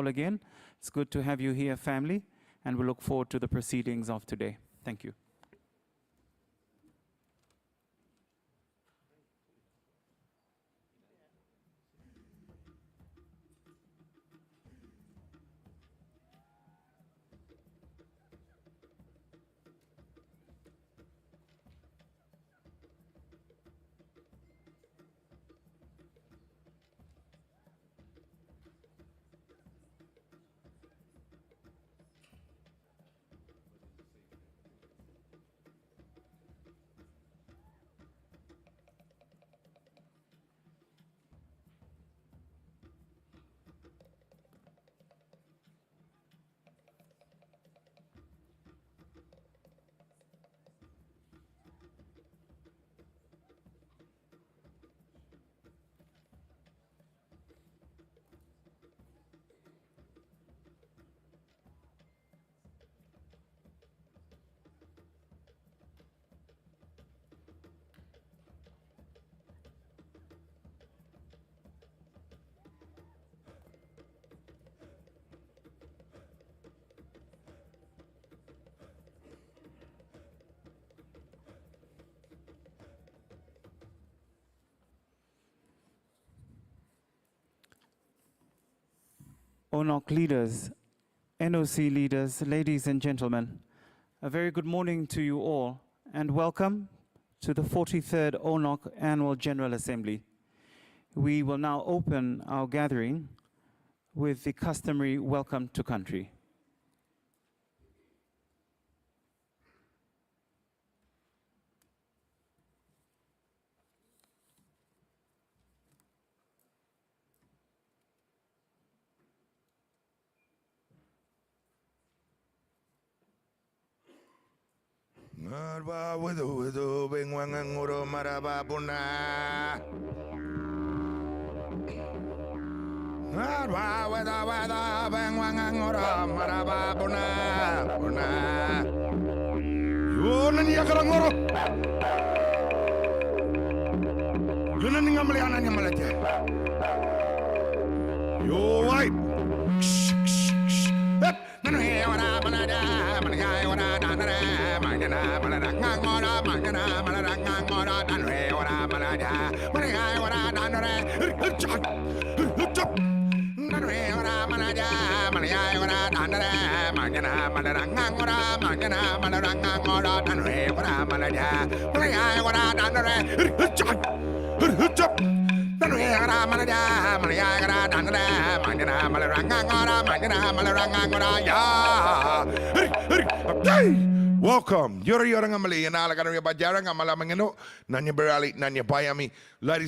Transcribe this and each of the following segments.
all again. It's good to have you here, family, and we look forward to the proceedings of today. Thank you. ONOC leaders, NOC leaders, ladies and gentlemen, a very good morning to you all, and welcome to the 43rd ONOC Annual General Assembly. We will now open our gathering with the customary welcome to country. Marba widu bengwanganguro maraba puna. Marba widu bengwanganguro maraba puna. Yo nani yakarangoro. Yo nani ngamali ananya malaje. Yo wai. Nanu he wara malada malaya wara danare. Magana malaranga ngora magana malaranga ngora danre ora malada malaya ora danre danre ora malada malaya ora danre magana malaranga ngora magana malaranga ngora danre ora malada malaya ora danre danre ora malada malaya ora danre magana malaranga ngora magana malaranga ngora ya. Welcome. Ladies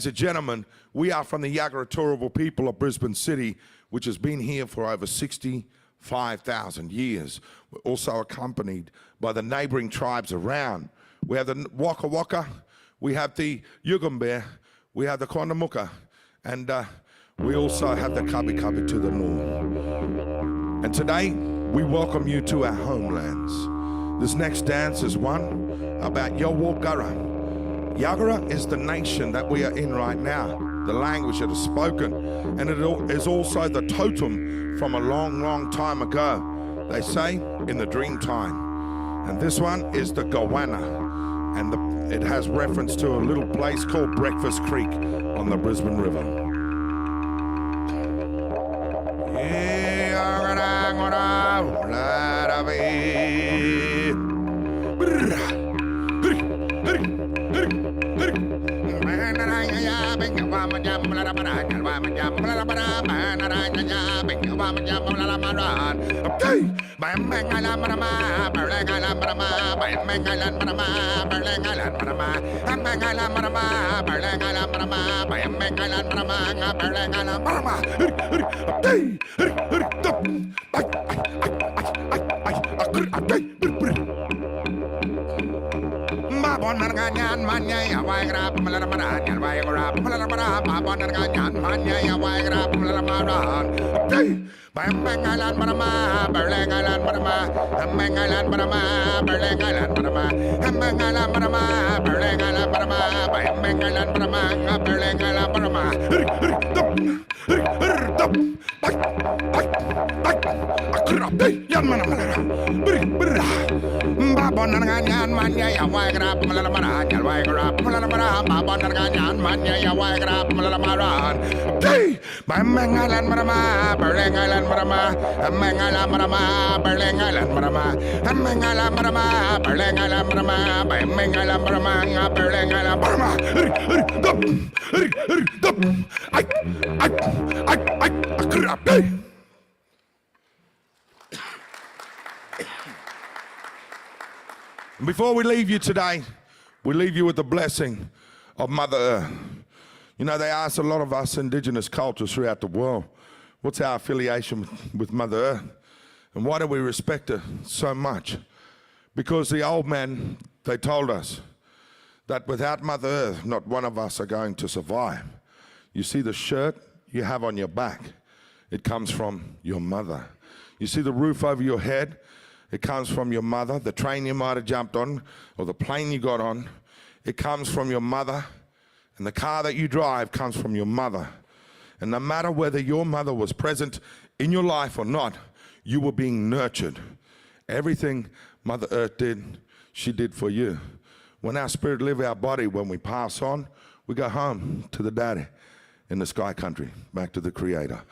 and gentlemen, we are from the Yagara Turrbal people of Brisbane City, which has been here for over 65,000 years. We're also accompanied by the neighbouring tribes around. We have the Waka Waka, we have the Yugambeh, we have the Kondamuka, and we also have the Kabi Kabi to the north. And today, we welcome you to our homelands. This next dance is one about Yawagara. Yagara is the nation that we are in right now, the language that is spoken, and it is also the totem from a long, long time ago. They say in the dream time. And this one is the Goanna, and it has reference to a little place called Breakfast Creek on the Brisbane River. Krabi, yan manamara. Bri. Babonangan manya ya wagrap malamara. Wagrap malamara. Babonangan manya ya wagrap malamara. Day, my mangalan marama, berlengalan marama, mangalan marama, berlengalan marama, mangalan marama, berlengalan marama, mangalan marama, berlengalan marama. I krabi. Before we leave you today, we leave you with the blessing of Mother Earth. You know, they ask a lot of us indigenous cultures throughout the world, what's our affiliation with Mother Earth? And why do we respect her so much? Because the old man, they told us that without Mother Earth, not one of us are going to survive. You see the shirt you have on your back, it comes from your mother. You see the roof over your head, it comes from your mother. The train you might have jumped on, or the plane you got on, it comes from your mother. And the car that you drive comes from your mother. And no matter whether your mother was present in your life or not, you were being nurtured. Everything Mother Earth did, she did for you. When our spirit leaves our body, when we pass on, we go home to the daddy in the sky country, back to the Creator.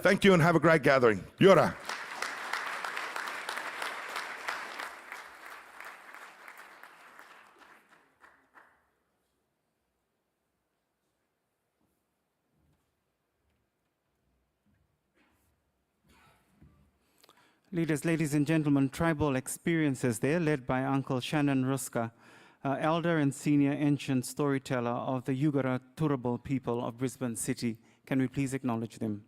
Thank you and have a great gathering. Yora. Leaders, ladies and gentlemen, tribal experiences there, led by Uncle Shannon Ruska, elder and senior ancient storyteller of the Yugara Turrbal people of Brisbane City. Can we please acknowledge them?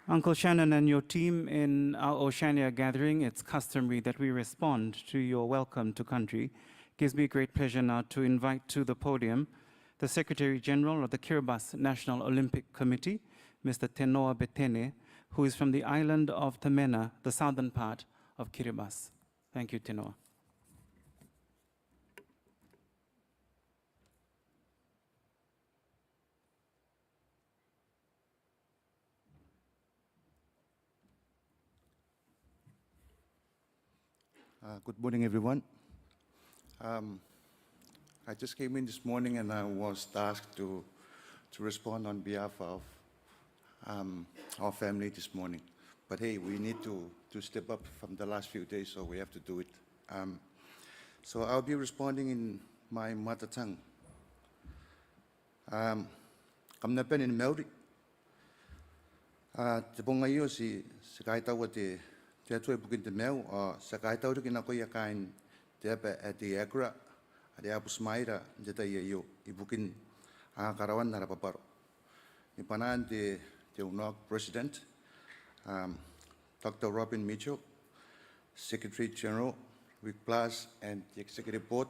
Uncle Shannon and your team, in our Oceania gathering, it's customary that we respond to your welcome to country. It gives me great pleasure now to invite to the podium the Secretary General of the Kiribati National Olympic Committee, Mr. Tenoa Betene, who is from the island of Tamena, the southern part of Kiribati. Thank you, Tenoa. Good morning, everyone. I just came in this morning and I was tasked to respond on behalf of our family this morning. But hey, we need to step up from the last few days, so we have to do it. So I'll be responding in my mother tongue. Kamnapen in Maori. Te ponga io si kaitaua te atue pukin te meu, sa kaitaua ki na koia kain te ape at the Agra, at the Apusmaira, te tai io, I pukin a karawan nara paparo. Ni panan te ONOC President, Dr. Robin Mitchell, Secretary General, Rick Plus, and the Executive Board.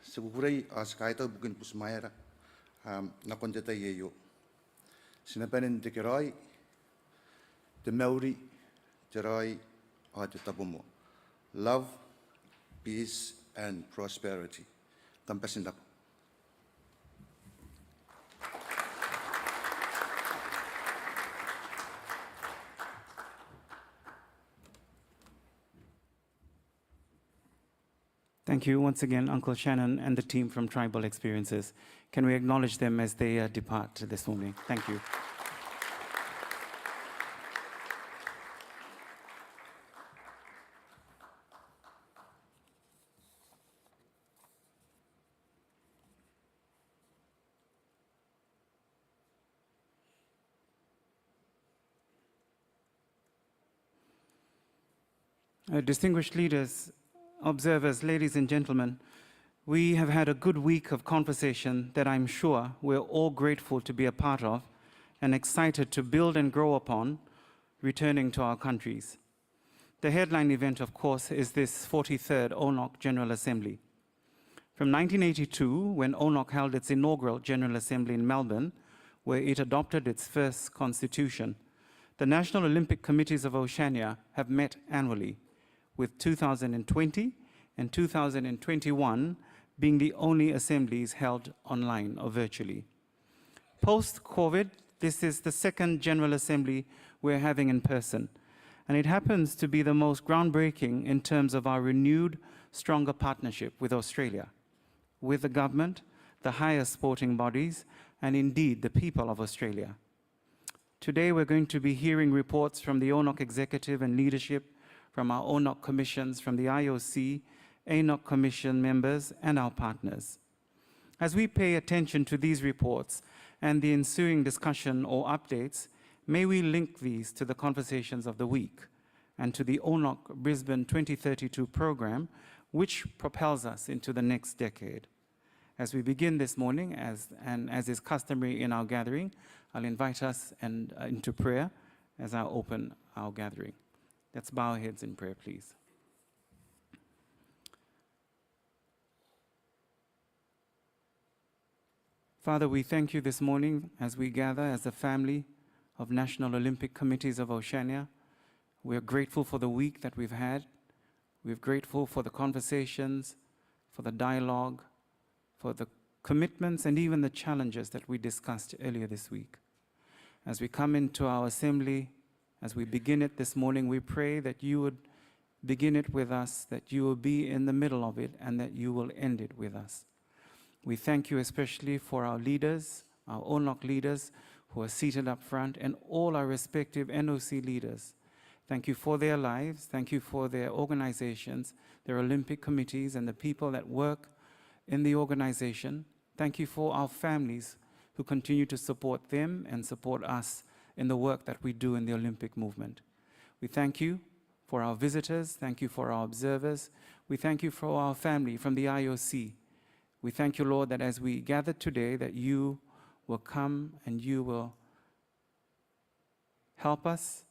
Segurai sa kaitaua pukin Pusmaira, na kon te tai io. Sinapanin te kerai, te Maori, te rai, o te tapumo. Love, peace, and prosperity. Kampasin tapu. Thank you once again, Uncle Shannon and the team from Tribal Experiences. Can we acknowledge them as they depart this morning? Thank you. Distinguished leaders, observers, ladies and gentlemen, We have had a good week of conversation that I'm sure we're all grateful to be a part of and excited to build and grow upon, returning to our countries. The headline event, of course, is this 43rd ONOC General Assembly. From 1982, when ONOC held its inaugural General Assembly in Melbourne, where it adopted its first constitution, the National Olympic Committees of Oceania have met annually, with 2020 and 2021 being the only assemblies held online or virtually. Post-COVID, this is the second General Assembly we're having in person, and it happens to be the most groundbreaking in terms of our renewed, stronger partnership with Australia, with the government, the higher sporting bodies, and indeed the people of Australia. Today we're going to be hearing reports from the ONOC executive and leadership, from our ONOC commissions, from the IOC, ANOC commission members, and our partners. As we pay attention to these reports and the ensuing discussion or updates, may we link these to the conversations of the week and to the ONOC Brisbane 2032 program, which propels us into the next decade. As we begin this morning, as is customary in our gathering, I'll invite us into prayer as I open our gathering. Let's bow our heads in prayer, please. Father, we thank you this morning as we gather as a family of National Olympic Committees of Oceania. We are grateful for the week that we've had. We're grateful for the conversations, for the dialogue, for the commitments, and even the challenges that we discussed earlier this week. As we come into our assembly, as we begin it this morning, we pray that you would begin it with us, that you will be in the middle of it, and that you will end it with us. We thank you especially for our leaders, our ONOC leaders who are seated up front, and all our respective NOC leaders. Thank you for their lives. Thank you for their organizations, their Olympic committees, and the people that work in the organization. Thank you for our families who continue to support them and support us in the work that we do in the Olympic movement. We thank you for our visitors. Thank you for our observers. We thank you for our family from the IOC. We thank you, Lord, that as we gather today, that you will come and you will help us,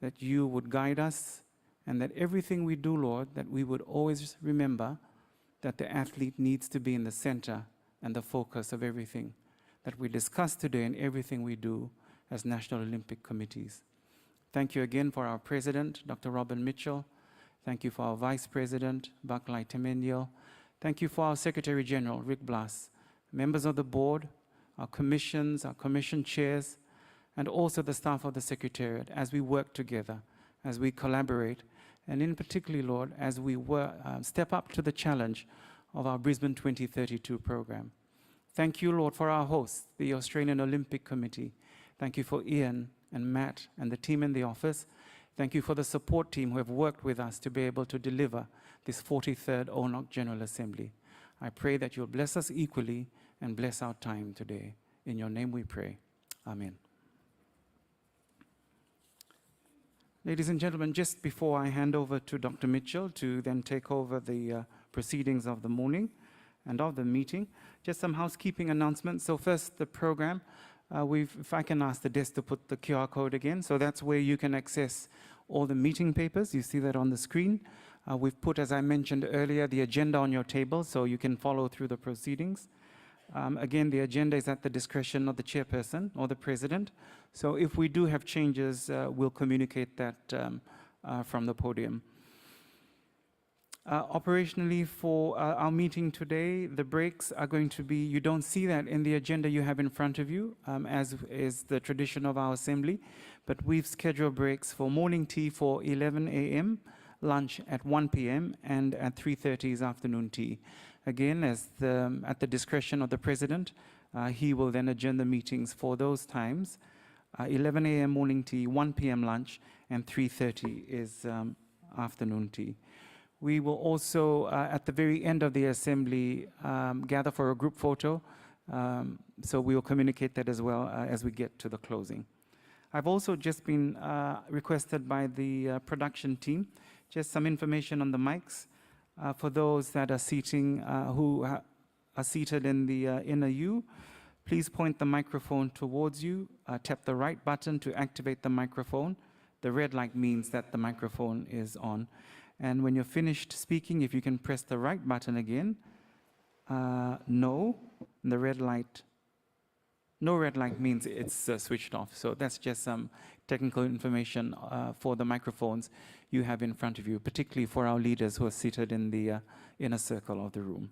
that you would guide us, and that everything we do, Lord, that we would always remember that the athlete needs to be in the center and the focus of everything that we discuss today and everything we do as National Olympic Committees. Thank you again for our President, Dr. Robin Mitchell. Thank you for our Vice President, Baklai Temendiel. Thank you for our Secretary General, Rick Blas, members of the board, our commissions, our commission chairs, and also the staff of the Secretariat as we work together, as we collaborate, and in particular, Lord, as we step up to the challenge of our Brisbane 2032 program. Thank you, Lord, for our hosts, the Australian Olympic Committee. Thank you for Ian and Matt and the team in the office. Thank you for the support team who have worked with us to be able to deliver this 43rd ONOC General Assembly. I pray that you'll bless us equally and bless our time today. In your name we pray. Amen. Ladies and gentlemen, just before I hand over to Dr. Mitchell to then take over the proceedings of the morning and of the meeting, just some housekeeping announcements. So first, the program. If I can ask the desk to put the QR code again, so that's where you can access all the meeting papers. You see that on the screen. We've put, as I mentioned earlier, the agenda on your table so you can follow through the proceedings. Again, the agenda is at the discretion of the chairperson or the president. So if we do have changes, we'll communicate that from the podium. Operationally for our meeting today, the breaks are going to be, you don't see that in the agenda you have in front of you, as is the tradition of our assembly, but we've scheduled breaks for morning tea for 11 a.m., lunch at 1 p.m., and at 3:30 is afternoon tea. Again, at the discretion of the president, he will then adjourn the meetings for those times. 11 a.m. morning tea, 1 p.m. lunch, and 3:30 is afternoon tea. We will also, at the very end of the assembly, gather for a group photo. So we will communicate that as well as we get to the closing. I've also just been requested by the production team, just some information on the mics. For those that are are seated in the inner U, please point the microphone towards you. Tap the right button to activate the microphone. The red light means that the microphone is on. And when you're finished speaking, if you can press the right button again, no, and the red light, no red light means it's switched off. So that's just some technical information for the microphones you have in front of you, particularly for our leaders who are seated in the inner circle of the room.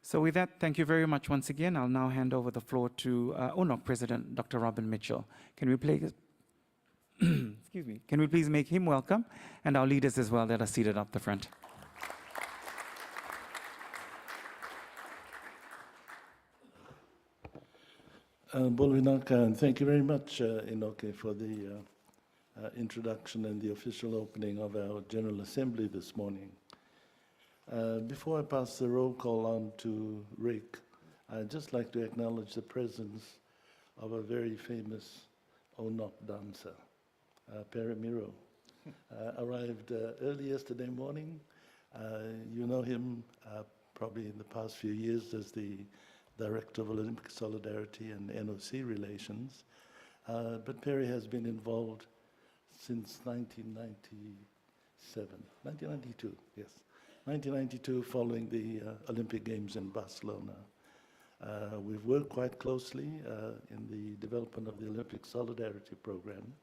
So with that, thank you very much once again. I'll now hand over the floor to ONOC President, Dr. Robin Mitchell. Can we please, excuse me, can we please make him welcome, and our leaders as well that are seated up the front. Bolvinaka, and thank you very much, Inoke, for the introduction and the official opening of our General Assembly this morning. Before I pass the roll call on to Rick, I'd just like to acknowledge the presence of a very famous ONOC dancer, Pere Miro. Arrived early yesterday morning. You know him probably in the past few years as the Director of Olympic Solidarity and NOC Relations. But Perry has been involved since 1992, yes. 1992, following the Olympic Games in Barcelona. We've worked quite closely in the development of the Olympic Solidarity Program.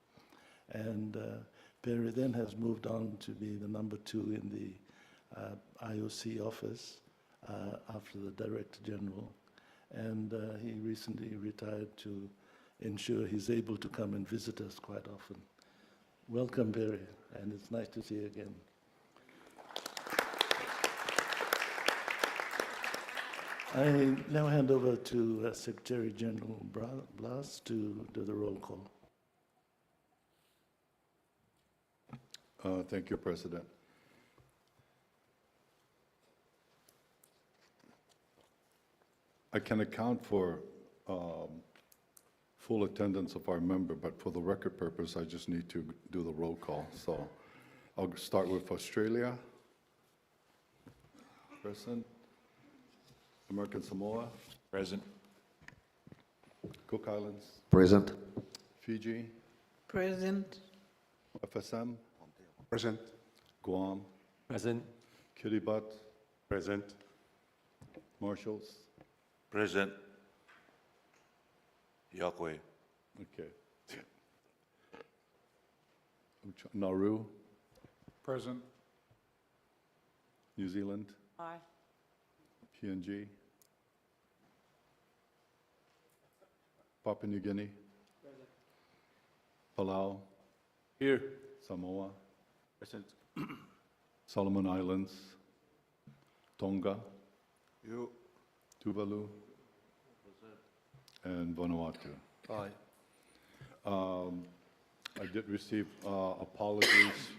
And Perry then has moved on to be the number 2 in the IOC office after the Director General. And he recently retired to ensure he's able to come and visit us quite often. Welcome, Barry, and it's nice to see you again. I now hand over to Secretary General Blas to do the roll call. Thank you, President. I can account for full attendance of our member, but for the record purpose, I just need to do the roll call. So I'll start with Australia. Present. American Samoa. Present. Cook Islands. Present. Fiji. Present. FSM. Present. Guam. Present. Kiribati. Present. Marshalls. Present. Yahweh. Okay. Nauru. Present. New Zealand. Aye. PNG. Papua New Guinea. Palau. Here. Samoa. Present. Solomon Islands. Tonga. You. Tuvalu. And Vanuatu. Aye. I did receive apologies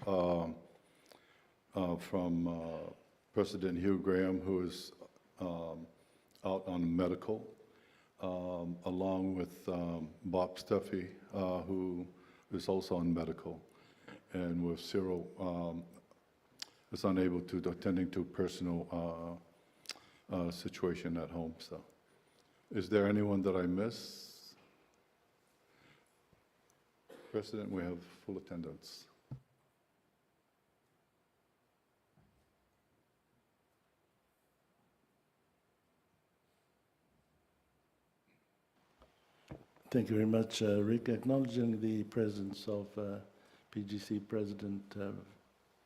from President Hugh Graham, who is out on medical, along with Bob Steffi, who is also on medical, and with Cyril is unable to attending to personal situation at home. So, is there anyone that I miss? President, we have full attendance. Thank you very much, Rick. Acknowledging the presence of PGC President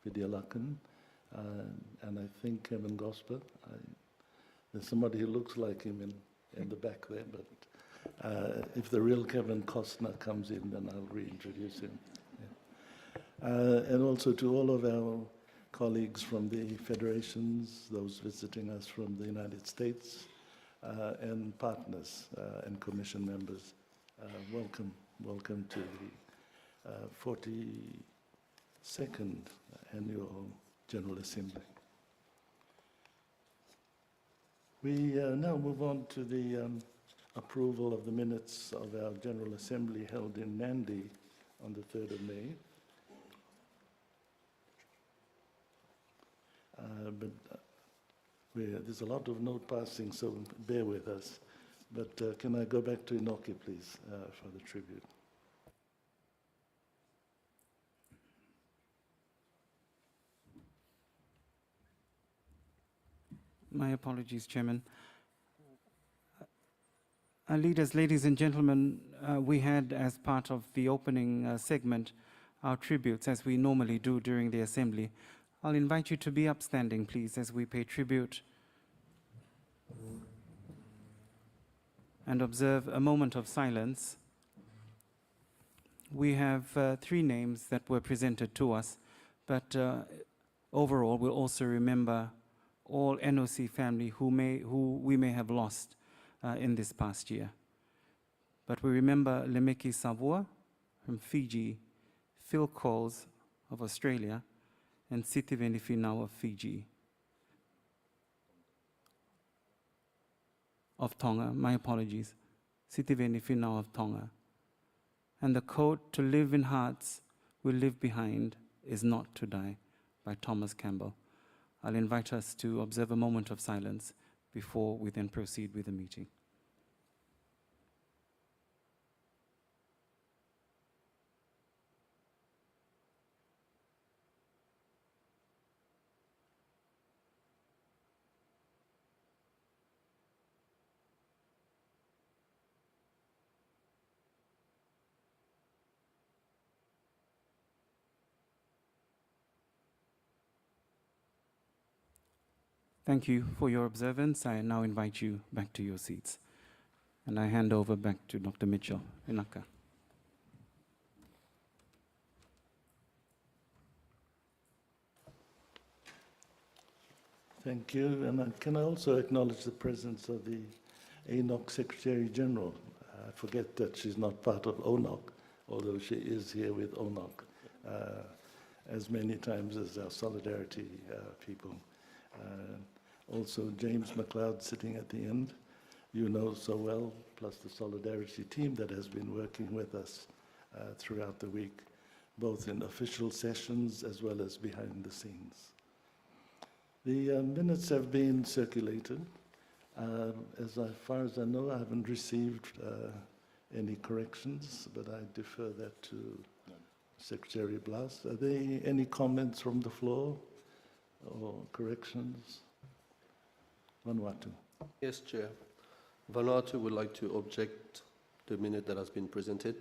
Vidyalakan and I think Kevin Gosper. There's somebody who looks like him in the back there, but if the real Kevin Costner comes in, then I'll reintroduce him. Yeah. And also to all of our colleagues from the federations, those visiting us from the United States, and partners and commission members. Welcome to the 42nd Annual General Assembly. We now move on to the approval of the minutes of our General Assembly held in Nandi on the 3rd of May. There's a lot of note passing, so bear with us. But can I go back to Inoki, please, for the tribute? My apologies, Chairman. Leaders, ladies and gentlemen, we had, as part of the opening segment, our tributes, as we normally do during the assembly. I'll invite you to be upstanding, please, as we pay tribute and observe a moment of silence. We have 3 names that were presented to us, but overall, we'll also remember all NOC family who we may have lost in this past year. But we remember Lemeki Savua from Fiji, Phil Coles of Australia, and Sitiveni Finau of Fiji. Of Tonga, my apologies. Sitiveni Finau of Tonga. And the quote, "To live in hearts we live behind is not to die," by Thomas Campbell. I'll invite us to observe a moment of silence before we then proceed with the meeting. Thank you for your observance. I now invite you back to your seats. And I hand over back to Dr. Mitchell. Inaka. Thank you. And can I also acknowledge the presence of the ONOC Secretary General? I forget that she's not part of ONOC, although she is here with ONOC as many times as our solidarity people. Also, James McLeod sitting at the end, you know so well, plus the solidarity team that has been working with us throughout the week, both in official sessions as well as behind the scenes. The minutes have been circulated. As far as I know, I haven't received any corrections, but I defer that to Secretary Blas. Are there any comments from the floor or corrections? Vanuatu. Yes, Chair. Vanuatu would like to object the minute that has been presented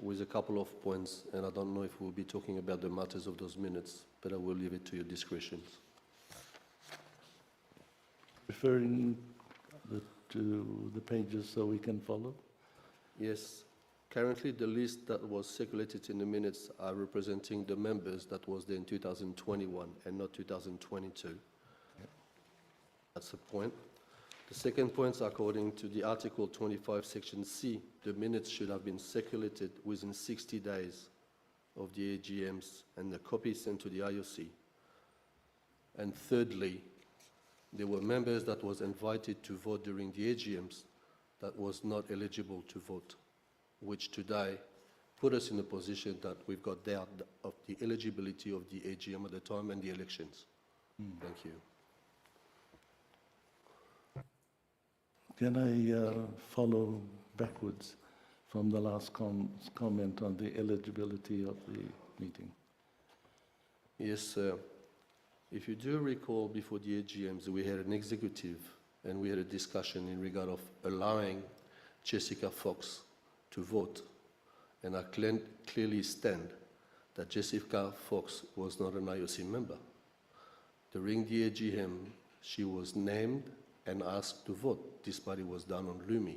with a couple of points, and I don't know if we'll be talking about the matters of those minutes, but I will leave it to your discretion. Referring to the pages so we can follow? Yes. Currently, the list that was circulated in the minutes are representing the members that was there in 2021 and not 2022. That's a point. The second point, according to the Article 25, Section C, the minutes should have been circulated within 60 days of the AGMs and the copy sent to the IOC. And thirdly, there were members that was invited to vote during the AGMs that was not eligible to vote, which today put us in a position that we've got doubt of the eligibility of the AGM at the time and the elections. Thank you. Can I follow backwards from the last comment on the eligibility of the meeting? Yes, sir. If you do recall, before the AGMs, we had an executive and we had a discussion in regard of allowing Jessica Fox to vote. And I clearly stand that Jessica Fox was not an IOC member. During the AGM, she was named and asked to vote, despite it was done on Lumi.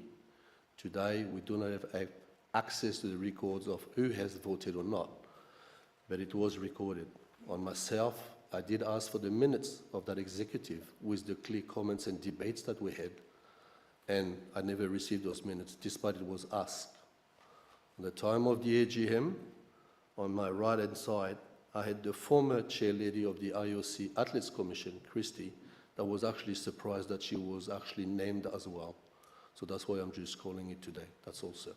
Today, we do not have access to the records of who has voted or not, but it was recorded. On myself, I did ask for the minutes of that executive with the clear comments and debates that we had, and I never received those minutes, despite it was asked. At the time of the AGM, on my right-hand side, I had the former chairlady of the IOC Athletes Commission, Christy, that was actually surprised that she was actually named as well. So that's why I'm just calling it today. That's all, sir.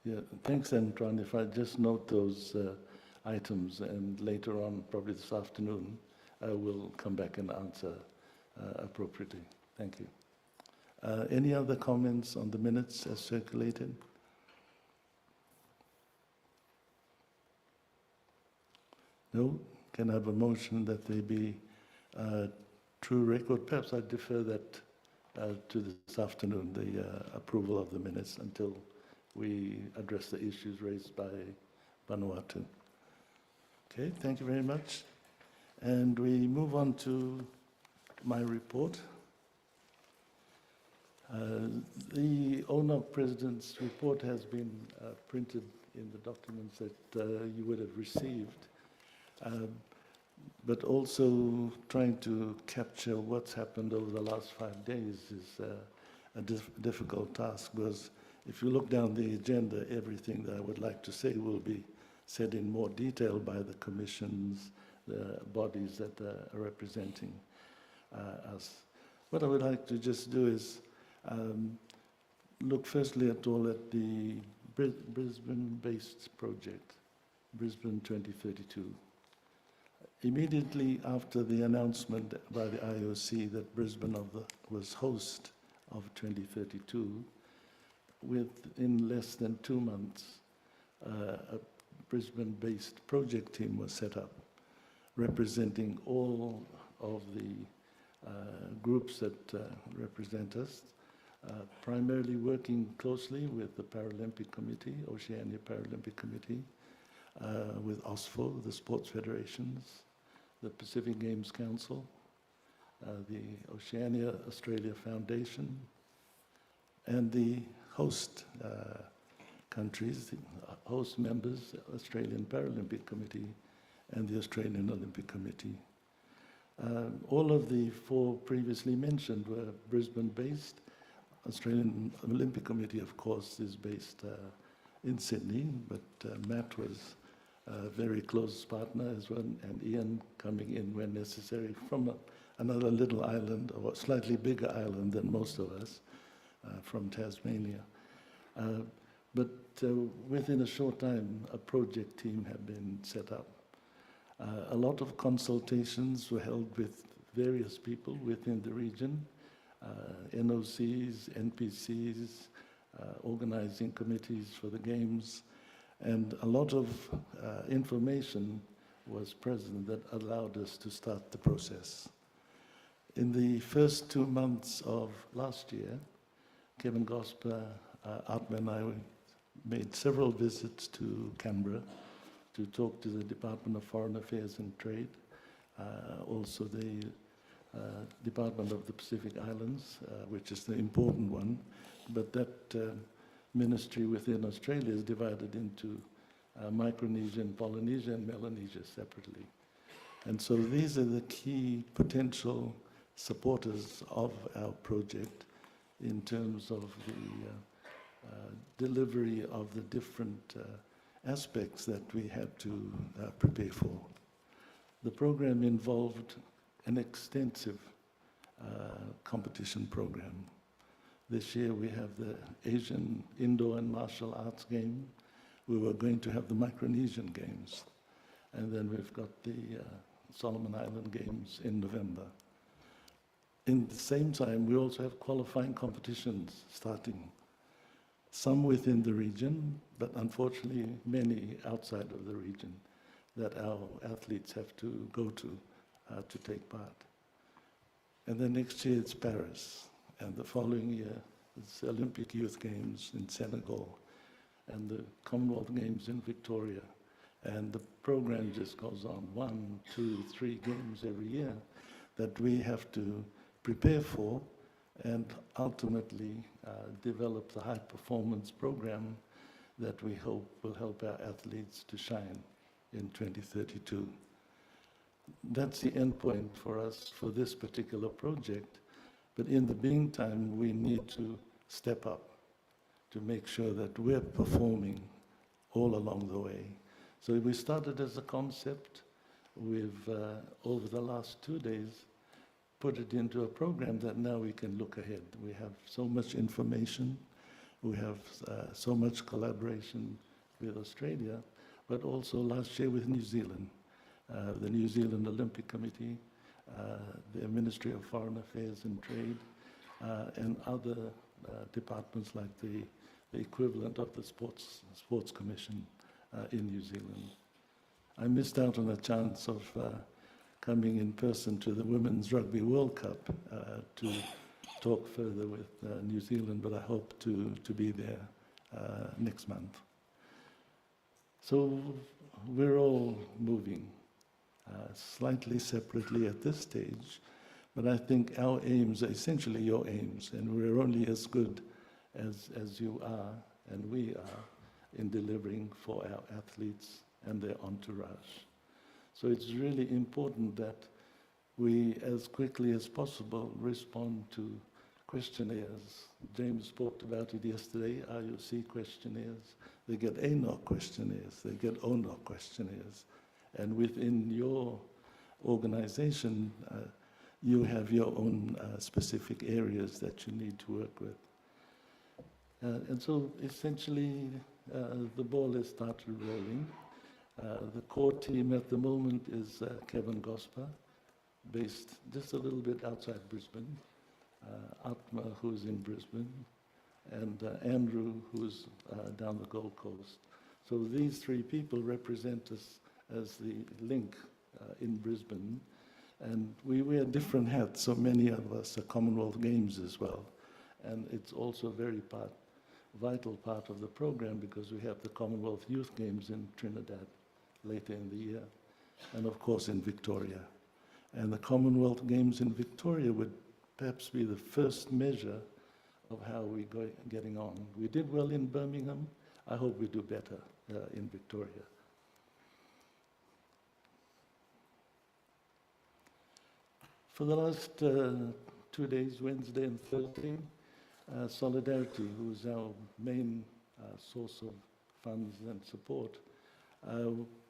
Yeah, thanks, Antoine. If I just note those items, and later on, probably this afternoon, I will come back and answer appropriately. Thank you. Any other comments on the minutes as circulated? No? Can I have a motion that they be true record? Perhaps I defer that to this afternoon, the approval of the minutes, until we address the issues raised by Vanuatu. Okay, thank you very much. And we move on to my report. The ONOC President's report has been printed in the documents that you would have received, but also trying to capture what's happened over the last 5 days is a difficult task, because if you look down the agenda, everything that I would like to say will be said in more detail by the commissions, the bodies that are representing us. What I would like to just do is look firstly at the Brisbane-based project, Brisbane 2032. Immediately after the announcement by the IOC that Brisbane was host of 2032, within less than 2 months, a Brisbane-based project team was set up, representing all of the groups that represent us, primarily working closely with the Paralympic Committee, Oceania Paralympic Committee, with OSFO, the sports federations, the Pacific Games Council, the Oceania Australia Foundation, and the host countries, the host members, Australian Paralympic Committee and the Australian Olympic Committee. All of the 4 previously mentioned were Brisbane-based. Australian Olympic Committee, of course, is based in Sydney, but Matt was a very close partner as well, and Ian coming in when necessary from another little island, or a slightly bigger island than most of us, from Tasmania. But within a short time, a project team had been set up. A lot of consultations were held with various people within the region, NOCs, NPCs, organizing committees for the games, and a lot of information was present that allowed us to start the process. In the first 2 months of last year, Kevin Gosper, Atma and I made several visits to Canberra to talk to the Department of Foreign Affairs and Trade, also the Department of the Pacific Islands, which is the important one, but that ministry within Australia is divided into Micronesia and Polynesia and Melanesia separately. And so these are the key potential supporters of our project in terms of the delivery of the different aspects that we had to prepare for. The program involved an extensive competition program. This year we have the Asian Indoor and Martial Arts Game. We were going to have the Micronesian Games. And then we've got the Solomon Island Games in November. In the same time, we also have qualifying competitions starting. Some within the region, but unfortunately many outside of the region that our athletes have to go to take part. And then next year it's Paris, and the following year it's the Olympic Youth Games in Senegal, and the Commonwealth Games in Victoria. And the program just goes on, 1, 2, 3 games every year that we have to prepare for and ultimately develop the high performance program that we hope will help our athletes to shine in 2032. That's the end point for us for this particular project. But in the meantime, we need to step up to make sure that we're performing all along the way. So we started as a concept. We've, over the last 2 days, put it into a program that now we can look ahead. We have so much information. we have so much collaboration with Australia, but also last year with New Zealand. The New Zealand Olympic Committee, the Ministry of Foreign Affairs and Trade, and other departments like the equivalent of the Sports Commission in New Zealand. I missed out on a chance of coming in person to the Women's Rugby World Cup to talk further with New Zealand, but I hope to be there next month. So we're all moving slightly separately at this stage, but I think our aims are essentially your aims, and we're only as good as you are and we are in delivering for our athletes and their entourage. So it's really important that we, as quickly as possible, respond to questionnaires. James spoke about it yesterday, IOC questionnaires. They get ONOC questionnaires, they get ONOC questionnaires. And within your organization, you have your own specific areas that you need to work with. And so essentially, the ball has started rolling. The core team at the moment is Kevin Gosper, based just a little bit outside Brisbane, Atma, who's in Brisbane, and Andrew, who's down the Gold Coast. So these three people represent us as the link in Brisbane, and we wear different hats, so many of us are Commonwealth Games as well. And it's also a very vital part of the program because we have the Commonwealth Youth Games in Trinidad later in the year, and of course in Victoria. And the Commonwealth Games in Victoria would perhaps be the first measure of how we're getting on. We did well in Birmingham. I hope we do better in Victoria. For the last 2 days, Wednesday and Thursday, Solidarity, who's our main source of funds and support,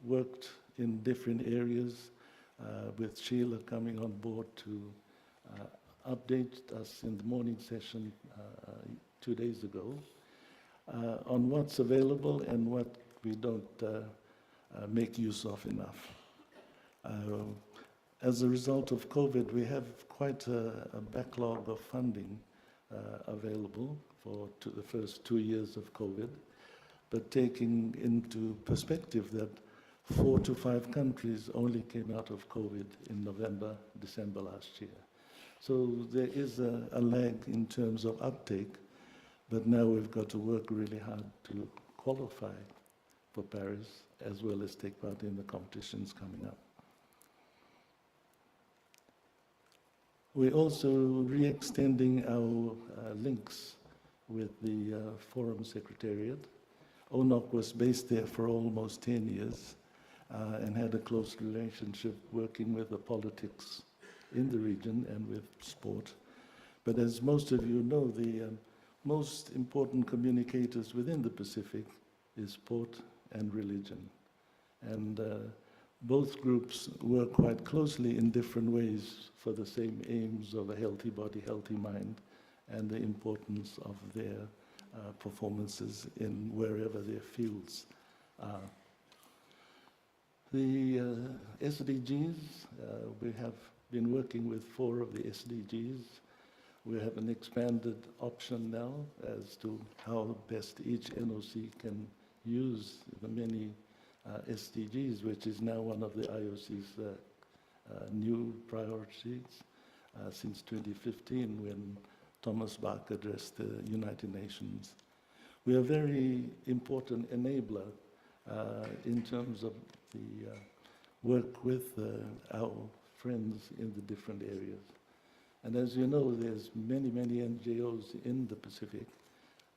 worked in different areas with Sheila coming on board to update us in the morning session 2 days ago on what's available and what we don't make use of enough. As a result of COVID, we have quite a backlog of funding available for the first 2 years of COVID, but taking into perspective that 4 to 5 countries only came out of COVID in November, December last year. So there is a lag in terms of uptake, but now we've got to work really hard to qualify for Paris as well as take part in the competitions coming up. We're also re-extending our links with the Forum Secretariat. ONOC was based there for almost 10 years and had a close relationship working with the politics in the region and with sport. But as most of you know, the most important communicators within the Pacific is sport and religion. And both groups work quite closely in different ways for the same aims of a healthy body, healthy mind, and the importance of their performances in wherever their fields are. The SDGs, we have been working with 4 of the SDGs. We have an expanded option now as to how best each NOC can use the many SDGs, which is now one of the IOC's new priorities since 2015 when Thomas Bach addressed the United Nations. We are a very important enabler in terms of the work with our friends in the different areas. And as you know, there's many NGOs in the Pacific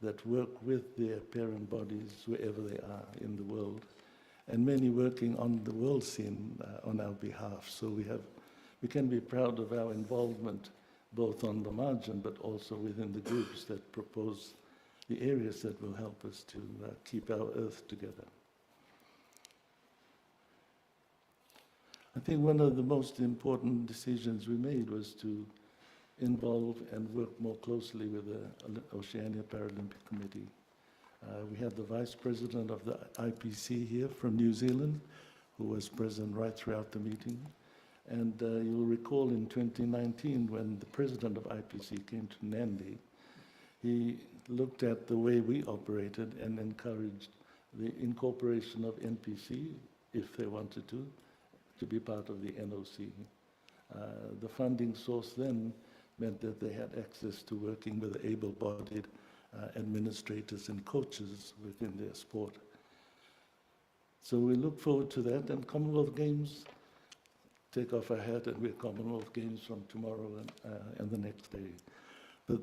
that work with their parent bodies wherever they are in the world, and many working on the world scene on our behalf. So we can be proud of our involvement both on the margin but also within the groups that propose the areas that will help us to keep our earth together. I think one of the most important decisions we made was to involve and work more closely with the Oceania Paralympic Committee. We had the Vice President of the IPC here from New Zealand, who was present right throughout the meeting. And you'll recall in 2019, when the President of IPC came to Nandi, he looked at the way we operated and encouraged the incorporation of NPC, if they wanted to be part of the NOC. The funding source then meant that they had access to working with able-bodied administrators and coaches within their sport. So we look forward to that, and Commonwealth Games, take off our hat, and we're Commonwealth Games from tomorrow and the next day. But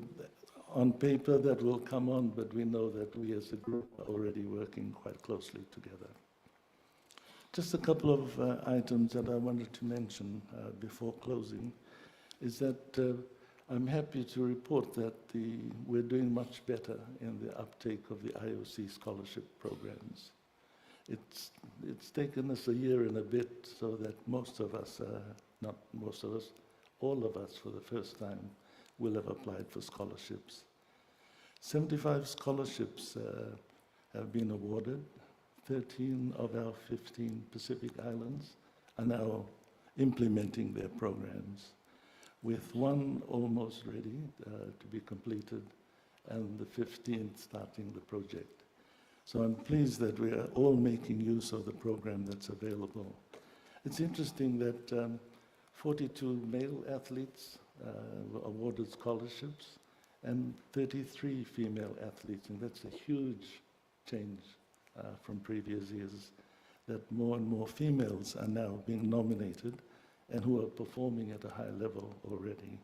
on paper that will come on, but we know that we as a group are already working quite closely together. Just a couple of items that I wanted to mention before closing is that I'm happy to report that we're doing much better in the uptake of the IOC scholarship programs. It's taken us a year and a bit so that most of us, not most of us, all of us for the first time will have applied for scholarships. 75 scholarships have been awarded. 13 of our 15 Pacific Islands are now implementing their programs, with one almost ready to be completed and the 15th starting the project. So I'm pleased that we are all making use of the program that's available. It's interesting that 42 male athletes were awarded scholarships and 33 female athletes, and that's a huge change from previous years, that more and more females are now being nominated and who are performing at a high level already.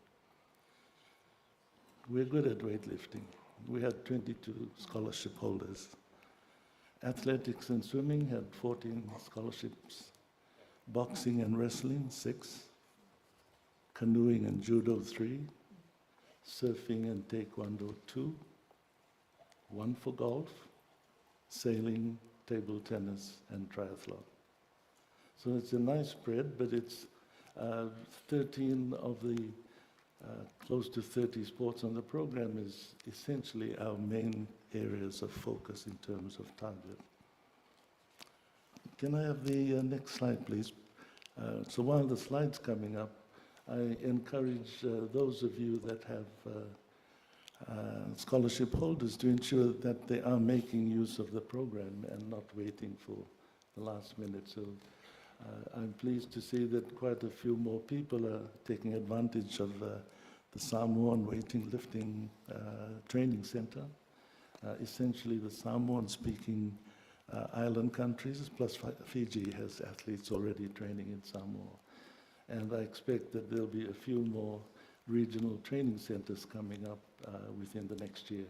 We're good at weightlifting. We had 22 scholarship holders. Athletics and swimming had 14 scholarships. Boxing and wrestling, 6. Canoeing and judo, 3. Surfing and taekwondo, 2. 1 for golf. Sailing, table tennis, and triathlon. So it's a nice spread, but it's 13 of the close to 30 sports on the program is essentially our main areas of focus in terms of target. Can I have the next slide, please? So while the slide's coming up, I encourage those of you that have scholarship holders to ensure that they are making use of the program and not waiting for the last minute. So I'm pleased to see that quite a few more people are taking advantage of the Samoan weightlifting training center. Essentially the Samoan-speaking island countries, plus Fiji has athletes already training in Samoa. And I expect that there'll be a few more regional training centers coming up within the next year.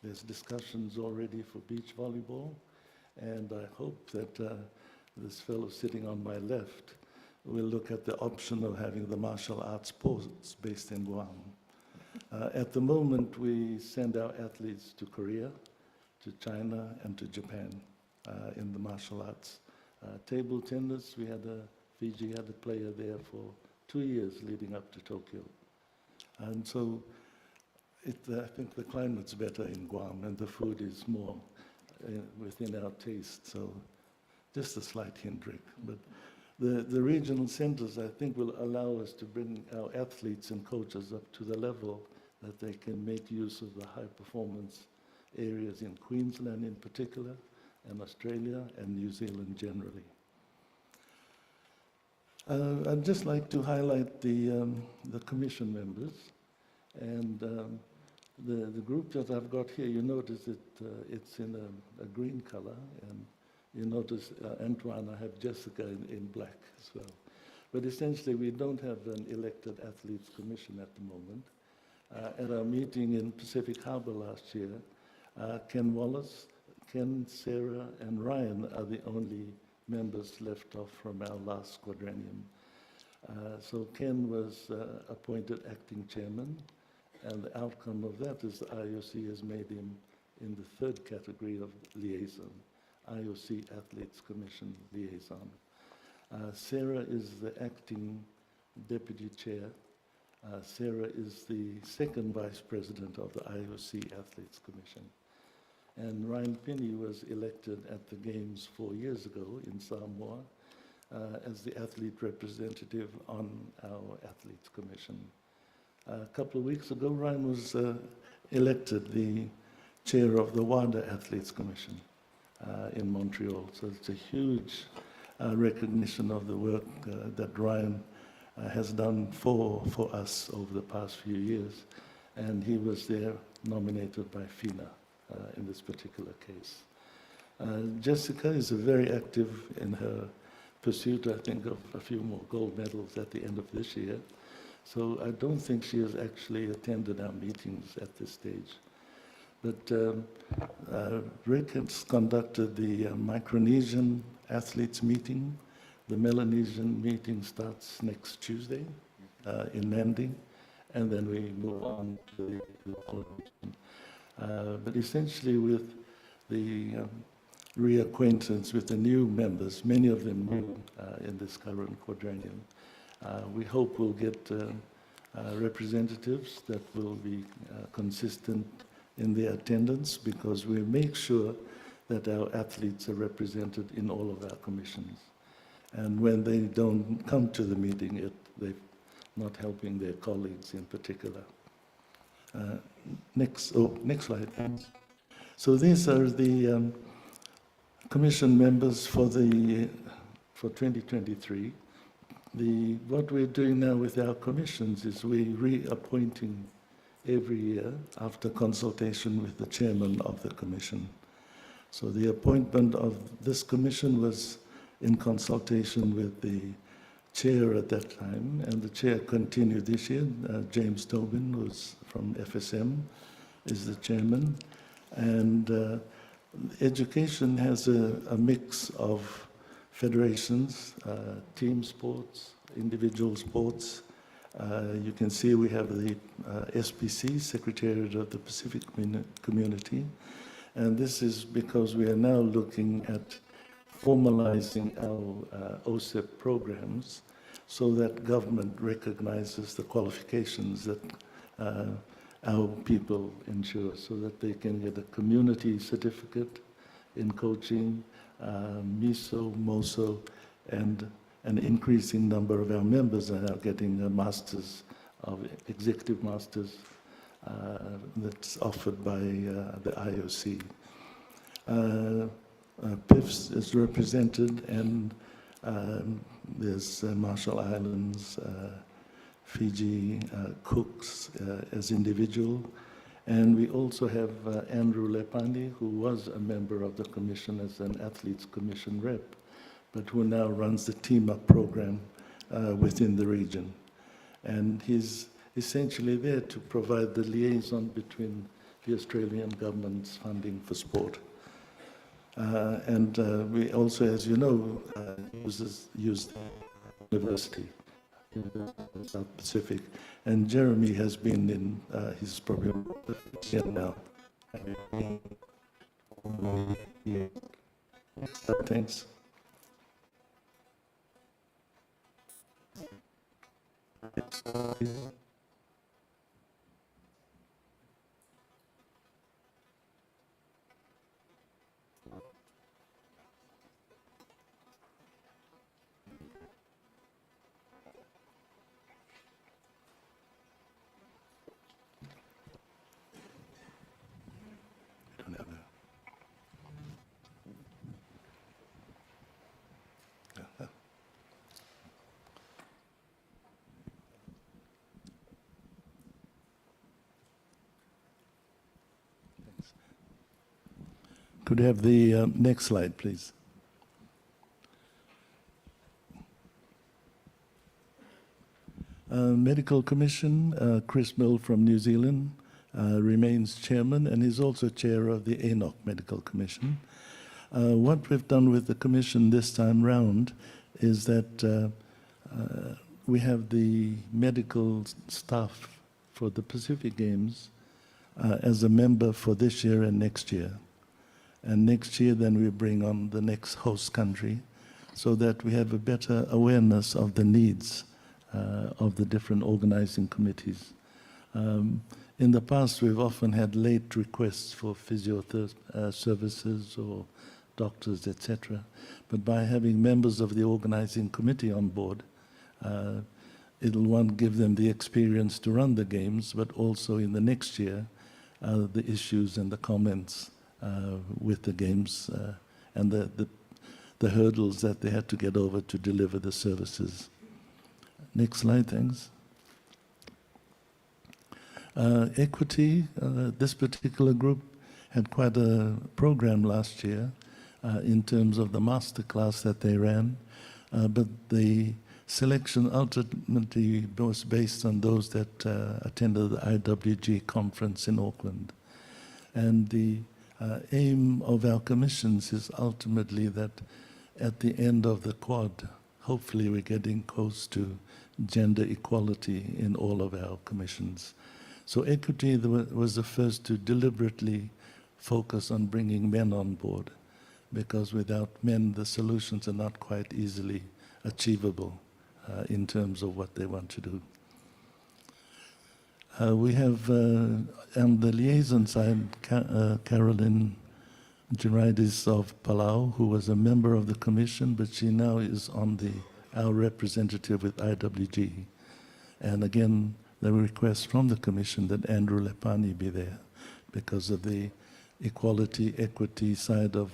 There's discussions already for beach volleyball, and I hope that this fellow sitting on my left will look at the option of having the martial arts sports based in Guam. At the moment, we send our athletes to Korea, to China, and to Japan in the martial arts. Table tennis, Fiji had a player there for 2 years leading up to Tokyo. And so I think the climate's better in Guam and the food is more within our taste. So just a slight hint, Rick. But the regional centers, I think, will allow us to bring our athletes and coaches up to the level that they can make use of the high performance areas in Queensland in particular, and Australia and New Zealand generally. I'd just like to highlight the commission members, and the group that I've got here. You notice it's in a green color, and you notice Antoine, I have Jessica in black as well. But essentially, we don't have an elected athletes commission at the moment. At our meeting in Pacific Harbour last year, Ken Wallace, Ken, Sarah, and Ryan are the only members left off from our last quadrennium. So Ken was appointed acting chairman, and the outcome of that is the IOC has made him in the third category of liaison, IOC Athletes Commission liaison. Sarah is the acting deputy chair, Sarah is the second vice president of the IOC Athletes Commission. And Ryan Pinney was elected at the Games 4 years ago in Samoa as the athlete representative on our Athletes Commission. A couple of weeks ago, Ryan was elected the chair of the WADA Athletes Commission in Montreal. So it's a huge recognition of the work that Ryan has done for us over the past few years. And he was there nominated by FINA in this particular case. Jessica is very active in her pursuit, I think, of a few more gold medals at the end of this year. So I don't think she has actually attended our meetings at this stage. But Rick has conducted the Micronesian athletes meeting. The Melanesian meeting starts next Tuesday in Nandi, and then we move on to the Polynesian. But essentially with the reacquaintance with the new members, many of them new in this current quadrennium, we hope we'll get representatives that will be consistent in their attendance, because we make sure that our athletes are represented in all of our commissions. And when they don't come to the meeting, they're not helping their colleagues in particular. Next slide, please. So these are the commission members for 2023. What we're doing now with our commissions is we're reappointing every year after consultation with the chairman of the commission. So the appointment of this commission was in consultation with the chair at that time, and the chair continued this year. James Tobin, who's from FSM, is the chairman. And education has a mix of federations, team sports, individual sports. You can see we have the SPC, Secretariat of the Pacific Community, and this is because we are now looking at formalizing our OSEP programs so that government recognizes the qualifications that our people ensure, so that they can get a community certificate in coaching, MISO, MOSO, and an increasing number of our members are now getting a master's, executive masters that's offered by the IOC. PIFS is represented, and there's Marshall Islands, Fiji, Cooks as individual. And we also have Andrew Lepani, who was a member of the commission as an athletes commission rep, but who now runs the Team Up program within the region. And he's essentially there to provide the liaison between the Australian government's funding for sport. And we also, as you know, use university in the South Pacific. And Jeremy has been in, he's probably here now. Thanks. Could we have the next slide, please? Medical Commission, Chris Mill from New Zealand remains chairman, and is also chair of the ONOC Medical Commission. What we've done with the commission this time round is that we have the medical staff for the Pacific Games as a member for this year and next year. And next year, then we bring on the next host country, so that we have a better awareness of the needs of the different organizing committees. In the past, we've often had late requests for physiotherapy services or doctors, etc. But by having members of the organizing committee on board, it'll, one, give them the experience to run the games, but also in the next year, the issues and the comments with the games and the hurdles that they had to get over to deliver the services. Next slide, thanks. Equity, this particular group had quite a program last year in terms of the masterclass that they ran, but the selection ultimately was based on those that attended the IWG conference in Auckland. And the aim of our commissions is ultimately that at the end of the quad, hopefully we're getting close to gender equality in all of our commissions. So equity was the first to deliberately focus on bringing men on board, because without men, the solutions are not quite easily achievable in terms of what they want to do. We have, on the liaison side, Carolyn Geraidis of Palau, who was a member of the commission, but she now is on our representative with IWG. And again, the request from the commission that Andrew Lepani be there because of the equality, equity side of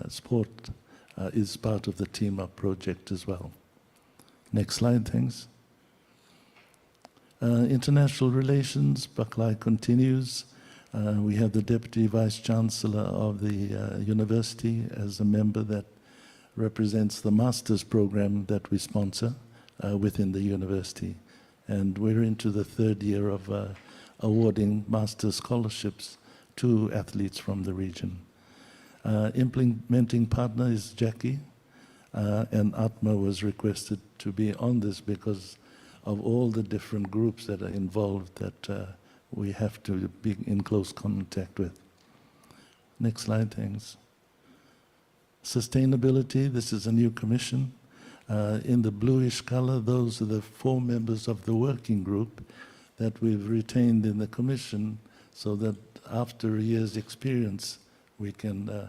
sport is part of the Team Up project as well. Next slide, thanks. International relations, Baklai continues. We have the Deputy Vice Chancellor of the university as a member that represents the master's program that we sponsor within the university. And we're into the third year of awarding master's scholarships to athletes from the region. Implementing partner is Jackie, and Atma was requested to be on this because of all the different groups that are involved that we have to be in close contact with. Next slide, thanks. Sustainability, this is a new commission. In the bluish color, those are the 4 members of the working group that we've retained in the commission so that after a year's experience, we can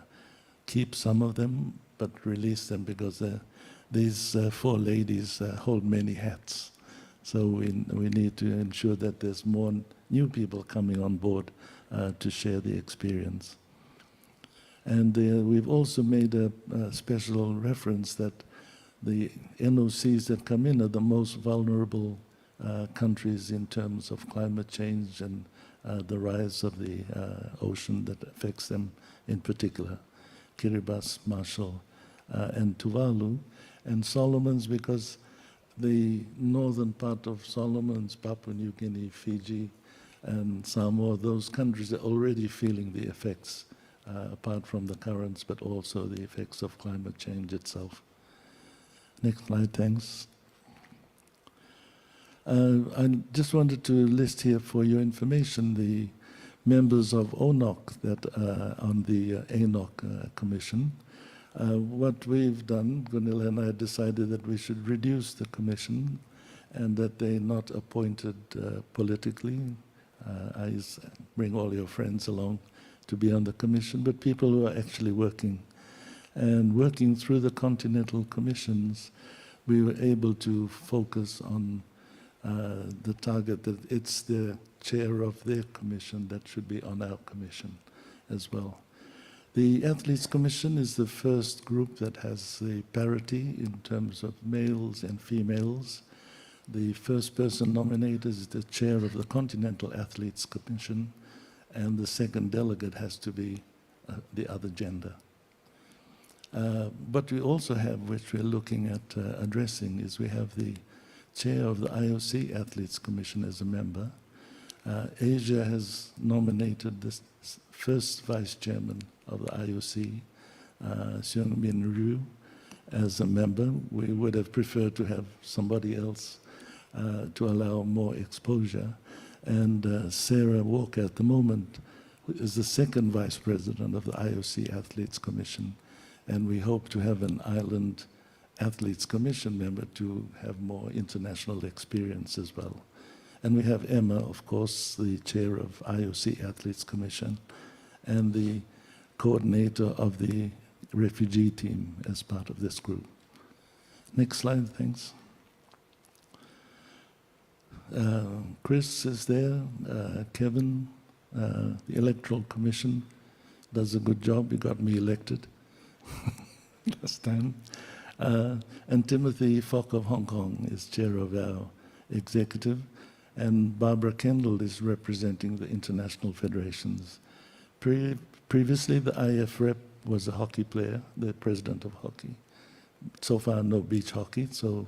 keep some of them, but release them because these 4 ladies hold many hats. So we need to ensure that there's more new people coming on board to share the experience. And we've also made a special reference that the NOCs that come in are the most vulnerable countries in terms of climate change and the rise of the ocean that affects them in particular. Kiribati, Marshall, and Tuvalu, and Solomons because the northern part of Solomons, Papua New Guinea, Fiji, and Samoa, those countries are already feeling the effects, apart from the currents, but also the effects of climate change itself. Next slide, thanks. I just wanted to list here for your information the members of ONOC that are on the ONOC commission. What we've done, Gunilla and I decided that we should reduce the commission and that they're not appointed politically. I bring all your friends along to be on the commission, but people who are actually working. And working through the continental commissions, we were able to focus on the target that it's the chair of their commission that should be on our commission as well. The Athletes Commission is the first group that has the parity in terms of males and females. The first person nominated is the chair of the Continental Athletes Commission, and the second delegate has to be the other gender. But we also have, which we're looking at addressing, is we have the chair of the IOC Athletes Commission as a member. Asia has nominated the first vice chairman of the IOC, Seung-Min Ryu, as a member. We would have preferred to have somebody else to allow more exposure. And Sarah Walker at the moment is the second vice president of the IOC Athletes Commission. And we hope to have an island Athletes Commission member to have more international experience as well. And we have Emma, of course, the chair of IOC Athletes Commission and the coordinator of the refugee team as part of this group. Next slide, thanks. Chris is there, Kevin, the Electoral Commission does a good job. He got me elected last time. And Timothy Fok of Hong Kong is chair of our executive, and Barbara Kendall is representing the international federations. Previously, the IF rep was a hockey player, the president of hockey. So far, no beach hockey, so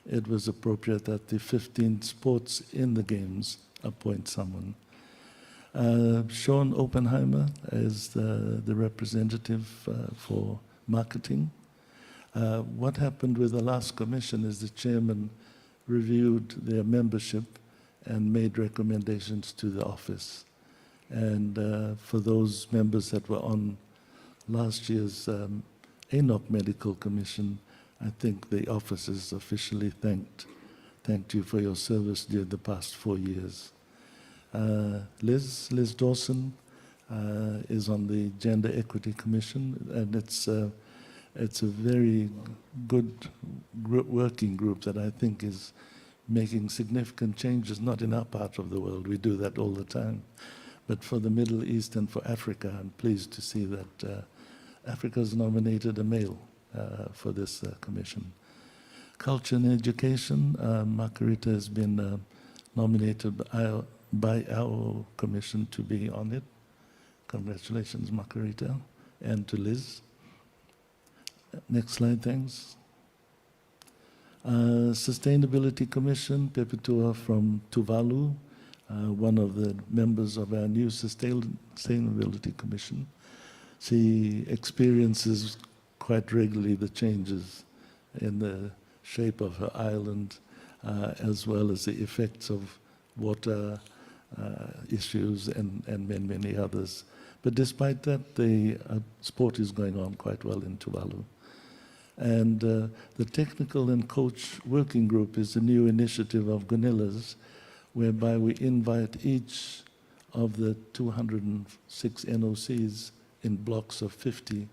it was appropriate that the 15 sports in the games appoint someone. Sean Oppenheimer is the representative for marketing. What happened with the last commission is the chairman reviewed their membership and made recommendations to the office. And for those members that were on last year's ONOC Medical Commission, I think the office has officially thanked you for your service during the past 4 years. Liz Dawson is on the Gender Equity Commission, and it's a very good working group that I think is making significant changes, not in our part of the world, we do that all the time, but for the Middle East and for Africa. I'm pleased to see that Africa has nominated a male for this commission. Culture and Education, Margarita has been nominated by our commission to be on it. Congratulations, Margarita, and to Liz. Next slide, thanks. Sustainability Commission, Pepetua from Tuvalu, one of the members of our new Sustainability Commission. She experiences quite regularly the changes in the shape of her island, as well as the effects of water issues and many others. But despite that, the sport is going on quite well in Tuvalu. And the Technical and Coach Working Group is a new initiative of Gunilla's, whereby we invite each of the 206 NOCs in blocks of 50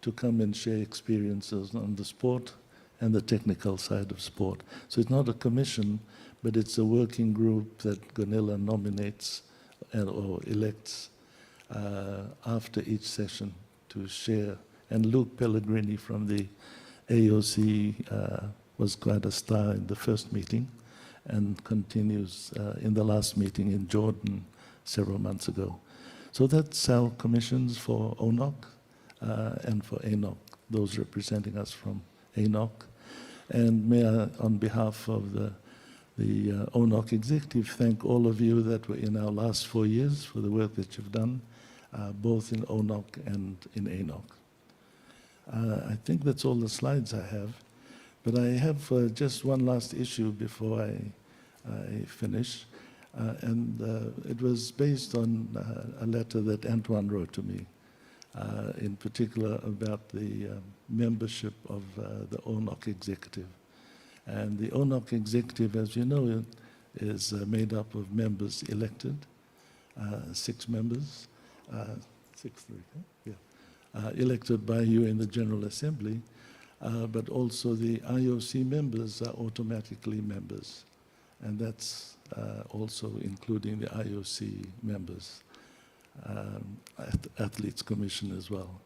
to come and share experiences on the sport and the technical side of sport. So it's not a commission, but it's a working group that Gunilla nominates or elects after each session to share. And Luke Pellegrini from the AOC was quite a star in the first meeting and continues in the last meeting in Jordan several months ago. So that's our commissions for ONOC and for ANOC, those representing us from ANOC. And may I, on behalf of the ONOC executive, thank all of you that were in our last 4 years for the work that you've done, both in ONOC and in ANOC. I think that's all the slides I have, but I have just one last issue before I finish, and it was based on a letter that Antoine wrote to me, in particular about the membership of the ONOC executive. And the ONOC executive, as you know, is made up of members elected, 6 members, 6, 3, yeah. Elected by you in the General Assembly, but also the IOC members are automatically members, and that's also including the IOC members, Athletes Commission as well.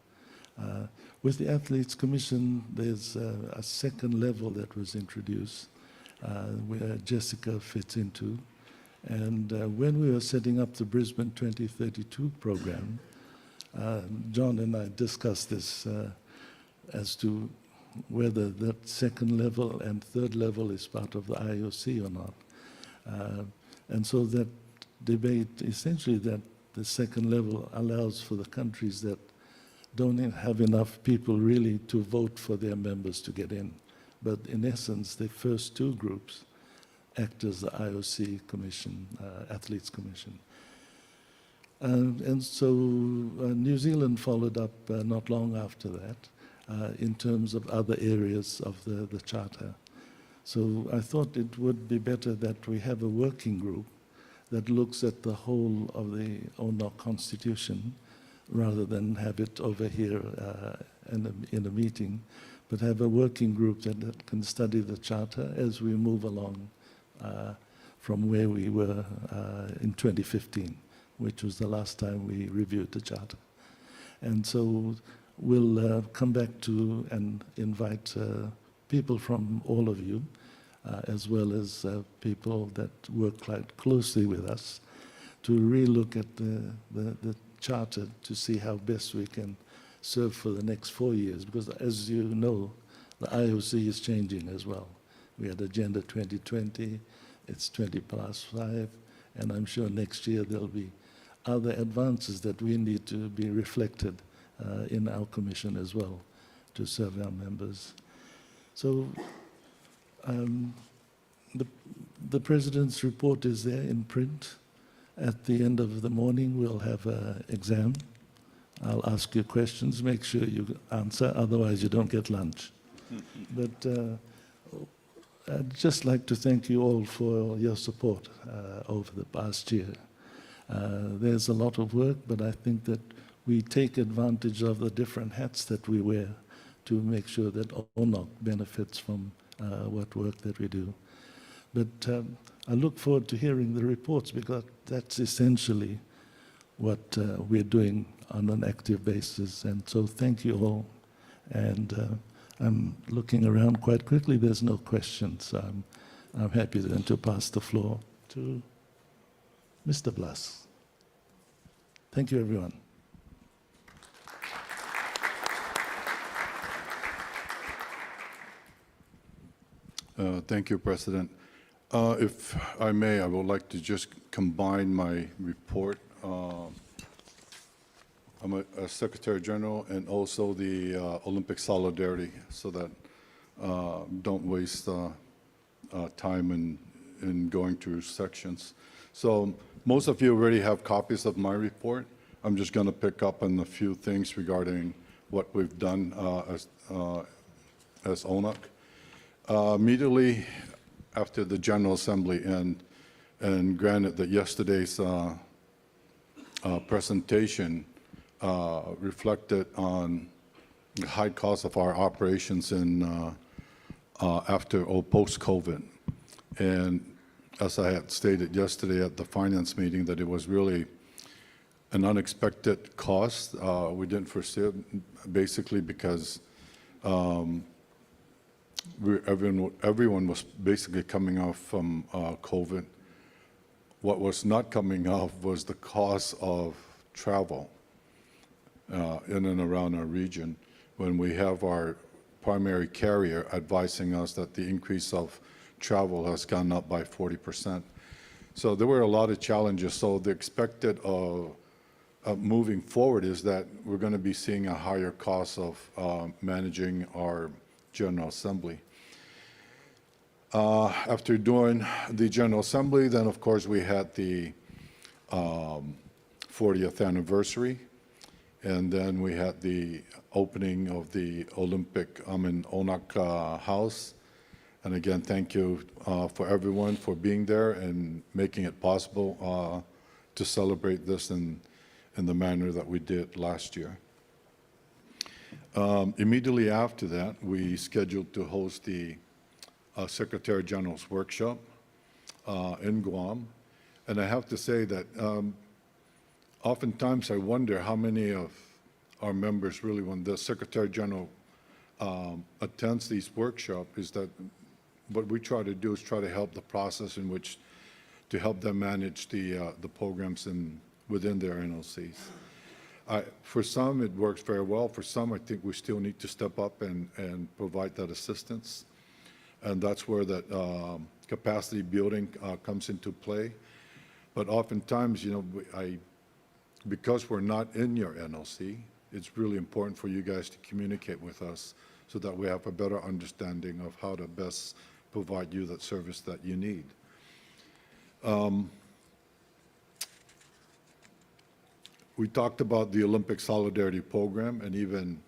With the Athletes Commission, there's a second level that was introduced, where Jessica fits into, and when we were setting up the Brisbane 2032 program, John and I discussed this as to whether that second level and third level is part of the IOC or not. And so that debate, essentially that the second level allows for the countries that don't have enough people really to vote for their members to get in. But in essence, the first 2 groups act as the IOC Commission, Athletes Commission. And so New Zealand followed up not long after that. in terms of other areas of the Charter. So I thought it would be better that we have a working group that looks at the whole of the ONOC Constitution rather than have it over here in a meeting, but have a working group that can study the Charter as we move along from where we were in 2015, which was the last time we reviewed the Charter. And so we'll come back to and invite people from all of you, as well as people that work quite closely with us, to relook at the Charter to see how best we can serve for the next 4 years. Because as you know, the IOC is changing as well. We had Agenda 2020, it's 20+5, and I'm sure next year there'll be other advances that we need to be reflected in our commission as well to serve our members. So the President's report is there in print. At the end of the morning, we'll have an exam. I'll ask you questions, make sure you answer, otherwise you don't get lunch. But I'd just like to thank you all for your support over the past year. There's a lot of work, but I think that we take advantage of the different hats that we wear to make sure that ONOC benefits from what work that we do. But I look forward to hearing the reports, because that's essentially what we're doing on an active basis. And so thank you all. And I'm looking around quite quickly. There's no questions. So I'm happy then to pass the floor to Mr. Blas. Thank you, everyone. Thank you, President. If I may, I would like to just combine my report. I'm a Secretary General and also the Olympic Solidarity, so that don't waste time in going through sections. So most of you already have copies of my report. I'm just going to pick up on a few things regarding what we've done as ONOC. Immediately after the General Assembly, and granted that yesterday's presentation reflected on the high cost of our operations in after or post-COVID. And as I had stated yesterday at the finance meeting, that it was really an unexpected cost. We didn't foresee it, basically because everyone was basically coming off from COVID. What was not coming off was the cost of travel in and around our region, when we have our primary carrier advising us that the increase of travel has gone up by 40%. So there were a lot of challenges. So the expected of moving forward is that we're going to be seeing a higher cost of managing our General Assembly. After doing the General Assembly, then of course we had the 40th anniversary, and then we had the opening of the ONOC House. And again, thank you for everyone for being there and making it possible to celebrate this in the manner that we did last year. Immediately after that, we scheduled to host the Secretary General's workshop in Guam. And I have to say that oftentimes I wonder how many of our members really, when the Secretary General attends these workshops, is that what we try to do is try to help the process in which to help them manage the programs within their NOCs. For some, it works very well. For some, I think we still need to step up and provide that assistance. And that's where that capacity building comes into play. But oftentimes, you know, because we're not in your NOC, it's really important for you guys to communicate with us so that we have a better understanding of how to best provide you that service that you need. We talked about the Olympic Solidarity Program, and even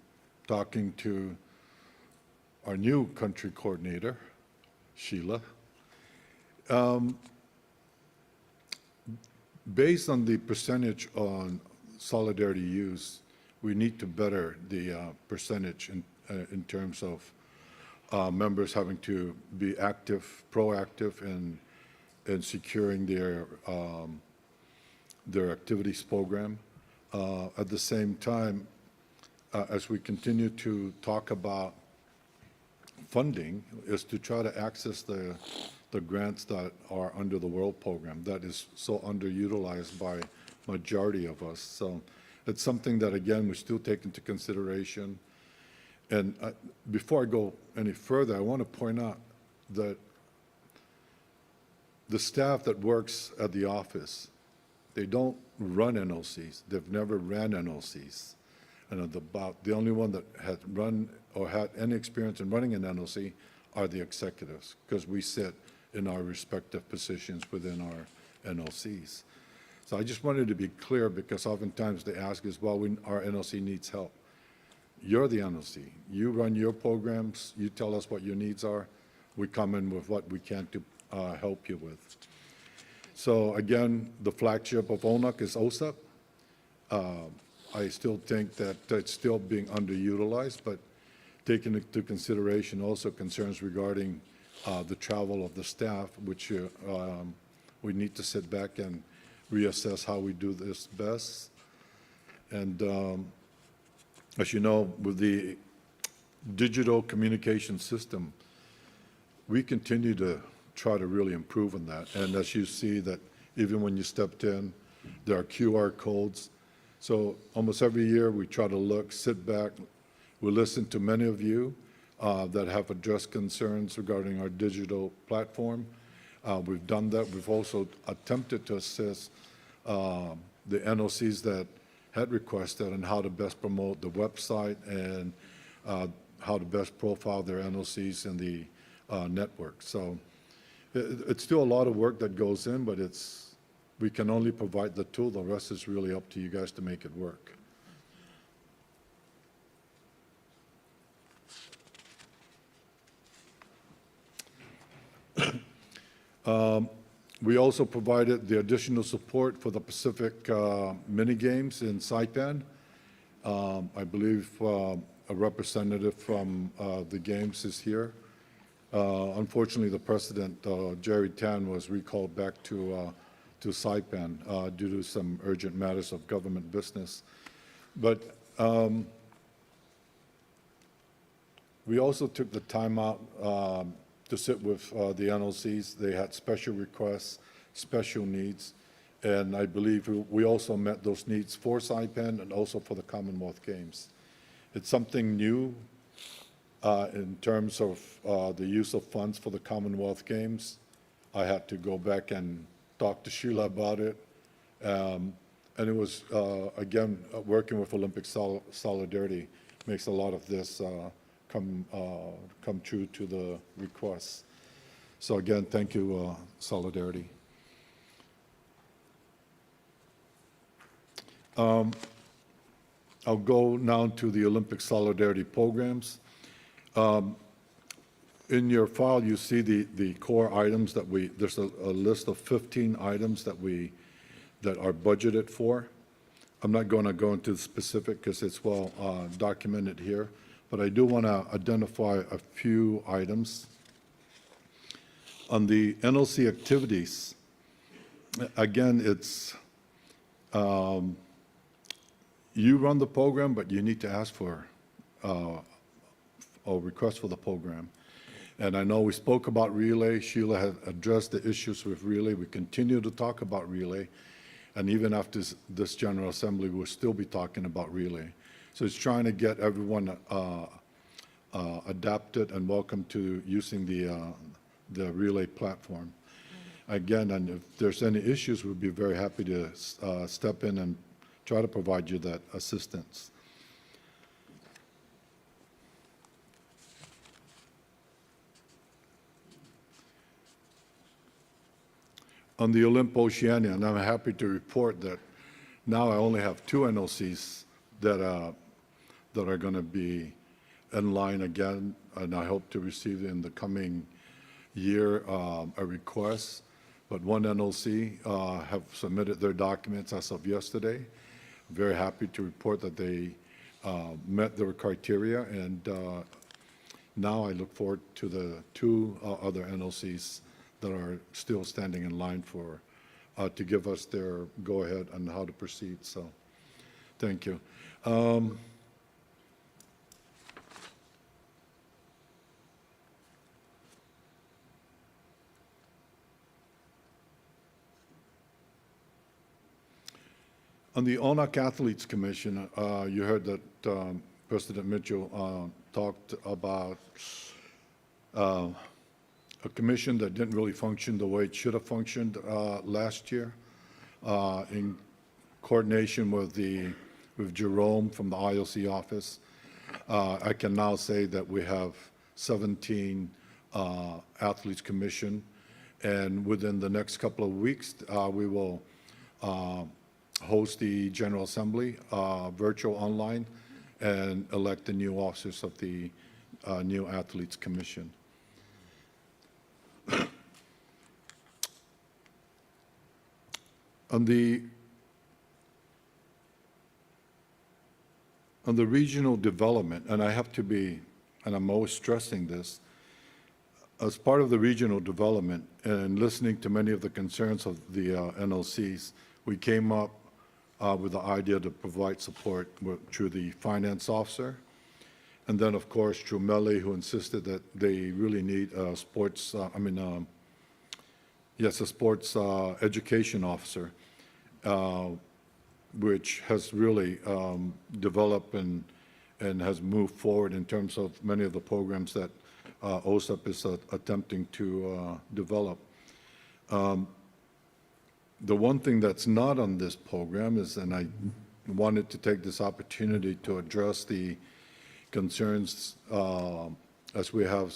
talking to our new country coordinator, Sheila. Based on the percentage on solidarity use, we need to better the percentage in terms of members having to be active, proactive in securing their activities program. At the same time, as we continue to talk about funding, is to try to access the grants that are under the World Program that is so underutilized by majority of us. So it's something that, again, we still take into consideration. And before I go any further, I want to point out that the staff that works at the office, they don't run NOCs. They've never ran NOCs. And the only one that had run or had any experience in running an NOC are the executives, because we sit in our respective positions within our NOCs. So I just wanted to be clear, because oftentimes they ask us, well, our NOC needs help. You're the NOC. You run your programs. You tell us what your needs are. We come in with what we can to help you with. So again, the flagship of ONOC is OSAP. I still think that it's still being underutilized, but taking into consideration also concerns regarding the travel of the staff, which we need to sit back and reassess how we do this best. And as you know, with the digital communication system, we continue to try to really improve on that. And as you see that even when you stepped in, there are QR codes. So almost every year we try to sit back, we listen to many of you that have addressed concerns regarding our digital platform. We've done that. We've also attempted to assist the NOCs that had requested on how to best promote the website and how to best profile their NOCs in the network. So it's still a lot of work that goes in, but we can only provide the tool. The rest is really up to you guys to make it work. We also provided the additional support for the Pacific mini games in Saipan. I believe a representative from the games is here. Unfortunately, the president, Jerry Tan, was recalled back to Saipan due to some urgent matters of government business. But we also took the time out to sit with the NOCs. They had special requests, special needs, and I believe we also met those needs for Saipan and also for the Commonwealth Games. It's something new in terms of the use of funds for the Commonwealth Games. I had to go back and talk to Sheila about it. And it was, again, working with Olympic Solidarity makes a lot of this come true to the requests. So again, thank you, Solidarity. I'll go now to the Olympic Solidarity programs. In your file, you see the core items that there's a list of 15 items that are budgeted for. I'm not going to go into the specific because it's well documented here, but I do want to identify a few items. On the NOC activities, again, it's you run the program, but you need to ask for a request for the program. And I know we spoke about Relay. Sheila had addressed the issues with Relay. We continue to talk about Relay. And even after this General Assembly, we'll still be talking about Relay. So it's trying to get everyone adapted and welcome to using the Relay platform. Again, and if there's any issues, we'd be very happy to step in and try to provide you that assistance. On the Olymp Oceania, and I'm happy to report that now I only have 2 NOCs that that are going to be in line again, and I hope to receive in the coming year a request. But one NLC have submitted their documents as of yesterday. Very happy to report that they met their criteria, and now I look forward to the two other NLCs that are still standing in line for to give us their go-ahead on how to proceed. So, thank you. On the ONOC Athletes Commission, you heard that President Mitchell talked about a commission that didn't really function the way it should have functioned last year, in coordination with Jerome from the IOC office. I can now say that we have 17 Athletes Commission, and within the next couple of weeks, we will host the General Assembly, virtual online, and elect the new officers of the new Athletes Commission. On the regional development, and I have to be, and I'm always stressing this, as part of the regional development and listening to many of the concerns of the NLCs, we came up with the idea to provide support through the finance officer. And then, of course, through Mele, who insisted that they really need a sports, a sports education officer, which has really developed and has moved forward in terms of many of the programs that OSAP is attempting to develop. The one thing that's not on this program is, and I wanted to take this opportunity to address the concerns as we have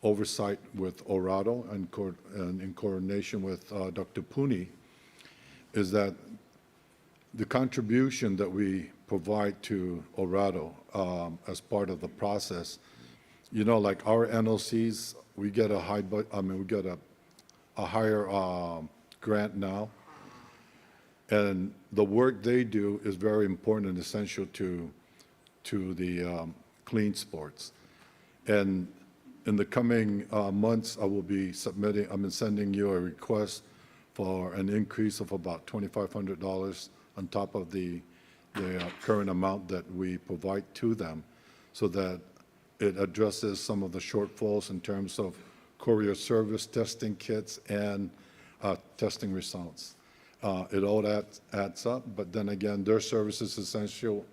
oversight with ORADO and in coordination with Dr. Puni, is that the contribution that we provide to ORADO as part of the process, you know, like our NLCs, we get a we get a higher grant now, and the work they do is very important and essential to the clean sports. And in the coming months, I will be sending you a request for an increase of about $2,500 on top of the current amount that we provide to them, so that it addresses some of the shortfalls in terms of courier service, testing kits, and testing results. It all adds up, but then again, their service is essential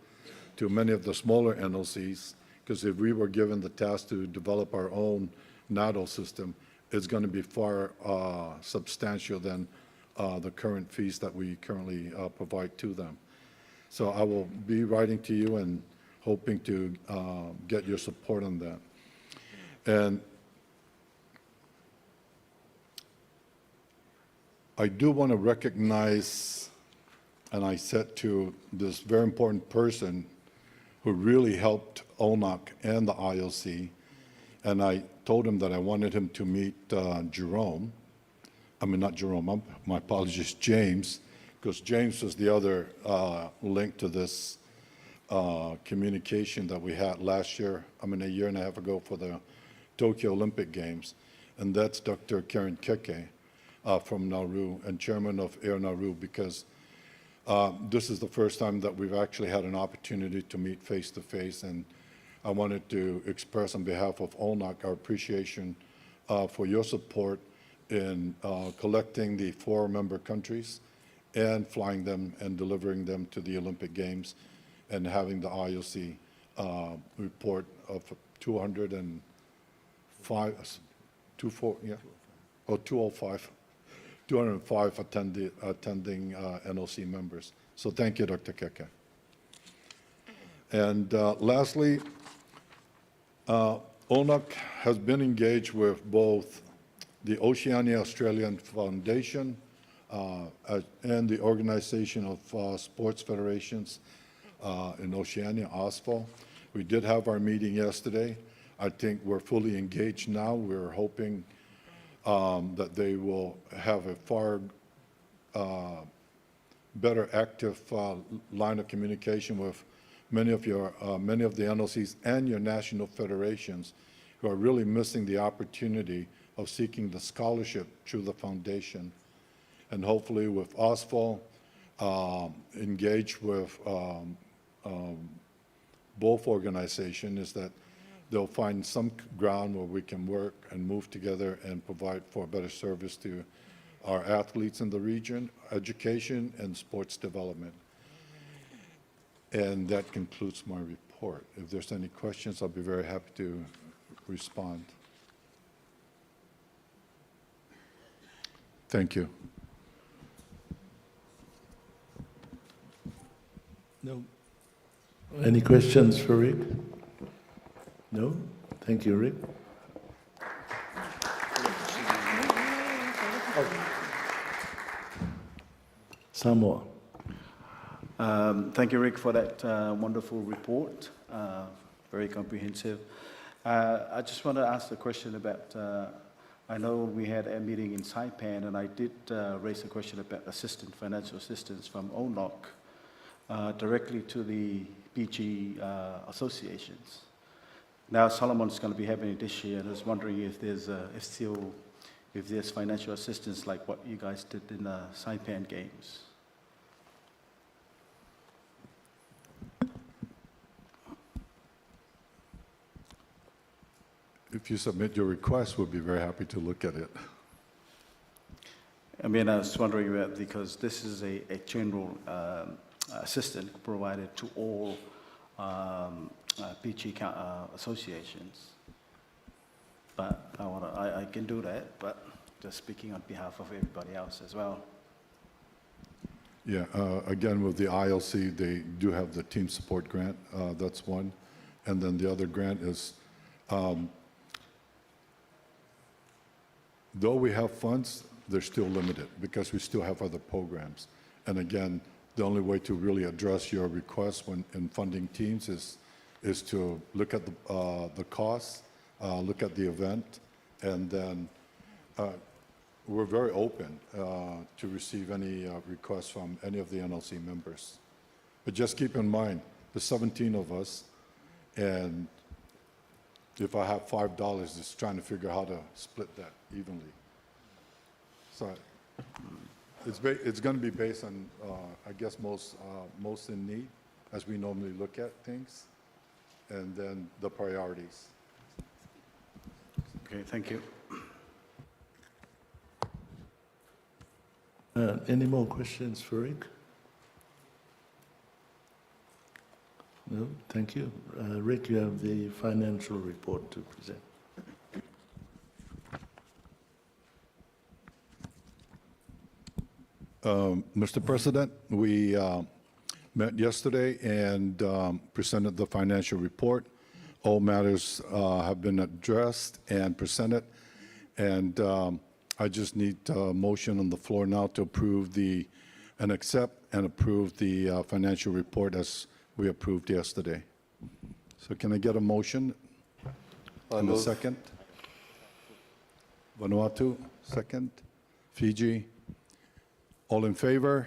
to many of the smaller NLCs, because if we were given the task to develop our own NADO system, it's going to be far substantial than the current fees that we currently provide to them. So I will be writing to you and hoping to get your support on that. And I do want to recognize, and I said to this very important person who really helped ONOC and the IOC, and I told him that I wanted him to meet Jerome. I mean, not Jerome, my apologies, James, because James was the other link to this communication that we had last year, a year and a half ago for the Tokyo Olympic Games, and that's Dr. Karen Keke from Nauru and chairman of Air Nauru, because this is the first time that we've actually had an opportunity to meet face-to-face, and I wanted to express on behalf of ONOC our appreciation for your support in collecting the 4 member countries and flying them and delivering them to the Olympic Games, and having the IOC report of 205 attending NOC members. So thank you, Dr. Keke. And lastly, ONOC has been engaged with both the Oceania Australian Foundation and the Organization of Sports Federations in Oceania, OSFO. We did have our meeting yesterday. I think we're fully engaged now. We're hoping that they will have a far better active line of communication with many of the NOCs and your national federations who are really missing the opportunity of seeking the scholarship through the foundation. And hopefully with OSFO, engage with both organizations, is that they'll find some ground where we can work and move together and provide for better service to our athletes in the region, education, and sports development. And that concludes my report. If there's any questions, I'll be very happy to respond. Thank you. No. Any questions for Rick? No? Thank you, Rick. Samoa. Thank you, Rick, for that wonderful report. Very comprehensive. I just want to ask a question about, I know we had a meeting in Saipan, and I did raise a question about financial assistance from ONOC directly to the PG associations. Now Solomon's going to be having it this year, and I was wondering if there's financial assistance like what you guys did in the Saipan Games. If you submit your request, we'll be very happy to look at it. I mean, I was wondering about, because this is a general assistance provided to all PG associations. But I can do that, but just speaking on behalf of everybody else as well. Yeah, again, with the ILC, they do have the team support grant. That's one. And then the other grant is, though we have funds, they're still limited because we still have other programs. And again, the only way to really address your request when in funding teams is to look at the costs, look at the event, and then we're very open to receive any requests from any of the NLC members. But just keep in mind, there's 17 of us, and if I have $5, just trying to figure out how to split that evenly. So it's going to be based on, I guess, most in need, as we normally look at things, and then the priorities. Okay, thank you. Any more questions for Rick? No, thank you. Rick, you have the financial report to present. Mr. President, we met yesterday and presented the financial report. All matters have been addressed and presented, and I just need a motion on the floor now to approve and accept and approve the financial report as we approved yesterday. So can I get a motion? And a second? Vanuatu, second. Fiji. All in favor?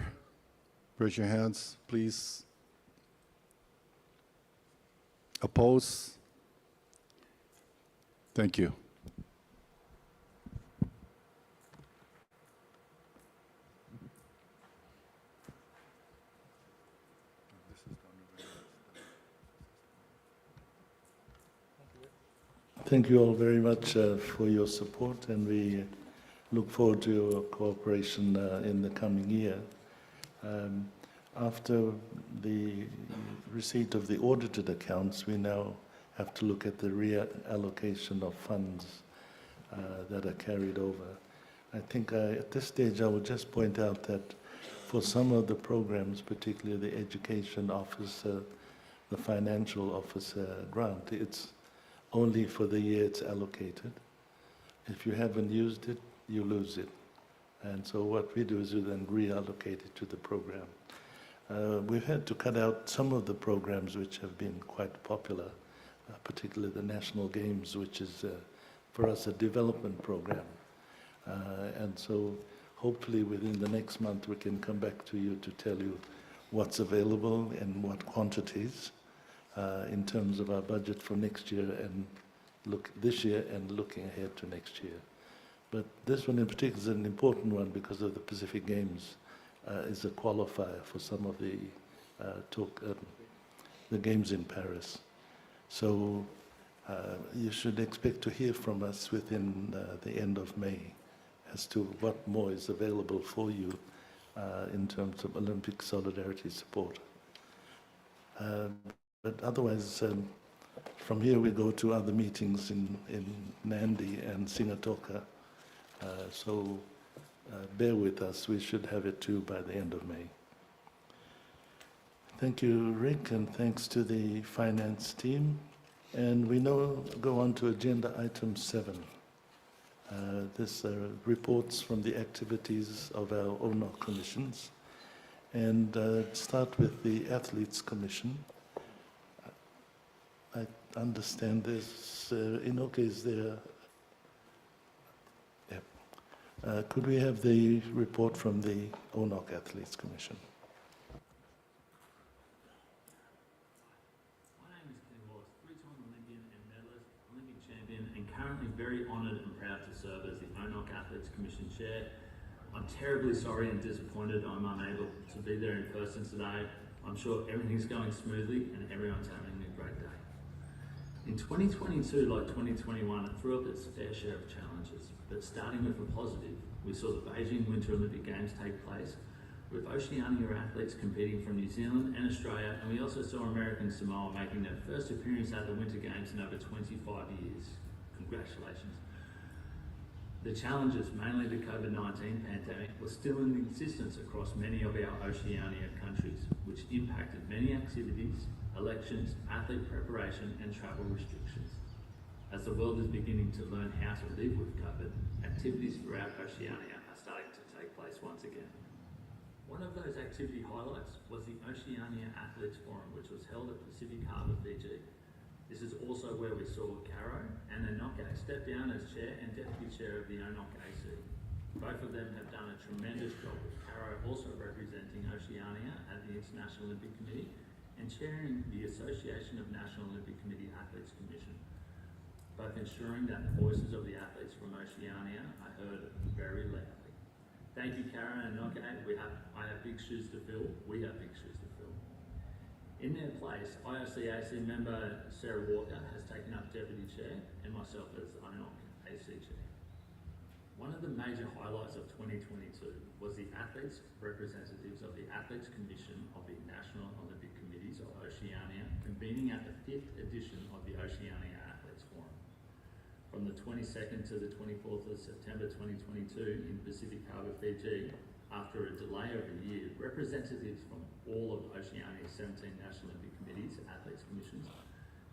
Raise your hands, please. Oppose? Thank you. Thank you all very much for your support, and we look forward to your cooperation in the coming year. After the receipt of the audited accounts, we now have to look at the reallocation of funds that are carried over. I think at this stage I would just point out that for some of the programs, particularly the education officer, the financial officer grant, it's only for the year it's allocated. If you haven't used it, you lose it. And so what we do is we then reallocate it to the program. We've had to cut out some of the programs which have been quite popular, particularly the national games, which is for us a development program. And so hopefully within the next month we can come back to you to tell you what's available and what quantities in terms of our budget for next year and this year and looking ahead to next year. But this one in particular is an important one because of the Pacific Games. Is a qualifier for some of the games in Paris. So you should expect to hear from us within the end of May as to what more is available for you in terms of Olympic solidarity support. But otherwise, from here we go to other meetings in Nandi and Singatoka. So bear with us, we should have it too by the end of May. Thank you, Rick, and thanks to the finance team. And we now go on to agenda item 7. This reports from the activities of our ONOC commissions. And start with the Athletes Commission. I understand there's, Inoke, is there? Could we have the report from the ONOC Athletes Commission? My name is Ken Wallace, three-time Olympian and medalist, Olympic champion, and currently very honoured and proud to serve as the ONOC Athletes Commission Chair. I'm terribly sorry and disappointed I'm unable to be there in person today. I'm sure everything's going smoothly and everyone's having a great day. In 2022, like 2021, it threw up its fair share of challenges, but starting with a positive, we saw the Beijing Winter Olympic Games take place, with Oceania athletes competing from New Zealand and Australia, and we also saw American Samoa making their first appearance at the Winter Games in over 25 years. Congratulations. The challenges, mainly the COVID-19 pandemic, were still in existence across many of our Oceania countries, which impacted many activities, elections, athlete preparation and travel restrictions. As the world is beginning to learn how to live with COVID, activities throughout Oceania are starting to take place once again. One of those activity highlights was the Oceania Athletes Forum, which was held at Pacific Harbour, Fiji. This is also where we saw Caro and Inoke step down as chair and deputy chair of the ONOC AC. Both of them have done a tremendous job, with Caro also representing Oceania at the International Olympic Committee and chairing the Association of National Olympic Committee Athletes Commission, both ensuring that the voices of the athletes from Oceania are heard very loudly. Thank you, Karen and Inoke. I have big shoes to fill. We have big shoes to fill. In their place, IOC-AC member Sarah Walker has taken up Deputy Chair and myself as ONOC AC Chair. One of the major highlights of 2022 was the athletes representatives of the Athletes Commission of the National Olympic Committees of Oceania convening at the 5th edition of the Oceania Athletes Forum. From the 22nd to the 24th of September 2022 in Pacific Harbour, Fiji, after a delay of a year, representatives from all of Oceania's 17 National Olympic Committees, Athletes Commissions,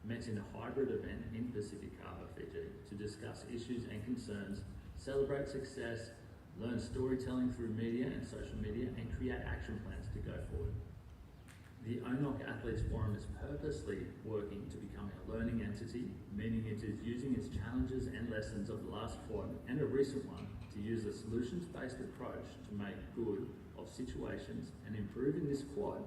met in a hybrid event in Pacific Harbour, Fiji to discuss issues and concerns, celebrate success, learn storytelling through media and social media, and create action plans to go forward. The ONOC Athletes Forum is purposely working to become a learning entity, meaning it is using its challenges and lessons of the last quad and a recent one to use a solutions-based approach to make good of situations and improving this quad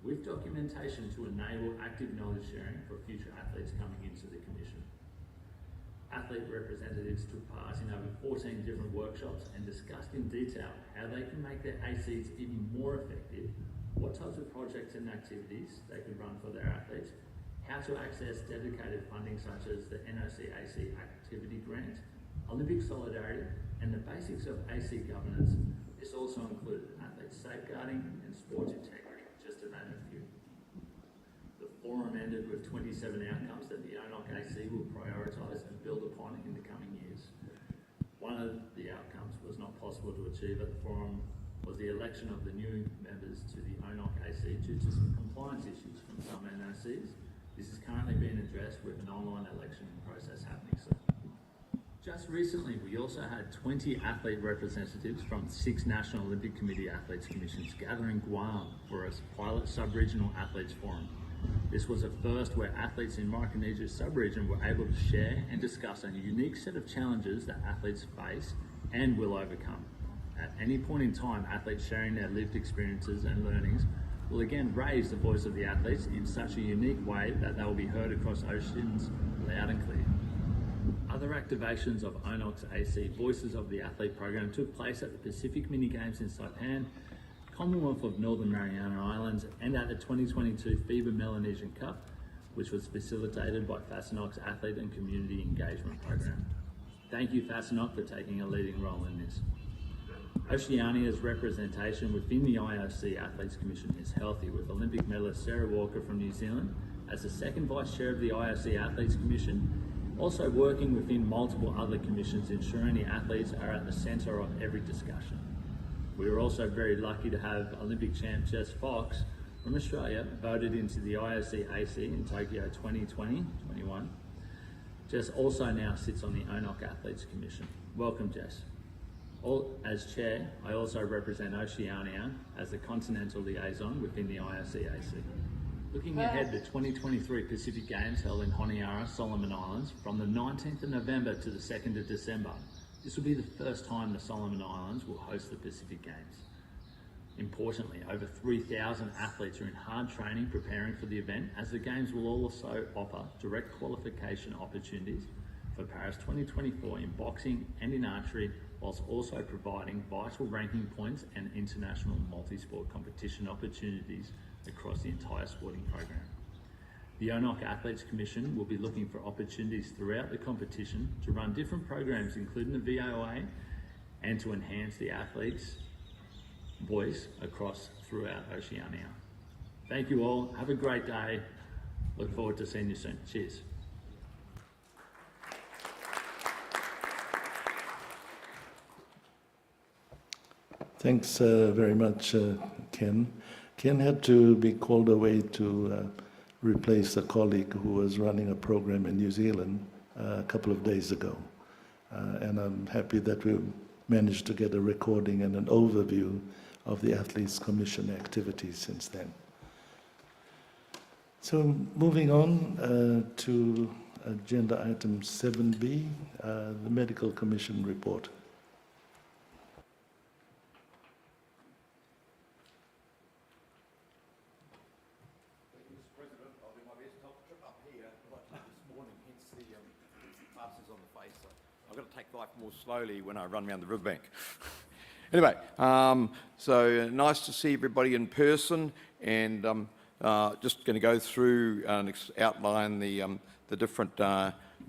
with documentation to enable active knowledge sharing for future athletes coming into the Commission. Athlete representatives took part in over 14 different workshops and discussed in detail how they can make their ACs even more effective, what types of projects and activities they could run for their athletes, how to access dedicated funding such as the NOC AC Activity Grant, Olympic Solidarity, and the basics of AC governance. This also included athlete safeguarding and sports integrity, just to name a few. The forum ended with 27 outcomes that the ONOC AC will prioritise and build upon in the coming years. One of the outcomes was not possible to achieve at the forum was the election of the new members to the ONOC AC due to some compliance issues from some NOCs. This is currently being addressed with an online election process happening soon. Just recently, we also had 20 athlete representatives from 6 National Olympic Committee Athletes Commissions gather in Guam for a pilot sub-regional athletes forum. This was a first where athletes in Micronesia's sub-region were able to share and discuss a unique set of challenges that athletes face and will overcome. At any point in time, athletes sharing their lived experiences and learnings will again raise the voice of the athletes in such a unique way that they will be heard across oceans loud and clear. Other activations of ONOC's AC Voices of the Athlete program took place at the Pacific Mini Games in Saipan, Commonwealth of Northern Mariana Islands, and at the 2022 FIBA Melanesian Cup, which was facilitated by FASNOC's Athlete and Community Engagement Program. Thank you, FASNOC, for taking a leading role in this. Oceania's representation within the IOC Athletes Commission is healthy, with Olympic medalist Sarah Walker from New Zealand as the second Vice Chair of the IOC Athletes Commission, also working within multiple other commissions, ensuring the athletes are at the centre of every discussion. We are also very lucky to have Olympic champ Jess Fox from Australia voted into the IOC AC in Tokyo 2020-21. Jess also now sits on the ONOC Athletes Commission. Welcome, Jess. As chair, I also represent Oceania as the continental liaison within the IOC AC. Looking ahead to 2023 Pacific Games held in Honiara, Solomon Islands from the 19th of November to the 2nd of December. This will be the first time the Solomon Islands will host the Pacific Games. Importantly, over 3,000 athletes are in hard training preparing for the event, as the Games will also offer direct qualification opportunities for Paris 2024 in boxing and in archery, whilst also providing vital ranking points and international multi-sport competition opportunities across the entire sporting program. The ONOC Athletes Commission will be looking for opportunities throughout the competition to run different programs, including the VOA, and to enhance the athletes' voice throughout Oceania. Thank you all. Have a great day. Look forward to seeing you soon. Cheers. Thanks very much, Ken. Ken had to be called away to replace a colleague who was running a program in New Zealand a couple of days ago. And I'm happy that we managed to get a recording and an overview of the Athletes Commission activities since then. So moving on to agenda item 7B, the Medical Commission report. I've got to take life more slowly when I run around the riverbank. Anyway, so nice to see everybody in person, and just going to go through and outline the different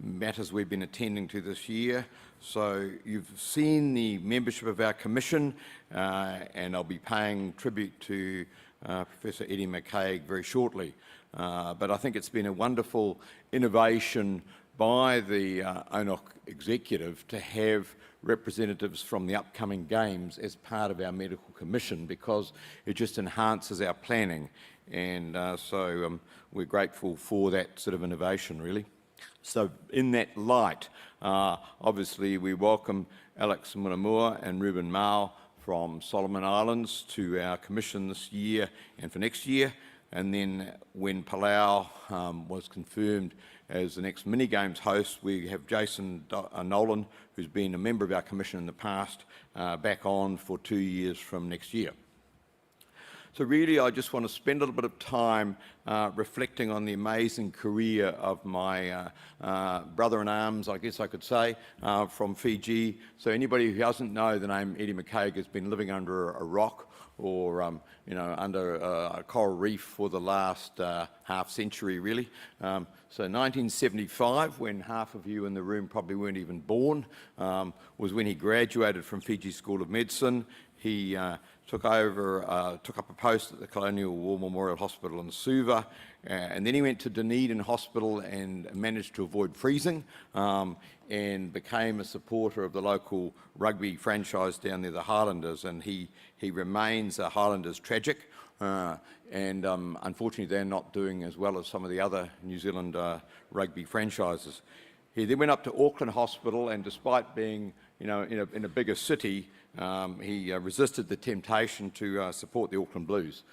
matters we've been attending to this year. So you've seen the membership of our commission, and I'll be paying tribute to Professor Eddie McCaig very shortly. But I think it's been a wonderful innovation by the ONOC executive to have representatives from the upcoming games as part of our medical commission, because it just enhances our planning, and so we're grateful for that sort of innovation, really. So in that light, obviously we welcome Alex Munamua and Ruben Mao from Solomon Islands to our commission this year and for next year. And then when Palau was confirmed as the next mini games host, we have Jason Nolan, who's been a member of our commission in the past, back on for 2 years from next year. So really, I just want to spend a little bit of time reflecting on the amazing career of my brother-in-arms, I guess I could say, from Fiji. So anybody who doesn't know the name Eddie McCaig has been living under a rock or under a coral reef for the last half century, really. So 1975, when half of you in the room probably weren't even born, was when he graduated from Fiji School of Medicine. He took up a post at the Colonial War Memorial Hospital in Suva, and then he went to Dunedin Hospital and managed to avoid freezing, and became a supporter of the local rugby franchise down there, the Highlanders, and he remains a Highlanders tragic, and unfortunately they're not doing as well as some of the other New Zealand rugby franchises. He then went up to Auckland Hospital, and despite being, in a bigger city, he resisted the temptation to support the Auckland Blues.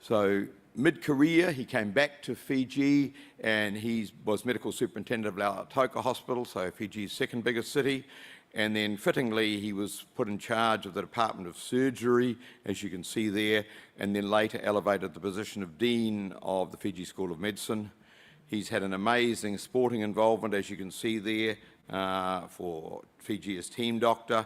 So mid-career, he came back to Fiji, and he was medical superintendent of Lautoka Hospital, so Fiji's second biggest city. And then fittingly, he was put in charge of the Department of Surgery, as you can see there, and then later elevated the position of Dean of the Fiji School of Medicine. He's had an amazing sporting involvement, as you can see there, for Fiji as team doctor,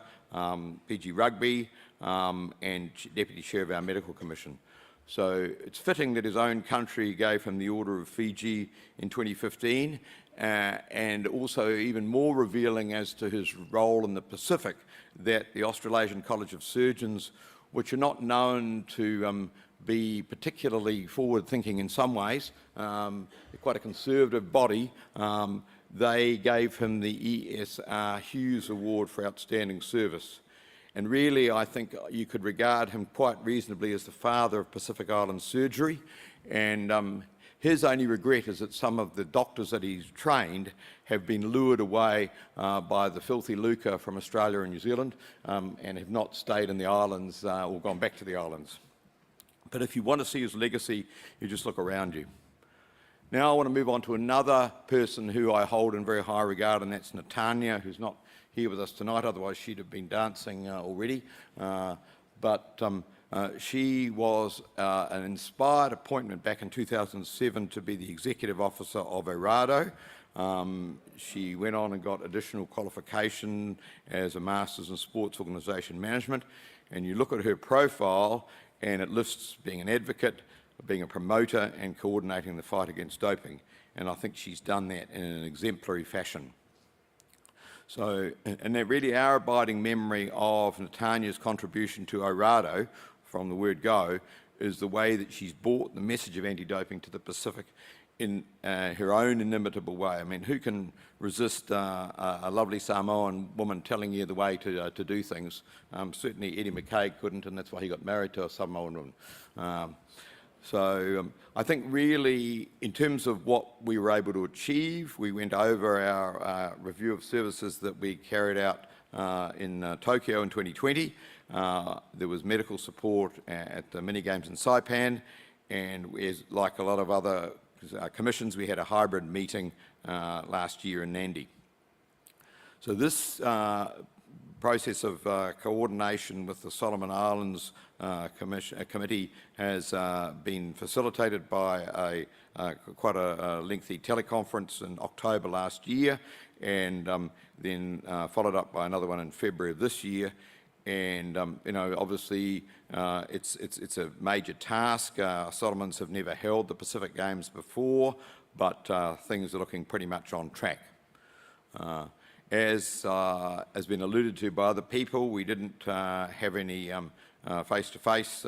Fiji Rugby, and Deputy Chair of our Medical Commission. So it's fitting that his own country gave him the Order of Fiji in 2015, and also even more revealing as to his role in the Pacific, that the Australasian College of Surgeons, which are not known to be particularly forward-thinking in some ways, they're quite a conservative body, they gave him the ESR Hughes Award for Outstanding Service. And really, I think you could regard him quite reasonably as the father of Pacific Island surgery. And his only regret is that some of the doctors that he's trained have been lured away by the filthy lucre from Australia and New Zealand and have not stayed in the islands or gone back to the islands. But if you want to see his legacy, you just look around you. Now I want to move on to another person who I hold in very high regard, and that's Natanya, who's not here with us tonight, otherwise she'd have been dancing already. She was an inspired appointment back in 2007 to be the executive officer of Orado. She went on and got additional qualification as a Masters in Sports Organisation Management, and you look at her profile and it lists being an advocate, being a promoter and coordinating the fight against doping, and I think she's done that in an exemplary fashion. So, and that really our abiding memory of Natanya's contribution to Orado, from the word go, is the way that she's brought the message of anti-doping to the Pacific in her own inimitable way. I mean, who can resist a lovely Samoan woman telling you the way to do things? Certainly Eddie McKay couldn't, and that's why he got married to a Samoan woman. I think really, in terms of what we were able to achieve, we went over our review of services that we carried out in Tokyo in 2020. There was medical support at the mini games in Saipan, and like a lot of other commissions, we had a hybrid meeting last year in Nandi. So this process of coordination with the Solomon Islands committee has been facilitated by quite a lengthy teleconference in October last year, and then followed up by another one in February of this year. And obviously it's a major task. Solomons have never held the Pacific Games before, but things are looking pretty much on track. As has been alluded to by other people, we didn't have any face-to-face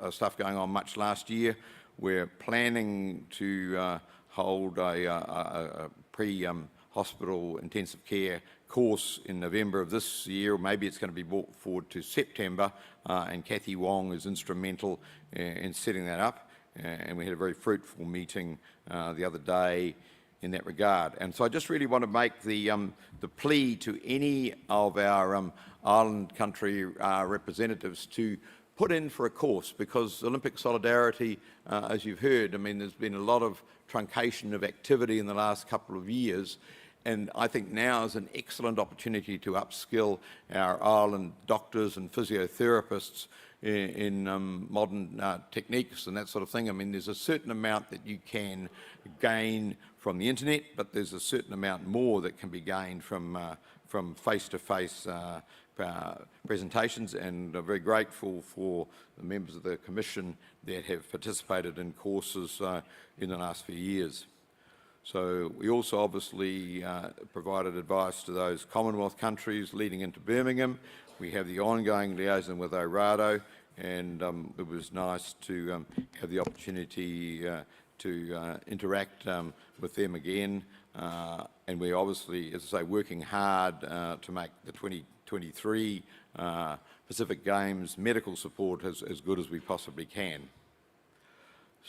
stuff going on much last year. We're planning to hold a pre-hospital intensive care course in November of this year, or maybe it's going to be brought forward to September, and Kathy Wong is instrumental in setting that up, and we had a very fruitful meeting the other day in that regard. And so I just really want to make the plea to any of our island country representatives to put in for a course, because Olympic solidarity, as you've heard, I mean, there's been a lot of truncation of activity in the last couple of years, and I think now is an excellent opportunity to upskill our island doctors and physiotherapists in modern techniques and that sort of thing. I mean, there's a certain amount that you can gain from the internet, but there's a certain amount more that can be gained from face-to-face presentations, and I'm very grateful for the members of the Commission that have participated in courses in the last few years. So we also obviously provided advice to those Commonwealth countries leading into Birmingham. We have the ongoing liaison with Orado, and it was nice to have the opportunity to interact with them again. And we're obviously, as I say, working hard to make the 2023 Pacific Games medical support as good as we possibly can.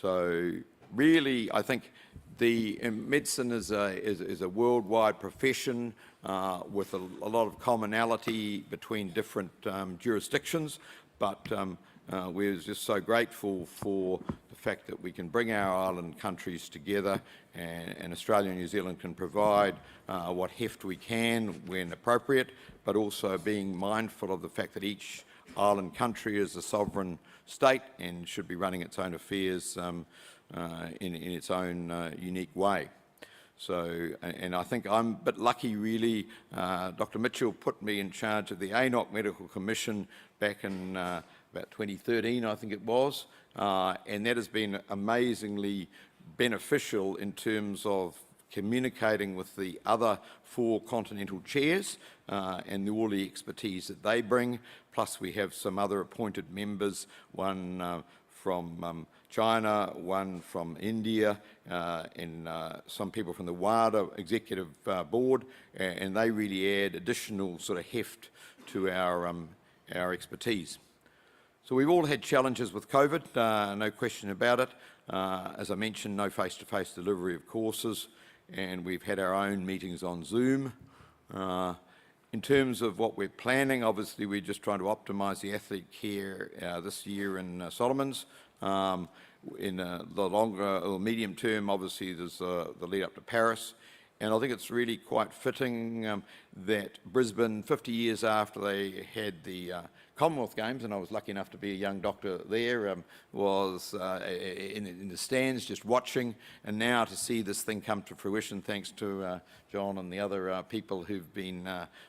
So really, I think medicine is a worldwide profession with a lot of commonality between different jurisdictions, but we're just so grateful for the fact that we can bring our island countries together, and Australia and New Zealand can provide what heft we can when appropriate, but also being mindful of the fact that each island country is a sovereign state and should be running its own affairs in its own unique way. So, and I think I'm a bit lucky really. Dr. Mitchell put me in charge of the ONOC Medical Commission back in about 2013, I think it was, and that has been amazingly beneficial in terms of communicating with the other 4 continental chairs and all the expertise that they bring. Plus we have some other appointed members, one from China, one from India, and some people from the WADA Executive Board, and they really add additional sort of heft to our expertise. So we've all had challenges with COVID, no question about it. As I mentioned, no face-to-face delivery of courses, and we've had our own meetings on Zoom. In terms of what we're planning, obviously we're just trying to optimise the athlete care this year in Solomons. In the longer or medium term, obviously there's the lead up to Paris. And I think it's really quite fitting that Brisbane, 50 years after they had the Commonwealth Games, and I was lucky enough to be a young doctor there, was in the stands just watching, and now to see this thing come to fruition thanks to John and the other people who've been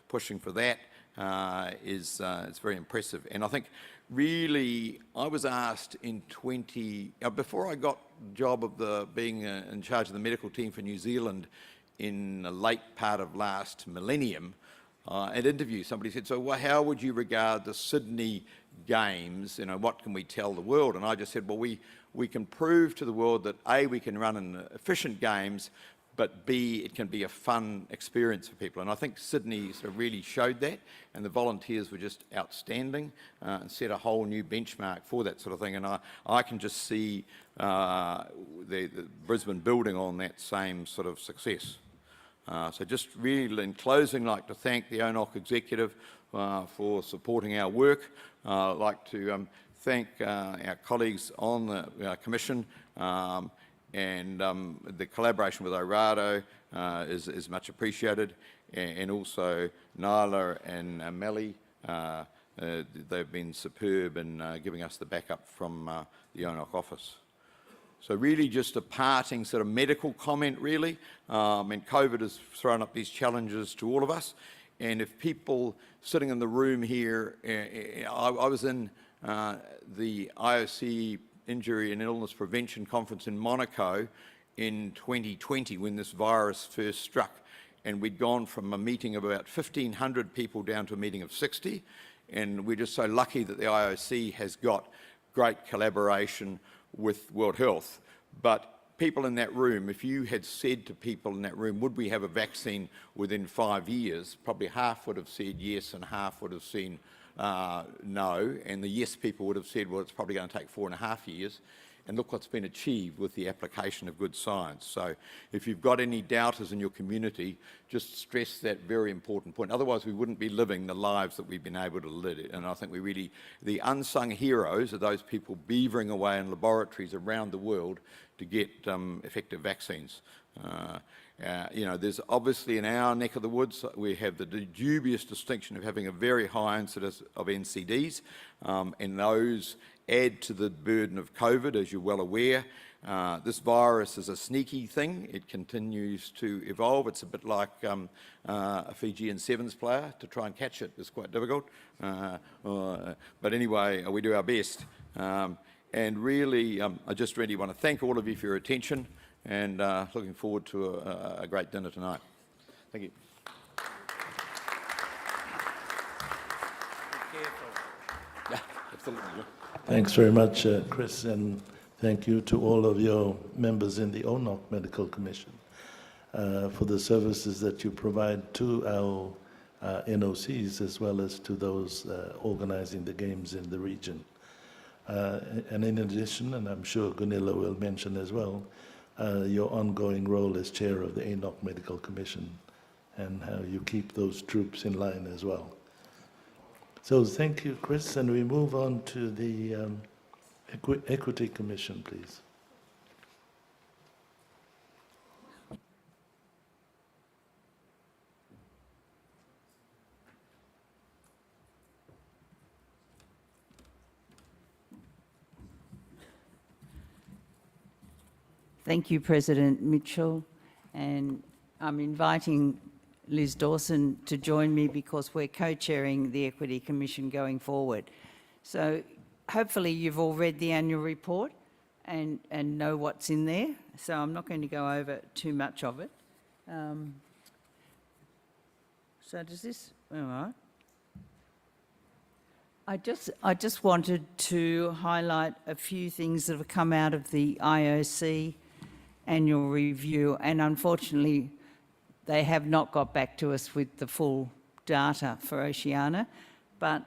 pushing for that it's very impressive. And I think really I was asked in before I got the job of being in charge of the medical team for New Zealand in the late part of last millennium, at interview, somebody said, so well, how would you regard the Sydney Games? You know, what can we tell the world? And I just said, well, we can prove to the world that A, we can run an efficient games, but B, it can be a fun experience for people. And I think Sydney sort of really showed that, and the volunteers were just outstanding and set a whole new benchmark for that sort of thing. And I can just see the Brisbane building on that same sort of success. So just really in closing, I'd like to thank the ONOC executive for supporting our work. I'd like to thank our colleagues on the Commission, and the collaboration with ORADO is much appreciated, and also Nyla and Melly. They've been superb in giving us the backup from the ONOC office. So really just a parting sort of medical comment really. And COVID has thrown up these challenges to all of us. And if people sitting in the room here, I was in the IOC Injury and Illness Prevention Conference in Monaco in 2020 when this virus first struck. And we'd gone from a meeting of about 1,500 people down to a meeting of 60. And we're just so lucky that the IOC has got great collaboration with World Health. But people in that room, if you had said to people in that room, would we have a vaccine within 5 years, probably half would have said yes and half would have said no. And the yes people would have said, well, it's probably going to take 4.5 years. And look what's been achieved with the application of good science. So if you've got any doubters in your community, just stress that very important point. Otherwise, we wouldn't be living the lives that we've been able to live. And I think we really, the unsung heroes are those people beavering away in laboratories around the world to get effective vaccines. You know, there's obviously in our neck of the woods, we have the dubious distinction of having a very high incidence of NCDs, and those add to the burden of COVID, as you're well aware. This virus is a sneaky thing. It continues to evolve. It's a bit like a Fijian sevens player. To try and catch it is quite difficult. But anyway, we do our best. And really, I just really want to thank all of you for your attention, and looking forward to a great dinner tonight. Thank you. Absolutely. Thanks very much, Chris, and thank you to all of your members in the ONOC Medical Commission for the services that you provide to our NOCs as well as to those organizing the games in the region. And in addition, and I'm sure Gunilla will mention as well, your ongoing role as chair of the ONOC Medical Commission and how you keep those troops in line as well. So thank you, Chris, and we move on to the Equity Commission, please. Thank you, President Mitchell, and I'm inviting Liz Dawson to join me because we're co-chairing the Equity Commission going forward. So hopefully you've all read the annual report and know what's in there, so I'm not going to go over too much of it. So does this, all right. I just wanted to highlight a few things that have come out of the IOC annual review, and unfortunately they have not got back to us with the full data for Oceania, but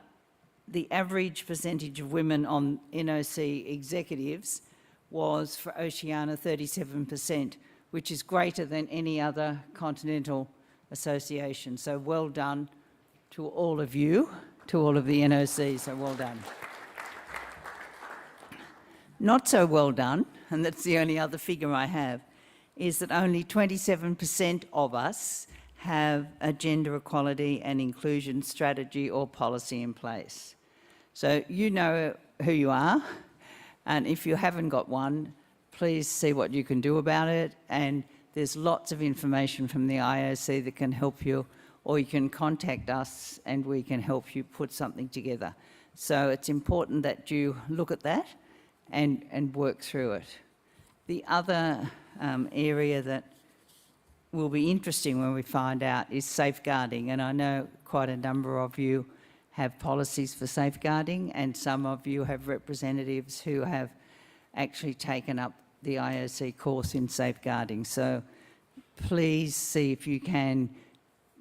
the average percentage of women on NOC executives was for Oceania 37%, which is greater than any other continental association. So well done to all of you, to all of the NOCs, so well done. Not so well done, and that's the only other figure I have, is that only 27% of us have a gender equality and inclusion strategy or policy in place. So you know who you are, and if you haven't got one, please see what you can do about it, and there's lots of information from the IOC that can help you, or you can contact us and we can help you put something together. So it's important that you look at that and work through it. The other area that will be interesting when we find out is safeguarding, and I know quite a number of you have policies for safeguarding, and some of you have representatives who have actually taken up the IOC course in safeguarding. So please see if you can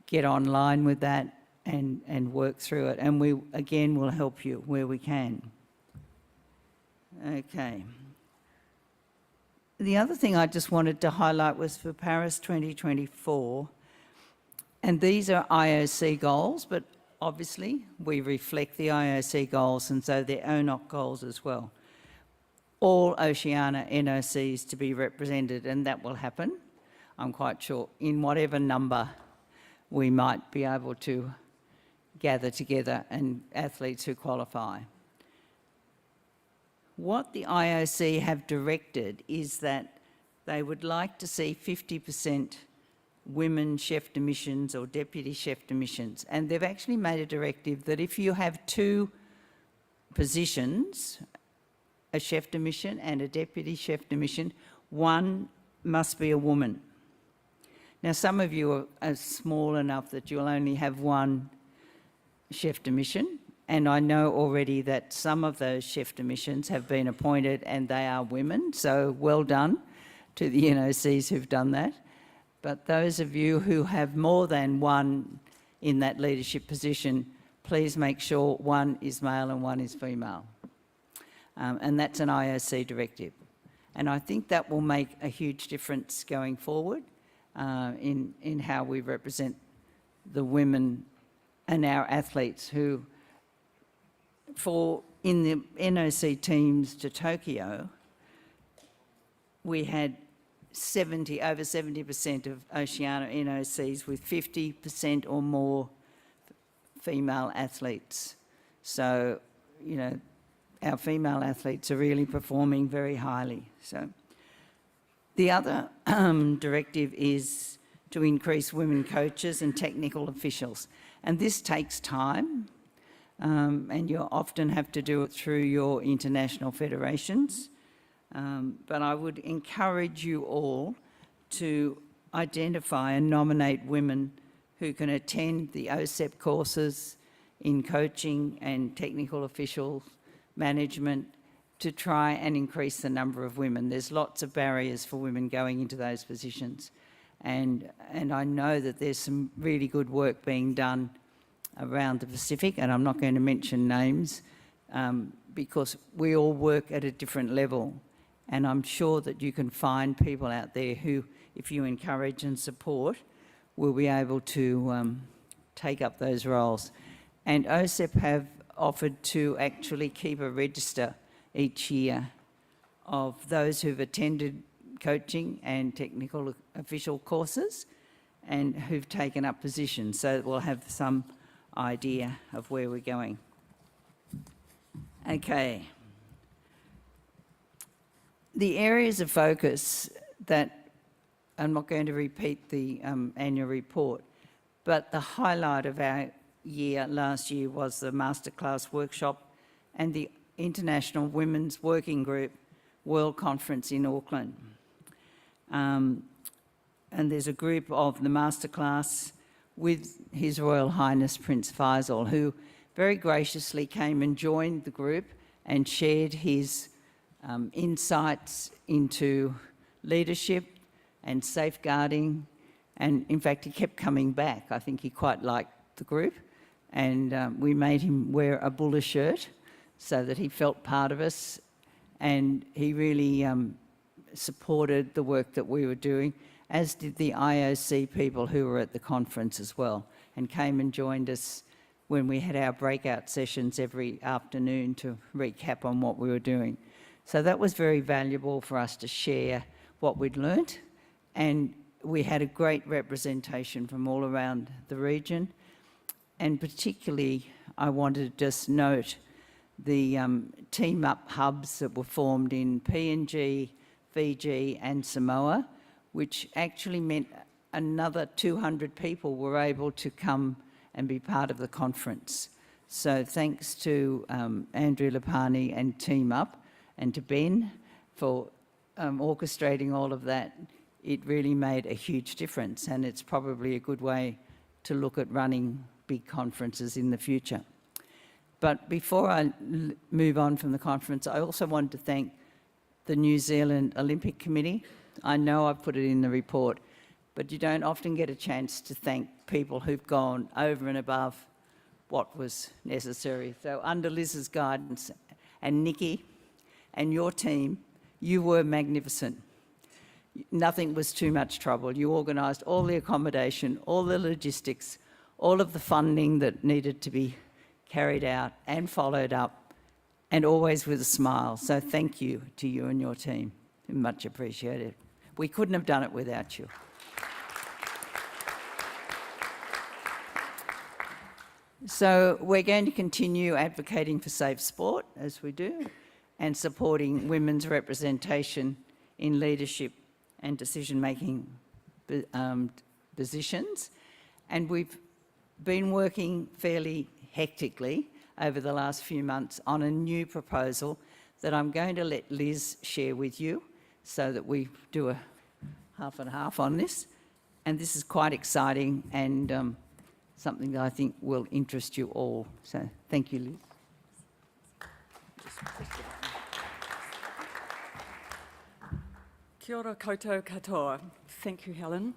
get online with that and work through it, and we again will help you where we can. Okay. The other thing I just wanted to highlight was for Paris 2024, and these are IOC goals, but obviously we reflect the IOC goals, and so they're ONOC goals as well. All Oceania NOCs to be represented, and that will happen, I'm quite sure, in whatever number we might be able to gather together and athletes who qualify. What the IOC have directed is that they would like to see 50% women chef de missions or deputy chef de missions, and they've actually made a directive that if you have two positions, a chef de mission and a deputy chef de mission, one must be a woman. Now, some of you are small enough that you'll only have one chef de mission, and I know already that some of those chef de missions have been appointed and they are women, so well done to the NOCs who've done that. But those of you who have more than one in that leadership position, please make sure one is male and one is female. And that's an IOC directive. And I think that will make a huge difference going forward in how we represent the women and our athletes who, in the NOC teams to Tokyo, we had over 70% of Oceania NOCs with 50% or more female athletes. So, you know, our female athletes are really performing very highly. So, the other directive is to increase women coaches and technical officials. And this takes time, and you often have to do it through your international federations. But I would encourage you all to identify and nominate women who can attend the OSEP courses in coaching and technical official management to try and increase the number of women. There's lots of barriers for women going into those positions. And I know that there's some really good work being done around the Pacific, and I'm not going to mention names, because we all work at a different level. And I'm sure that you can find people out there who, if you encourage and support, will be able to take up those roles. And OSEP have offered to actually keep a register each year of those who've attended coaching and technical official courses and who've taken up positions, so that we'll have some idea of where we're going. Okay. The areas of focus that, I'm not going to repeat the annual report, but the highlight of our year last year was the masterclass workshop and the International Women's Working Group World Conference in Auckland. And there's a group of the masterclass with His Royal Highness Prince Faisal, who very graciously came and joined the group and shared his insights into leadership and safeguarding. And in fact, he kept coming back. I think he quite liked the group. And we made him wear a Buller shirt so that he felt part of us. And he really supported the work that we were doing, as did the IOC people who were at the conference as well, and came and joined us when we had our breakout sessions every afternoon to recap on what we were doing. So that was very valuable for us to share what we'd learnt, and we had a great representation from all around the region. And particularly, I wanted to just note the team up hubs that were formed in PNG, Fiji and Samoa, which actually meant another 200 people were able to come and be part of the conference. So thanks to Andrew Lapani and Team Up, and to Ben for orchestrating all of that. It really made a huge difference, and it's probably a good way to look at running big conferences in the future. But before I move on from the conference, I also wanted to thank the New Zealand Olympic Committee. I know I've put it in the report, but you don't often get a chance to thank people who've gone over and above what was necessary. So under Liz's guidance and Nikki and your team, you were magnificent. Nothing was too much trouble. You organised all the accommodation, all the logistics, all of the funding that needed to be carried out and followed up, and always with a smile. So thank you to you and your team. Much appreciated. We couldn't have done it without you. So we're going to continue advocating for safe sport, as we do, and supporting women's representation in leadership and decision-making positions. And we've been working fairly hectically over the last few months on a new proposal that I'm going to let Liz share with you, so that we do a half and half on this. And this is quite exciting and something that I think will interest you all. So thank you, Liz. Kia ora koutou katoa. Thank you, Helen.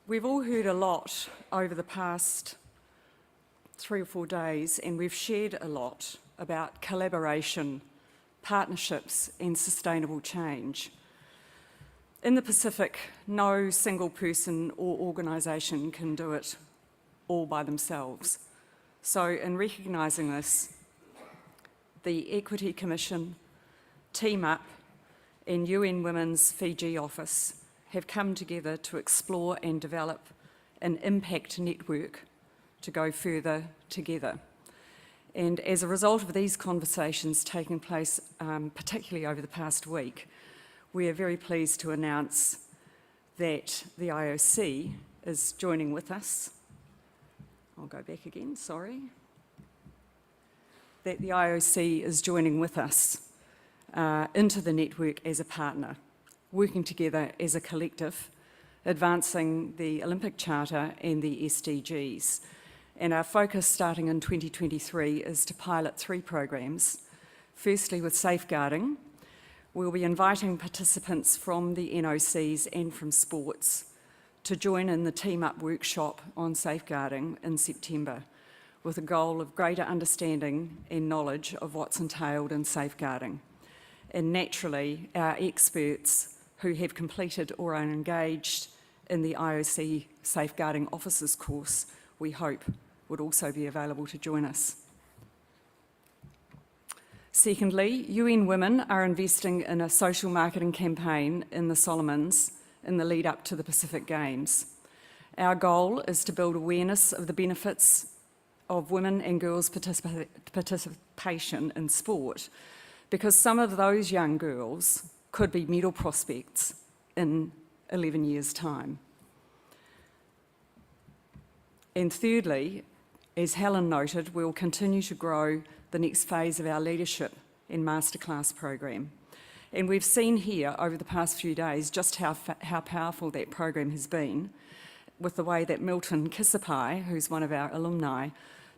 We've all heard a lot over the past 3 or 4 days, and we've shared a lot about collaboration, partnerships and sustainable change. In the Pacific, no single person or organisation can do it all by themselves. So in recognising this, the Equity Commission, Team Up and UN Women's Fiji office have come together to explore and develop an impact network to go further together. And as a result of these conversations taking place, particularly over the past week, we are very pleased to announce that the IOC is joining with us. I'll go back again, sorry. That the IOC is joining with us into the network as a partner, working together as a collective, advancing the Olympic Charter and the SDGs. And our focus starting in 2023 is to pilot 3 programs. Firstly, with safeguarding, we'll be inviting participants from the NOCs and from sports to join in the Team Up workshop on safeguarding in September, with a goal of greater understanding and knowledge of what's entailed in safeguarding. And naturally, our experts who have completed or are engaged in the IOC Safeguarding Officers course, we hope, would also be available to join us. Secondly, UN Women are investing in a social marketing campaign in the Solomons in the lead up to the Pacific Games. Our goal is to build awareness of the benefits of women and girls' participation in sport, because some of those young girls could be medal prospects in 11 years' time. And thirdly, as Helen noted, we will continue to grow the next phase of our leadership and masterclass program. And we've seen here over the past few days just how powerful that program has been, with the way that Milton Kisapai, who's one of our alumni,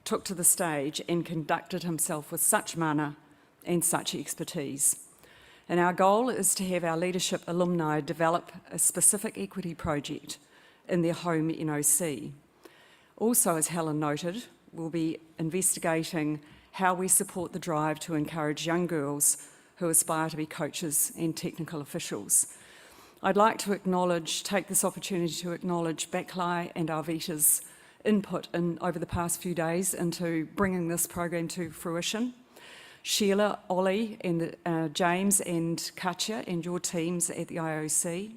took to the stage and conducted himself with such mana and such expertise. And our goal is to have our leadership alumni develop a specific equity project in their home NOC. Also, as Helen noted, we'll be investigating how we support the drive to encourage young girls who aspire to be coaches and technical officials. I'd like to take this opportunity to acknowledge Backlai and Arvita's input over the past few days into bringing this program to fruition. Sheila, Ollie, and James and Katya and your teams at the IOC.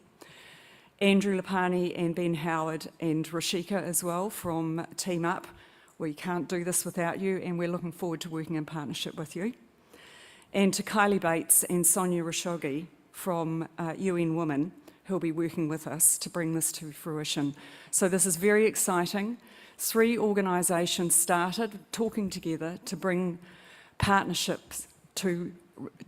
Andrew Lapani and Ben Howard and Rashika as well from Team Up. We can't do this without you, and we're looking forward to working in partnership with you. And to Kylie Bates and Sonia Rashogi from UN Women, who'll be working with us to bring this to fruition. So this is very exciting. 3 organisations started talking together to bring partnerships to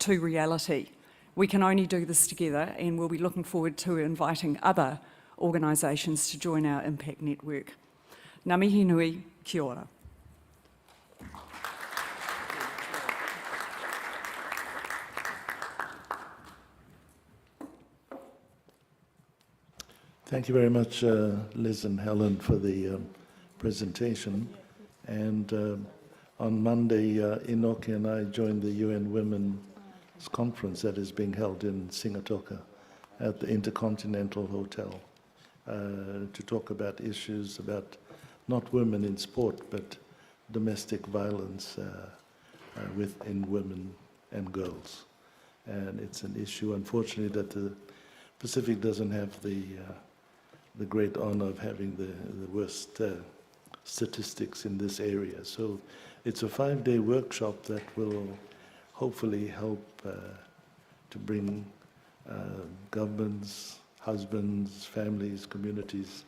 reality. We can only do this together, and we'll be looking forward to inviting other organisations to join our impact network. Ngā mihi nui, kia ora. Thank you very much, Liz and Helen, for the presentation. And on Monday, Inoki and I joined the UN Women's Conference that is being held in Singatoka at the Intercontinental Hotel to talk about issues about not women in sport, but domestic violence within women and girls. And it's an issue, unfortunately, that the Pacific doesn't have the great honor of having the worst statistics in this area. So it's a 5-day workshop that will hopefully help to bring governments, husbands, families, communities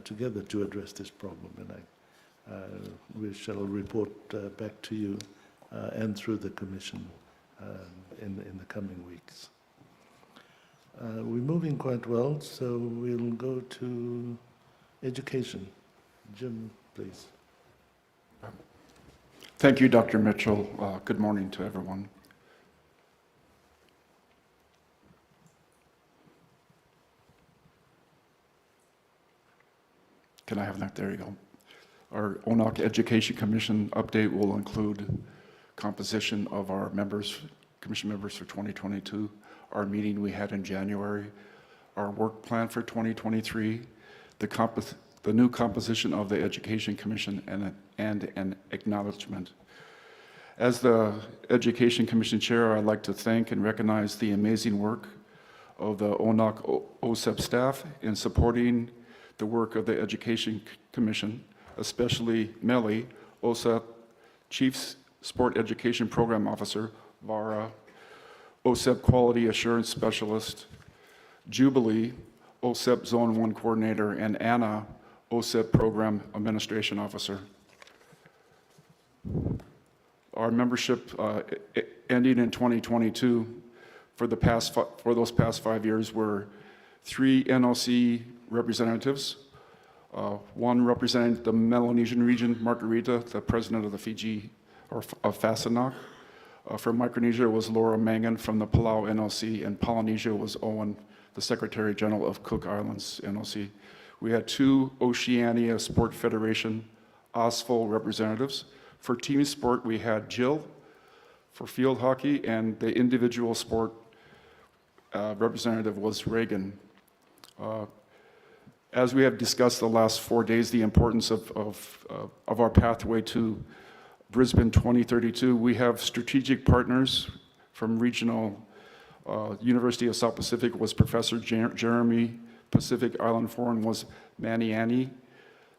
together to address this problem. And we shall report back to you and through the Commission in the coming weeks. We're moving quite well, so we'll go to education. Jim, please. Thank you, Dr. Mitchell. Good morning to everyone. Can I have that? There you go. Our ONOC Education Commission update will include composition of our members, commission members for 2022, our meeting we had in January, our work plan for 2023, the new composition of the Education Commission, and an acknowledgement. As the Education Commission Chair, I'd like to thank and recognize the amazing work of the ONOC OSEP staff in supporting the work of the Education Commission, especially Melly, OSEP Chief Sport Education Program Officer, Vara, OSEP Quality Assurance Specialist, Jubilee, OSEP Zone 1 Coordinator, and Anna, OSEP Program Administration Officer. Our membership ending in 2022 for those past 5 years were 3 NOC representatives, 1 representing the Melanesian region, Margarita, the president of the Fiji, or of FASANOC. From Micronesia was Laura Mangan from the Palau NOC, and Polynesia was Owen, the Secretary General of Cook Islands NOC. We had 2 Oceania Sport Federation OSFO representatives. For team sport, we had Jill for field hockey, and the individual sport representative was Reagan. As we have discussed the last 4 days, the importance of our pathway to Brisbane 2032, we have strategic partners from regional. University of South Pacific was Professor Jeremy. Pacific Island Forum was Maniani.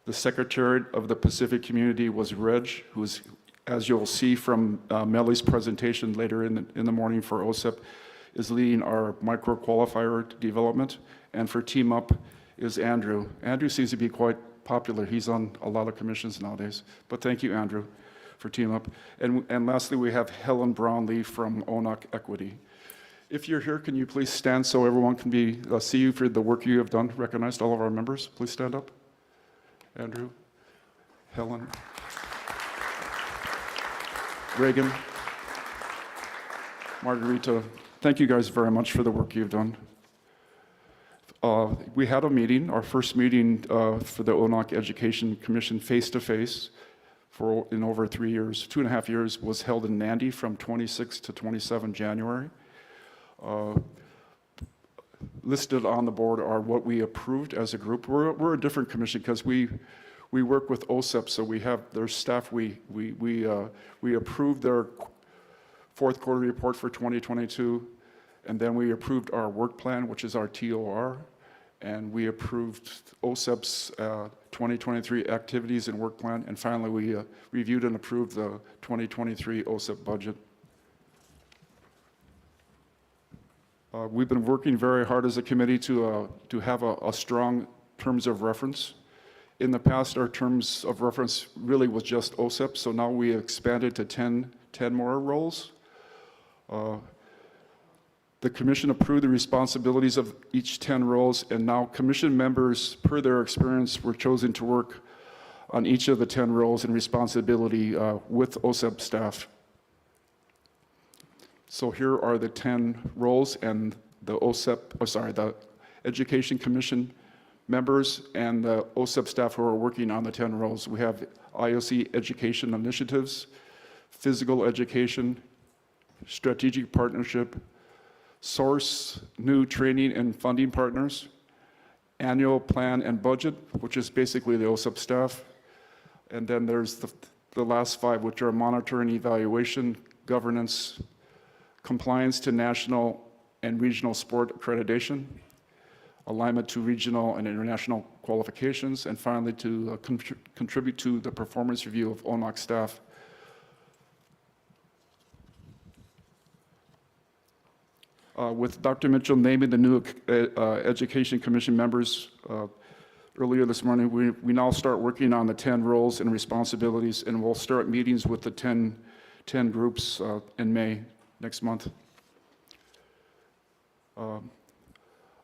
The Secretariat of the Pacific Community was Reg, who is, as you'll see from Melly's presentation later in the morning for OSEP, is leading our micro qualifier development. And for Team Up is Andrew. Andrew seems to be quite popular. He's on a lot of commissions nowadays. But thank you, Andrew, for Team Up. And lastly, we have Helen Brownlee from ONOC Equity. If you're here, can you please stand so everyone can see you for the work you have done, recognized all of our members? Please stand up. Andrew, Helen, Reagan, Margarita, thank you guys very much for the work you've done. We had a meeting, our first meeting for the ONOC Education Commission face-to-face in over 3 years, 2.5 years, was held in Nandi from 26 to 27 January. Listed on the board are what we approved as a group. We're a different commission because we work with OSEP, so we have their staff. We approved their fourth quarter report for 2022, and then we approved our work plan, which is our TOR, and we approved OSEP's 2023 activities and work plan, and finally we reviewed and approved the 2023 OSEP budget. We've been working very hard as a committee to have a strong terms of reference. In the past, our terms of reference really was just OSEP, so now we expanded to 10 more roles. The commission approved the responsibilities of each 10 roles, and now commission members, per their experience, were chosen to work on each of the 10 roles and responsibility with OSEP staff. So here are the 10 roles and the the Education Commission members and the OSEP staff who are working on the 10 roles. We have IOC education initiatives, physical education, strategic partnership, source new training and funding partners, annual plan and budget, which is basically the OSEP staff. And then there's the last 5, which are monitoring, evaluation, governance, compliance to national and regional sport accreditation, alignment to regional and international qualifications, and finally to contribute to the performance review of ONOC staff. With Dr. Mitchell naming the new Education Commission members earlier this morning, we now start working on the 10 roles and responsibilities, and we'll start meetings with the 10 groups in May next month.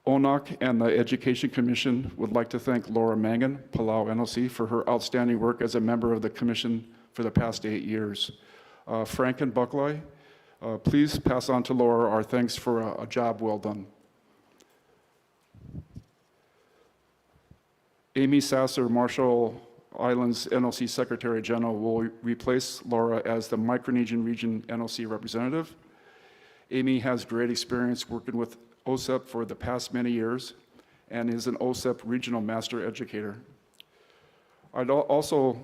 ONOC and the Education Commission would like to thank Laura Mangan, Palau NOC, for her outstanding work as a member of the Commission for the past 8 years. Frank and Buckley, please pass on to Laura our thanks for a job well done. Amy Sasser, Marshall Islands NOC Secretary General, will replace Laura as the Micronesian Region NOC representative. Amy has great experience working with OSEP for the past many years and is an OSEP regional master educator. I'd also,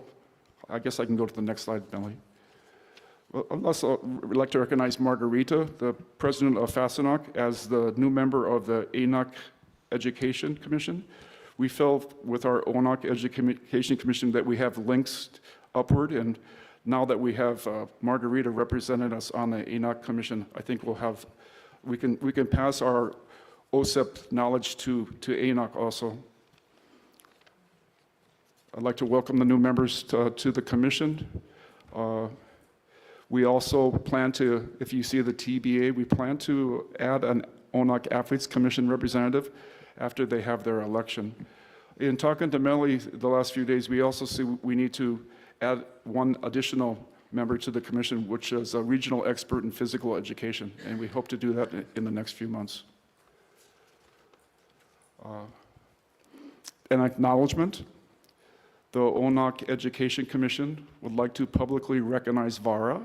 I guess I can go to the next slide, Melly. Well, I'd also like to recognize Margarita, the president of FASANOC, as the new member of the ONOC Education Commission. We felt with our ONOC Education Commission that we have links upward, and now that we have Margarita representing us on the ONOC Commission, I think we can pass our OSEP knowledge to ONOC also. I'd like to welcome the new members to the commission. We also plan to, if you see the TBA, we plan to add an ONOC Athletes Commission representative after they have their election. In talking to Melly the last few days, we also see we need to add one additional member to the commission, which is a regional expert in physical education, and we hope to do that in the next few months. An acknowledgement. The ONOC Education Commission would like to publicly recognize Vara,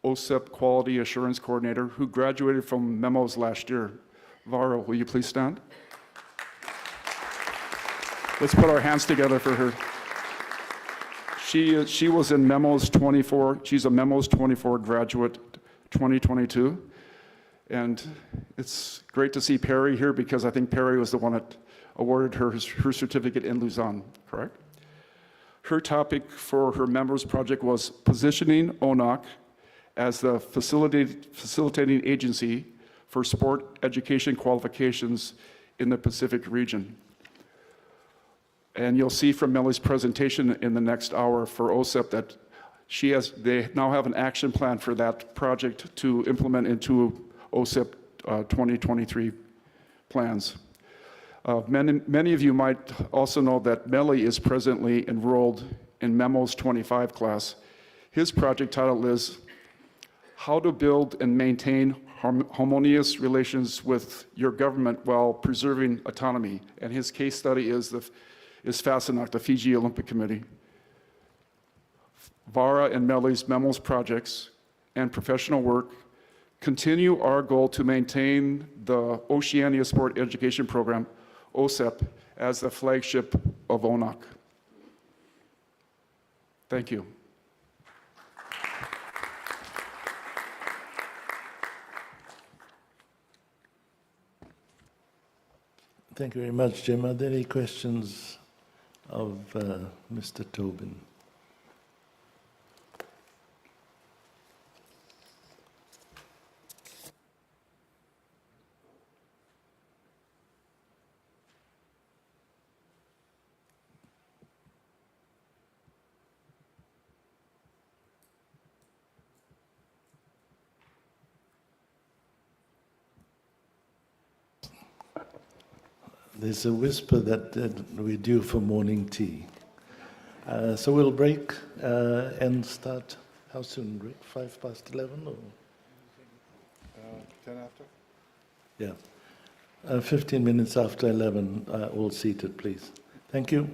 OSEP Quality Assurance Coordinator, who graduated from MEMOS last year. Vara, will you please stand? Let's put our hands together for her. She was in MEMOS 24. She's a MEMOS 24 graduate 2022. And it's great to see Perry here because I think Perry was the one that awarded her her certificate in Luzon, correct? Her topic for her members project was positioning ONOC as the facilitating agency for sport education qualifications in the Pacific region. And you'll see from Melly's presentation in the next hour for OSEP that they now have an action plan for that project to implement into OSEP 2023 plans. Many of you might also know that Melly is presently enrolled in MEMO's 25 class. His project title is How to Build and Maintain Harmonious Relations with Your Government While Preserving Autonomy. And his case study is FASANOC, the Fiji Olympic Committee. Vara and Melly's MEMO's projects and professional work continue our goal to maintain the Oceania Sport Education Program, OSEP, as the flagship of ONOC. Thank you. Thank you very much, Jim. Are there any questions of Mr. Tobin? There's a whisper that we're due for morning tea. So we'll break and start, how soon, Rick? 11:05 or? 10 after? Yeah. 15 minutes after 11, all seated, please. Thank you.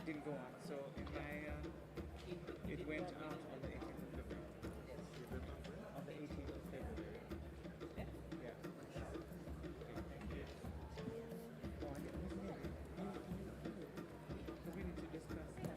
didn't go on. So in my, it went out on the 18th of February. On the 18th of February. Yeah. Oh, I didn't, because we need to discuss that.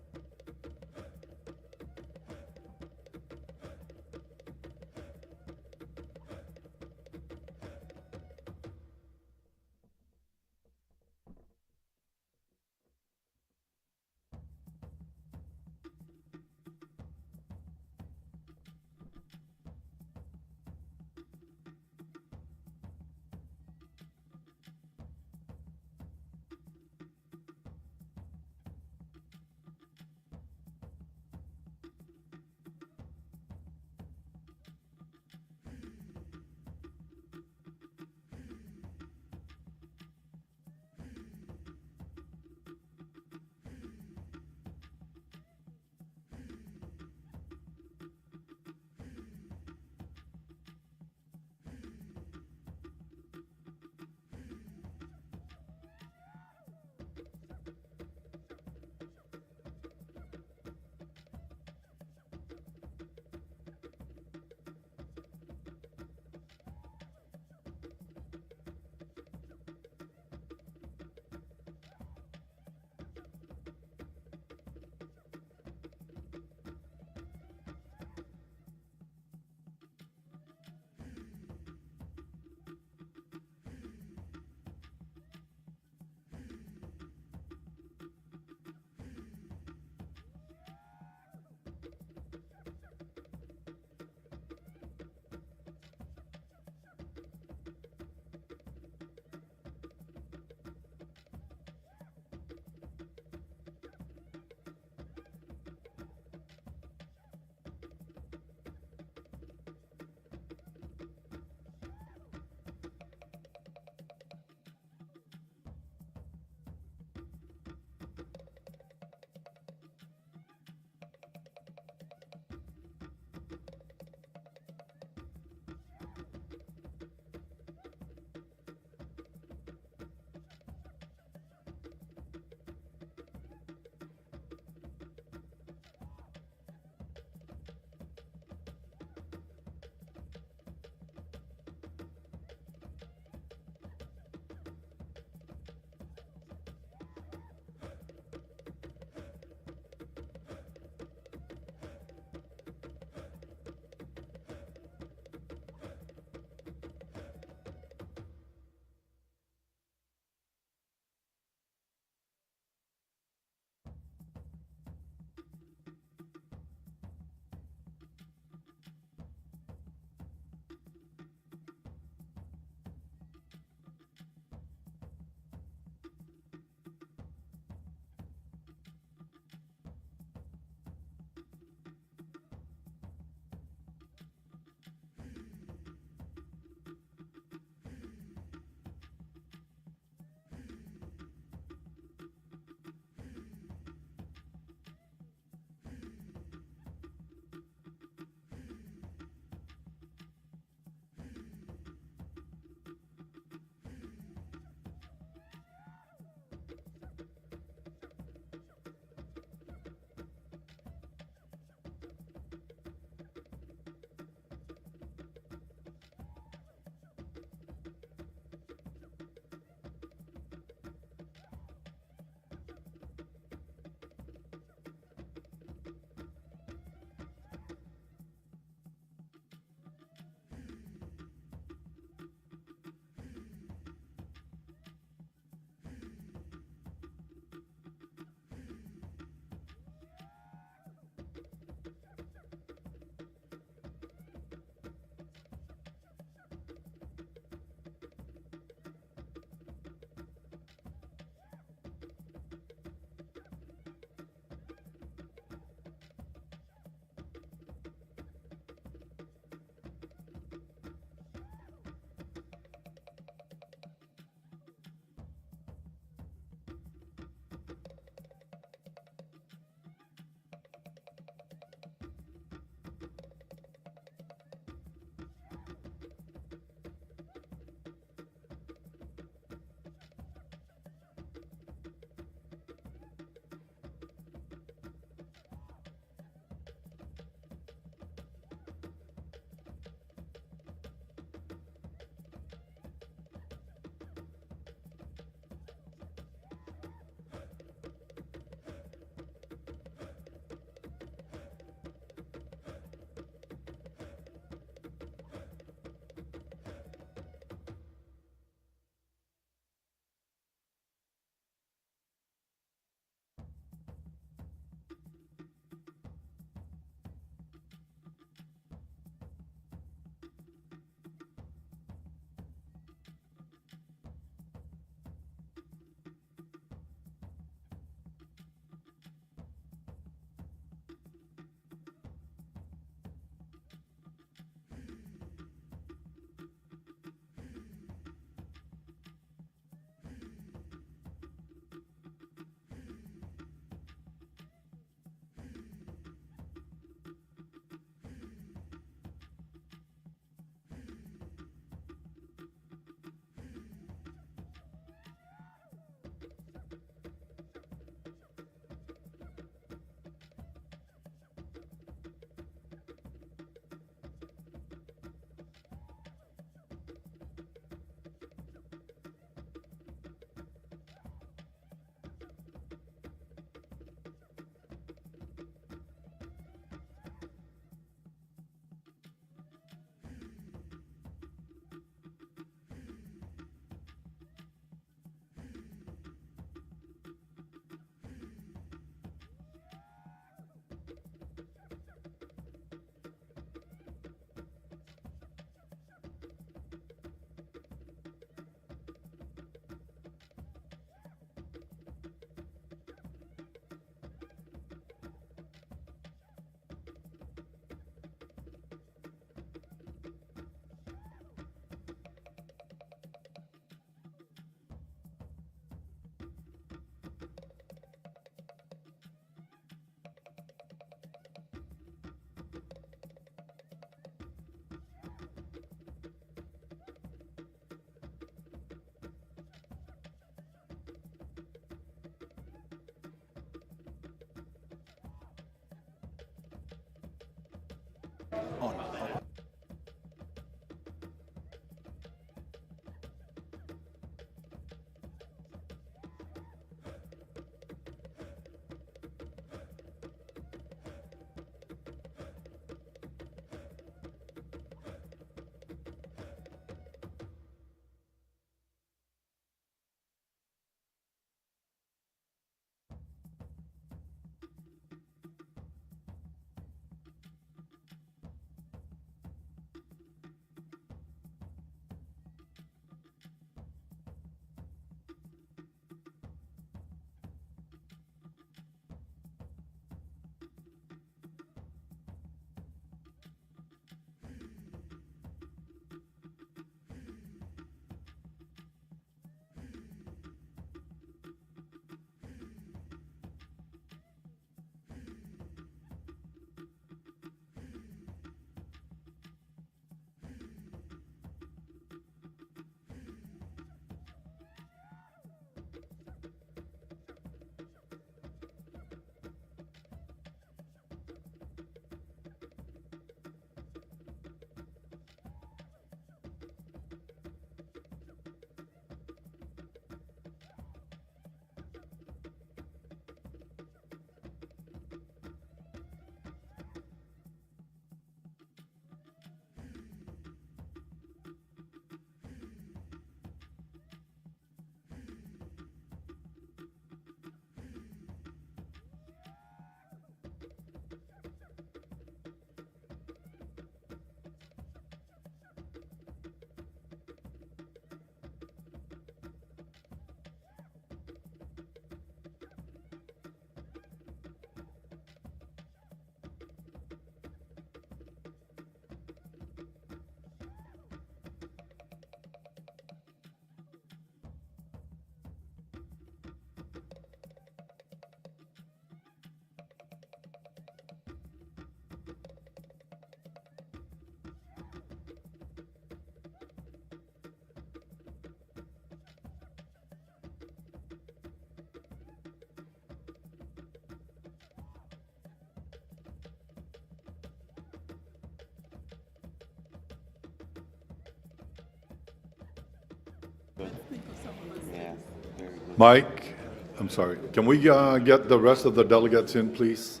Mike, I'm sorry, can we get the rest of the delegates in, please?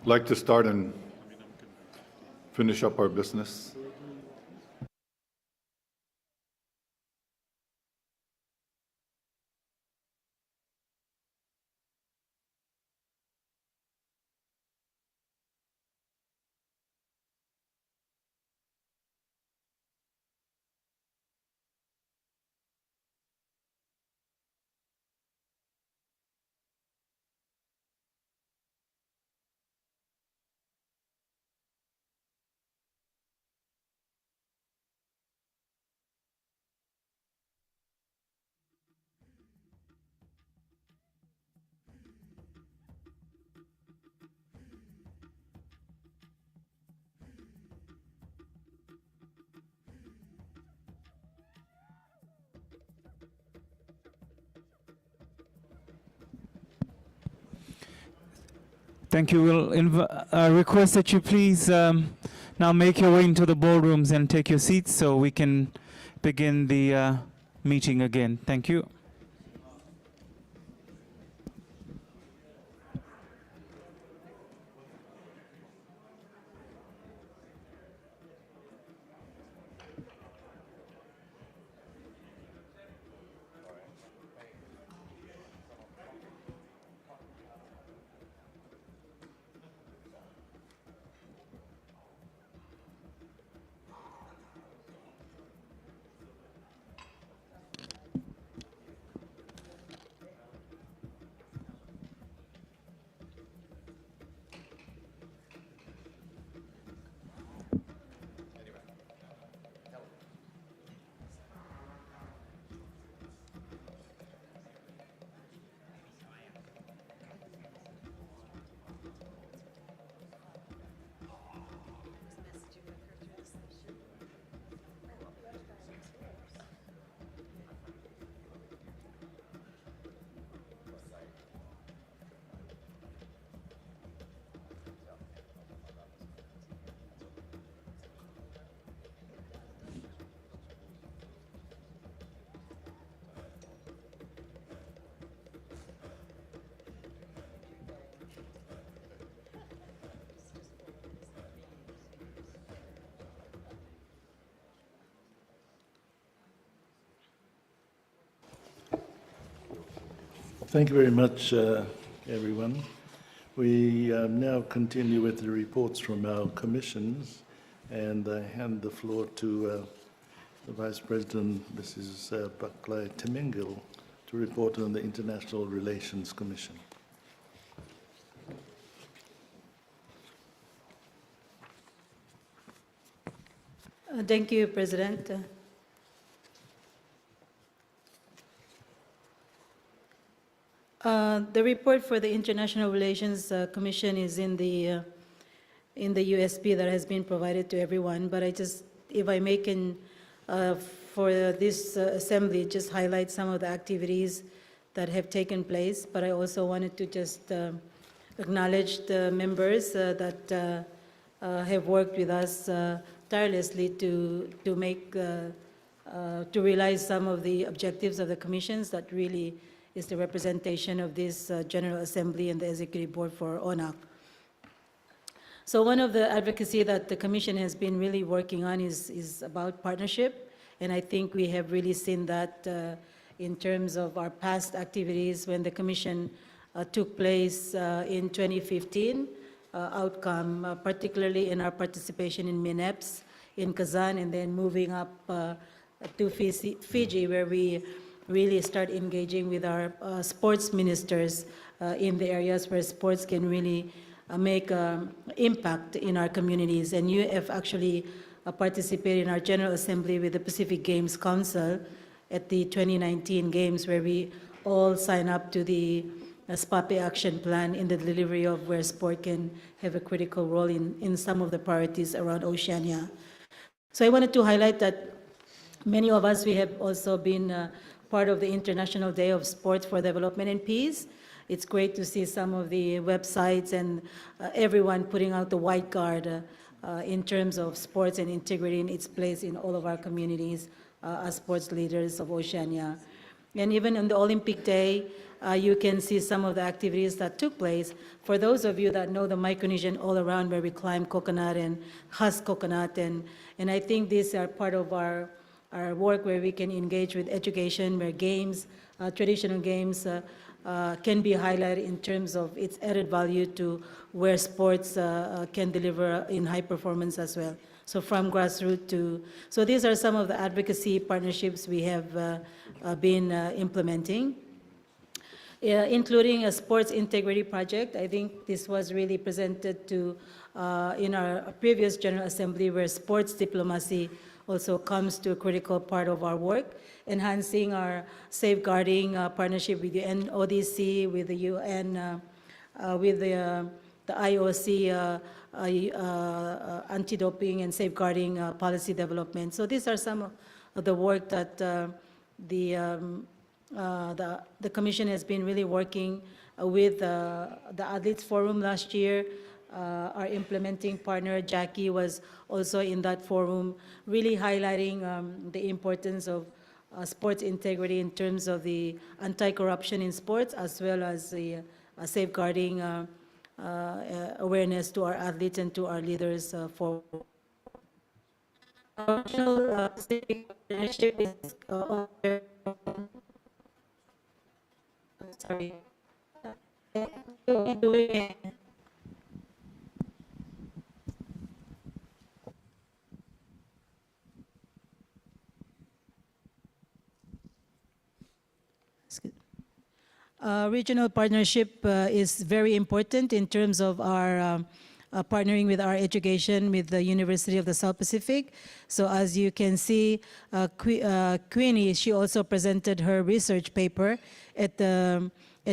I'd like to start and finish up our business. Thank you. We'll request that you please now make your way into the ballrooms and take your seats so we can begin the meeting again. Thank you. Thank you very much, everyone. We now continue with the reports from our commissions, and I hand the floor to the Vice President, Mrs. Baklai Temengil, to report on the International Relations Commission. Thank you, President. The report for the International Relations Commission is in the USB that has been provided to everyone. But if I may, for this assembly, just highlight some of the activities that have taken place. But I also wanted to just acknowledge the members that have worked with us tirelessly to realize some of the objectives of the commissions that really is the representation of this General Assembly and the Executive Board for ONOC. So one of the advocacy that the Commission has been really working on is about partnership, and I think we have really seen that in terms of our past activities when the Commission took place in 2015 outcome, particularly in our participation in MINEPS in Kazan, and then moving up to Fiji, where we really start engaging with our sports ministers in the areas where sports can really make an impact in our communities. And you have actually participated in our General Assembly with the Pacific Games Council at the 2019 Games, where we all sign up to the SPAPE action plan in the delivery of where sport can have a critical role in some of the priorities around Oceania. So I wanted to highlight that many of us, we have also been part of the International Day of Sport for Development and Peace. It's great to see some of the websites and everyone putting out the white card in terms of sports and integrity in its place in all of our communities as sports leaders of Oceania. And even on the Olympic Day, you can see some of the activities that took place. For those of you that know the Micronesian all around, where we climb coconut and husk coconut, and I think these are part of our work where we can engage with education, where games, traditional games can be highlighted in terms of its added value to where sports can deliver in high performance as well. So from grassroots to, so these are some of the advocacy partnerships we have been implementing, including a sports integrity project. I think this was really presented to in our previous General Assembly, where sports diplomacy also comes to a critical part of our work, enhancing our safeguarding partnership with the NODC, with the UN, with the IOC anti-doping and safeguarding policy development. So these are some of the work that the Commission has been really working with the Athletes Forum last year. Our implementing partner, Jackie, was also in that forum, really highlighting the importance of sports integrity in terms of the anti-corruption in sports, as well as the safeguarding awareness to our athletes and to our leaders for sorry. Regional partnership is very important in terms of our partnering with our education with the University of the South Pacific. So as you can see, Queenie, she also presented her research paper at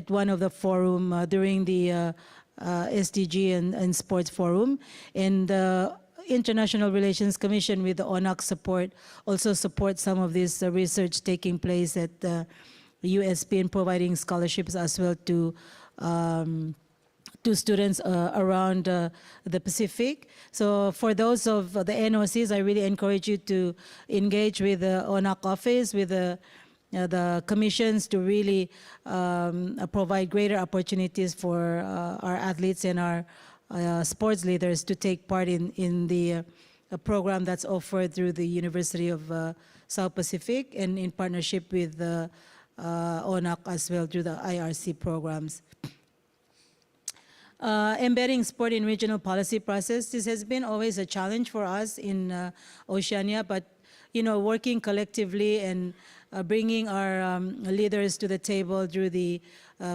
one of the forum during the SDG and Sports Forum. And the International Relations Commission with the ONOC support also supports some of this research taking place at the USP and providing scholarships as well to students around the Pacific. So for those of the NOCs, I really encourage you to engage with the ONOC office, with the commissions, to really provide greater opportunities for our athletes and our sports leaders to take part in the program that's offered through the University of South Pacific and in partnership with ONOC as well through the IRC programs. Embedding sport in regional policy process. This has been always a challenge for us in Oceania, but working collectively and bringing our leaders to the table through the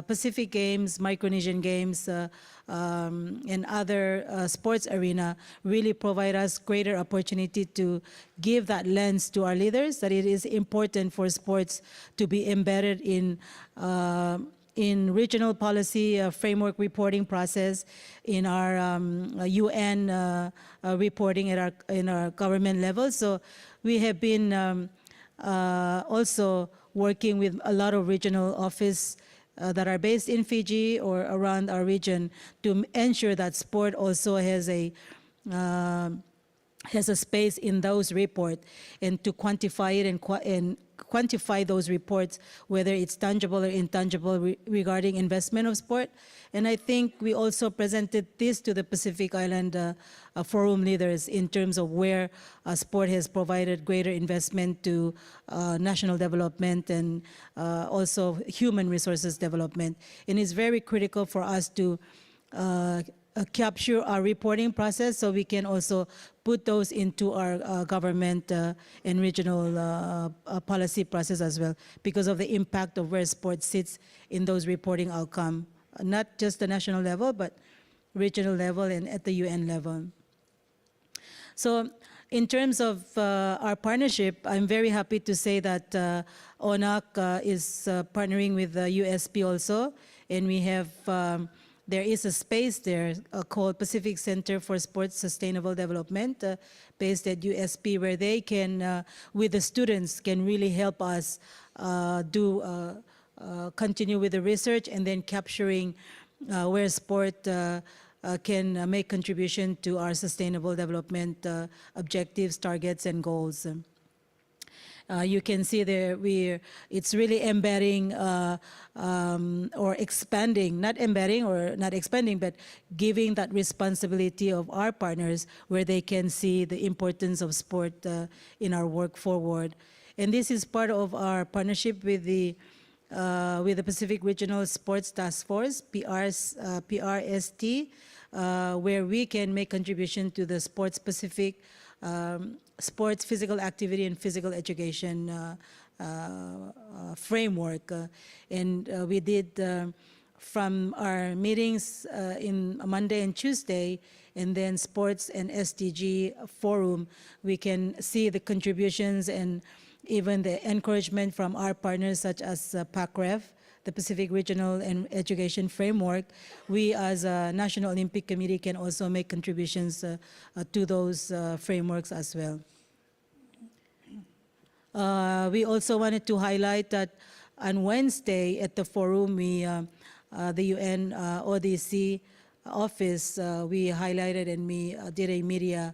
Pacific Games, Micronesian Games, and other sports arena really provide us greater opportunity to give that lens to our leaders that it is important for sports to be embedded in regional policy framework reporting process, in our UN reporting in our government level. So we have been also working with a lot of regional office that are based in Fiji or around our region to ensure that sport also has a space in those reports, and to quantify it and quantify those reports, whether it's tangible or intangible regarding investment of sport. And I think we also presented this to the Pacific Island Forum leaders in terms of where sport has provided greater investment to national development and also human resources development. And it's very critical for us to capture our reporting process so we can also put those into our government and regional policy process as well, because of the impact of where sports sits in those reporting outcome, not just the national level, but regional level and at the UN level. So in terms of our partnership, I'm very happy to say that ONOC is partnering with the USP also, and we have there is a space there called Pacific Center for Sports Sustainable Development based at USP, where they can, with the students, can really help us continue with the research and then capturing where sport can make contribution to our sustainable development objectives, targets, and goals. You can see there it's really embedding or expanding, not embedding or not expanding, but giving that responsibility of our partners where they can see the importance of sport in our work forward. And this is part of our partnership with the Pacific Regional Sports Task Force, PRST, where we can make contribution to the sports-specific sports physical activity and physical education framework. And we did from our meetings in Monday and Tuesday, and then sports and SDG forum, we can see the contributions and even the encouragement from our partners such as PACREF, the Pacific Regional and Education Framework. We as a National Olympic Committee can also make contributions to those frameworks as well. We also wanted to highlight that on Wednesday at the forum, the UN ODC office, we highlighted and we did a media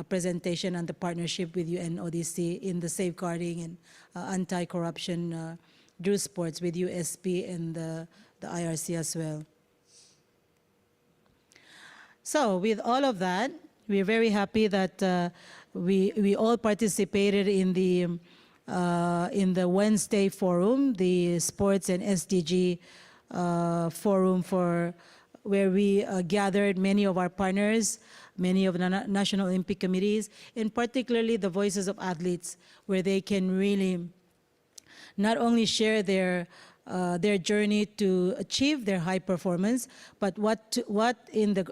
presentation on the partnership with UN ODC in the safeguarding and anti-corruption through sports with USP and the IRC as well. So with all of that, we're very happy that we all participated in the Wednesday forum, the Sports and SDG forum, where we gathered many of our partners, many of the National Olympic Committees, and particularly the voices of athletes, where they can really not only share their journey to achieve their high performance, but what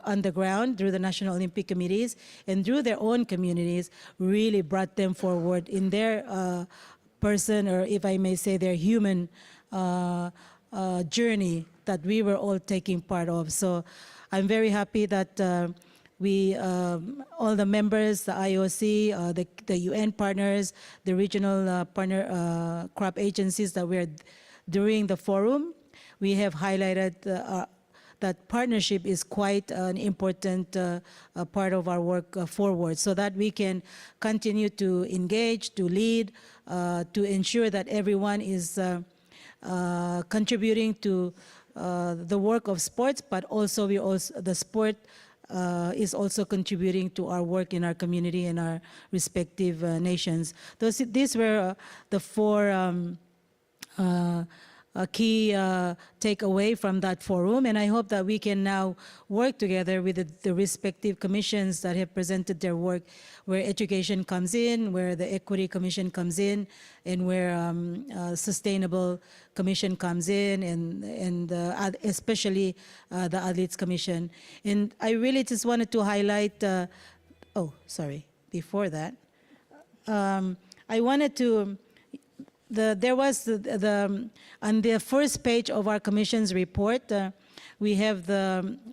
on the ground through the National Olympic Committees and through their own communities really brought them forward in their person, or if I may say, their human journey that we were all taking part of. So I'm very happy that we, all the members, the IOC, the UN partners, the regional partner crop agencies that were during the forum, we have highlighted that partnership is quite an important part of our work forward, so that we can continue to engage, to lead, to ensure that everyone is contributing to the work of sports, but also the sport is also contributing to our work in our community and our respective nations. These were the four a key takeaway from that forum, and I hope that we can now work together with the respective commissions that have presented their work, where education comes in, where the equity commission comes in, and where sustainable commission comes in, and especially the athletes commission. And I really just wanted to highlight, before that, I wanted to, there was on the first page of our commission's report, we have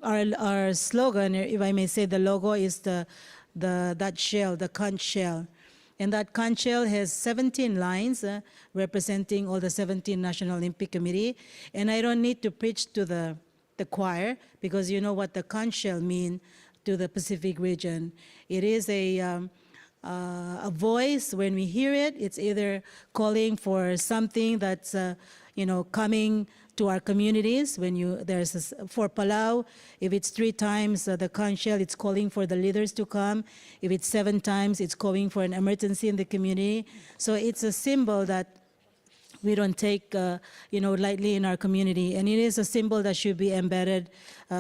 our slogan, if I may say, the logo is that shell, the conch shell. And that conch shell has 17 lines representing all the 17 National Olympic Committee. And I don't need to preach to the choir, because you know what the conch shell mean to the Pacific region. It is a voice. When we hear it, it's either calling for something that's coming to our communities. When for Palau, if it's 3 times the conch shell, it's calling for the leaders to come. If it's 7 times, it's calling for an emergency in the community. So it's a symbol that we don't take lightly in our community, and it is a symbol that should be embedded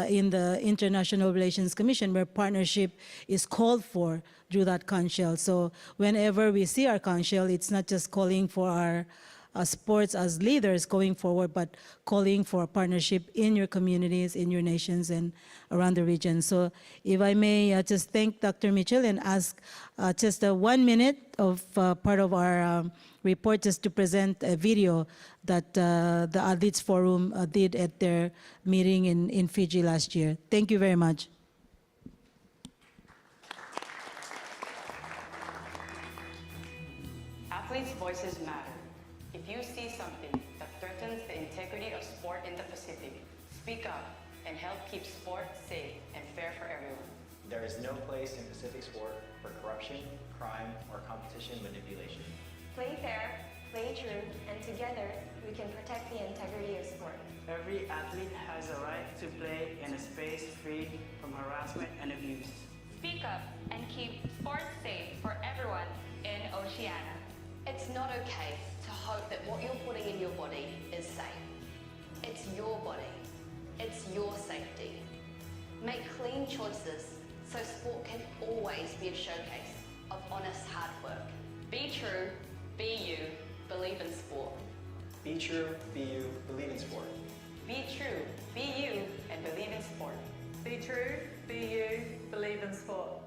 in the International Relations Commission, where partnership is called for through that conch shell. So whenever we see our conch shell, it's not just calling for our sports as leaders going forward, but calling for a partnership in your communities, in your nations, and around the region. So if I may just thank Dr. Mitchell and ask just 1 minute of part of our report, just to present a video that the Athletes Forum did at their meeting in Fiji last year. Thank you very much. Athletes' voices matter. If you see something that threatens the integrity of sport in the Pacific, speak up and help keep sport safe and fair for everyone. There is no place in Pacific sport for corruption, crime, or competition manipulation. Play fair, play true, and together we can protect the integrity of sport. Every athlete has a right to play in a space free from harassment and abuse. Speak up and keep sports safe for everyone in Oceania. It's not okay to hope that what you're putting in your body is safe. It's your body. It's your safety. Make clean choices so sport can always be a showcase of honest hard work. Be true, be you, believe in sport. Be true, be you, believe in sport. Be true, be you, and believe in sport. Be true, be you, believe in sport.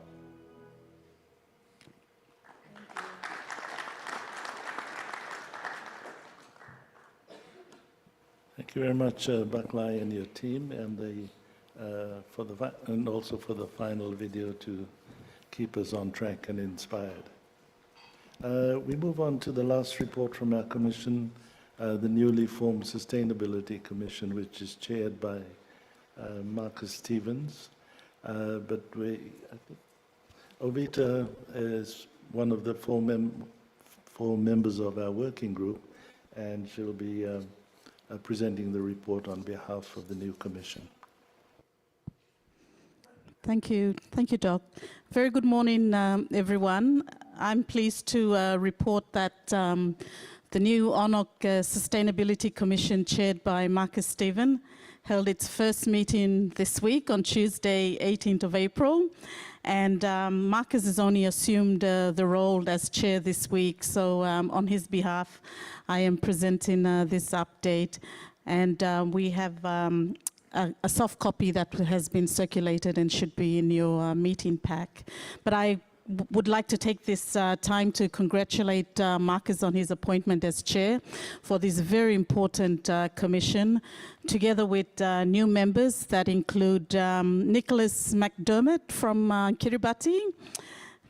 Thank you very much, Baklai and your team, and and also for the final video to keep us on track and inspired. We move on to the last report from our commission, the newly formed Sustainability Commission, which is chaired by Marcus Stevens. But I think Ovita is one of the four members of our working group, and she'll be presenting the report on behalf of the new commission. Thank you, Doc. Very good morning, everyone. I'm pleased to report that the new ONOC Sustainability Commission, chaired by Marcus Stevens, held its first meeting this week on Tuesday, 18th of April. And Marcus has only assumed the role as chair this week. So on his behalf, I am presenting this update. And we have a soft copy that has been circulated and should be in your meeting pack. But I would like to take this time to congratulate Marcus on his appointment as chair for this very important commission, together with new members that include Nicholas McDermott from Kiribati,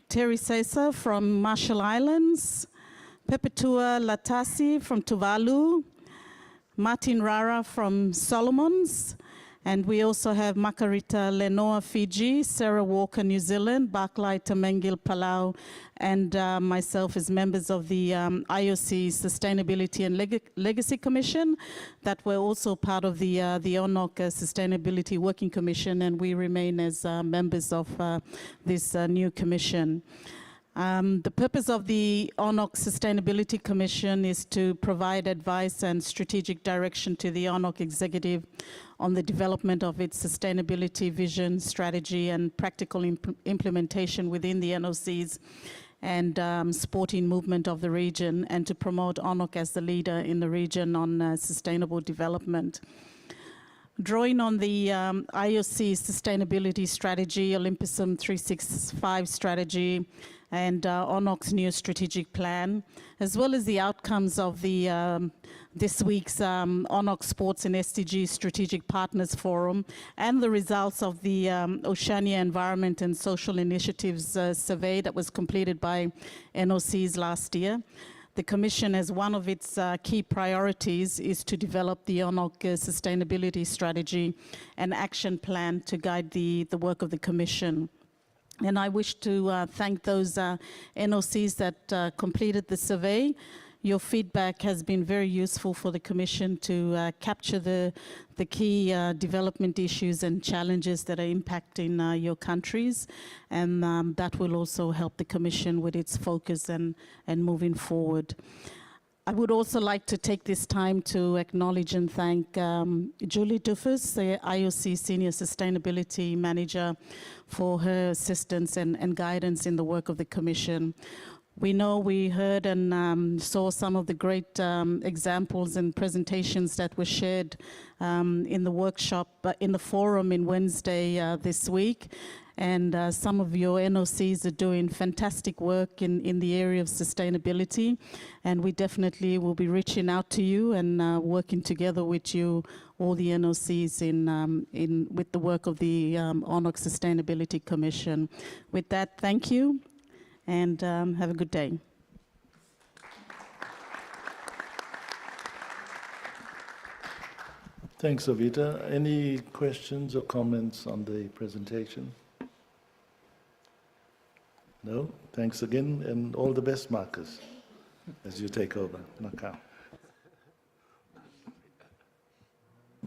Terry Cesar from Marshall Islands, Pepetua Latasi from Tuvalu, Martin Rara from Solomons, and we also have Makarita Lenoa, Fiji, Sarah Walker, New Zealand, Baklai Tamengil, Palau, and myself as members of the IOC Sustainability and Legacy Commission that were also part of the ONOC Sustainability Working Commission, and we remain as members of this new commission. The purpose of the ONOC Sustainability Commission is to provide advice and strategic direction to the ONOC executive on the development of its sustainability vision, strategy, and practical implementation within the NOCs and sporting movement of the region, and to promote ONOC as the leader in the region on sustainable development. Drawing on the IOC sustainability strategy, Olympism 365 strategy, and ONOC's new strategic plan, as well as the outcomes of the this week's ONOC Sports and SDG Strategic Partners Forum, and the results of the Oceania Environment and Social Initiatives survey that was completed by NOCs last year. The Commission, as one of its key priorities, is to develop the ONOC sustainability strategy and action plan to guide the work of the Commission. And I wish to thank those NOCs that completed the survey. Your feedback has been very useful for the Commission to capture the key development issues and challenges that are impacting your countries, and that will also help the Commission with its focus and moving forward. I would also like to take this time to acknowledge and thank Julie Duffus, the IOC Senior Sustainability Manager, for her assistance and guidance in the work of the Commission. We heard and saw some of the great examples and presentations that were shared in the workshop, in the forum in Wednesday this week. And some of your NOCs are doing fantastic work in the area of sustainability. And we definitely will be reaching out to you and working together with you, all the NOCs with the work of the ONOC Sustainability Commission. With that, thank you, and have a good day. Thanks, Ovita. Any questions or comments on the presentation? No? Thanks again, and all the best, Marcus, as you take over Macau.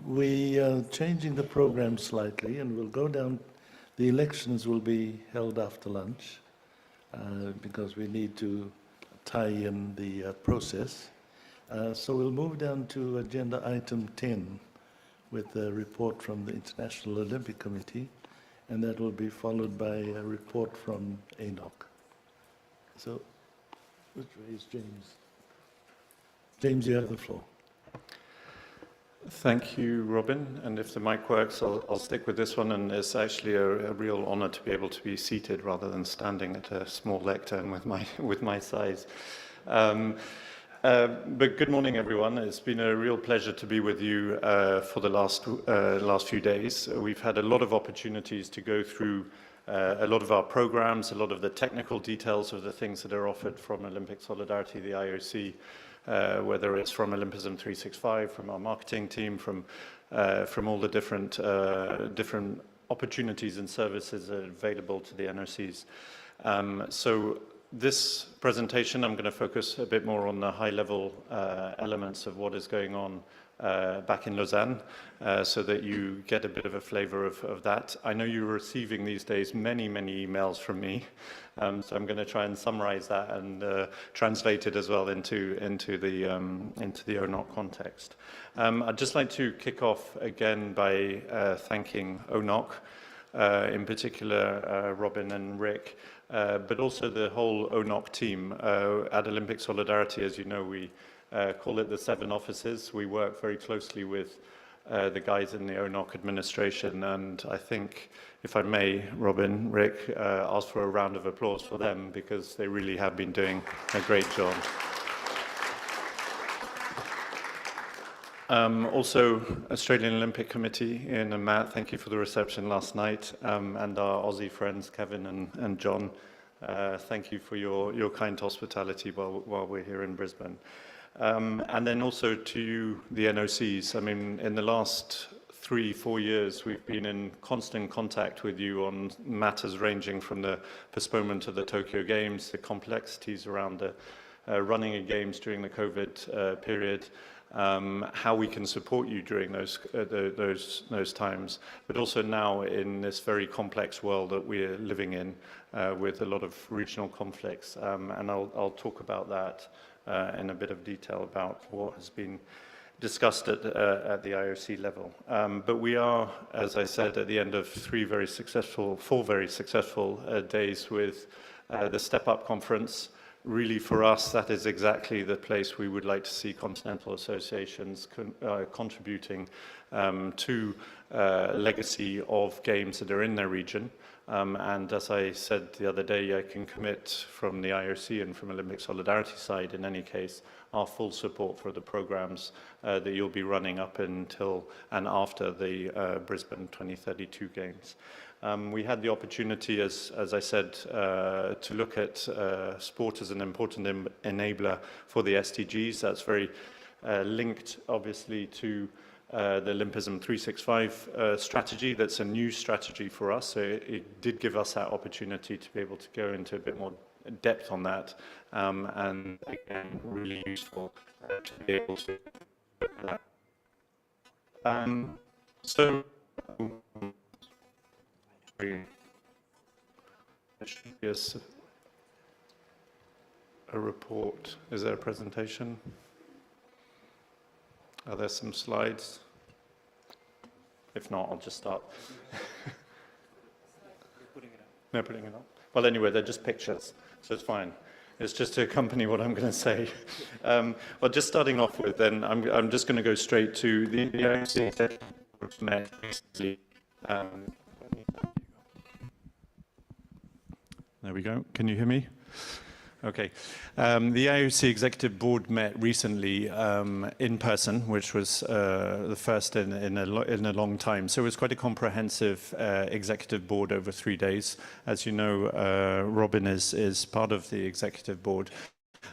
We are changing the program slightly, and we'll go down. The elections will be held after lunch, because we need to tie in the process. So we'll move down to agenda item 10 with a report from the International Olympic Committee, and that will be followed by a report from ONOC. So, which way is James? James, you have the floor. Thank you, Robin. And if the mic works, I'll stick with this one. And it's actually a real honor to be able to be seated rather than standing at a small lectern with my size. But good morning, everyone. It's been a real pleasure to be with you for the last few days. We've had a lot of opportunities to go through a lot of our programs, a lot of the technical details of the things that are offered from Olympic Solidarity, the IOC, whether it's from Olympism 365, from our marketing team, from all the different opportunities and services that are available to the NOCs. So this presentation, I'm going to focus a bit more on the high-level elements of what is going on back in Lausanne, so that you get a bit of a flavor of that. I know you're receiving these days many emails from me, so I'm going to try and summarize that and translate it as well into the ONOC context. I'd just like to kick off again by thanking ONOC, in particular Robin and Rick, but also the whole ONOC team. At Olympic Solidarity, as you know, we call it the 7 offices. We work very closely with the guys in the ONOC administration, and I think, if I may, Robin, Rick, ask for a round of applause for them, because they really have been doing a great job. Also, Australian Olympic Committee in Matt, thank you for the reception last night, and our Aussie friends Kevin and John, thank you for your kind hospitality while we're here in Brisbane. And then also to you, the NOCs. I mean, in the last 3-4 years, we've been in constant contact with you on matters ranging from the postponement of the Tokyo Games, the complexities around the running a games during the COVID period, how we can support you during those times, but also now in this very complex world that we're living in with a lot of regional conflicts. And I'll talk about that in a bit of detail about what has been discussed at the IOC level. But we are, as I said, at the end of four very successful days with the Step Up conference. Really, for us, that is exactly the place we would like to see continental associations contributing to legacy of games that are in their region. And as I said the other day, I can commit from the IOC and from Olympic Solidarity side, in any case, our full support for the programs that you'll be running up until and after the Brisbane 2032 Games. We had the opportunity, as I said, to look at sport as an important enabler for the SDGs. That's very linked, obviously, to the Olympism 365 strategy. That's a new strategy for us, so it did give us that opportunity to be able to go into a bit more depth on that, and again, really useful to be able to look at that. So, there should be a report. Is there a presentation? Are there some slides? If not, I'll just start. No, putting it up. Well, anyway, they're just pictures, so it's fine. It's just to accompany what I'm going to say. Well, just starting off with, then, I'm just going to go straight to the IOC met recently. There we go. Can you hear me? Okay. The IOC Executive Board met recently in person, which was the first in a long time. So it was quite a comprehensive Executive Board over 3 days. As you know, Robin is part of the Executive Board.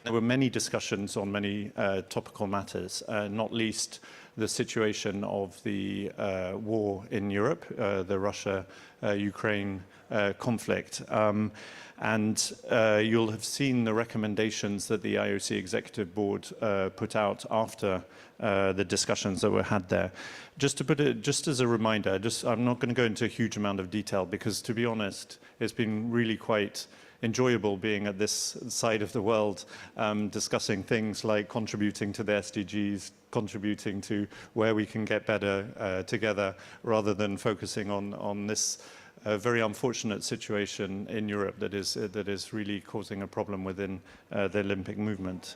There were many discussions on many topical matters, not least the situation of the war in Europe, the Russia-Ukraine conflict. And you'll have seen the recommendations that the IOC Executive Board put out after the discussions that were had there. Just as a reminder, I'm not going to go into a huge amount of detail because, to be honest, it's been really quite enjoyable being at this side of the world, discussing things like contributing to the SDGs, contributing to where we can get better together, rather than focusing on this very unfortunate situation in Europe that is really causing a problem within the Olympic movement.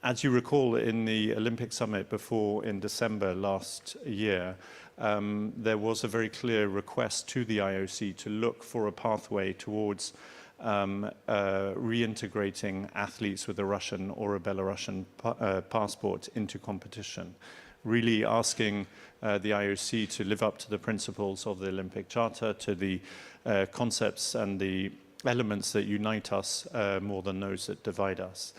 As you recall, in the Olympic summit before in December last year, there was a very clear request to the IOC to look for a pathway towards reintegrating athletes with a Russian or a Belarusian passport into competition, really asking the IOC to live up to the principles of the Olympic Charter, to the concepts and the elements that unite us more than those that divide us.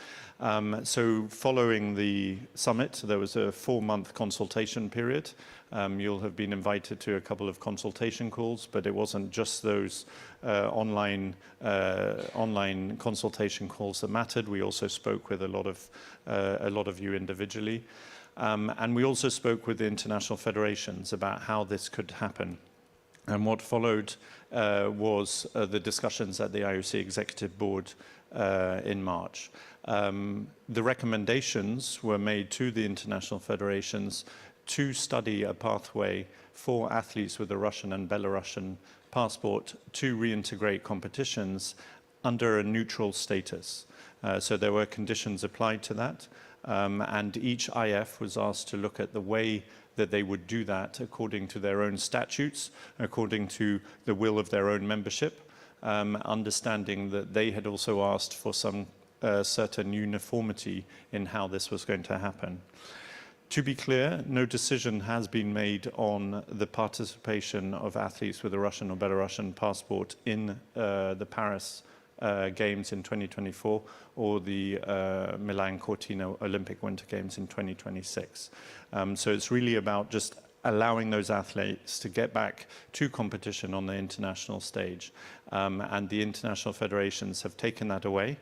So following the summit, there was a 4-month consultation period. You'll have been invited to a couple of consultation calls, but it wasn't just those online consultation calls that mattered. We also spoke with a lot of you individually. And we also spoke with the international federations about how this could happen. And what followed was the discussions at the IOC Executive Board in March. The recommendations were made to the international federations to study a pathway for athletes with a Russian and Belarusian passport to reintegrate competitions under a neutral status. So there were conditions applied to that. And each IF was asked to look at the way that they would do that according to their own statutes, according to the will of their own membership, understanding that they had also asked for some certain uniformity in how this was going to happen. To be clear, no decision has been made on the participation of athletes with a Russian or Belarusian passport in the Paris Games in 2024 or the Milan Cortina Olympic Winter Games in 2026. So it's really about just allowing those athletes to get back to competition on the international stage. And the international federations have taken that away.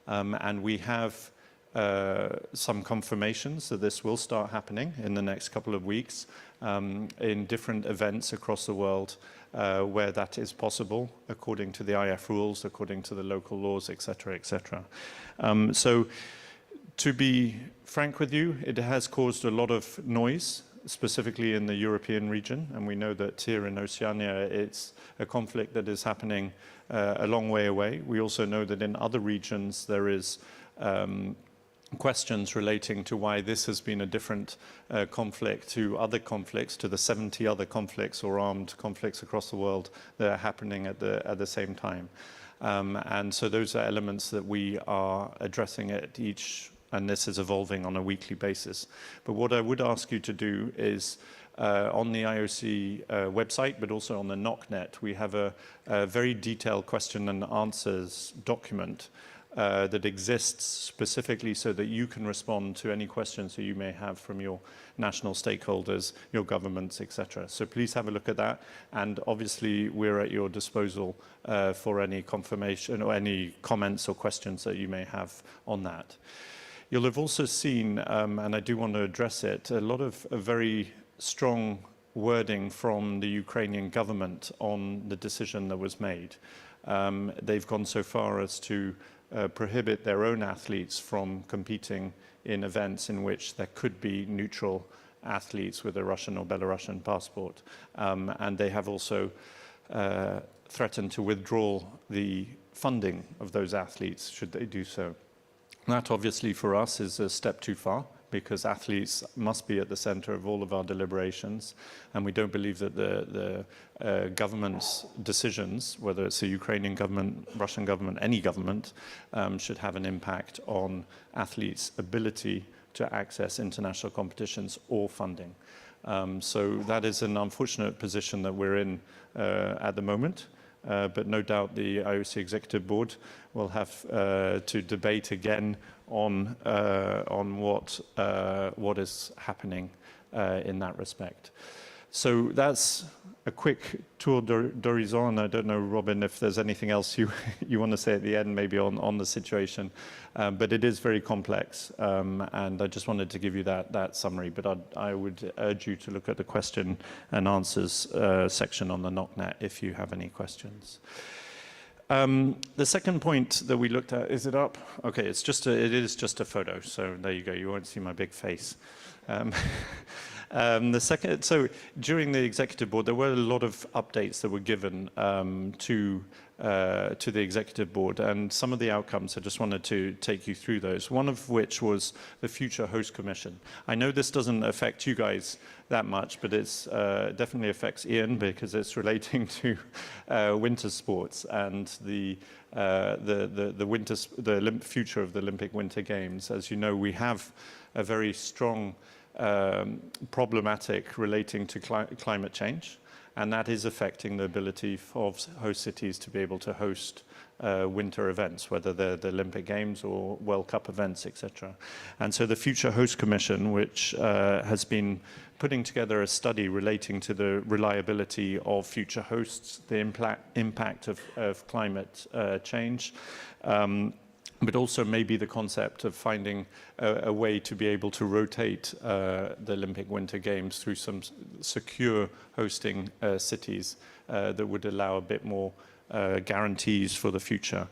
And we have some confirmations that this will start happening in the next couple of weeks in different events across the world where that is possible, according to the IF rules, according to the local laws, etc., etc. So to be frank with you, it has caused a lot of noise, specifically in the European region, and we know that here in Oceania it's a conflict that is happening a long way away. We also know that in other regions there is questions relating to why this has been a different conflict to other conflicts, to the 70 other conflicts or armed conflicts across the world that are happening at the same time. And so those are elements that we are addressing at each, and this is evolving on a weekly basis. But what I would ask you to do is, on the IOC website, but also on the NOCnet, we have a very detailed question and answers document that exists specifically so that you can respond to any questions that you may have from your national stakeholders, your governments, etc. So please have a look at that, and obviously we're at your disposal for any confirmation or any comments or questions that you may have on that. You'll have also seen, and I do want to address it, a lot of very strong wording from the Ukrainian government on the decision that was made. They've gone so far as to prohibit their own athletes from competing in events in which there could be neutral athletes with a Russian or Belarusian passport. And they have also threatened to withdraw the funding of those athletes should they do so. That obviously for us is a step too far, because athletes must be at the center of all of our deliberations, and we don't believe that the government's decisions, whether it's the Ukrainian government, Russian government, any government, should have an impact on athletes' ability to access international competitions or funding. So that is an unfortunate position that we're in at the moment. But no doubt the IOC Executive Board will have to debate again on what is happening in that respect. So that's a quick tour d'horizon. I don't know, Robin, if there's anything else you want to say at the end, maybe on the situation. But it is very complex, and I just wanted to give you that summary. But I would urge you to look at the question and answers section on the NOCnet if you have any questions. The second point that we looked at, is it up? Okay, it is just a photo, so there you go. You won't see my big face. So during the executive board, there were a lot of updates that were given to the executive board, and some of the outcomes, I just wanted to take you through those. One of which was the future host commission. I know this doesn't affect you guys that much, but it's definitely affects Ian because it's relating to winter sports and the future of the Olympic Winter Games. As you know, we have a very strong problematic relating to climate change, and that is affecting the ability of host cities to be able to host winter events, whether they're the Olympic Games or World Cup events, etc. And so the Future Host Commission, which has been putting together a study relating to the reliability of future hosts, the impact of climate change, but also maybe the concept of finding a way to be able to rotate the Olympic Winter Games through some secure hosting cities that would allow a bit more guarantees for the future.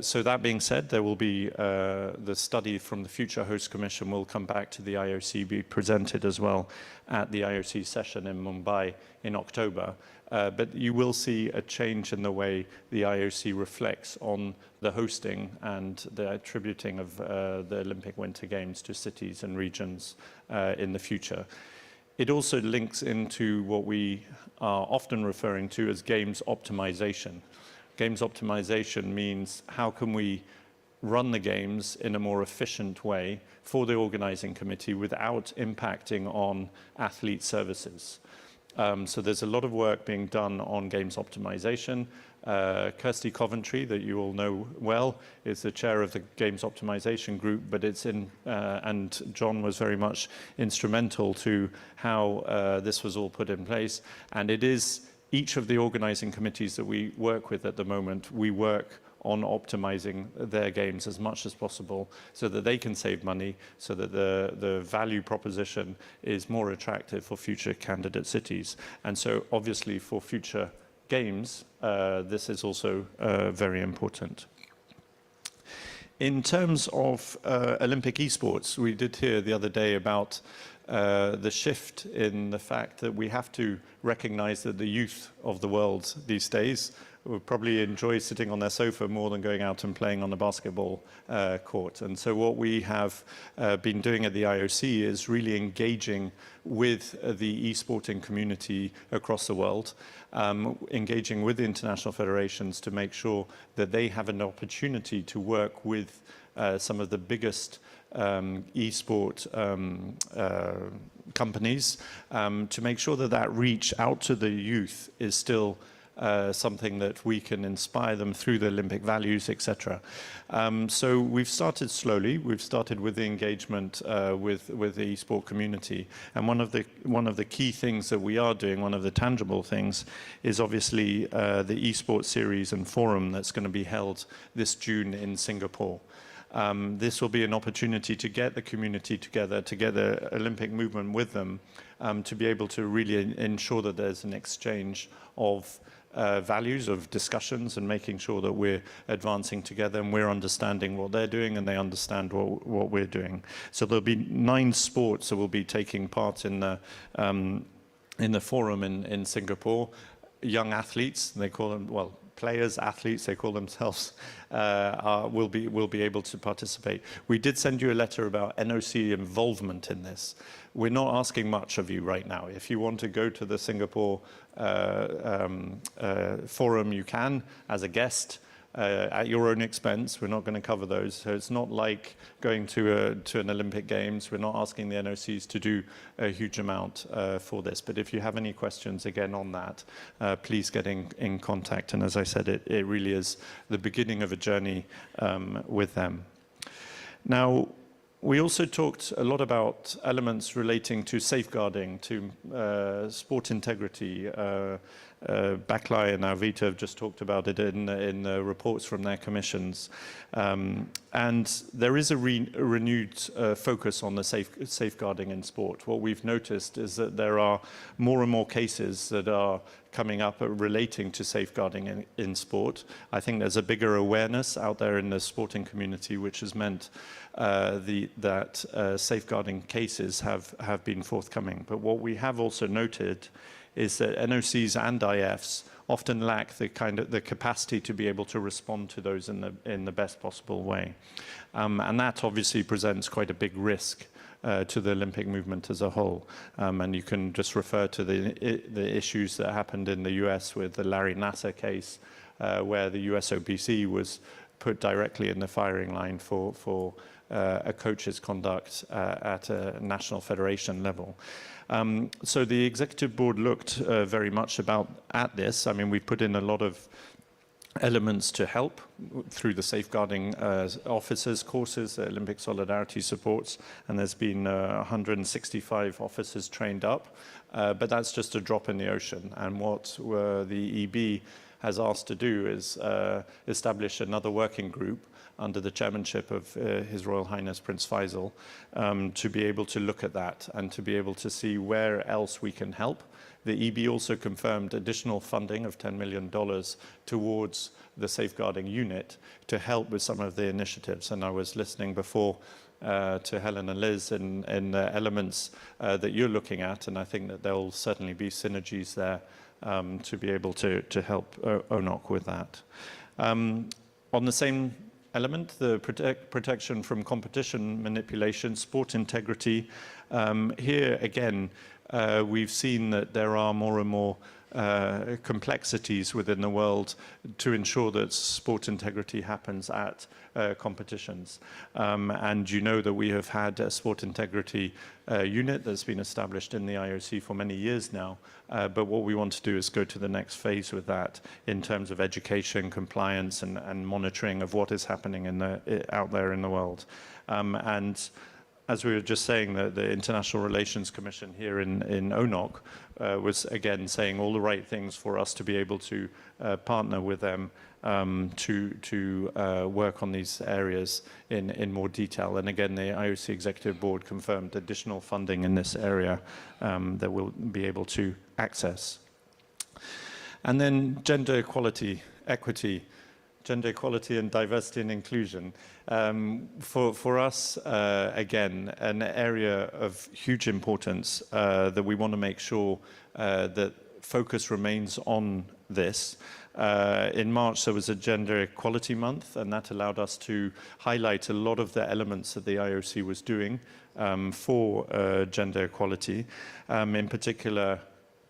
So that being said, there will be the study from the Future Host Commission will come back to the IOC, be presented as well at the IOC session in Mumbai in October. But you will see a change in the way the IOC reflects on the hosting and the attributing of the Olympic Winter Games to cities and regions in the future. It also links into what we are often referring to as games optimization. Games optimization means how can we run the games in a more efficient way for the organizing committee without impacting on athlete services. So there's a lot of work being done on games optimization. Kirsty Coventry, that you all know well, is the chair of the Games Optimization Group, but it's in, and John was very much instrumental to how this was all put in place. And it is each of the organizing committees that we work with at the moment, we work on optimizing their games as much as possible so that they can save money, so that the value proposition is more attractive for future candidate cities. And so obviously for future games, this is also very important. In terms of Olympic esports, we did hear the other day about the shift in the fact that we have to recognize that the youth of the world these days would probably enjoy sitting on their sofa more than going out and playing on a basketball court. And so what we have been doing at the IOC is really engaging with the esporting community across the world, engaging with the international federations to make sure that they have an opportunity to work with some of the biggest esport companies to make sure that that reach out to the youth is still something that we can inspire them through the Olympic values, etc. So we've started slowly. We've started with the engagement with the esport community, and one of the key things that we are doing, one of the tangible things, is obviously the esports series and forum that's going to be held this June in Singapore. This will be an opportunity to get the community together, to get the Olympic movement with them, to be able to really ensure that there's an exchange of values, of discussions, and making sure that we're advancing together and we're understanding what they're doing and they understand what we're doing. So there'll be 9 sports that will be taking part in the forum in Singapore. Young athletes, they call them, well, players, athletes, they call themselves, will be able to participate. We did send you a letter about NOC involvement in this. We're not asking much of you right now. If you want to go to the Singapore forum, you can, as a guest, at your own expense. We're not going to cover those. So it's not like going to an Olympic Games. We're not asking the NOCs to do a huge amount for this. But if you have any questions, again, on that, please get in contact. And as I said, it really is the beginning of a journey with them. Now, we also talked a lot about elements relating to safeguarding, to sport integrity. Backline and Arvita have just talked about it in reports from their commissions. And there is a renewed focus on the safeguarding in sport. What we've noticed is that there are more and more cases that are coming up relating to safeguarding in sport. I think there's a bigger awareness out there in the sporting community, which has meant that safeguarding cases have been forthcoming. But what we have also noted is that NOCs and IFs often lack the capacity to be able to respond to those in the best possible way. And that obviously presents quite a big risk to the Olympic movement as a whole. And you can just refer to the issues that happened in the US with the Larry Nassar case, where the USOPC was put directly in the firing line for a coach's conduct at a national federation level. So the executive board looked very much at this. I mean, we put in a lot of elements to help through the safeguarding officers courses that Olympic Solidarity supports, and there's been 165 officers trained up, but that's just a drop in the ocean. And what the EB has asked to do is establish another working group under the chairmanship of His Royal Highness Prince Faisal, to be able to look at that and to be able to see where else we can help. The EB also confirmed additional funding of $10 million towards the safeguarding unit to help with some of the initiatives. And I was listening before to Helen and Liz in the elements that you're looking at, and I think that there will certainly be synergies there to be able to help ONOC with that. On the same element, the protection from competition manipulation, sport integrity. Here again, we've seen that there are more and more complexities within the world to ensure that sport integrity happens at competitions. And you know that we have had a sport integrity unit that's been established in the IOC for many years now. But what we want to do is go to the next phase with that in terms of education, compliance, and monitoring of what is happening out there in the world. And as we were just saying, the International Relations Commission here in ONOC was again saying all the right things for us to be able to partner with them to work on these areas in more detail. And again, the IOC Executive Board confirmed additional funding in this area that we'll be able to access. And then gender equality, equity, gender equality and diversity and inclusion. For us, again, an area of huge importance that we want to make sure that focus remains on this. In March, there was a Gender Equality Month, and that allowed us to highlight a lot of the elements that the IOC was doing for gender equality. In particular,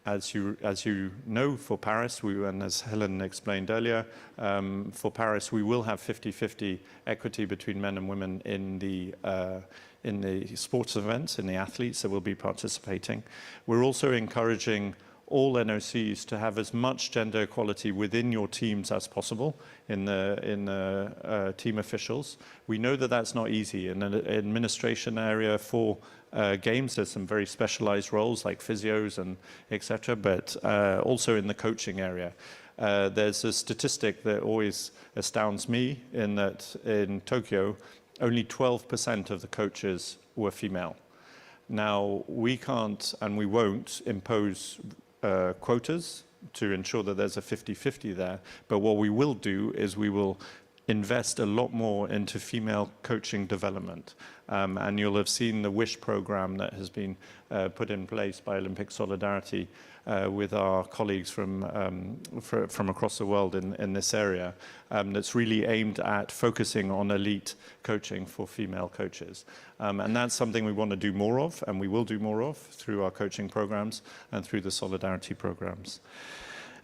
as you know, for Paris, and as Helen explained earlier, for Paris, we will have 50-50 equity between men and women in the sports events, in the athletes that will be participating. We're also encouraging all NOCs to have as much gender equality within your teams as possible in the team officials. We know that that's not easy. In an administration area for games, there's some very specialized roles like physios and etc., but also in the coaching area. There's a statistic that always astounds me in that in Tokyo, only 12% of the coaches were female. Now, we can't and we won't impose quotas to ensure that there's a 50-50 there, but what we will do is we will invest a lot more into female coaching development. And you'll have seen the WISH program that has been put in place by Olympic Solidarity with our colleagues from across the world in this area, that's really aimed at focusing on elite coaching for female coaches. And that's something we want to do more of, and we will do more of through our coaching programs and through the solidarity programs.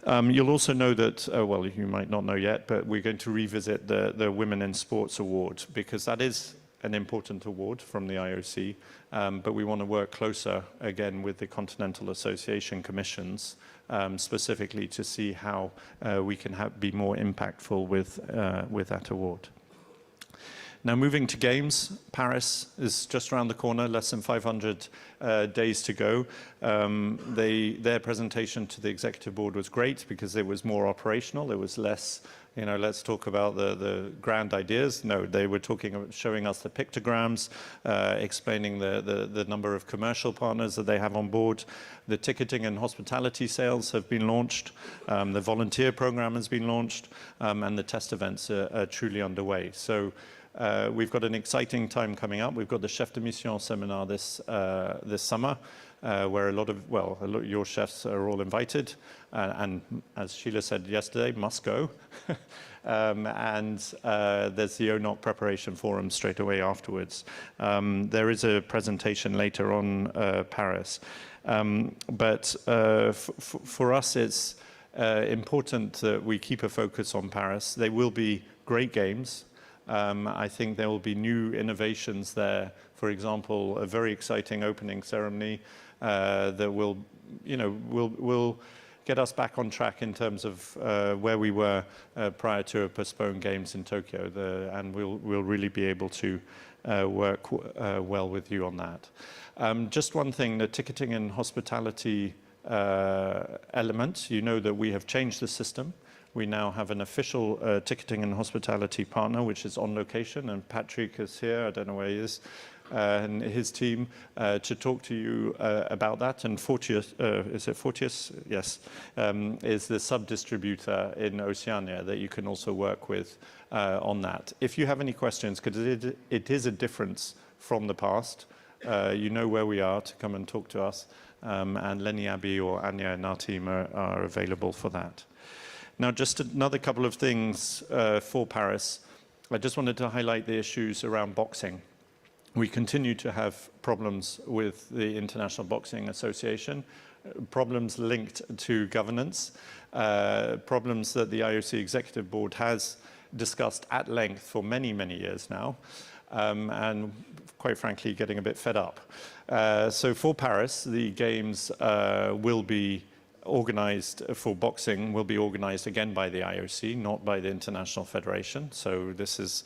You'll also know that, well, you might not know yet, but we're going to revisit the Women in Sports Award, because that is an important award from the IOC, but we want to work closer, again, with the Continental Association Commissions, specifically to see how we can be more impactful with that award. Now, moving to games, Paris is just around the corner, less than 500 days to go. Their presentation to the executive board was great because it was more operational. It was less, you know, let's talk about the grand ideas. No, they were showing us the pictograms, explaining the number of commercial partners that they have on board. The ticketing and hospitality sales have been launched. The volunteer program has been launched, and the test events are truly underway. So we've got an exciting time coming up. We've got the Chef de Mission seminar this summer, where your chefs are all invited, and as Sheila said yesterday, must go. And there's the ONOC preparation forum straight away afterwards. There is a presentation later on Paris. But for us, it's important that we keep a focus on Paris. They will be great games. I think there will be new innovations there. For example, a very exciting opening ceremony that will get us back on track in terms of where we were prior to a postponed games in Tokyo, and we'll really be able to work well with you on that. Just one thing, the ticketing and hospitality element, you know that we have changed the system. We now have an official ticketing and hospitality partner, which is On Location, and Patrick is here, I don't know where he is, and his team to talk to you about that. And Fortius, is it Fortius? Yes, is the sub-distributor in Oceania that you can also work with on that. If you have any questions, because it is a difference from the past, you know where we are to come and talk to us, and Lenny Abbey or Anya and our team are available for that. Now, just another couple of things for Paris. I just wanted to highlight the issues around boxing. We continue to have problems with the International Boxing Association, problems linked to governance, problems that the IOC Executive Board has discussed at length for many, many years now, and quite frankly, getting a bit fed up. So for Paris, the games will be organized for boxing, will be organized again by the IOC, not by the International Federation. So this is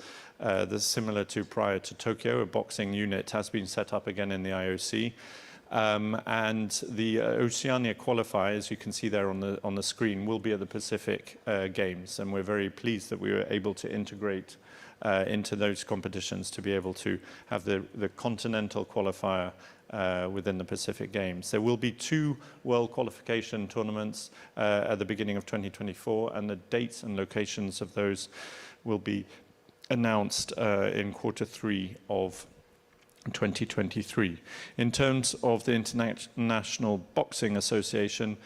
similar to prior to Tokyo. A boxing unit has been set up again in the IOC. And the Oceania qualifier, as you can see there on the screen, will be at the Pacific Games. And we're very pleased that we were able to integrate into those competitions to be able to have the continental qualifier within the Pacific Games. There will be 2 world qualification tournaments at the beginning of 2024, and the dates and locations of those will be announced in Q3 of 2023. In terms of the International Boxing Association,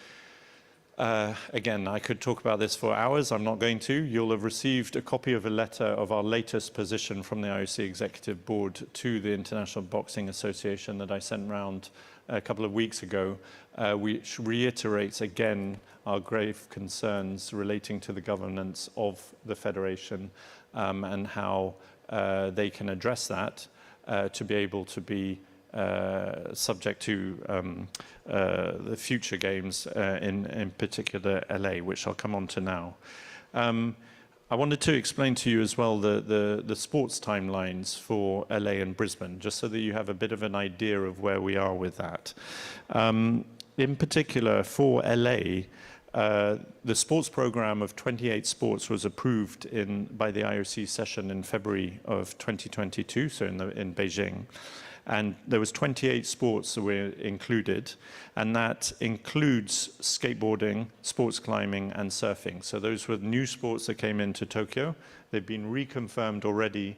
again, I could talk about this for hours. I'm not going to. You'll have received a copy of a letter of our latest position from the IOC Executive Board to the International Boxing Association that I sent round a couple of weeks ago, which reiterates again our grave concerns relating to the governance of the Federation and how they can address that to be able to be subject to the future games, in particular LA, which I'll come on to now. I wanted to explain to you as well the sports timelines for LA and Brisbane, just so that you have a bit of an idea of where we are with that. In particular, for LA, the sports program of 28 sports was approved by the IOC session in February of 2022, so in Beijing. And there was 28 sports that were included, and that includes skateboarding, sports climbing, and surfing. So those were new sports that came into Tokyo. They've been reconfirmed already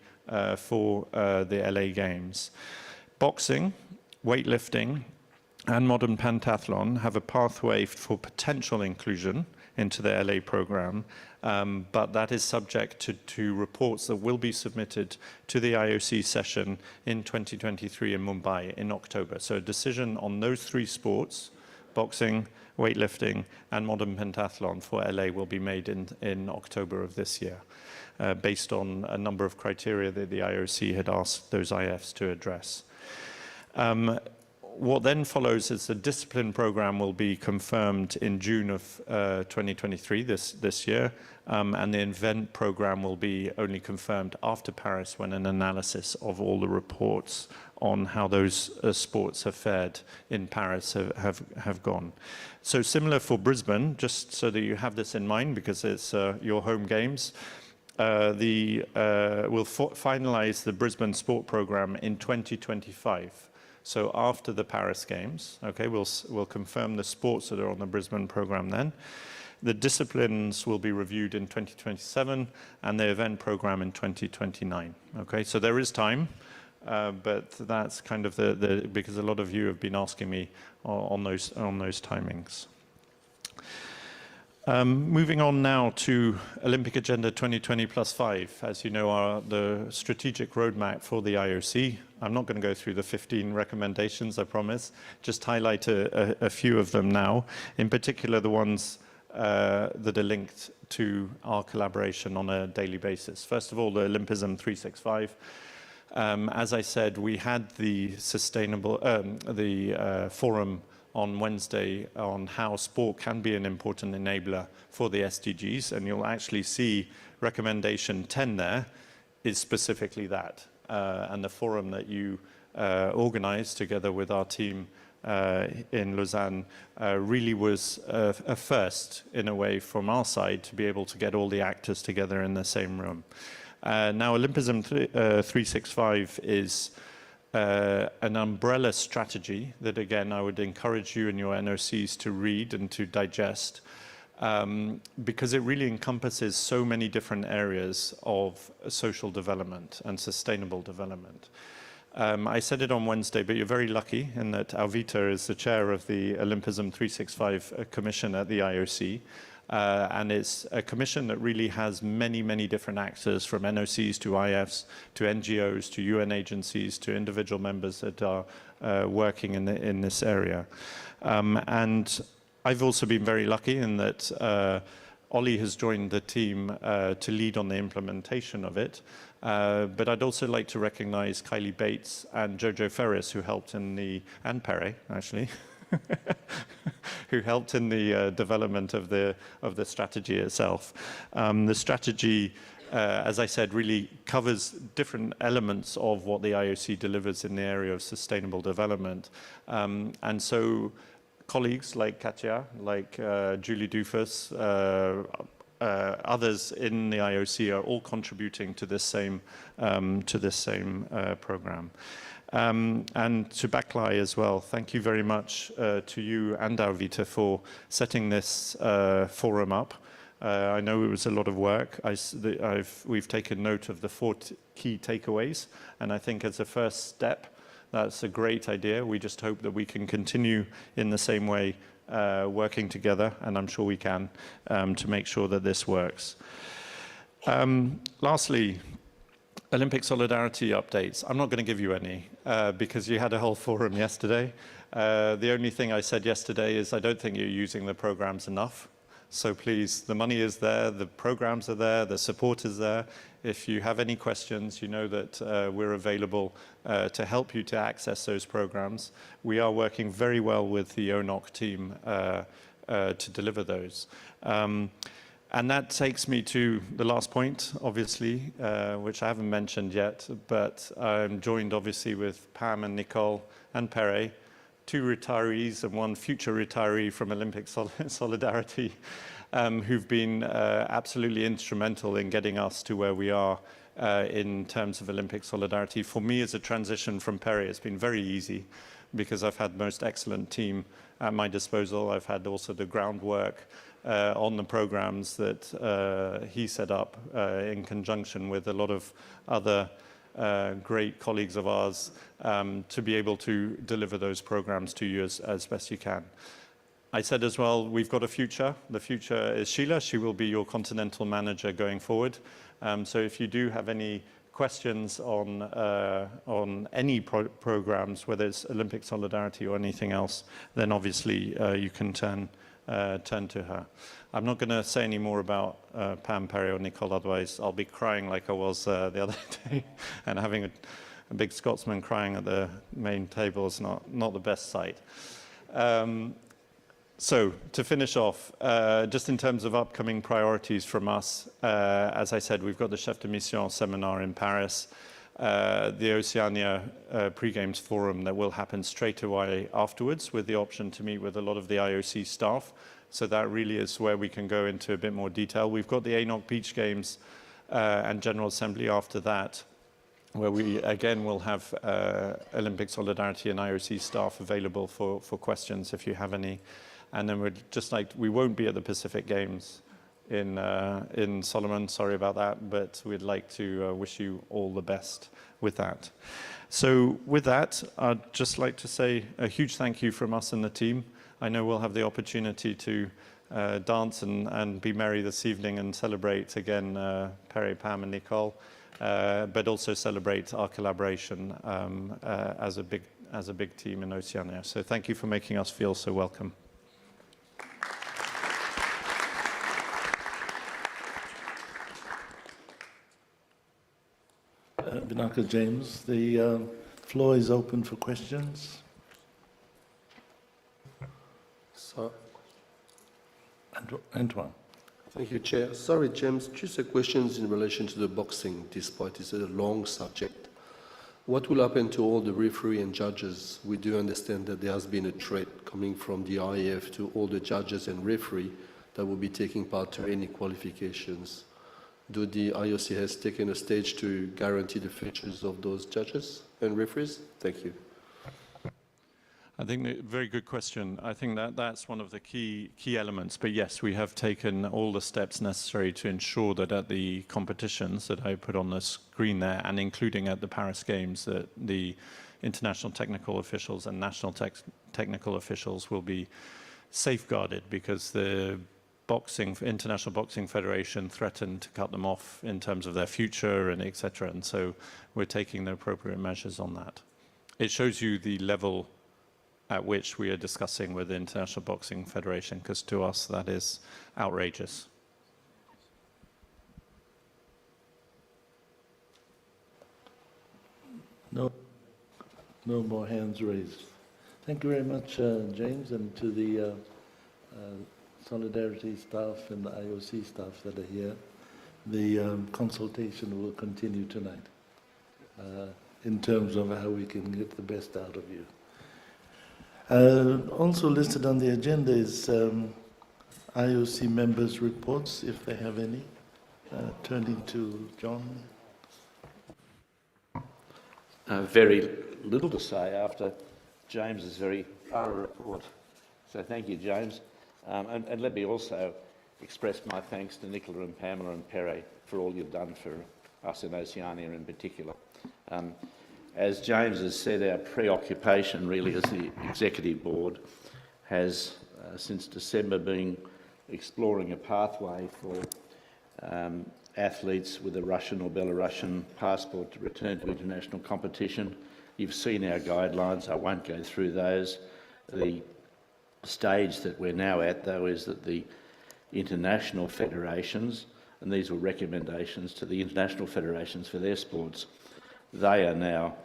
for the LA Games. Boxing, weightlifting, and modern pentathlon have a pathway for potential inclusion into the LA program, but that is subject to reports that will be submitted to the IOC session in 2023 in Mumbai in October. So a decision on those 3 sports, boxing, weightlifting, and modern pentathlon for LA will be made in October of this year, based on a number of criteria that the IOC had asked those IFs to address. What then follows is the discipline program will be confirmed in June of 2023, this year, and the event program will be only confirmed after Paris when an analysis of all the reports on how those sports have fared in Paris have gone. So similar for Brisbane, just so that you have this in mind, because it's your home games, we'll finalize the Brisbane sport program in 2025. So after the Paris Games, okay, we'll confirm the sports that are on the Brisbane program then. The disciplines will be reviewed in 2027 and the event program in 2029. Okay, so there is time, but that's kind of because a lot of you have been asking me on those timings. Moving on now to Olympic Agenda 2020 plus 5, as you know, are the strategic roadmap for the IOC. I'm not going to go through the 15 recommendations, I promise, just highlight a few of them now, in particular the ones that are linked to our collaboration on a daily basis. First of all, the Olympism 365. As I said, we had the forum on Wednesday on how sport can be an important enabler for the SDGs, and you'll actually see recommendation 10 there is specifically that. And the forum that you organized together with our team in Lausanne really was a first, in a way, from our side to be able to get all the actors together in the same room. Now, Olympism 365 is an umbrella strategy that, again, I would encourage you and your NOCs to read and to digest, because it really encompasses so many different areas of social development and sustainable development. I said it on Wednesday, but you're very lucky in that Alvita is the chair of the Olympism 365 Commission at the IOC. And it's a commission that really has many, many different actors, from NOCs to IFs, to NGOs, to UN agencies, to individual members that are working in this area. And I've also been very lucky in that Ollie has joined the team to lead on the implementation of it. But I'd also like to recognize Kylie Bates and Jojo Ferris, who helped and Pere, actually, who helped in the development of the strategy itself. The strategy as I said, really covers different elements of what the IOC delivers in the area of sustainable development. And so colleagues like Katja, like Julie Dufus, others in the IOC are all contributing to this same program. And to Baklai as well, thank you very much to you and Arvita for setting this forum up. I know it was a lot of work. We've taken note of the 4 key takeaways, and I think as a first step, that's a great idea. We just hope that we can continue in the same way, working together, and I'm sure we can, to make sure that this works. Lastly, Olympic solidarity updates. I'm not going to give you any, because you had a whole forum yesterday. The only thing I said yesterday is I don't think you're using the programs enough. So please, the money is there, the programs are there, the support is there. If you have any questions, you know that we're available to help you to access those programs. We are working very well with the ONOC team to deliver those. And that takes me to the last point, obviously, which I haven't mentioned yet, but I'm joined obviously with Pam and Nicole and Pere, 2 retirees and 1 future retiree from Olympic Solidarity, who've been absolutely instrumental in getting us to where we are in terms of Olympic Solidarity. For me, as a transition from Pere, it's been very easy because I've had the most excellent team at my disposal. I've had also the groundwork on the programs that he set up in conjunction with a lot of other great colleagues of ours to be able to deliver those programs to you as best you can. I said as well, we've got a future. The future is Sheila. She will be your continental manager going forward. So if you do have any questions on any programs, whether it's Olympic Solidarity or anything else, then obviously you can turn to her. I'm not going to say any more about Pam, Pere, or Nicole, otherwise I'll be crying like I was the other day, and having a big Scotsman crying at the main table is not the best sight. So to finish off, just in terms of upcoming priorities from us, as I said, we've got the Chef de Mission seminar in Paris, the Oceania pre-games forum that will happen straight away afterwards, with the option to meet with a lot of the IOC staff. So that really is where we can go into a bit more detail. We've got the ONOC Beach Games and General Assembly after that, where we again will have Olympic Solidarity and IOC staff available for questions if you have any. And then we won't be at the Pacific Games in Solomon, sorry about that, but we'd like to wish you all the best with that. So with that, I'd just like to say a huge thank you from us and the team. I know we'll have the opportunity to dance and be merry this evening and celebrate again Pere, Pam and Nicole, but also celebrate our collaboration as a big team in Oceania. So thank you for making us feel so welcome. Binaka James, the floor is open for questions. So, Antoine. thank you, Chair. Sorry, James, just a question in relation to the boxing, despite it's a long subject. What will happen to all the referee and judges? We do understand that there has been a threat coming from the IAF to all the judges and referee that will be taking part to any qualifications. Do the IOC has taken a stage to guarantee the futures of those judges and referees? Thank you. I think very good question. I think that's one of the key elements. But yes, we have taken all the steps necessary to ensure that at the competitions that I put on the screen there, and including at the Paris Games, that the international technical officials and national technical officials will be safeguarded, because the International Boxing Federation threatened to cut them off in terms of their future and etc. And so we're taking the appropriate measures on that. It shows you the level at which we are discussing with the International Boxing Federation, because to us that is outrageous. No more hands raised. Thank you very much, James, and to the Solidarity staff and the IOC staff that are here. the consultation will continue tonight in terms of how we can get the best out of you. Also listed on the agenda is IOC members' reports, if they have any. Turning to John. Very little to say after James's very thorough report. So thank you, James. And let me also express my thanks to Nicola and Pamela and Pere for all you've done for us in Oceania in particular. As James has said, our preoccupation really as the Executive Board has, since December, been exploring a pathway for athletes with a Russian or Belarusian passport to return to international competition. You've seen our guidelines. I won't go through those. The stage that we're now at, though, is that the international federations, and these were recommendations to the international federations for their sports, they are now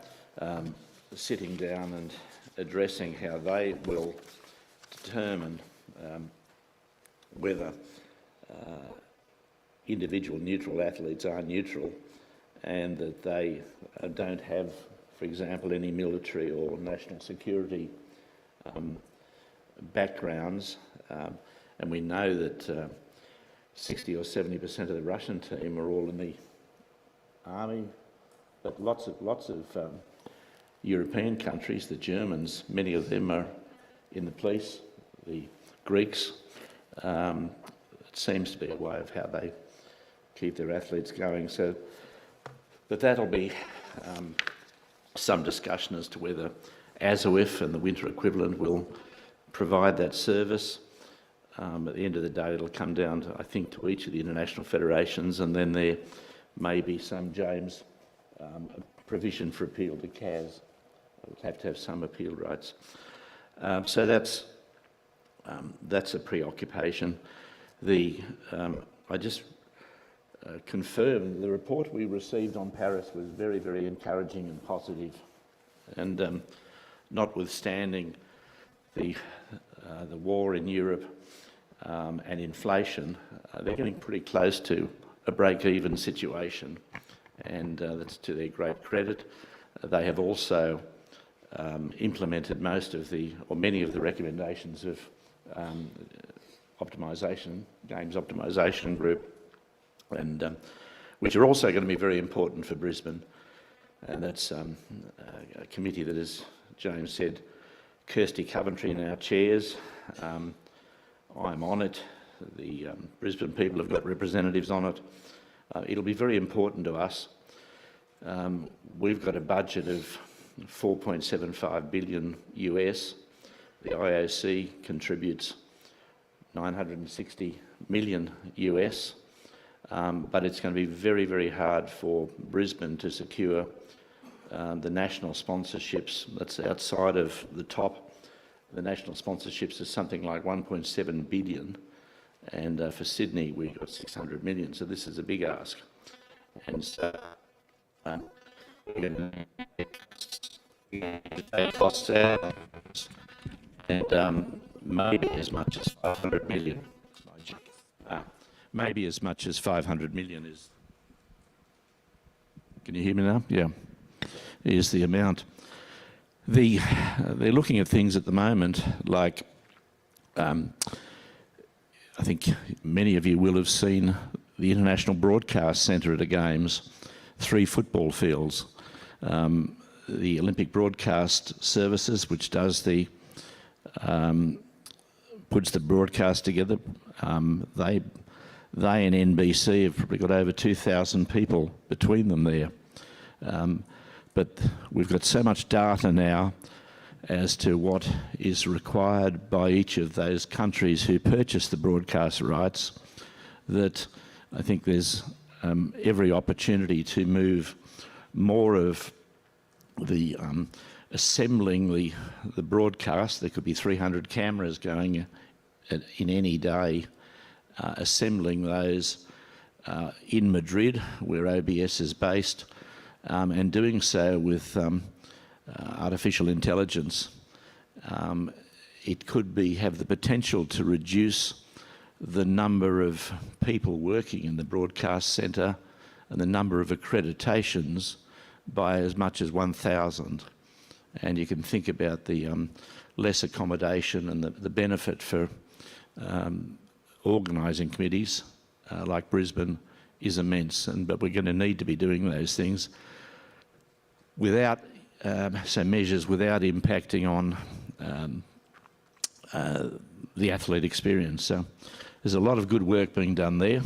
sitting down and addressing how they will determine whether individual neutral athletes are neutral and that they don't have, for example, any military or national security backgrounds. And we know that 60 or 70% of the Russian team are all in the army, but lots of European countries, the Germans, many of them are in the police, the Greeks. It seems to be a way of how they keep their athletes going. So, but that'll be some discussion as to whether ASOIF and the winter equivalent will provide that service. At the end of the day, it'll come down to, I think, to each of the international federations, and then there may be some, James, provision for appeal to CAS. We'll have to have some appeal rights. So that's a preoccupation. I just confirm the report we received on Paris was very, very encouraging and positive. And notwithstanding the war in Europe and inflation, they're getting pretty close to a break-even situation, and that's to their great credit. They have also implemented many of the recommendations of Games Optimisation Group, and which are also going to be very important for Brisbane. And that's a committee that, as James said, Kirsty Coventry now chairs. I'm on it. The Brisbane people have got representatives on it. It'll be very important to us. We've got a budget of $4.75 billion US. The IOC contributes $960 million US. But it's going to be very, very hard for Brisbane to secure the national sponsorships. That's outside of the top. The national sponsorships is something like 1.7 billion, and for Sydney we've got 600 million. So this is a big ask, and so costs out, and maybe as much as 500 million. Maybe as much as 500 million is. Can you hear me now? Yeah, is the amount. They're looking at things at the moment like, I think many of you will have seen the International Broadcast Centre at the Games, 3 football fields. The Olympic Broadcast Services, which does puts the broadcast together, they and NBC have probably got over 2,000 people between them there. But we've got so much data now as to what is required by each of those countries who purchase the broadcast rights that I think there's every opportunity to move more of the assembling the broadcast. There could be 300 cameras going in any day, assembling those in Madrid, where OBS is based, and doing so with artificial intelligence. It could have the potential to reduce the number of people working in the broadcast centre and the number of accreditations by as much as 1,000. And you can think about the less accommodation and the benefit for organising committees like Brisbane is immense. But we're going to need to be doing those things without, measures without impacting on the athlete experience. So there's a lot of good work being done there.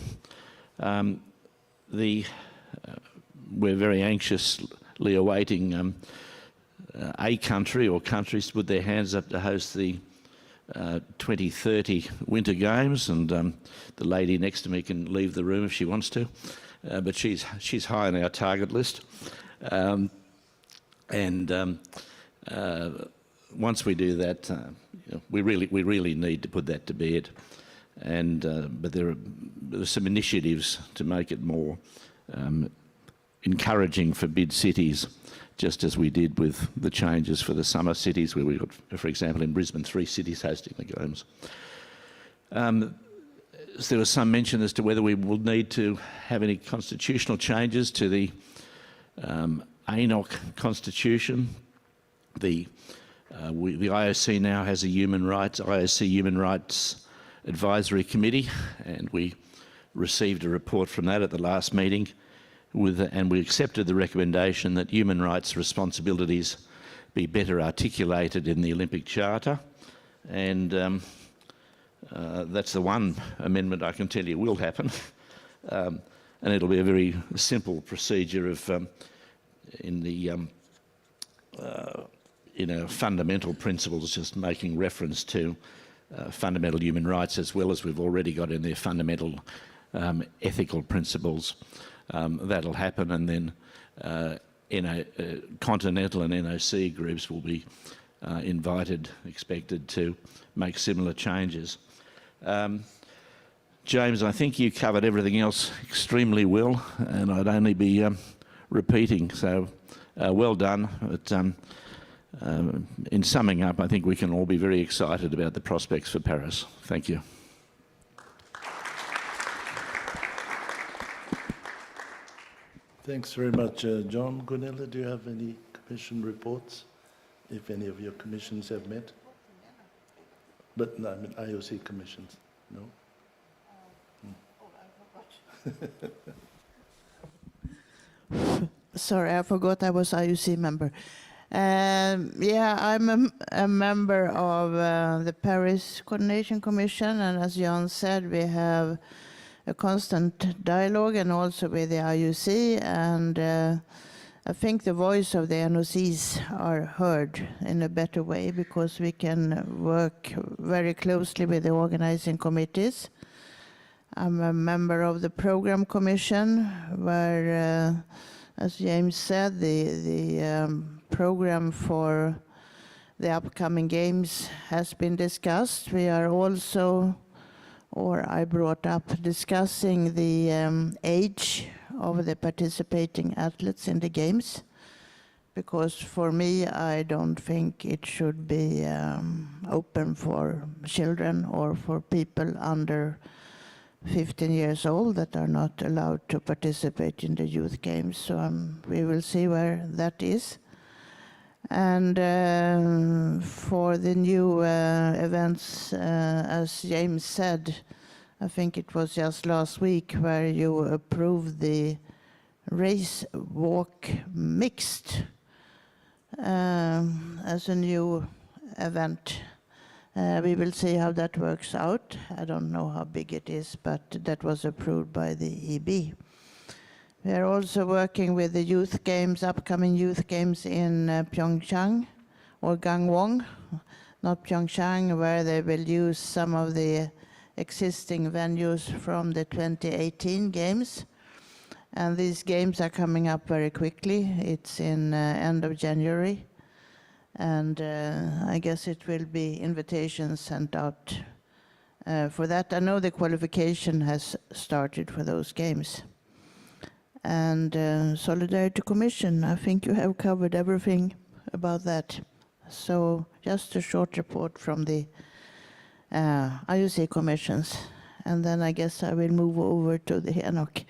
We're very anxiously awaiting a country or countries to put their hands up to host the 2030 Winter Games, and the lady next to me can leave the room if she wants to, but she's high on our target list. Once we do that, we really need to put that to bed. But there are some initiatives to make it more encouraging for bid cities, just as we did with the changes for the summer cities, where we got, for example, in Brisbane, 3 cities hosting the Games. So there was some mention as to whether we will need to have any constitutional changes to the ONOC constitution. The IOC now has a IOC Human Rights Advisory Committee, and we received a report from that at the last meeting, and we accepted the recommendation that human rights responsibilities be better articulated in the Olympic Charter, and that's the one amendment I can tell you will happen, and it'll be a very simple procedure of fundamental principles, just making reference to fundamental human rights, as well as we've already got in there fundamental ethical principles. That'll happen, and then continental and NOC groups will be expected to make similar changes. James, I think you covered everything else extremely well, and I'd only be repeating, so well done. But, in summing up, I think we can all be very excited about the prospects for Paris. Thank you. Thanks very much, John. Gunilla, do you have any commission reports, if any of your commissions have met? But no, I mean IOC commissions, no? Sorry, I forgot I was IOC member. Yeah, I'm a member of the Paris Coordination Commission, and as John said, we have a constant dialogue, and also with the IOC, and I think the voice of the NOCs are heard in a better way, because we can work very closely with the organizing committees. I'm a member of the Program Commission, where, as James said, the program for the upcoming games has been discussed. We are also, or I brought up, discussing the age of the participating athletes in the games, because for me, I don't think it should be open for children or for people under 15 years old that are not allowed to participate in the youth games. So we will see where that is. And for the new events, as James said, I think it was just last week where you approved the race walk mixed as a new event. We will see how that works out. I don't know how big it is, but that was approved by the EB. We are also working with the youth games, upcoming youth games in Pyeongchang, or Gangwon, not Pyeongchang, where they will use some of the existing venues from the 2018 games. And these games are coming up very quickly. It's in end of January. And I guess it will be invitations sent out for that. I know the qualification has started for those games. And Solidarity Commission, I think you have covered everything about that. So just a short report from the IOC commissions. and then I guess I will move over to the ONOC.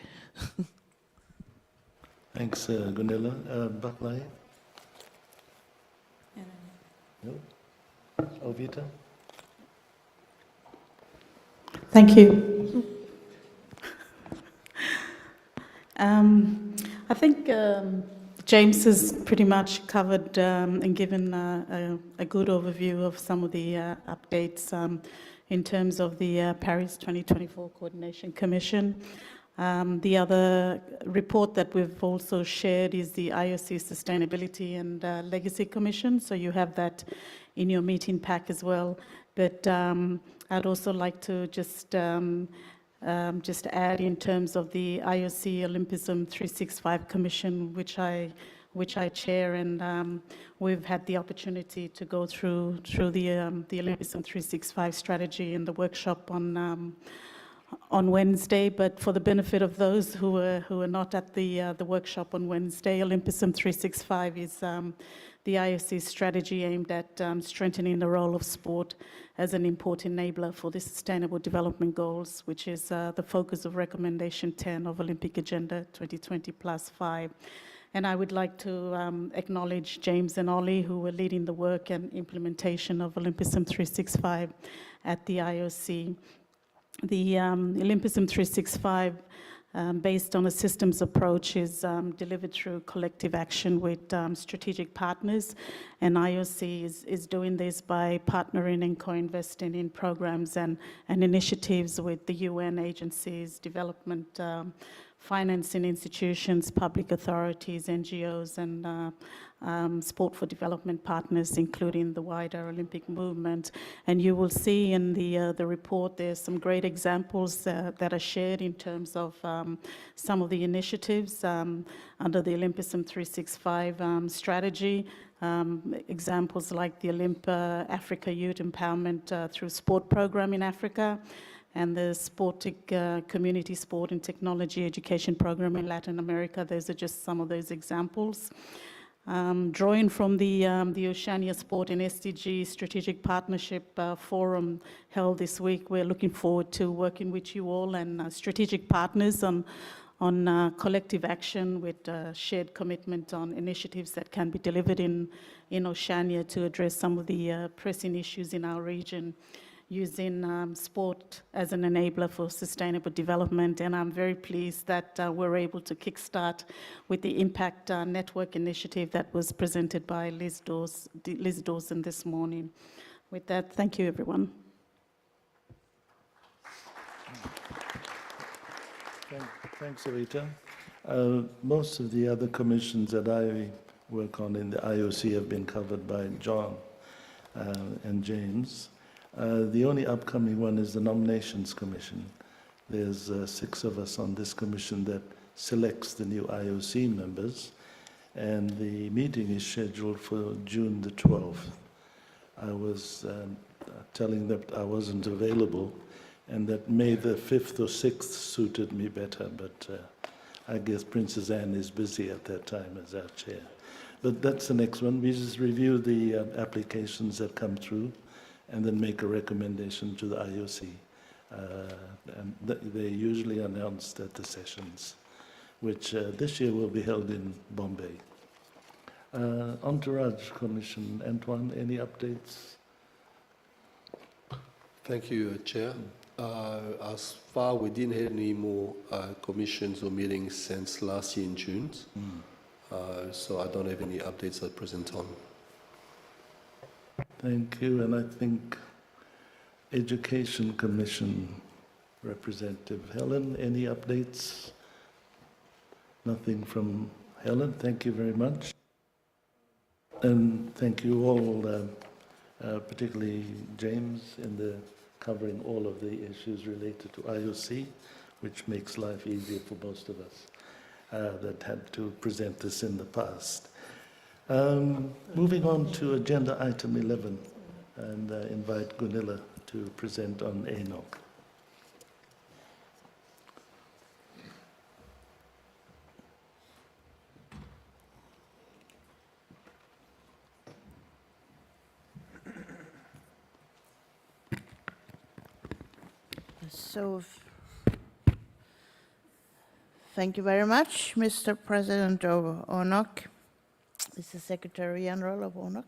Thanks, Gunilla. Baklai? No? Ovita? Thank you. I think James has pretty much covered and given a good overview of some of the updates in terms of the Paris 2024 Coordination Commission. The other report that we've also shared is the IOC Sustainability and Legacy Commission, so you have that in your meeting pack as well. But I'd also like to just add in terms of the IOC Olympism 365 Commission, which I chair, and we've had the opportunity to go through the Olympism 365 strategy in the workshop on Wednesday. But for the benefit of those who are not at the workshop on Wednesday, Olympism 365 is the IOC strategy aimed at strengthening the role of sport as an important enabler for the Sustainable Development Goals, which is the focus of Recommendation 10 of Olympic Agenda 2020+5. And I would like to acknowledge James and Ollie, who were leading the work and implementation of Olympism 365 at the IOC. The Olympism 365, based on a systems approach, is delivered through collective action with strategic partners, and IOC is doing this by partnering and co-investing in programs and initiatives with the UN agencies, development financing institutions, public authorities, NGOs, and sport for development partners, including the wider Olympic movement. And you will see in the report there's some great examples that are shared in terms of some of the initiatives under the Olympism 365 strategy. Examples like the Africa Youth Empowerment through Sport program in Africa, and the Community Sport and Technology Education Program in Latin America. Those are just some of those examples. Drawing from the Oceania Sport and SDG Strategic Partnership Forum held this week, we're looking forward to working with you all and strategic partners on collective action with shared commitment on initiatives that can be delivered in Oceania to address some of the pressing issues in our region, using sport as an enabler for sustainable development. And I'm very pleased that we're able to kickstart with the Impact Network initiative that was presented by Liz Dawson this morning. With that, thank you, everyone. Thanks, Avita. Most of the other commissions that I work on in the IOC have been covered by John and James. The only upcoming one is the Nominations Commission. There's 6 of us on this commission that selects the new IOC members, and the meeting is scheduled for June the 12th. I was telling them I wasn't available, and that May the 5th or 6th suited me better, but I guess Princess Anne is busy at that time as our chair. But that's the next one. We just review the applications that come through, and then make a recommendation to the IOC. And they're usually announced at the sessions, which this year will be held in Bombay. Entourage Commission, Antoine, any updates? Thank you, Chair. As far, we didn't have any more commissions or meetings since last year in June. So I don't have any updates at present time. Thank you, and I think Education Commission Representative Helen, any updates? Nothing from Helen, thank you very much. And thank you all, particularly James, in covering all of the issues related to IOC, which makes life easier for most of us that had to present this in the past. Moving on to agenda item 11, and invite Gunilla to present on ONOC. So, thank you very much, Mr. President of ONOC, Mr. Secretary General of ONOC,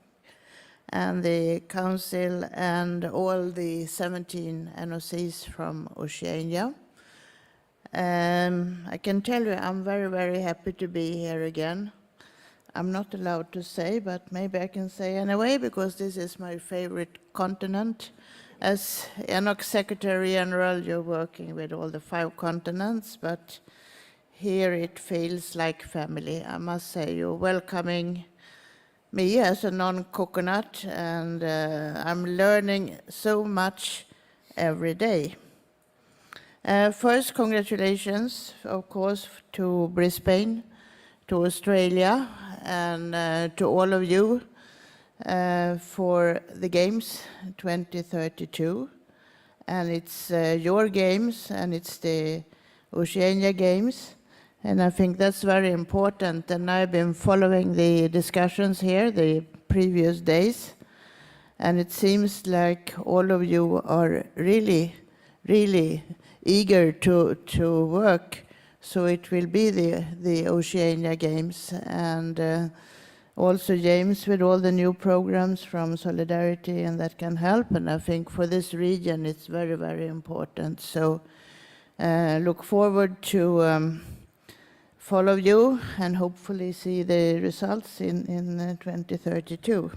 and the Council and all the 17 NOCs from Oceania. I can tell you I'm very, very happy to be here again. I'm not allowed to say, but maybe I can say anyway, because this is my favorite continent. As ONOC Secretary General, you're working with all the 5 continents, but here it feels like family. I must say, you're welcoming me as a non-coconut, and I'm learning so much every day. First, congratulations, of course, to Brisbane, to Australia, and to all of you for the Games 2032. And it's your games, and it's the Oceania Games. And I think that's very important. And I've been following the discussions here the previous days. And it seems like all of you are really, really eager to work. So it will be the Oceania Games. And also James with all the new programs from Solidarity and that can help. And I think for this region it's very, very important. So look forward to follow you and hopefully see the results in 2032.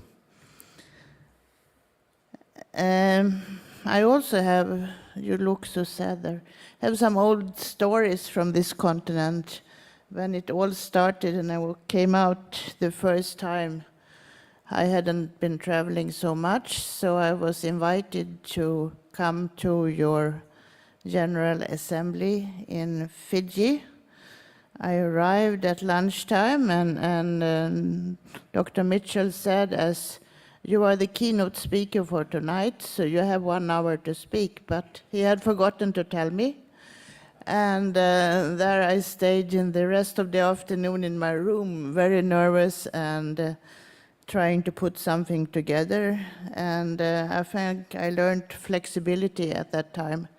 I also have, you look so sad there, have some old stories from this continent. When it all started and I came out the first time, I hadn't been traveling so much, so I was invited to come to your General Assembly in Fiji. I arrived at lunchtime and Dr. Mitchell said, as you are the keynote speaker for tonight, so you have 1 hour to speak, but he had forgotten to tell me. And there I stayed in the rest of the afternoon in my room, very nervous and trying to put something together. And I think I learned flexibility at that time.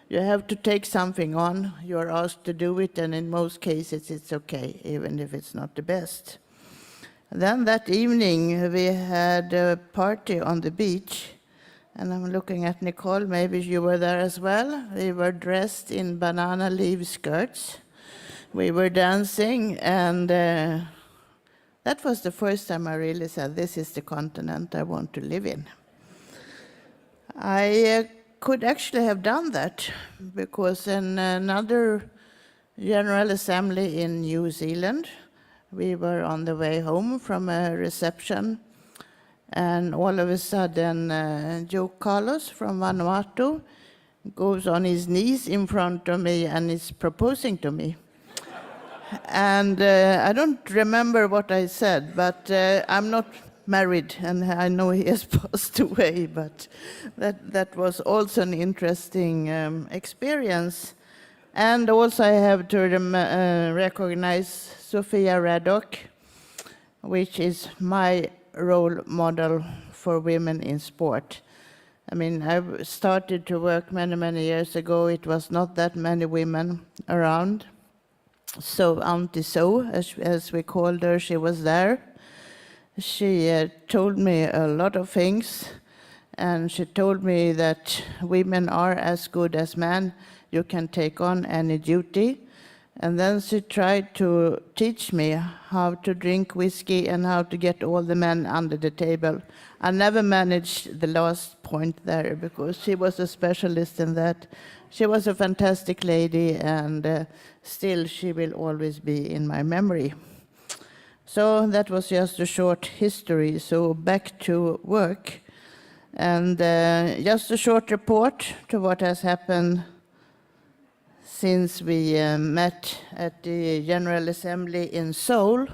You have to take something on, you're asked to do it, and in most cases it's okay, even if it's not the best. Then that evening we had a party on the beach, and I'm looking at Nicole, maybe you were there as well. We were dressed in banana leaf skirts. We were dancing, and that was the first time I really said, this is the continent I want to live in. I could actually have done that, because in another General Assembly in New Zealand, we were on the way home from a reception, and all of a sudden Joe Carlos from Vanuatu goes on his knees in front of me and is proposing to me. And I don't remember what I said, but I'm not married, and I know he has passed away, but that was also an interesting experience. And also I have to recognize Sophia Raddock, which is my role model for women in sport. I mean, I started to work many, many years ago. It was not that many women around. So Auntie So, as we called her, she was there. She told me a lot of things, and she told me that women are as good as men. You can take on any duty. And then she tried to teach me how to drink whiskey and how to get all the men under the table. I never managed the last point there because she was a specialist in that. She was a fantastic lady, and still she will always be in my memory. So that was just a short history. So back to work. And just a short report to what has happened since we met at the General Assembly in Seoul.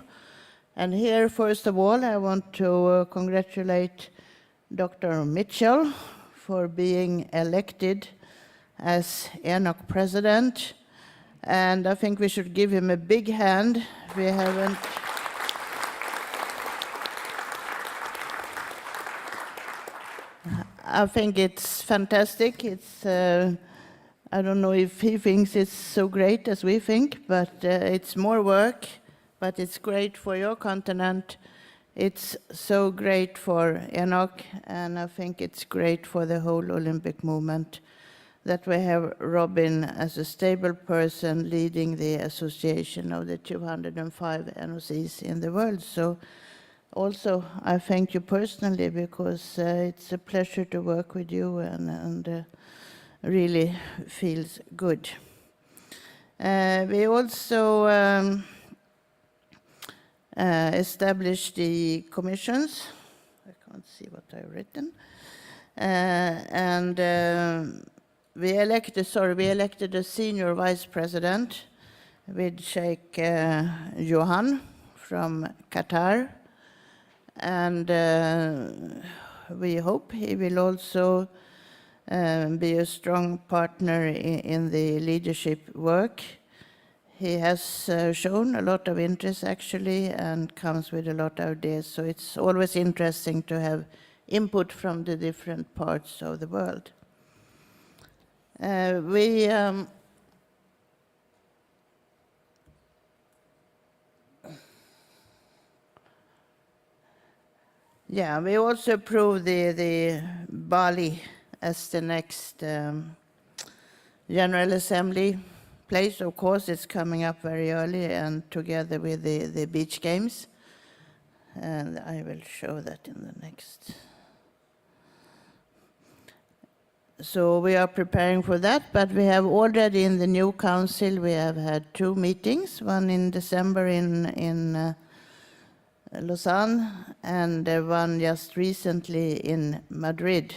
And here, first of all, I want to congratulate Dr. Mitchell for being elected as ONOC president. And I think we should give him a big hand. We haven't... I think it's fantastic. It's I don't know if he thinks it's so great as we think, but it's more work, but it's great for your continent. It's so great for ONOC, and I think it's great for the whole Olympic movement that we have Robin as a stable person leading the association of the 205 NOCs in the world. So also, I thank you personally, because it's a pleasure to work with you, and really feels good. We also established the commissions. I can't see what I've written. We elected a senior vice president with Sheikh Johan from Qatar. And we hope he will also be a strong partner in the leadership work. He has shown a lot of interest, actually, and comes with a lot of ideas. So it's always interesting to have input from the different parts of the world. We also approved the Bali as the next General Assembly place. Of course, it's coming up very early, and together with the beach games. And I will show that in the next. So we are preparing for that, but we have already in the new council, we have had 2 meetings, one in December in Lausanne, and one just recently in Madrid.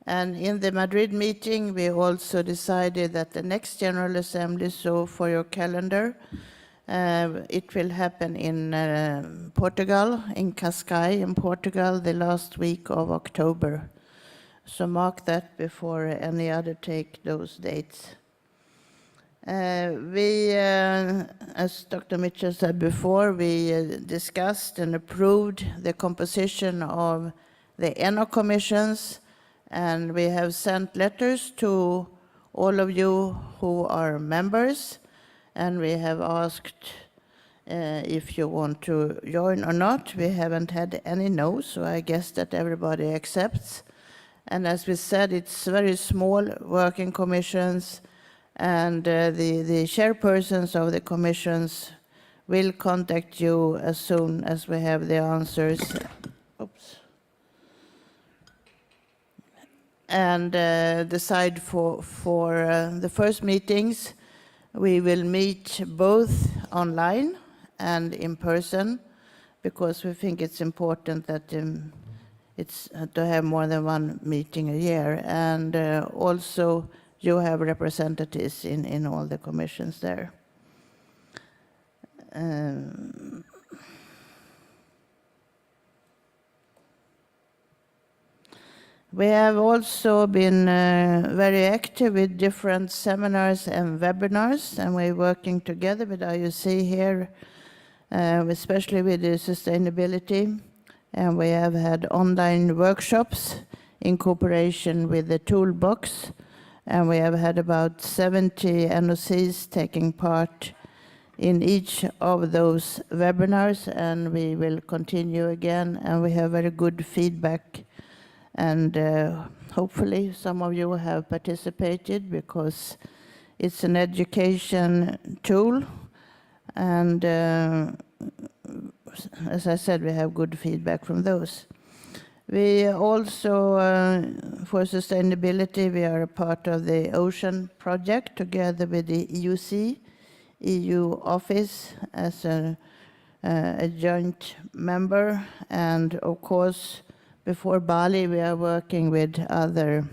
And in the Madrid meeting, we also decided that the next General Assembly, so for your calendar, it will happen in Portugal, in Cascais, in Portugal, the last week of October. So mark that before any other take those dates. As Dr. Mitchell said before, we discussed and approved the composition of the ONOC commissions, and we have sent letters to all of you who are members, and we have asked if you want to join or not. We haven't had any no, so I guess that everybody accepts. And as we said, it's very small working commissions, and the chairpersons of the commissions will contact you as soon as we have the answers. Oops. And decide for the first meetings. We will meet both online and in person, because we think it's important that it's to have more than one meeting a year. And also, you have representatives in all the commissions there. We have also been very active with different seminars and webinars, and we're working together with IUC here, especially with the sustainability. And we have had online workshops in cooperation with the Toolbox, and we have had about 70 NOCs taking part in each of those webinars, and we will continue again, and we have very good feedback. And hopefully some of you have participated, because it's an education tool, and as I said, we have good feedback from those. We also, for sustainability, we are a part of the Ocean Project together with the EUC, EU office, as a joint member. And of course, before Bali, we are working with other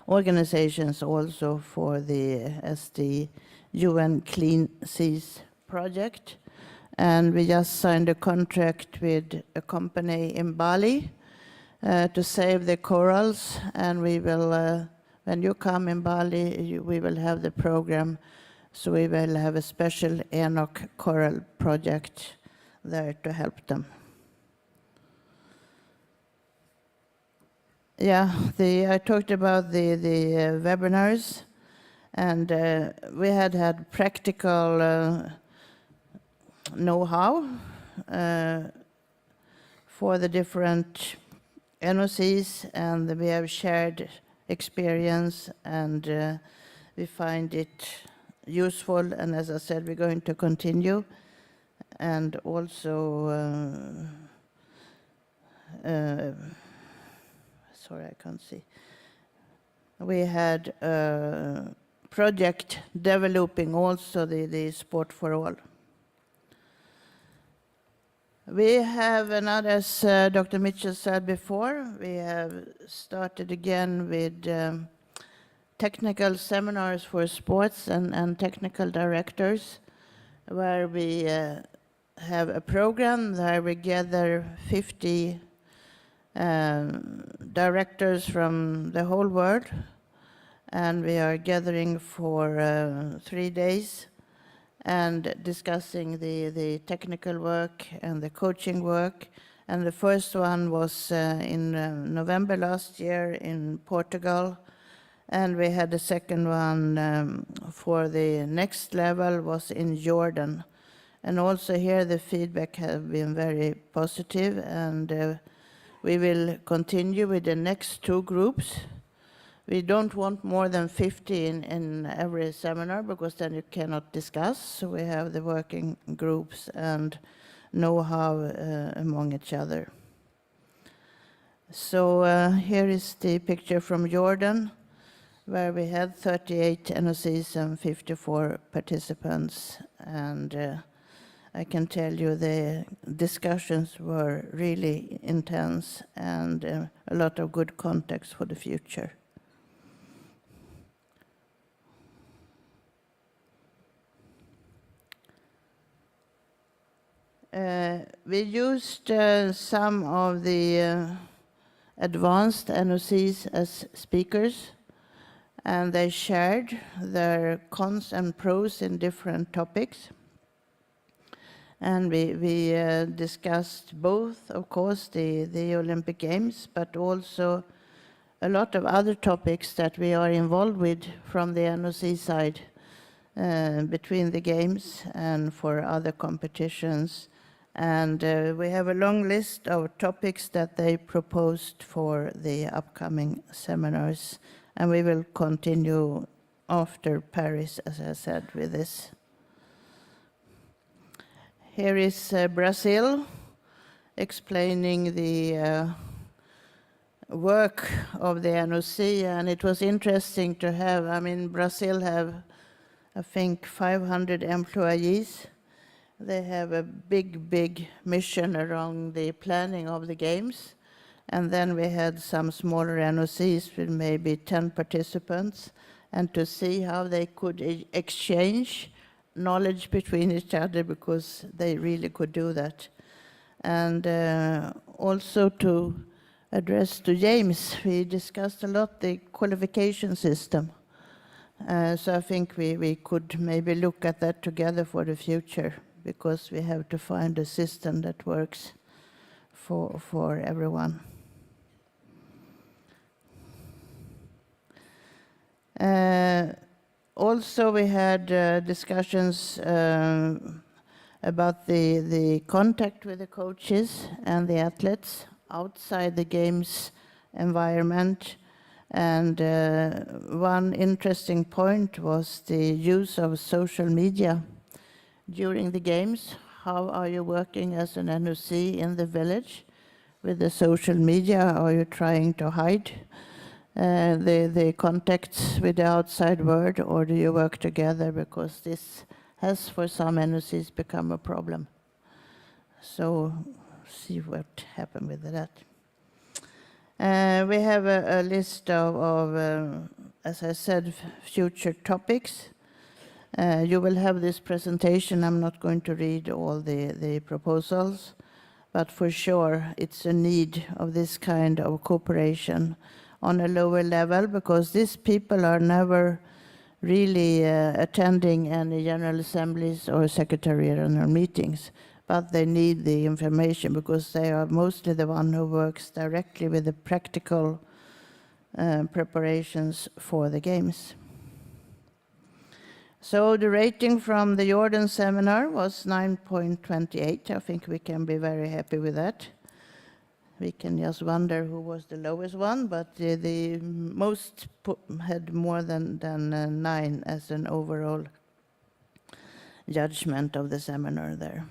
organizations also for the UN Clean Seas project. And we just signed a contract with a company in Bali to save the corals. And we will, when you come in Bali, we will have the program. So we will have a special ONOC coral project there to help them. Yeah, I talked about the webinars, and we had practical know-how for the different NOCs, and we have shared experience, and we find it useful, and as I said, we're going to continue. And also, sorry, I can't see. We had a project developing also the sport for all. We have, and as Dr. Mitchell said before, we have started again with technical seminars for sports and technical directors, where we have a program where we gather 50 directors from the whole world, and we are gathering for 3 days and discussing the technical work and the coaching work. And the first one was in November last year in Portugal, and we had the second one for the next level was in Jordan. And also here the feedback has been very positive, and we will continue with the next 2 groups. We don't want more than 50 in every seminar, because then you cannot discuss. So we have the working groups and know-how among each other. So here is the picture from Jordan, where we had 38 NOCs and 54 participants. And I can tell you the discussions were really intense, and a lot of good context for the future. We used some of the advanced NOCs as speakers, and they shared their cons and pros in different topics. And we discussed both, of course, the Olympic Games, but also a lot of other topics that we are involved with from the NOC side, between the games and for other competitions. And we have a long list of topics that they proposed for the upcoming seminars. And we will continue after Paris, as I said, with this. Here is Brazil, explaining the work of the NOC. And it was interesting to have, I mean, Brazil have, I think, 500 employees. They have a big mission around the planning of the games. And then we had some smaller NOCs with maybe 10 participants, and to see how they could exchange knowledge between each other, because they really could do that. And also to address to James, we discussed a lot the qualification system. So I think we could maybe look at that together for the future, because we have to find a system that works for everyone. Also, we had discussions about the contact with the coaches and the athletes outside the games environment. And one interesting point was the use of social media during the games. How are you working as an NOC in the village with the social media? Are you trying to hide the contacts with the outside world, or do you work together? Because this has, for some NOCs, become a problem. So see what happened with that. We have a list of as I said, future topics. You will have this presentation. I'm not going to read all the proposals, but for sure it's a need of this kind of cooperation on a lower level, because these people are never really attending any general assemblies or secretarial meetings, but they need the information because they are mostly the one who works directly with the practical preparations for the Games. So the rating from the Jordan seminar was 9.28. I think we can be very happy with that. We can just wonder who was the lowest one, but the most had more than 9 as an overall judgment of the seminar there.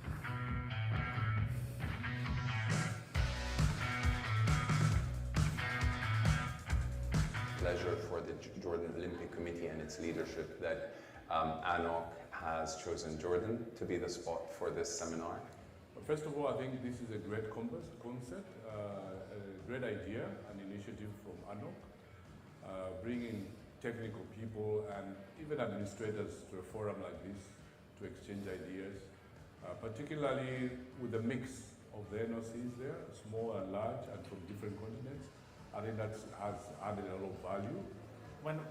Pleasure for the Jordan Olympic Committee and its leadership that ONOC has chosen Jordan to be the spot for this seminar. First of all, I think this is a great concept, a great idea, an initiative from ONOC, bringing technical people and even administrators to a forum like this to exchange ideas, particularly with the mix of the NOCs there, small and large and from different continents. I think that has added a lot of value.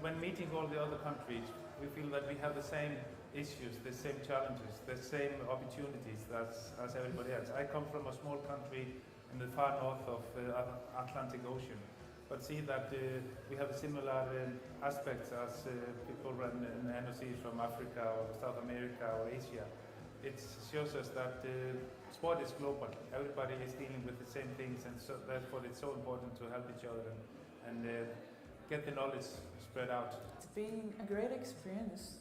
When meeting all the other countries, we feel that we have the same issues, the same challenges, the same opportunities as everybody else. I come from a small country in the far north of the Atlantic Ocean, but see that we have similar aspects as people run in NOCs from Africa or South America or Asia. It shows us that sport is global. Everybody is dealing with the same things, and so therefore it's so important to help each other and get the knowledge spread out. It's been a great experience.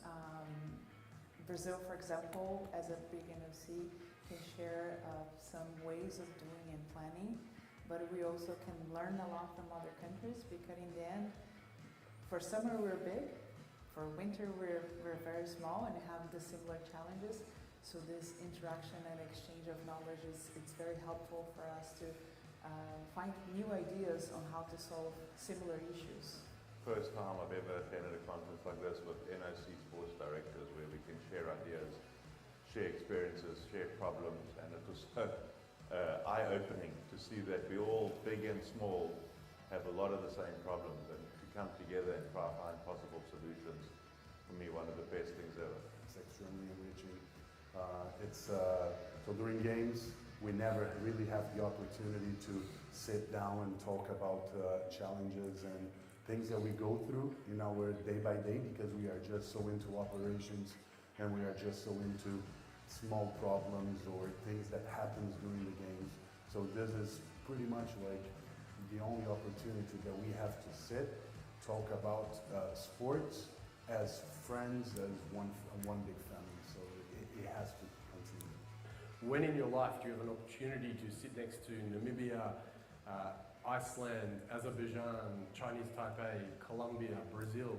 Brazil, for example, as a big NOC, can share some ways of doing and planning, but we also can learn a lot from other countries, because in the end, for summer we're big, for winter we're very small and have the similar challenges. So this interaction and exchange of knowledge it's very helpful for us to find new ideas on how to solve similar issues. First time I've ever attended a conference like this with NOC sports directors, where we can share ideas, share experiences, share problems, and it was so eye-opening to see that we all, big and small, have a lot of the same problems, and to come together and try to find possible solutions, for me, one of the best things ever. It's extremely enriching. So during games, we never really have the opportunity to sit down and talk about challenges and things that we go through in our day by day, because we are just so into operations and we are just so into small problems or things that happens during the games. So this is pretty much like the only opportunity that we have to sit, talk about sports as friends, as one big family. So it has to continue. When in your life do you have an opportunity to sit next to Namibia, Iceland, Azerbaijan, Chinese Taipei, Colombia, Brazil,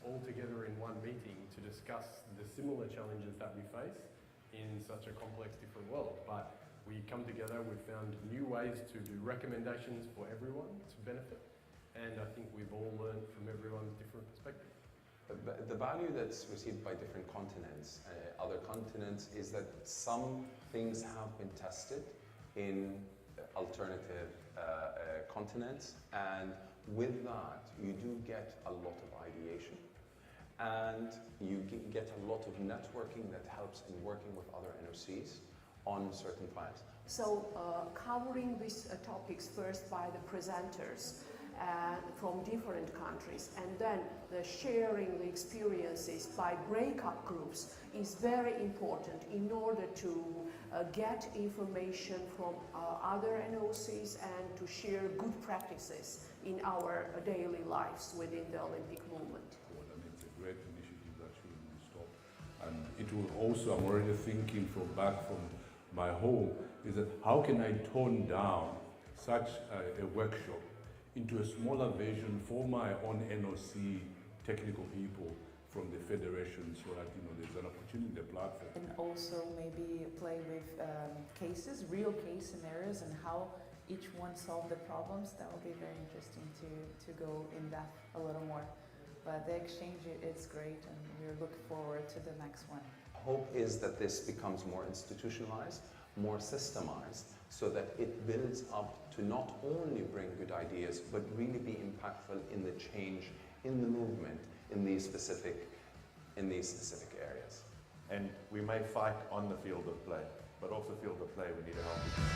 all together in one meeting to discuss the similar challenges that we face in such a complex, different world? But we come together, we've found new ways to do recommendations for everyone to benefit, and I think we've all learned from everyone's different perspective. The value that's received by different continents, other continents, is that some things have been tested in alternative continents, and with that you do get a lot of ideation, and you get a lot of networking that helps in working with other NOCs on certain plans. So covering these topics first by the presenters from different countries, and then the sharing the experiences by breakup groups is very important in order to get information from other NOCs and to share good practices in our daily lives within the Olympic movement. And it's a great initiative that shouldn't stop. And it will also, I'm already thinking back from my home, is that how can I tone down such a workshop into a smaller version for my own NOC technical people from the federation, so that there's an opportunity, the platform. And also maybe play with cases, real case scenarios, and how each one solved the problems. That will be very interesting to go in depth a little more. But the exchange, it's great, and we're looking forward to the next one. Hope is that this becomes more institutionalized, more systemized, so that it builds up to not only bring good ideas, but really be impactful in the change in the movement in these specific areas. And we may fight on the field of play, but off the field of play we need to help each other.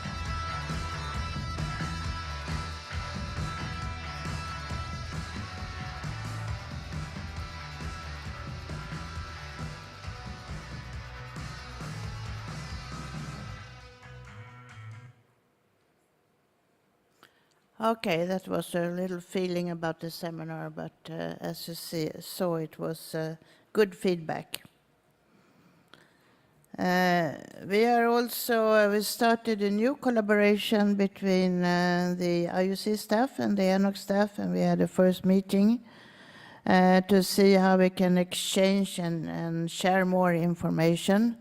Okay, that was a little feeling about the seminar, but as you saw, it was good feedback. We started a new collaboration between the IUC staff and the ONOC staff, and we had a first meeting to see how we can exchange and share more information,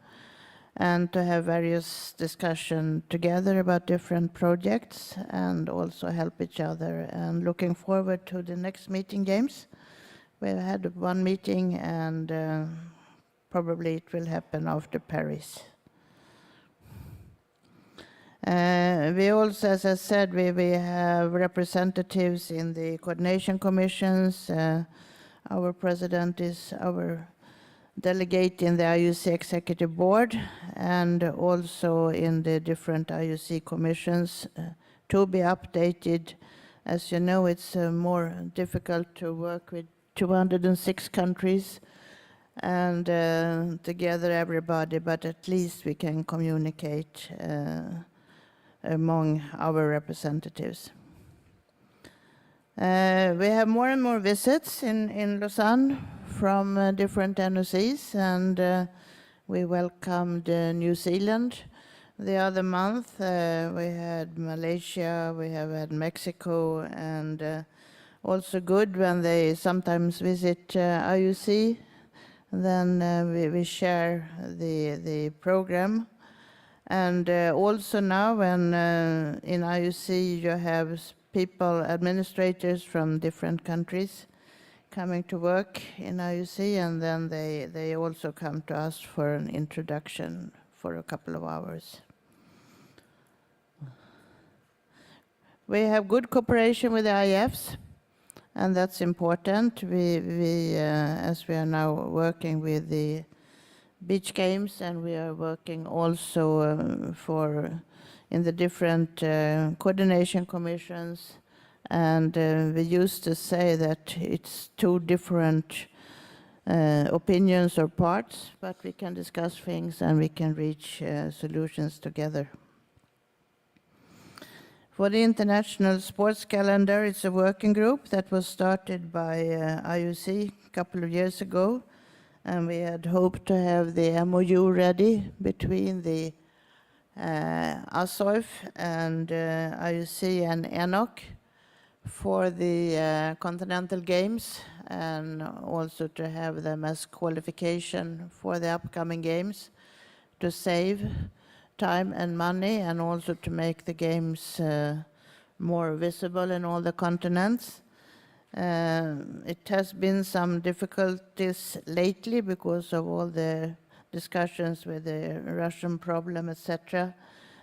and to have various discussions together about different projects and also help each other. And looking forward to the next meeting, James. We've had one meeting, and probably it will happen after Paris. We also, as I said, we have representatives in the coordination commissions. Our president is our delegate in the IUC Executive Board, and also in the different IUC commissions to be updated. As you know, it's more difficult to work with 206 countries and to gather everybody, but at least we can communicate among our representatives. We have more and more visits in Lausanne from different NOCs, and we welcomed New Zealand the other month. We had Malaysia, we have had Mexico, and also good when they sometimes visit IUC. Then we share the program. And also now when in IUC you have people, administrators from different countries coming to work in IUC, and then they also come to us for an introduction for a couple of hours. We have good cooperation with the IFs, and that's important. As we are now working with the beach games, and we are working also in the different coordination commissions, and we used to say that it's two different opinions or parts, but we can discuss things and we can reach solutions together. For the International Sports Calendar, it's a working group that was started by IUC a couple of years ago, and we had hoped to have the MOU ready between the ASOIF and IUC and ONOC for the Continental Games, and also to have them as qualification for the upcoming games, to save time and money, and also to make the games more visible in all the continents. It has been some difficulties lately because of all the discussions with the Russian problem, etc.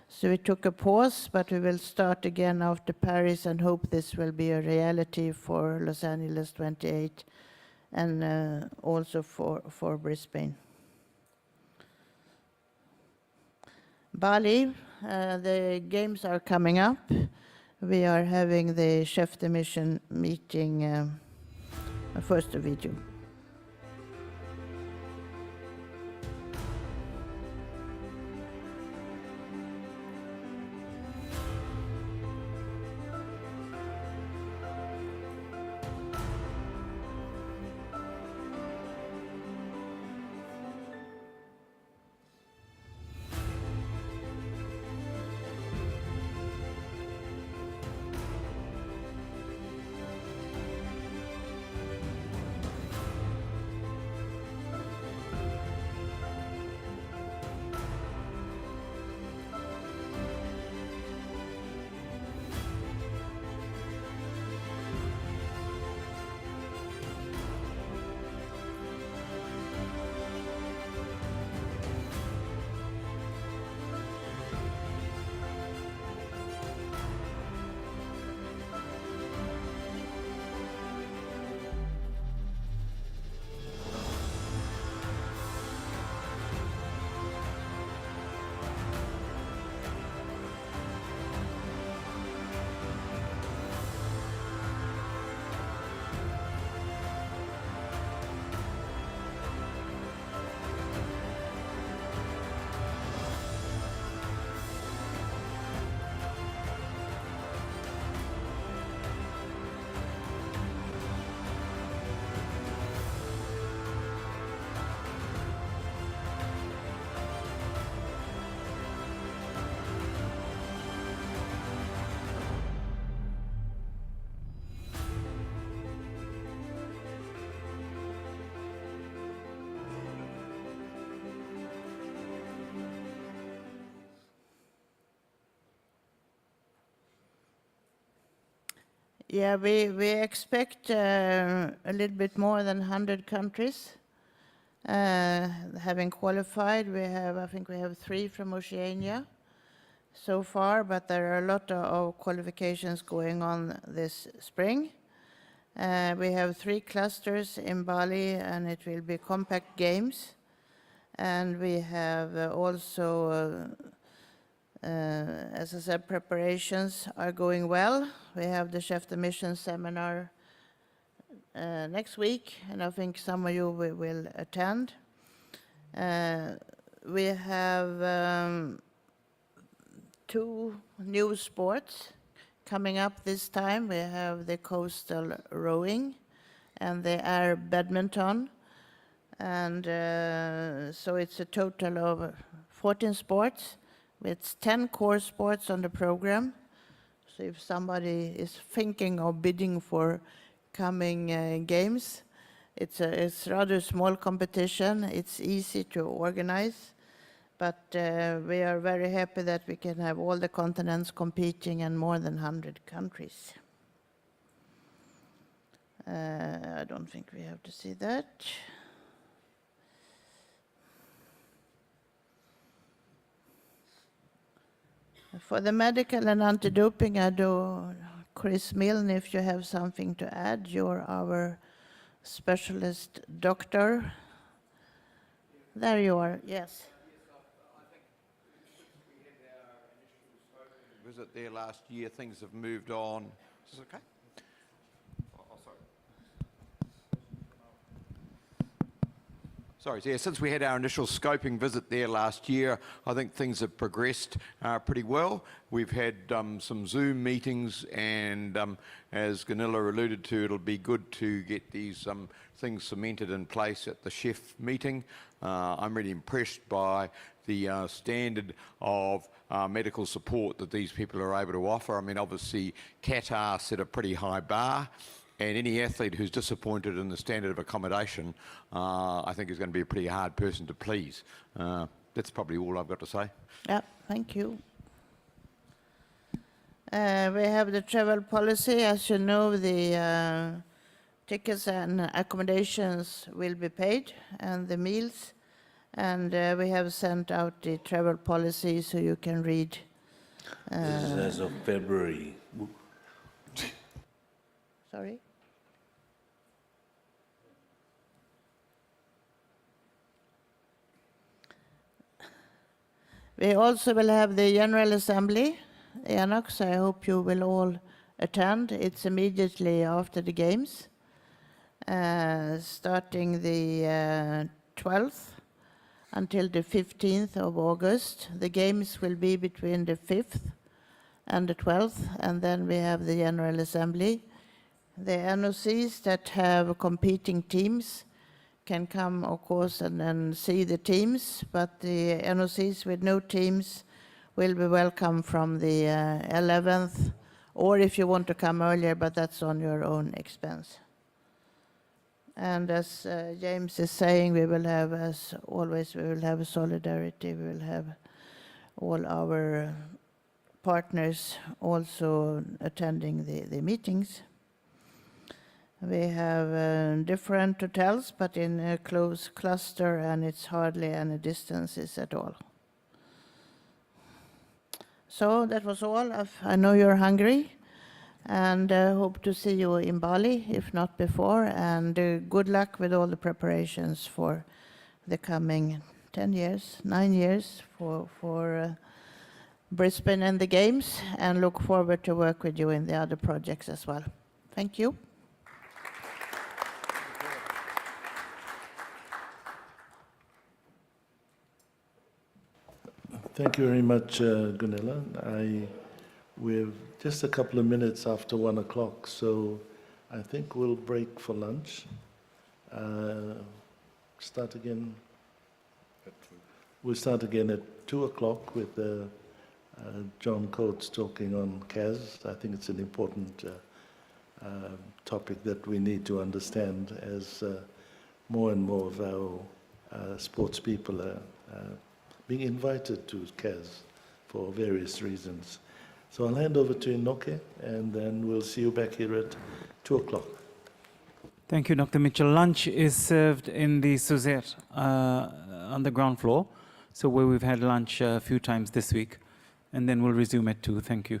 So we took a pause, but we will start again after Paris and hope this will be a reality for Los Angeles 28 and also for Brisbane. Bali, the games are coming up. We are having the chef de mission meeting, first video. Yeah, we expect a little bit more than 100 countries having qualified. I think we have 3 from Oceania so far, but there are a lot of qualifications going on this spring. We have 3 clusters in Bali, and it will be compact games. And we have also, as I said, preparations are going well. We have the Chef de Mission seminar next week, and I think some of you will attend. We have 2 new sports coming up this time. We have the coastal rowing and the air badminton. And so it's a total of 14 sports with 10 core sports on the program. So if somebody is thinking of bidding for coming games, it's rather small competition. It's easy to organize, but we are very happy that we can have all the continents competing and more than 100 countries. I don't think we have to see that. For the medical and anti-doping, I do, Chris Milne, if you have something to add, you're our specialist doctor. There you are, yes. Visit there last year, things have moved on. Is this okay? Sorry, yeah, since we had our initial scoping visit there last year, I think things have progressed pretty well. We've had some Zoom meetings, and as Gunilla alluded to, it'll be good to get these things cemented in place at the chef meeting. I'm really impressed by the standard of medical support that these people are able to offer. I mean, obviously, Qatar set a pretty high bar, and any athlete who's disappointed in the standard of accommodation, I think is going to be a pretty hard person to please. That's probably all I've got to say. Yeah, thank you. We have the travel policy. As you know, the tickets and accommodations will be paid, and the meals. And we have sent out the travel policy so you can read. This is as of February. Sorry? We also will have the General Assembly, ONOC, so I hope you will all attend. It's immediately after the Games, starting the 12th until the 15th of August. The Games will be between the 5th and the 12th, and then we have the General Assembly. The NOCs that have competing teams can come, of course, and then see the teams, but the NOCs with no teams will be welcome from the 11th, or if you want to come earlier, but that's on your own expense. And as James is saying, we will have, as always, we will have solidarity, we will have all our partners also attending the meetings. We have different hotels, but in a close cluster, and it's hardly any distances at all. So that was all. I know you're hungry, and hope to see you in Bali, if not before, and good luck with all the preparations for the coming 10 years, 9 years for Brisbane and the Games, and look forward to work with you in the other projects as well. Thank you. Thank you very much, Gunilla. We're just a couple of minutes after 1 o'clock, so I think we'll break for lunch. Start again. We'll start again at 2 o'clock with John Coates talking on CAS. I think it's an important topic that we need to understand as more and more of our sports people are being invited to CAS for various reasons. So I'll hand over to Inoke, and then we'll see you back here at 2 o'clock. Thank you, Dr. Mitchell. Lunch is served in the Suzette on the ground floor, so where we've had lunch a few times this week, and then we'll resume at 2. Thank you.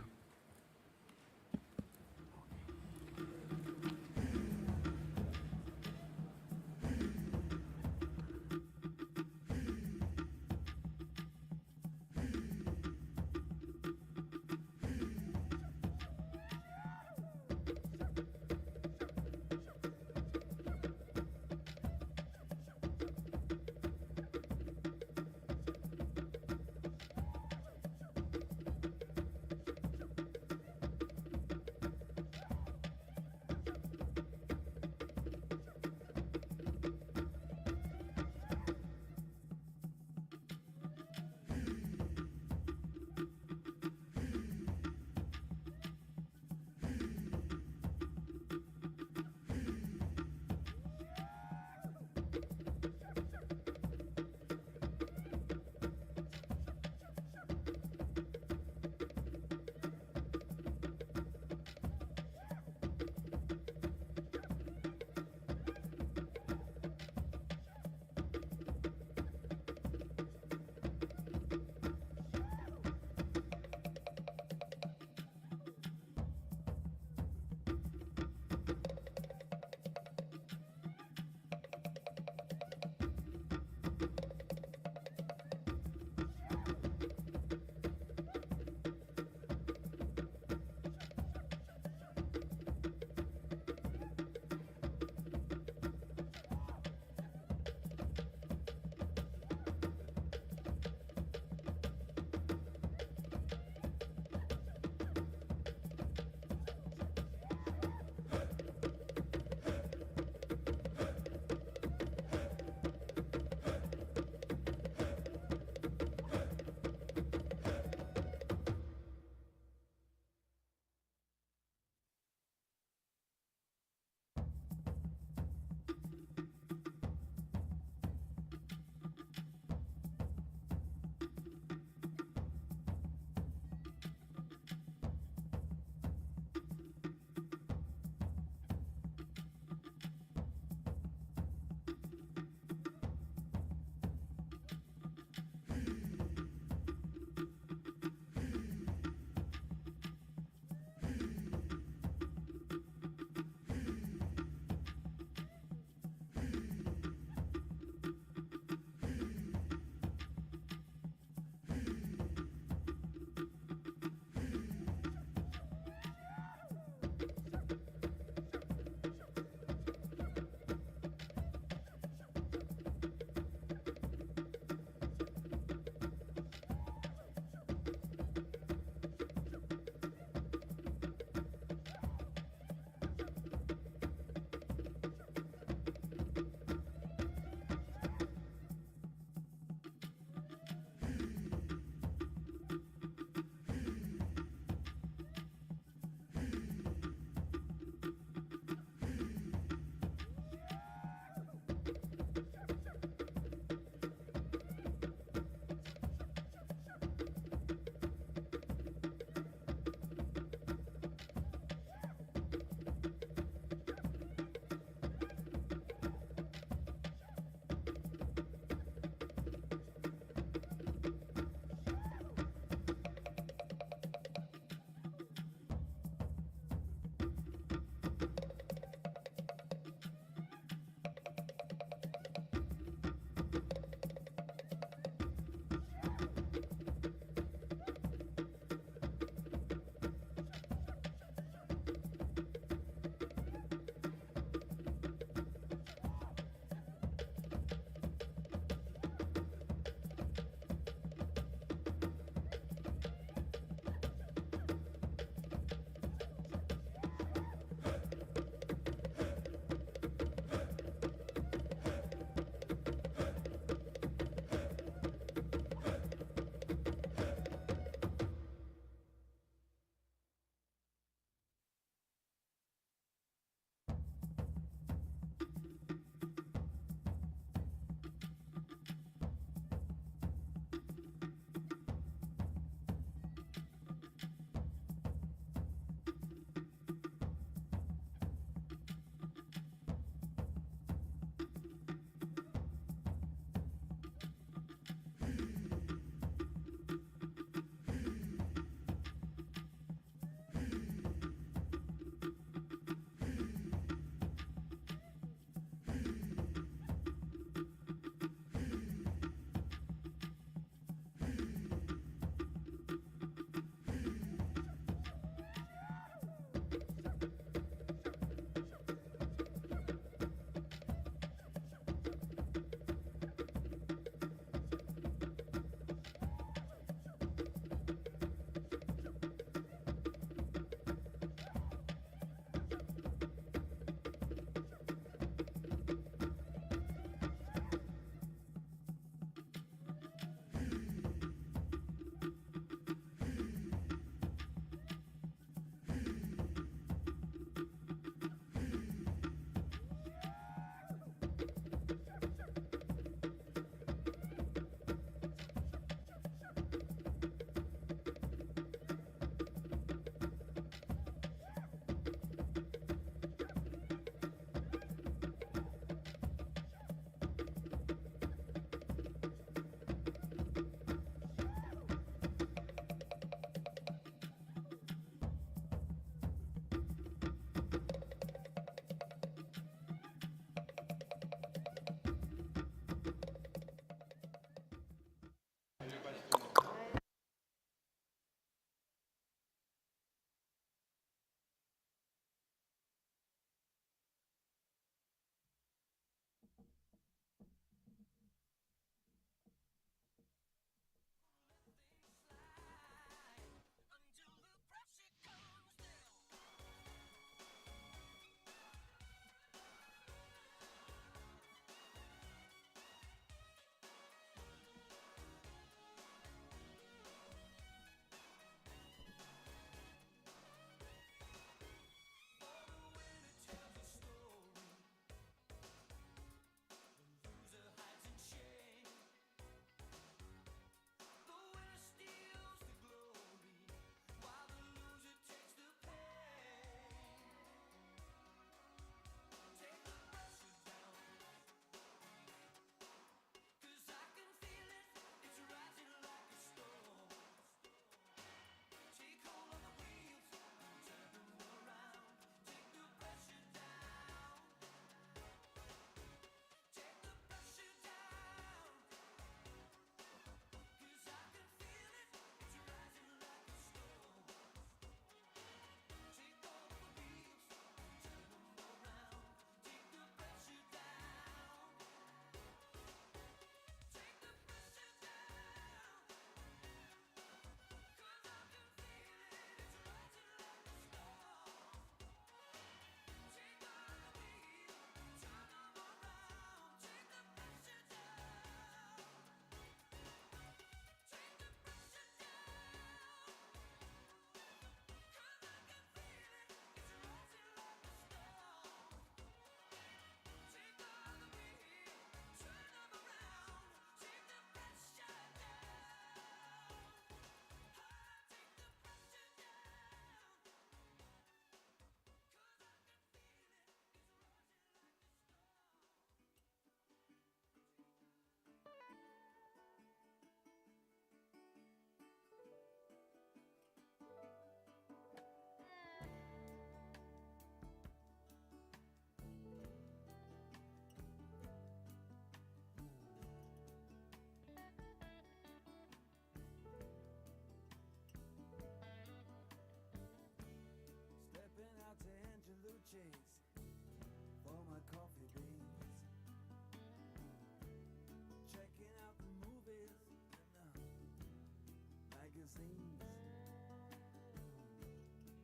magazines.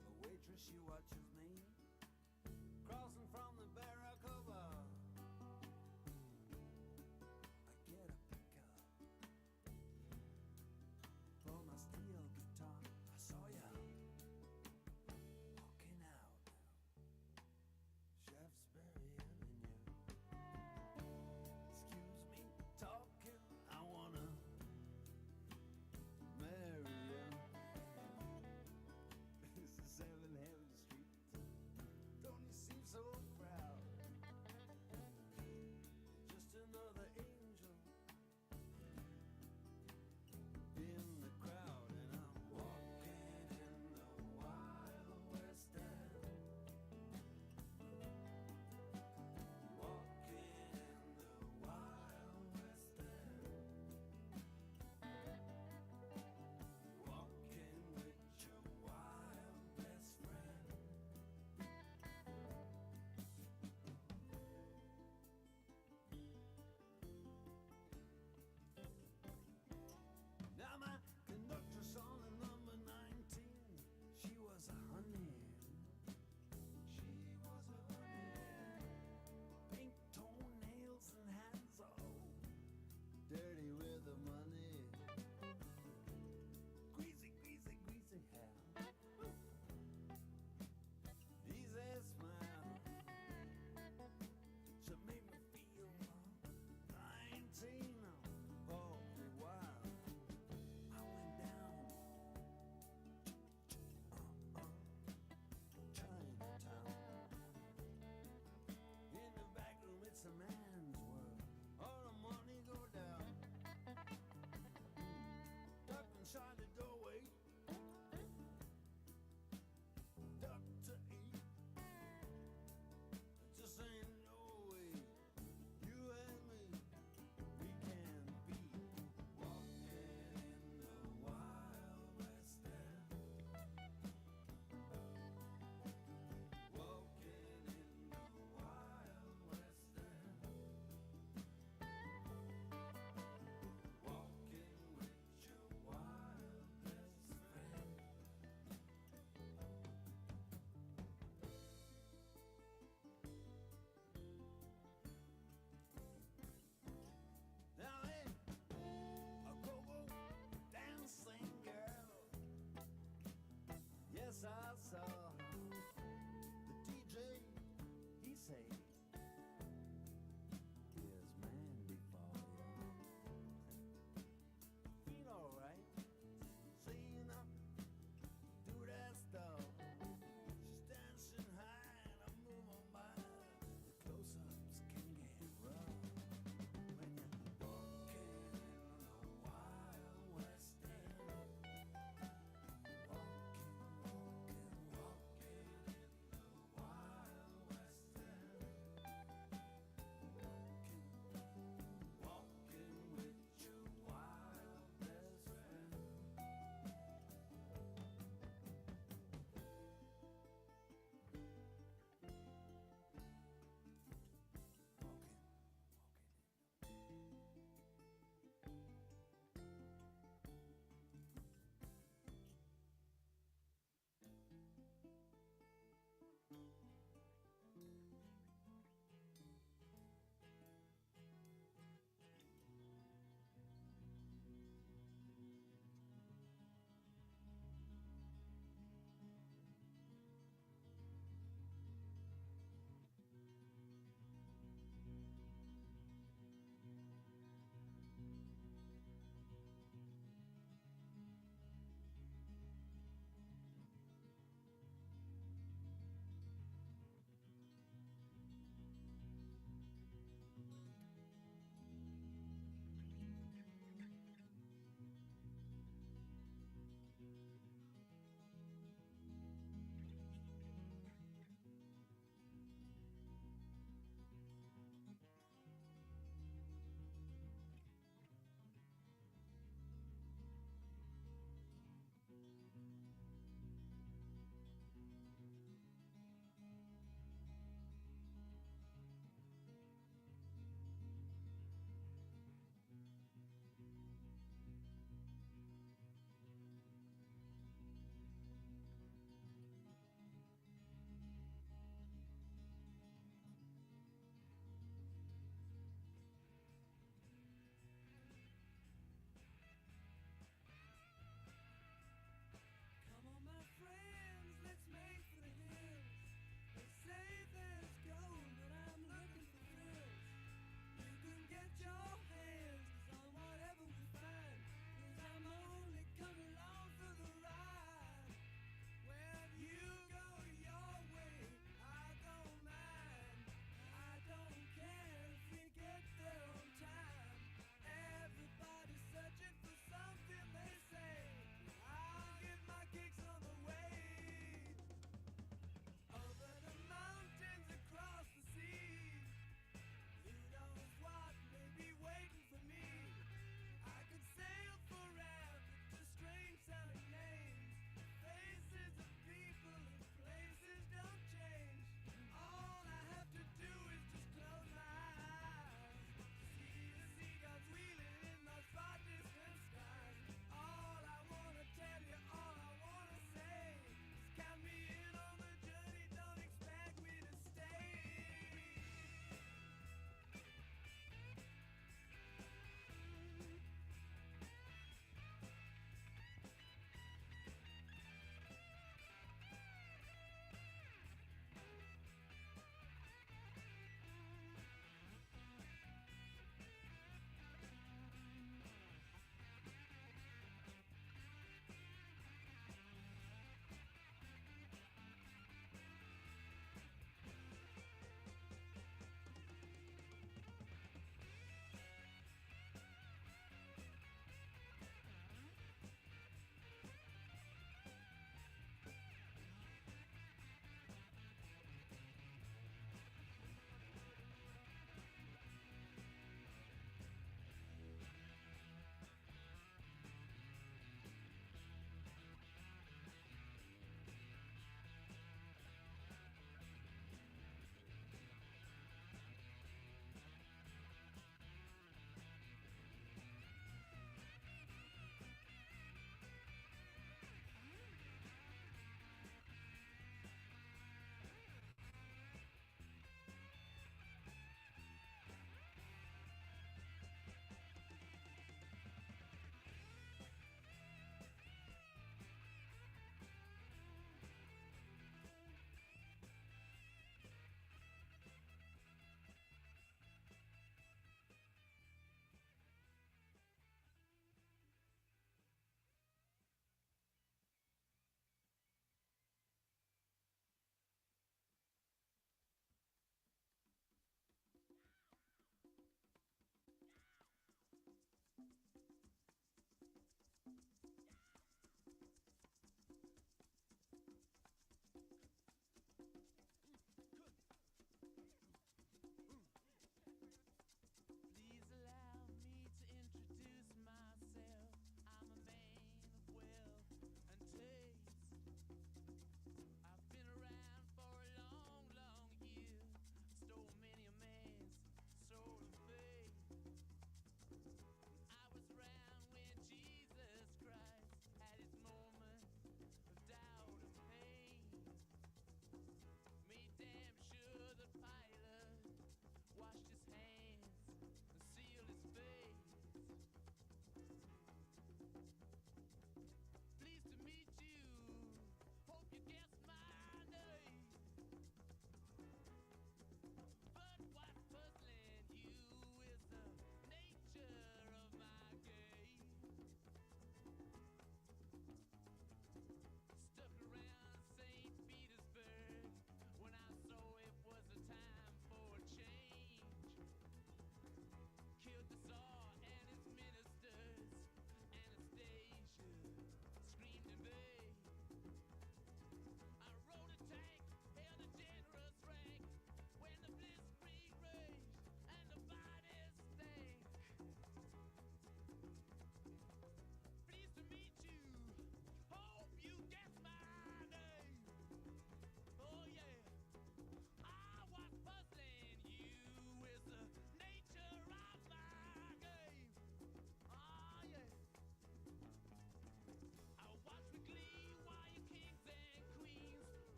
The waitress, she watches me crossing from the barracuda. I get a pickup, pull my steel guitar. I saw ya walking out, Shaftesbury Avenue. Excuse me, talking, I wanna marry you. This is 7 Heaven Street.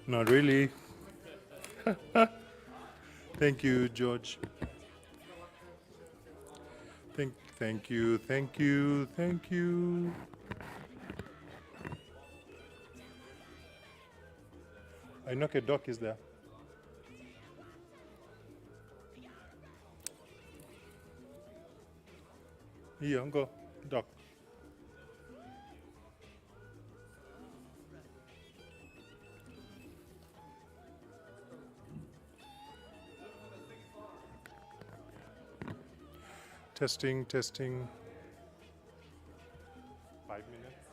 Not really. Thank you, George. Thank you, thank you, thank you. I know a doc is there. Here, go, doc. Testing, testing. 5 minutes.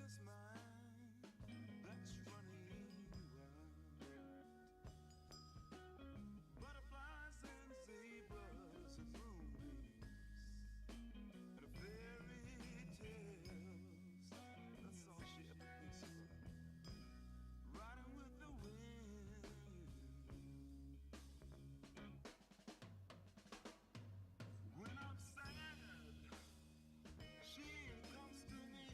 restless mind that's running wild. Butterflies and zebras and moonbeams and fairy tales. That's all she ever thinks about. Riding with the wind. When I'm sad, she comes to me.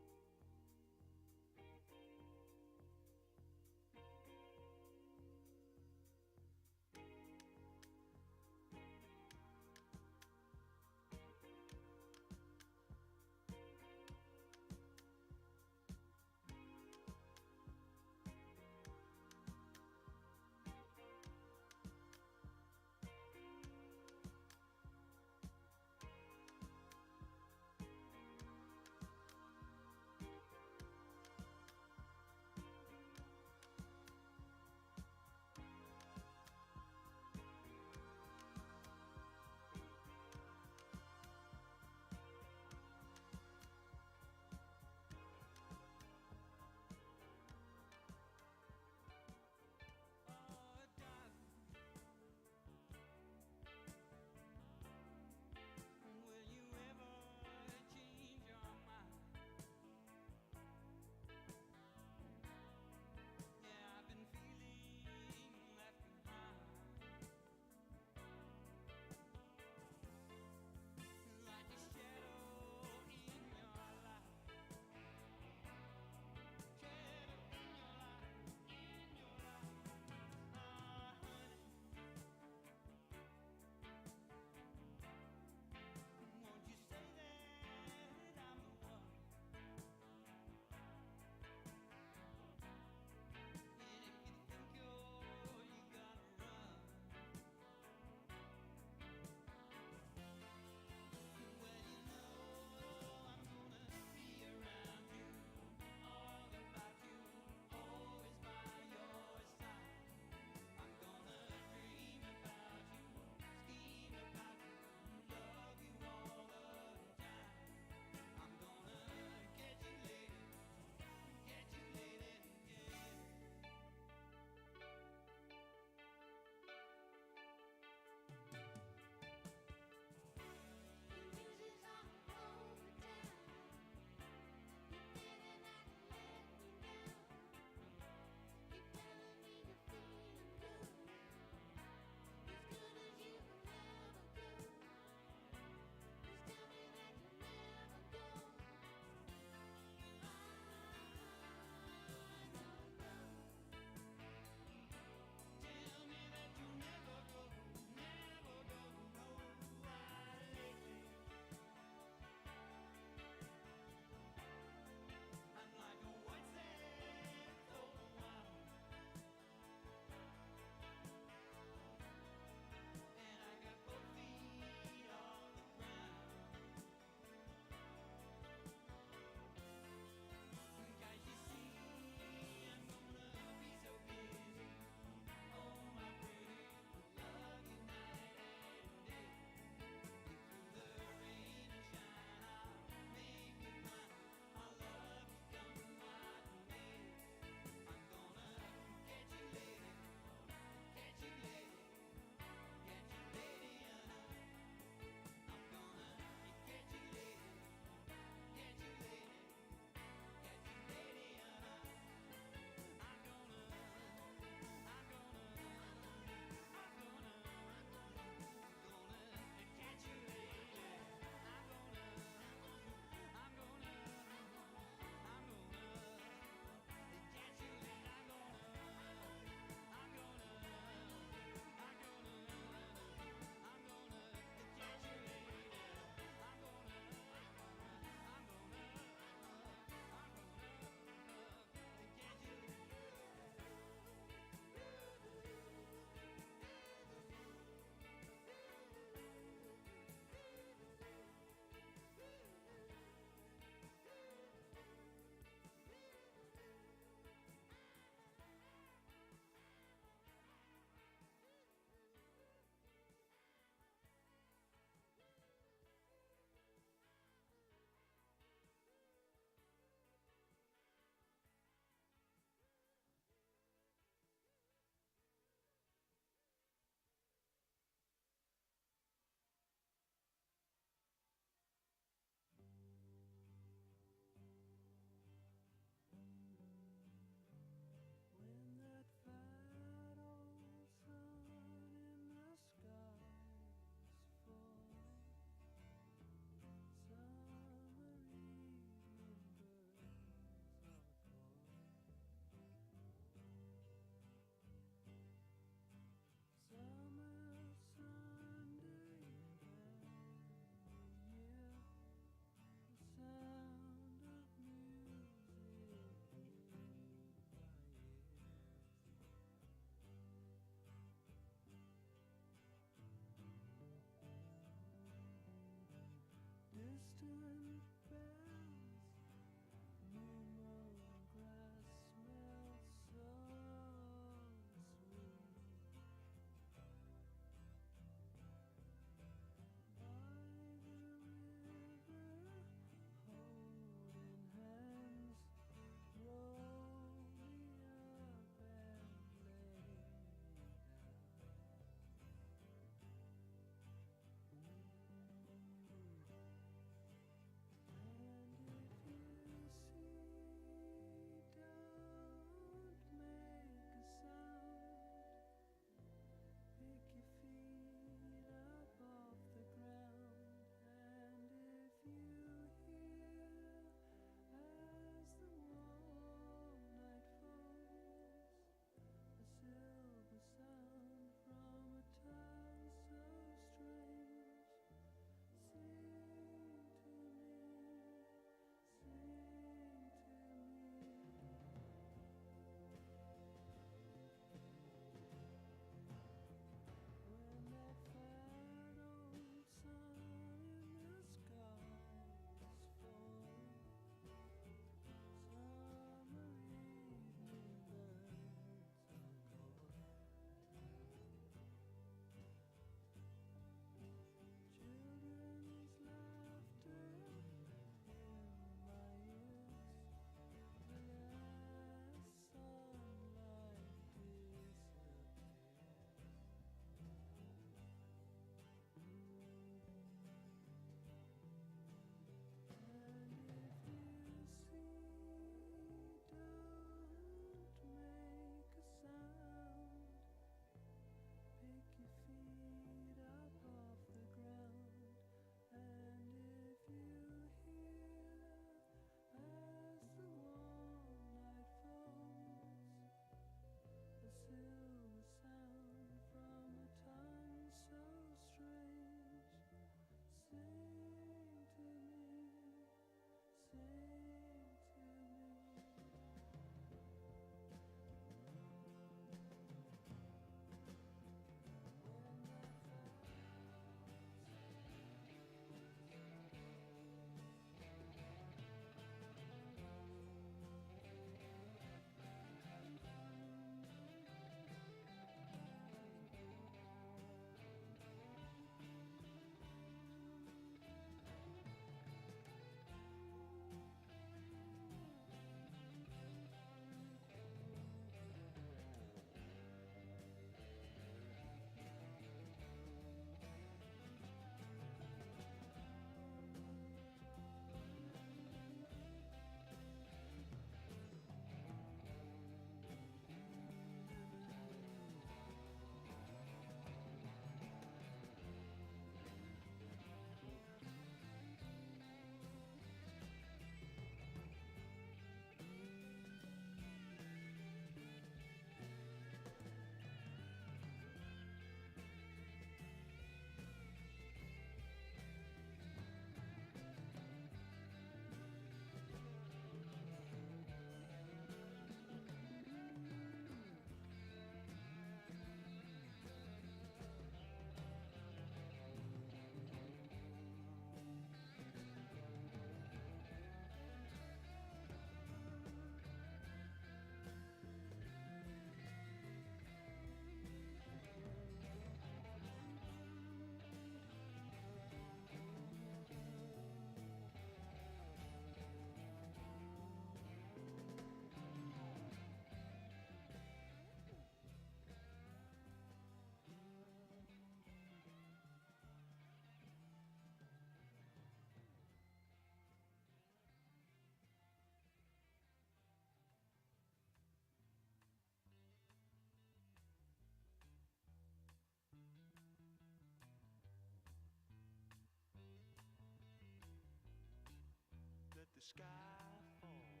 sky fall,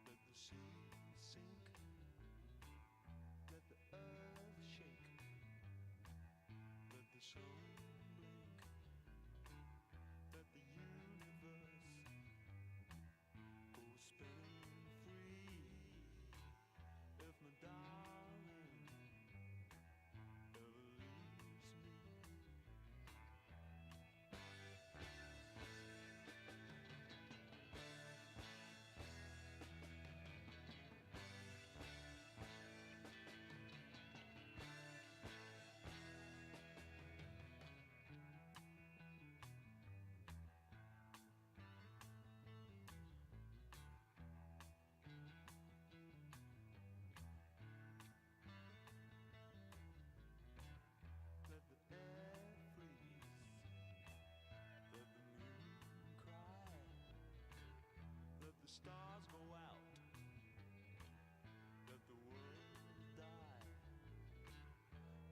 let the sea sink, let the earth shake, let the sun blink, let the universe go spinning free. If my darling ever leaves me, let the air freeze, let the moon cry, let the stars go out, let the world die,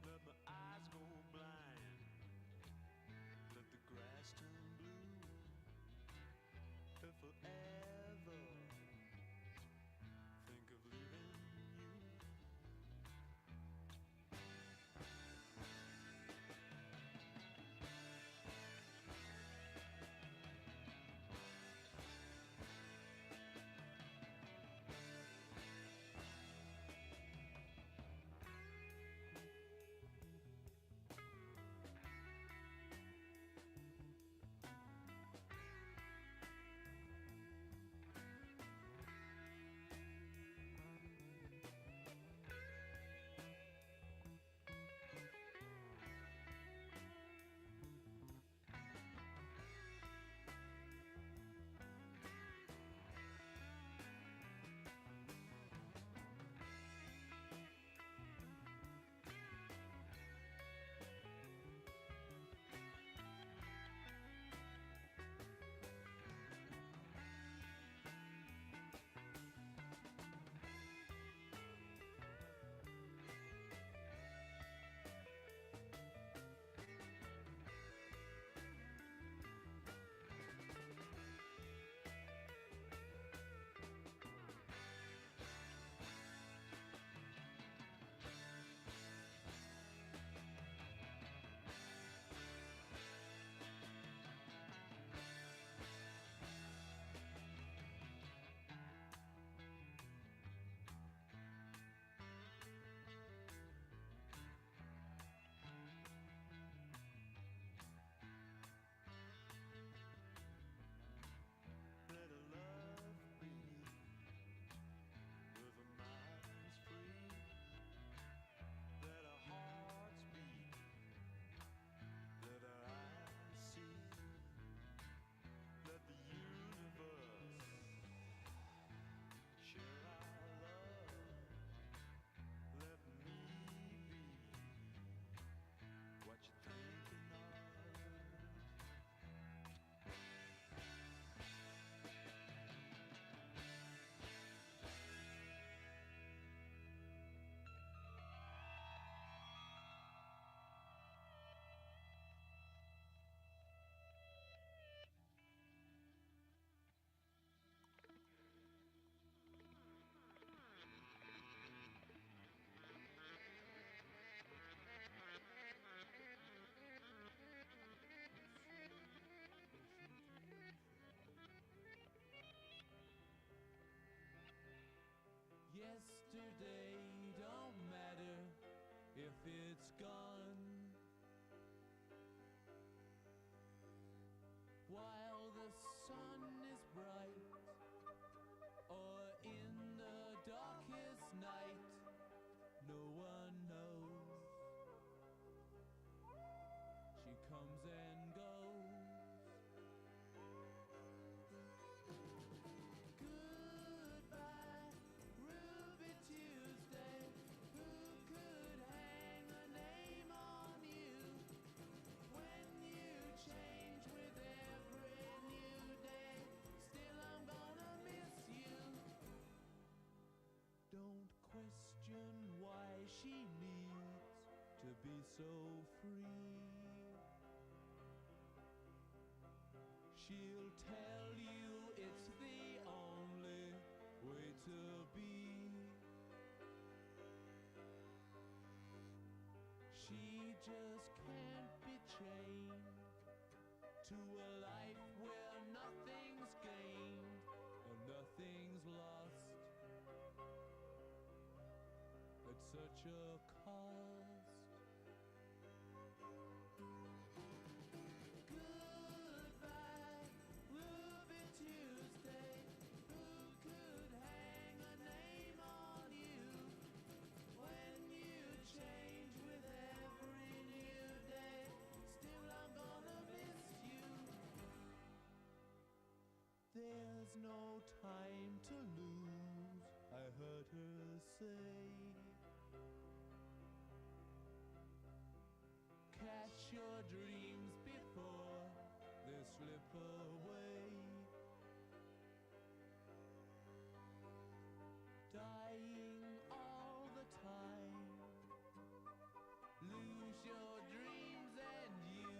let my eyes go blind, let the grass turn blue, if I ever think of leaving you. Let a love be with our minds free. Let our hearts beat. Let our eyes see. Let the universe share our love. Let me be what you're thinking of. Yesterday don't matter if it's gone. While the sun is bright, or in the darkest night, no one knows. She comes and goes. Goodbye, Ruby Tuesday. Who could hang a name on you when you change with every new day? Still, I'm gonna miss you. Don't question why she needs to be so free. She'll tell you she just can't be chained to a life where nothing's gained or nothing's lost at such a cost. Goodbye, Ruby Tuesday. Who could hang a name on you when you change with every new day? Still, I'm gonna miss you. There's no time to lose, I heard her say. Catch your dreams before they slip away. Dying all the time. Lose your dreams and you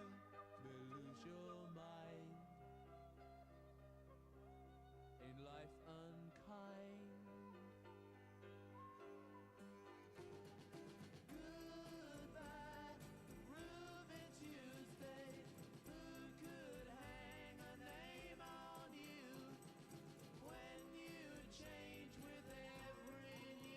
will lose your mind. In life unkind. Goodbye, Ruby Tuesday. Who could hang a name on you when you change with every new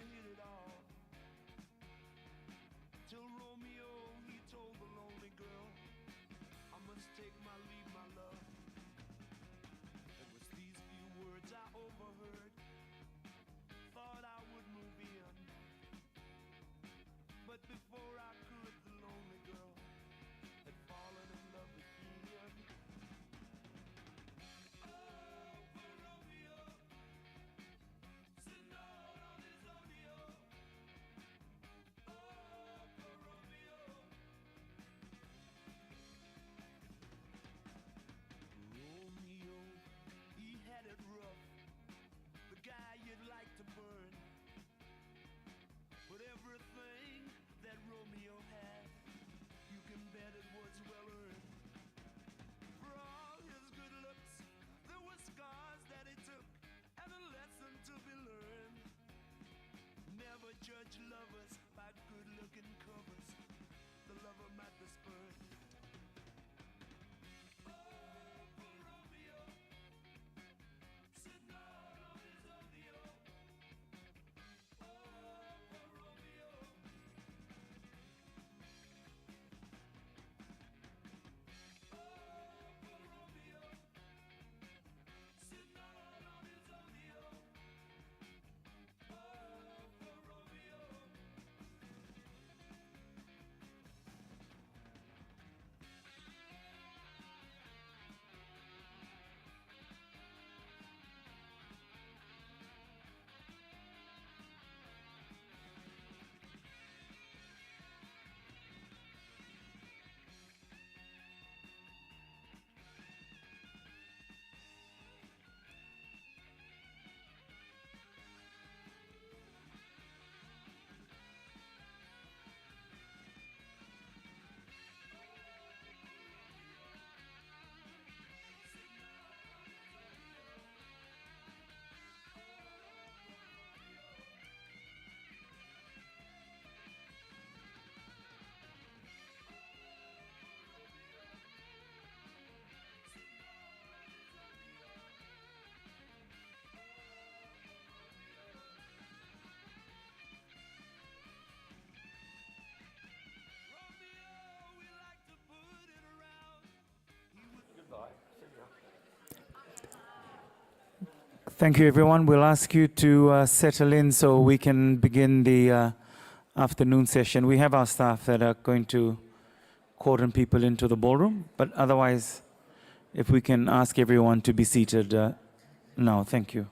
hit it off. Till Romeo, he told the lonely girl, I must take my leave, my love. It was these few words I overheard. Thought I would move in, but before I could, the lonely girl had fallen in love again. Oh, for Romeo, sitting out on his rodeo. Oh, for Romeo. Romeo, he had it rough, the guy you'd like to burn. But everything that Romeo had, you can bet it was well earned. For all his good looks, there were scars that he took, and a lesson to be learned. Never judge lovers by good-looking covers. The lover might be spurned. Oh, for Romeo, sitting out on his rodeo. Oh, for Romeo. Oh, for Romeo, sitting out on his rodeo. Oh, for Romeo. Thank you, everyone. We'll ask you to settle in so we can begin the afternoon session. We have our staff that are going to cordon people into the ballroom, but otherwise, if we can ask everyone to be seated now. Thank you.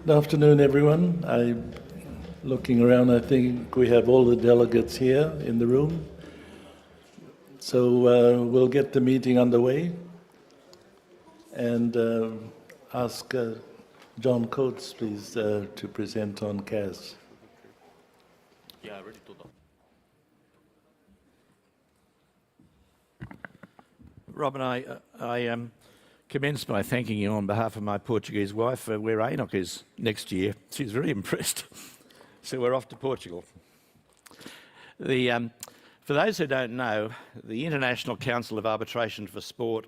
Good afternoon, everyone. I Looking around, I think we have all the delegates here in the room. So we'll get the meeting underway and ask John Coates, please, to present on CAS. Yeah, ready to go. Robin, I commence by thanking you on behalf of my Portuguese wife for where ONOC is next year. She's very impressed. So we're off to Portugal. For those who don't know, the International Council of Arbitration for Sport,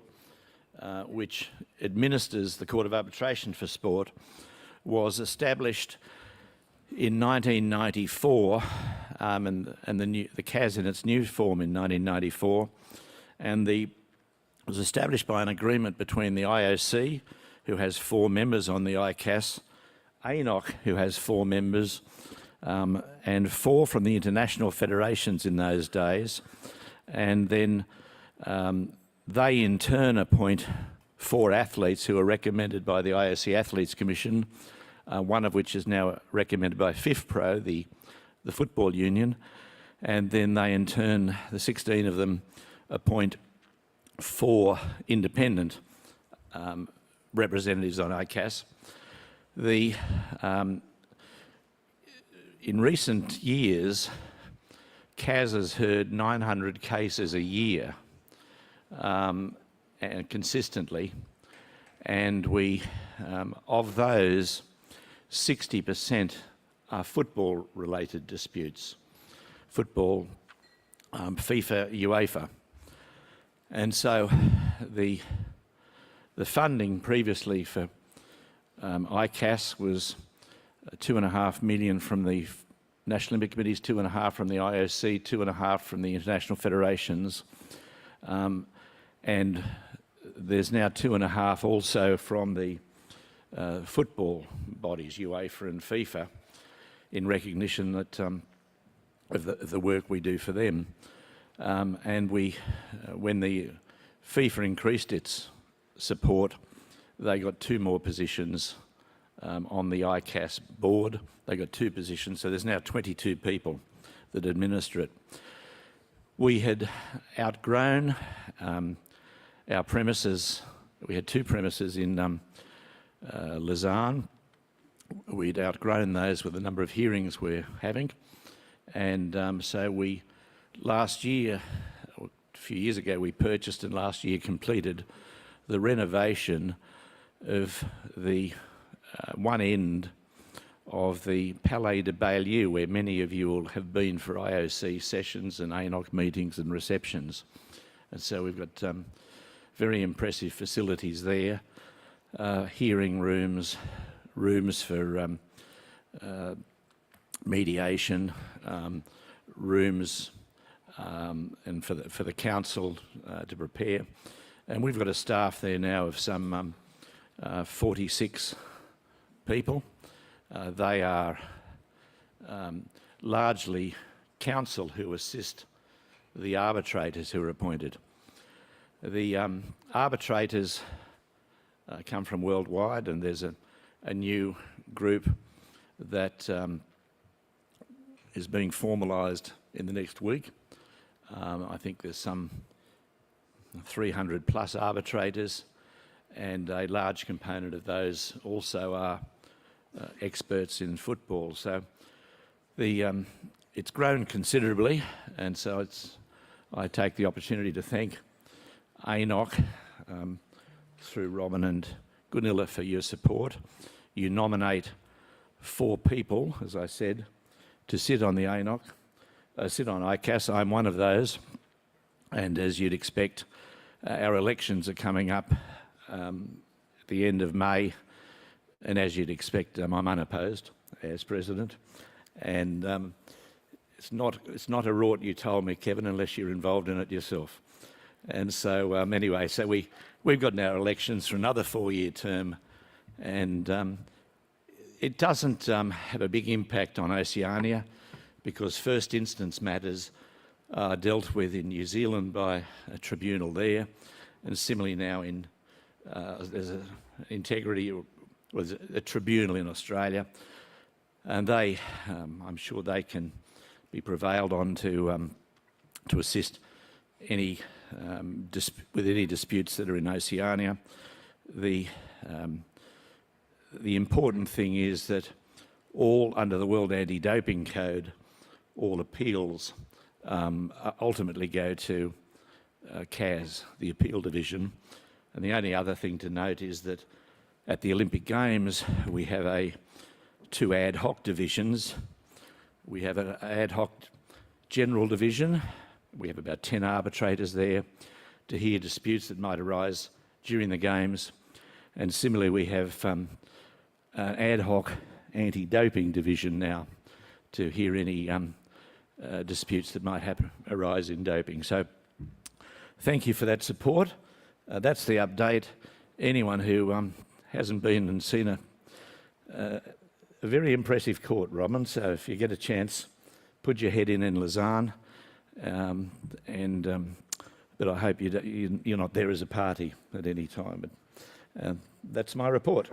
which administers the Court of Arbitration for Sport, was established in 1994, and the CAS in its new form in 1994, and it was established by an agreement between the IOC, who has 4 members on the ICAS, ONOC, who has 4 members, and 4 from the international federations in those days, and then they in turn appoint 4 athletes who are recommended by the IOC Athletes Commission, one of which is now recommended by FIFPro, the football union, and then they in turn, the 16 of them, appoint 4 independent representatives on ICAS. In recent years, CAS has heard 900 cases a year, and consistently, and of those, 60% are football-related disputes. Football, FIFA, UEFA. And so the funding previously for ICAS was 2.5 million from the National Olympic Committees, 2.5 from the IOC, 2.5 from the international federations, and there's now 2.5 also from the football bodies, UEFA and FIFA, in recognition that of the work we do for them. And when the FIFA increased its support, they got 2 more positions on the ICAS board. They got 2 positions, so there's now 22 people that administer it. We had outgrown our premises. We had 2 premises in Lausanne. We'd outgrown those with the number of hearings we're having, and so we last year, or a few years ago, we purchased and last year completed the renovation of the one end of the Palais de Baylieu, where many of you will have been for IOC sessions and ONOC meetings and receptions. And so we've got very impressive facilities there, hearing rooms, rooms for mediation, rooms and for the council to prepare. And we've got a staff there now of some 46 people. They are largely council who assist the arbitrators who are appointed. The arbitrators come from worldwide, and there's a new group that is being formalised in the next week. I think there's some 300 plus arbitrators, and a large component of those also are experts in football. So it's grown considerably, and so I take the opportunity to thank ONOC through Robin and Gunilla for your support. You nominate 4 people, as I said, to sit on the ONOC, sit on ICAS. I'm one of those, and as you'd expect, our elections are coming up at the end of May, and as you'd expect, I'm unopposed as president, and it's not a rort you told me, Kevin, unless you're involved in it yourself. And so anyway, so we've got now elections for another 4-year term, and it doesn't have a big impact on Oceania because first instance matters are dealt with in New Zealand by a tribunal there, and similarly now there's a tribunal in Australia. and they, I'm sure they can be prevailed on to assist any with any disputes that are in Oceania. The important thing is that all under the World Anti-Doping Code, all appeals ultimately go to CAS, the appeal division. And the only other thing to note is that at the Olympic Games we have two ad hoc divisions. We have an ad hoc general division. We have about 10 arbitrators there to hear disputes that might arise during the Games. And similarly, we have an ad hoc anti-doping division now to hear any disputes that might arise in doping. So thank you for that support. That's the update. Anyone who hasn't been and seen a very impressive court, Robin, so if you get a chance, put your head in Lausanne. But I hope you're not there as a party at any time. But that's my report.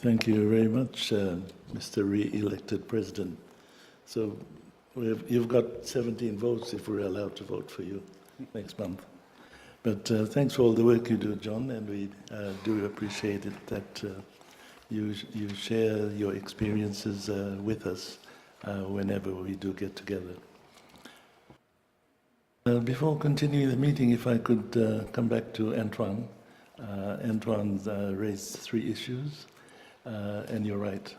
Thank you very much, Mr. Re-elected President. So you've got 17 votes if we're allowed to vote for you next month. But thanks for all the work you do, John, and we do appreciate it that you share your experiences with us whenever we do get together. Before continuing the meeting, if I could come back to Antoine. Antoine's raised 3 issues, and you're right.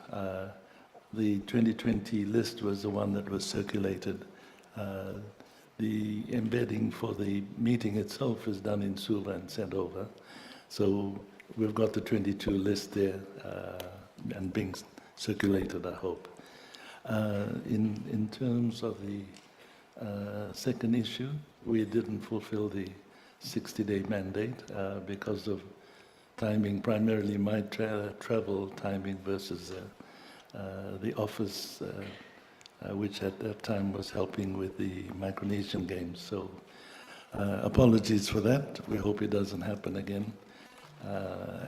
The 2020 list was the one that was circulated. The embedding for the meeting itself is done in Suva and sent over. So we've got the 22 list there and being circulated, I hope. In terms of the second issue, we didn't fulfill the 60-day mandate because of timing, primarily my travel timing versus the office, which at that time was helping with the Micronesian Games. So apologies for that. We hope it doesn't happen again.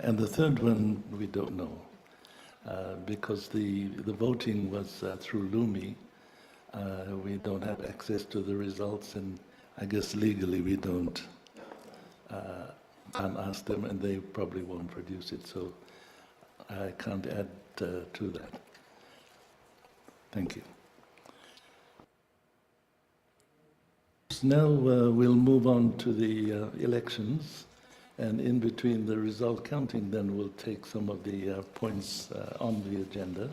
And the third one, we don't know, because the voting was through Lumi. We don't have access to the results, and I guess legally we can't ask them, and they probably won't produce it. So I can't add to that. Thank you. Now we'll move on to the elections, and in between the result counting, then we'll take some of the points on the agenda.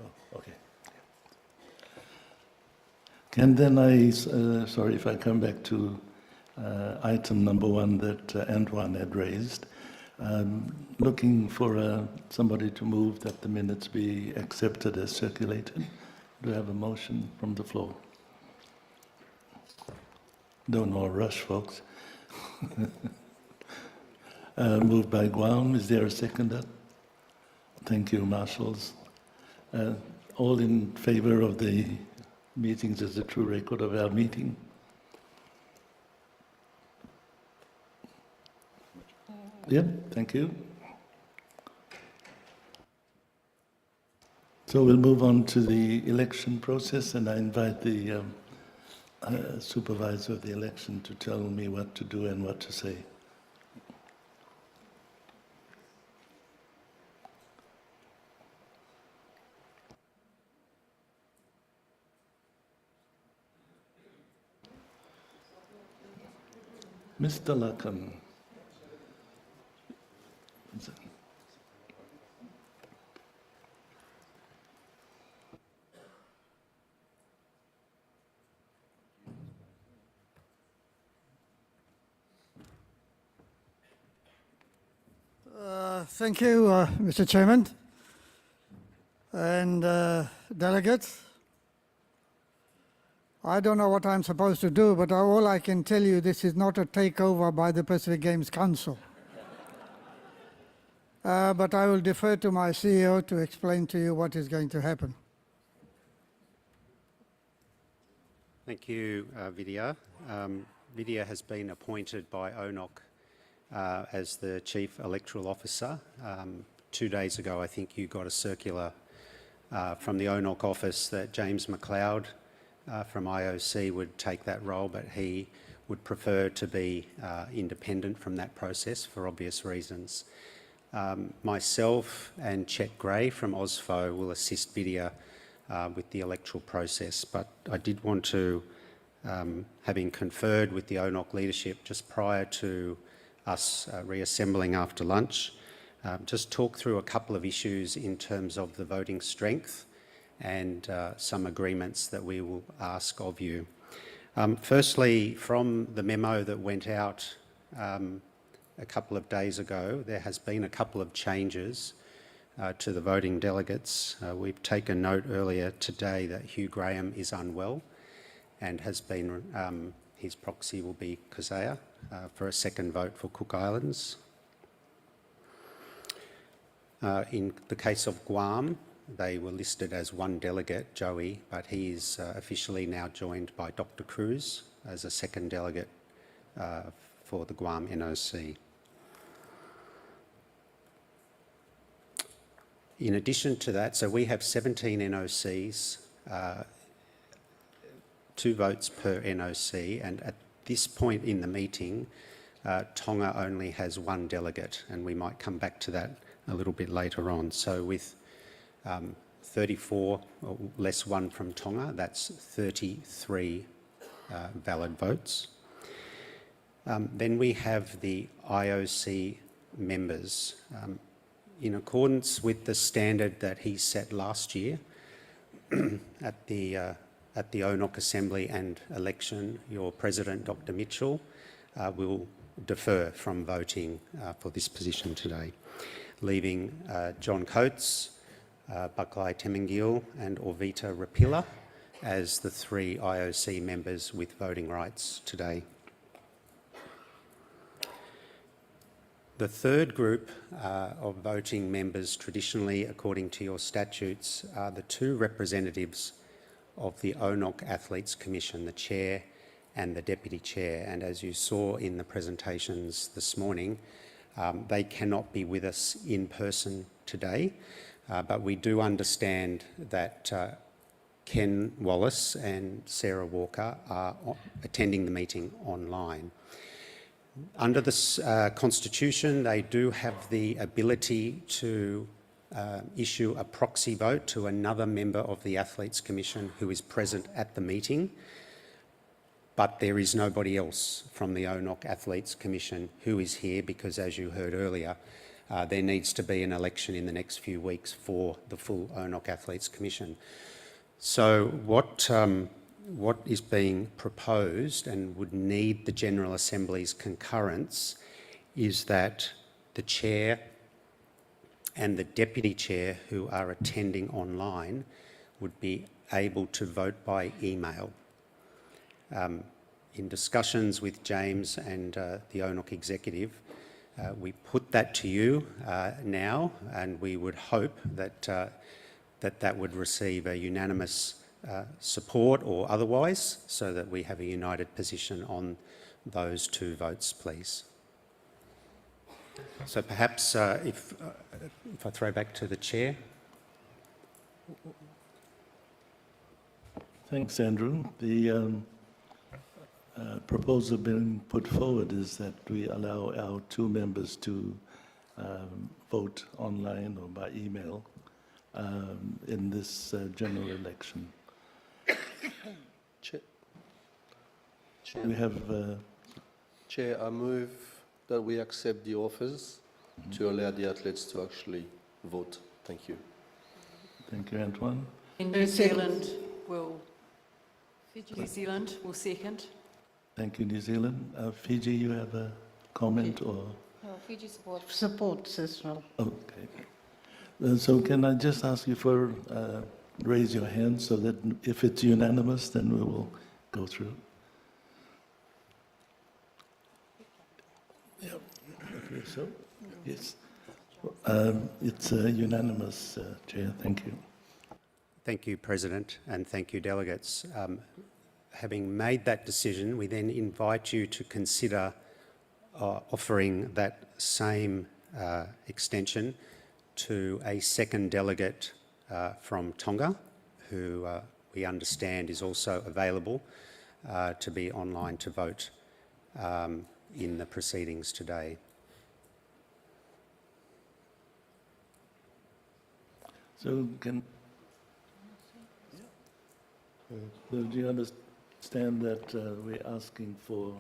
Oh, okay. And then sorry if I come back to item number 1 that Antoine had raised. Looking for somebody to move that the minutes be accepted as circulated. Do I have a motion from the floor? Don't all rush, folks. Moved by Guam. Is there a seconder? Thank you, marshals. All in favor of the meetings as a true record of our meeting? Yeah, thank you. So we'll move on to the election process, and I invite the supervisor of the election to tell me what to do and what to say. Mr. Lakan. Thank you, Mr. Chairman and delegates. I don't know what I'm supposed to do, but all I can tell you, this is not a takeover by the Pacific Games Council. But I will defer to my CEO to explain to you what is going to happen. Thank you, Vidya. Vidya has been appointed by ONOC as the Chief Electoral Officer. 2 days ago, I think you got a circular from the ONOC office that James McLeod from IOC would take that role, but he would prefer to be independent from that process for obvious reasons. Myself and Chet Gray from OSFO will assist Vidya with the electoral process, but I did want to, having conferred with the ONOC leadership just prior to us reassembling after lunch, just talk through a couple of issues in terms of the voting strength and some agreements that we will ask of you. Firstly, from the memo that went out a couple of days ago, there has been a couple of changes to the voting delegates. We've taken note earlier today that Hugh Graham is unwell and has been, his proxy will be Kozea for a second vote for Cook Islands. In the case of Guam, they were listed as one delegate, Joey, but he is officially now joined by Dr. Cruz as a second delegate for the Guam NOC. In addition to that, so we have 17 NOCs, 2 votes per NOC, and at this point in the meeting, Tonga only has 1 delegate, and we might come back to that a little bit later on. So with 34, less 1 from Tonga, that's 33 valid votes. Then we have the IOC members. In accordance with the standard that he set last year at the ONOC Assembly and election, your President, Dr. Mitchell, will defer from voting for this position today, leaving John Coates, Baklai Temengil and Orvita Rapilla as the 3 IOC members with voting rights today. The third group of voting members, traditionally according to your statutes, are the 2 representatives of the ONOC Athletes Commission, the chair and the deputy chair. And as you saw in the presentations this morning, they cannot be with us in person today, but we do understand that Ken Wallace and Sarah Walker are attending the meeting online. Under the Constitution, they do have the ability to issue a proxy vote to another member of the Athletes Commission who is present at the meeting, but there is nobody else from the ONOC Athletes Commission who is here because, as you heard earlier, there needs to be an election in the next few weeks for the full ONOC Athletes Commission. So what is being proposed and would need the General Assembly's concurrence is that the chair and the deputy chair who are attending online would be able to vote by email. In discussions with James and the ONOC executive, we put that to you now, and we would hope that that would receive a unanimous support or otherwise, so that we have a united position on those 2 votes, please. So perhaps if I throw back to the chair. Thanks, Andrew. The proposal being put forward is that we allow our 2 members to vote online or by email in this general election. Chair, We have Chair, I move that we accept the offers to allow the athletes to actually vote. Thank you. Thank you, Antoine. In New Zealand will second. Thank you, New Zealand. Fiji, you have a comment or? No, Fiji supports as well. Okay. So can I just ask you for raise your hand so that if it's unanimous, then we will go through. Yeah, okay, so, yes. It's unanimous, Chair. Thank you. Thank you, President, and thank you, delegates. having made that decision, we then invite you to consider offering that same extension to a second delegate from Tonga, who we understand is also available to be online to vote in the proceedings today. So so do you understand that we're asking for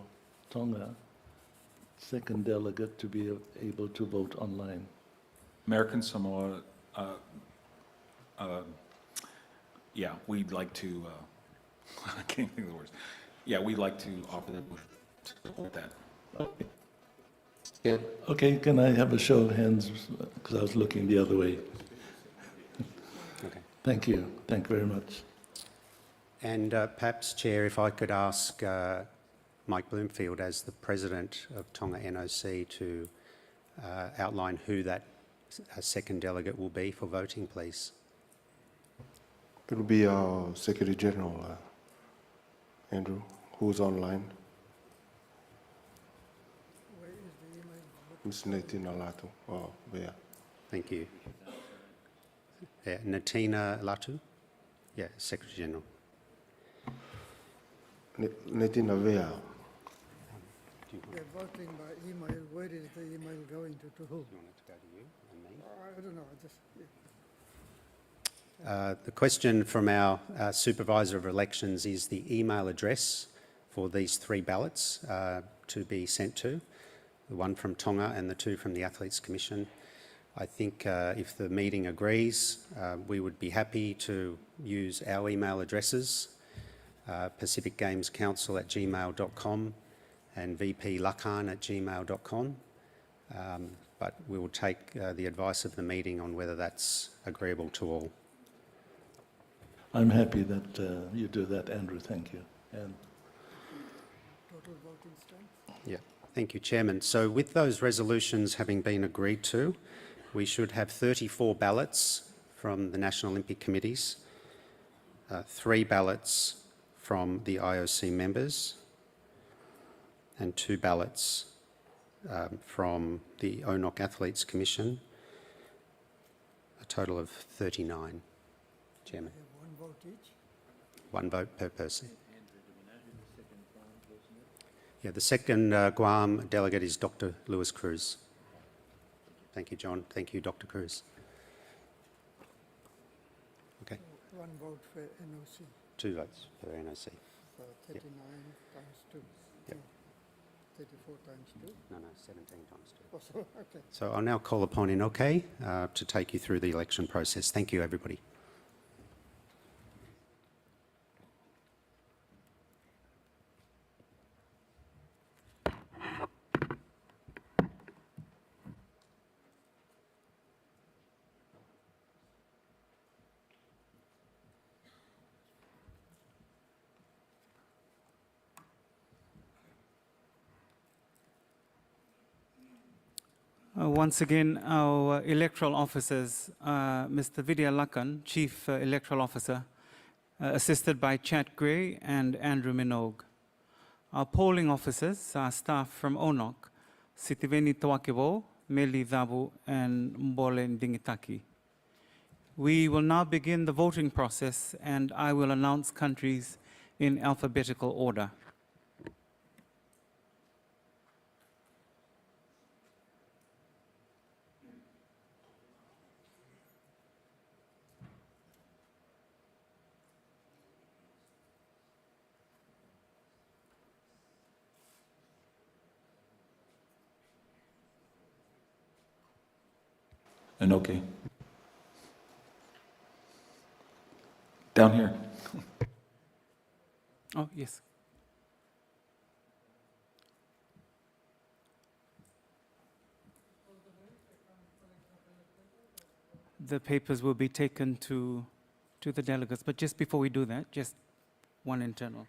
Tonga, second delegate, to be able to vote online? American Samoa, yeah, we'd like to, I can't think of the words. Yeah, we'd like to offer that to support that. Yeah. Okay, can I have a show of hands, because I was looking the other way. Okay. Thank you. Thank you very much. And perhaps, Chair, if I could ask Mike Bloomfield, as the President of Tonga NOC, to outline who that second delegate will be for voting, please. It will be our Secretary General, Andrew, who's online. Where is the email? Ms. Natina Latu. Oh, there. Thank you. Yeah, Natina Latu? Yeah, Secretary General. Natina Vea. They're voting by email. Where is the email going to who? You want it to go to you and me? I don't know. The question from our Supervisor of Elections is the email address for these three ballots to be sent to, the one from Tonga and the two from the Athletes Commission. I think if the meeting agrees, we would be happy to use our email addresses, pacificgamescouncil@gmail.com and vplakan@gmail.com. But we will take the advice of the meeting on whether that's agreeable to all. I'm happy that you do that, Andrew. Thank you. And Total voting strength? Yeah, thank you, Chairman. So with those resolutions having been agreed to, we should have 34 ballots from the National Olympic Committees, 3 ballots from the IOC members, and 2 ballots from the ONOC Athletes Commission, a total of 39, Chairman. One vote each? 1 vote per person. Yeah, the second Guam delegate is Dr. Lewis Cruz. Thank you, John. Thank you, Dr. Cruz. Okay. One vote for NOC. 2 votes per NOC. So 39 times 2. Yep. 34 times 2. No, 17 times 2. Oh, so, okay. So I'll now call upon Inoke to take you through the election process. Thank you, everybody. Once again, our electoral officers, Mr. Vidya Lakan, Chief Electoral Officer, assisted by Chad Gray and Andrew Minogue. Our polling officers are staff from ONOC, Sitiveni Tawakibo, Meli Dhabu, and Mbole Ndingitaki. We will now begin the voting process, and I will announce countries in alphabetical order. And okay. Down here. Oh, yes. The papers will be taken to the delegates, but just before we do that, just one internal.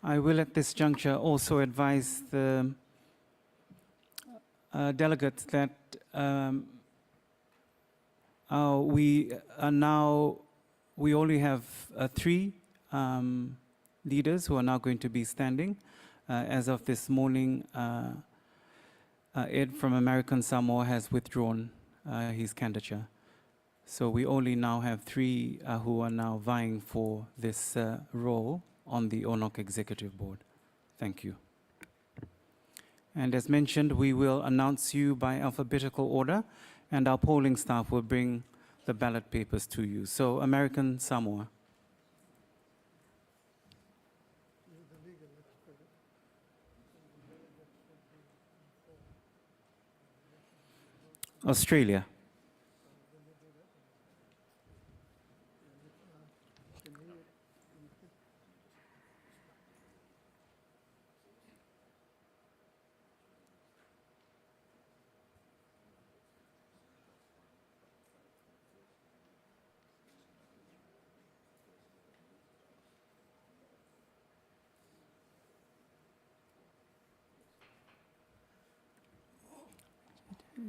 I will at this juncture also advise the delegates that we only have 3 leaders who are now going to be standing. As of this morning, Ed from American Samoa has withdrawn his candidature. So we only now have 3 who are now vying for this role on the ONOC Executive Board. Thank you. And as mentioned, we will announce you by alphabetical order, and our polling staff will bring the ballot papers to you. So American Samoa. Australia.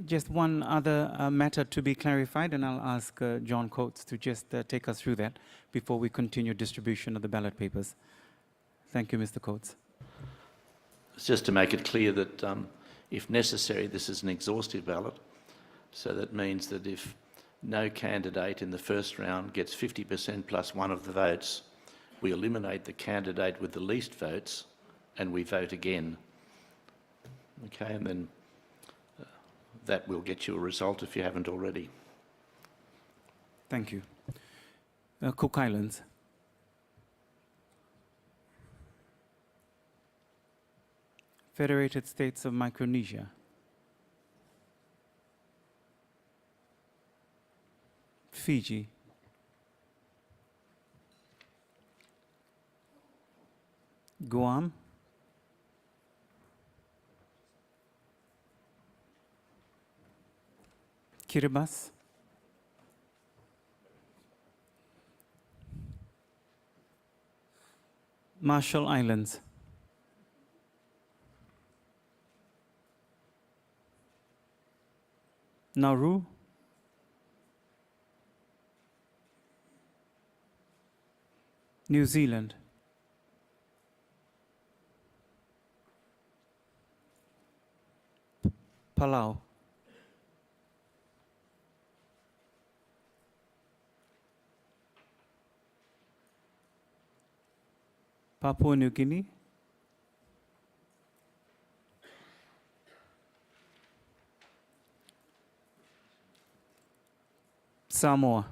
Just one other matter to be clarified, and I'll ask John Coates to just take us through that before we continue distribution of the ballot papers. Thank you, Mr. Coates. It's just to make it clear that if necessary, this is an exhaustive ballot. So that means that if no candidate in the first round gets 50% plus 1 of the votes, we eliminate the candidate with the least votes and we vote again. Okay, and then that will get you a result if you haven't already. Thank you. Cook Islands. Federated States of Micronesia. Fiji. Guam. Kiribati. Marshall Islands. Nauru. New Zealand. Palau. Papua New Guinea. Samoa.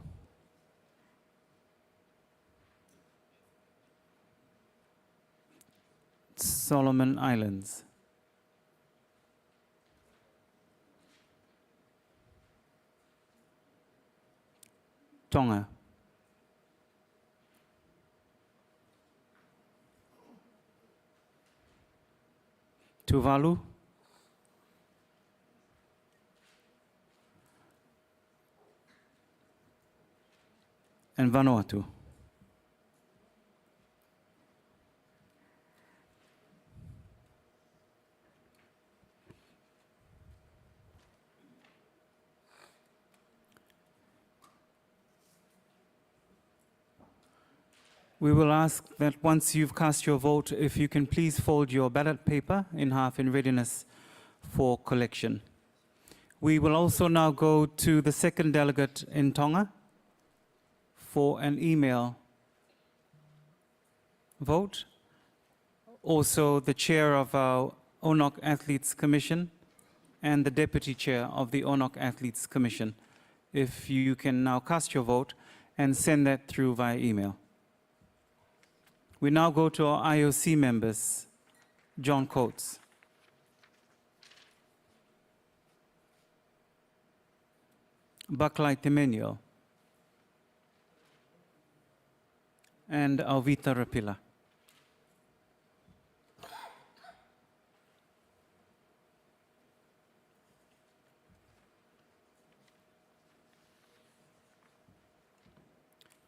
Solomon Islands. Tonga. Tuvalu. And Vanuatu. We will ask that once you've cast your vote, if you can please fold your ballot paper in half in readiness for collection. We will also now go to the second delegate in Tonga for an email vote. Also the chair of our ONOC Athletes Commission and the deputy chair of the ONOC Athletes Commission. If you can now cast your vote and send that through via email. We now go to our IOC members. John Coates. Baklai Temenio. And Alvita Rapila.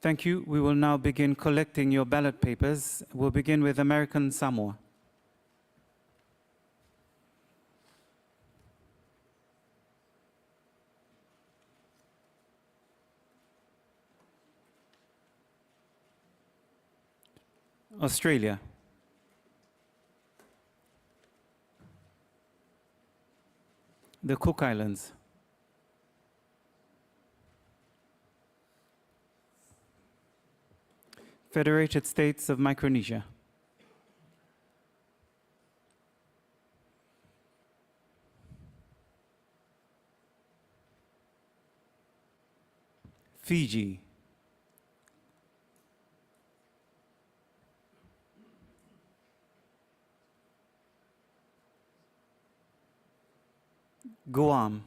Thank you. We will now begin collecting your ballot papers. We'll begin with American Samoa. Australia. The Cook Islands. Federated States of Micronesia. Fiji. Guam.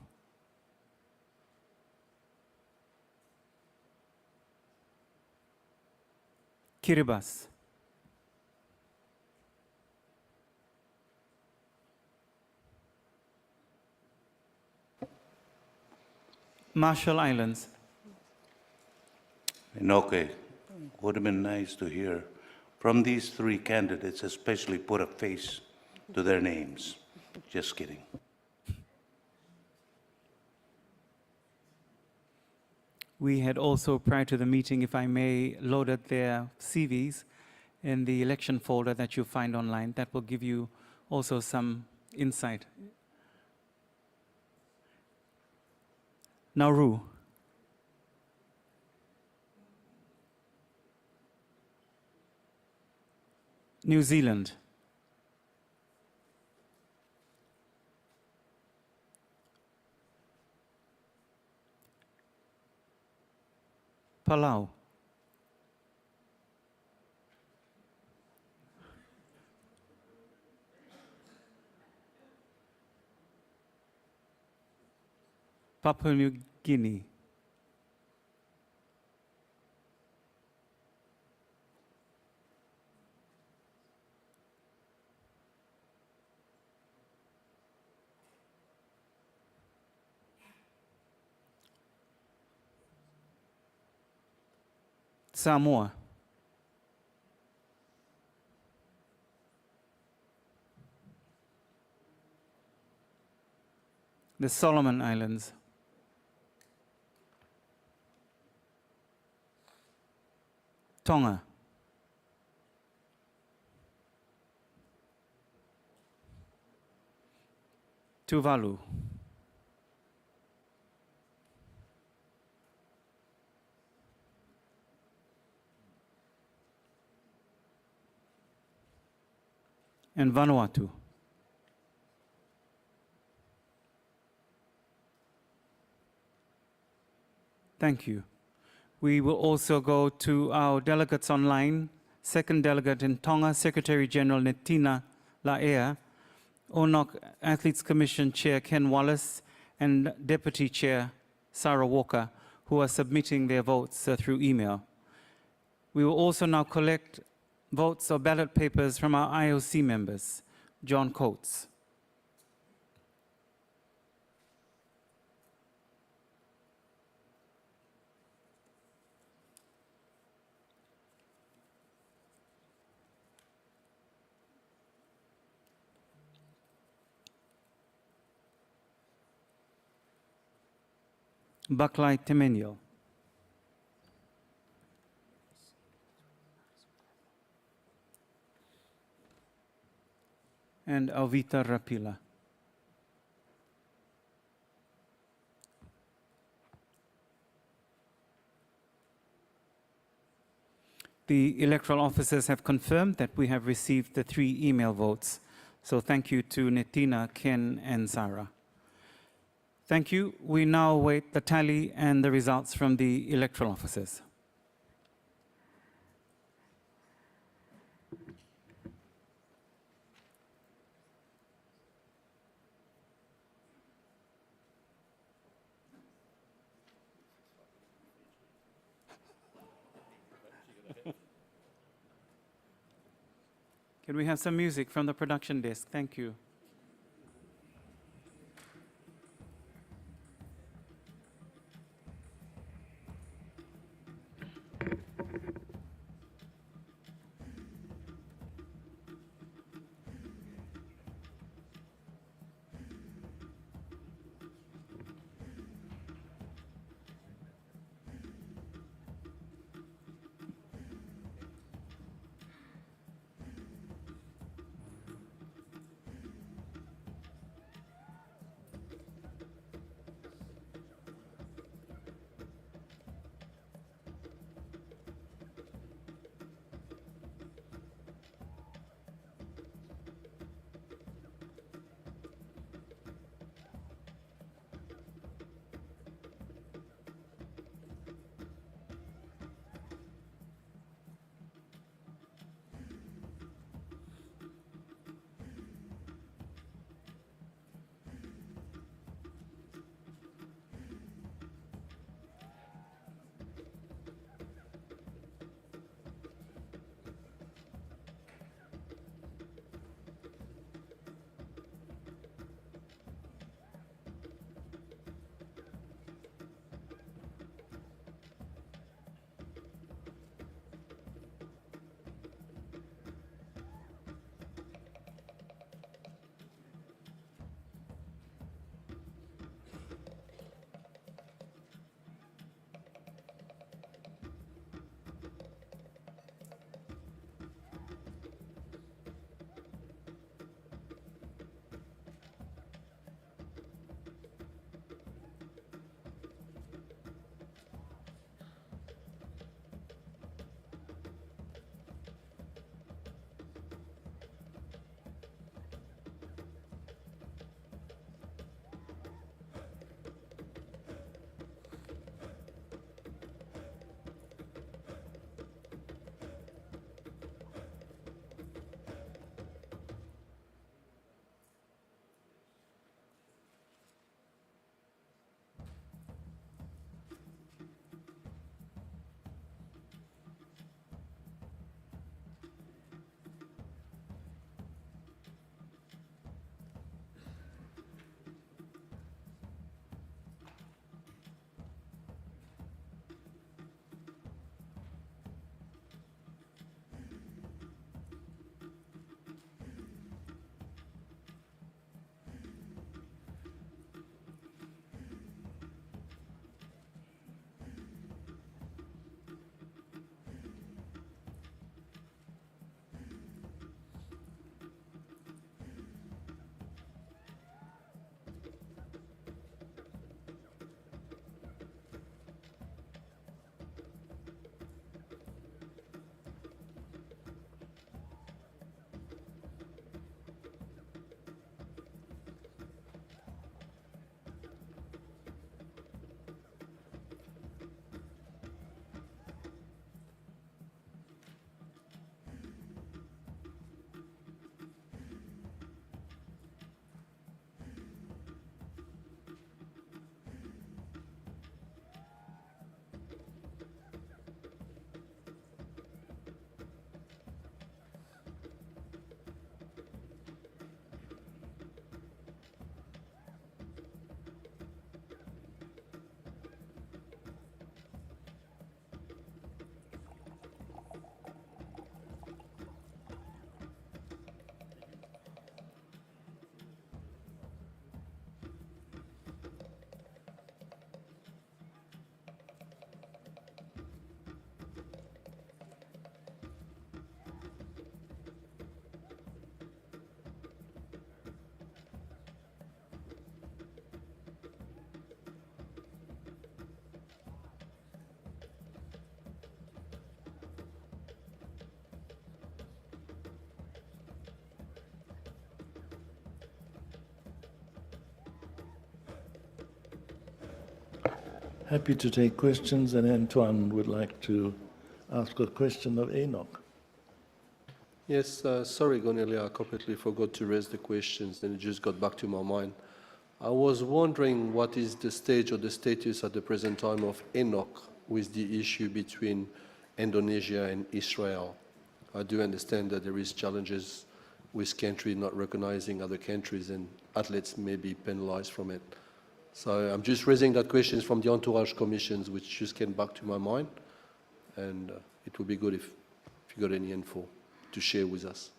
Kiribati. Marshall Islands. Okay, would have been nice to hear from these three candidates, especially put a face to their names. Just kidding. We had also, prior to the meeting, if I may, loaded their CVs in the election folder that you find online. That will give you also some insight. Nauru. New Zealand. Palau. Papua New Guinea. Samoa. The Solomon Islands. Tonga. Tuvalu. And Vanuatu. Thank you. We will also go to our delegates online. Second delegate in Tonga, Secretary General Netina Laea, ONOC Athletes Commission Chair Ken Wallace, and Deputy Chair Sarah Walker, who are submitting their votes through email. We will also now collect votes or ballot papers from our IOC members. John Coates. Baklai Temenyo. And Alvita Rapila. The electoral officers have confirmed that we have received the 3 email votes. So thank you to Netina, Ken, and Sarah. Thank you. We now await the tally and the results from the electoral officers. Can we have some music from the production desk? Thank you. Happy to take questions, and Antoine would like to ask a question of ONOC. Yes, sorry, Gonelia, I completely forgot to raise the questions, and it just got back to my mind. I was wondering what is the stage or the status at the present time of ONOC with the issue between Indonesia and Israel. I do understand that there is challenges with countries not recognizing other countries, and athletes may be penalized from it. So I'm just raising that question from the entourage commissions, which just came back to my mind, and it would be good if you got any info to share with us.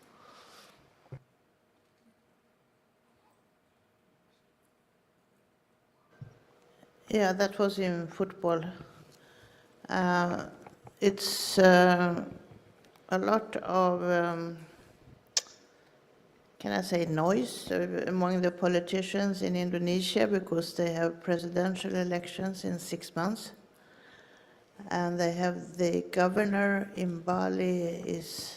Yeah, that was in football. It's a lot of, can I say, noise among the politicians in Indonesia because they have presidential elections in 6 months. And they have the governor in Bali is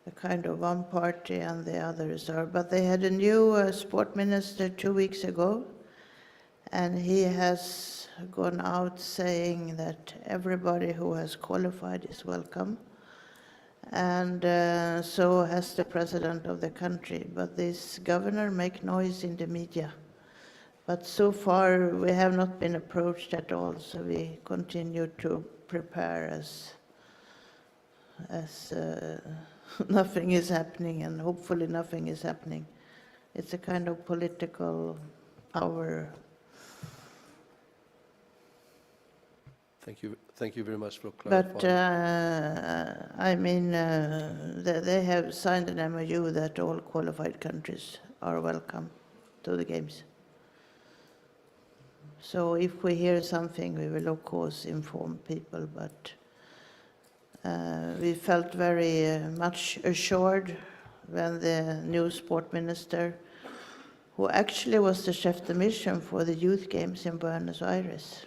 a kind of one party and the others are. But they had a new sport minister 2 weeks ago, and he has gone out saying that everybody who has qualified is welcome. And so has the president of the country. But this governor make noise in the media. But so far we have not been approached at all, so we continue to prepare as nothing is happening, and hopefully nothing is happening. It's a kind of political power. Thank you very much for clarifying. But I mean, they have signed an MOU that all qualified countries are welcome to the games. So if we hear something, we will of course inform people, but we felt very much assured when the new sport minister, who actually was the chef de mission for the youth games in Buenos Aires,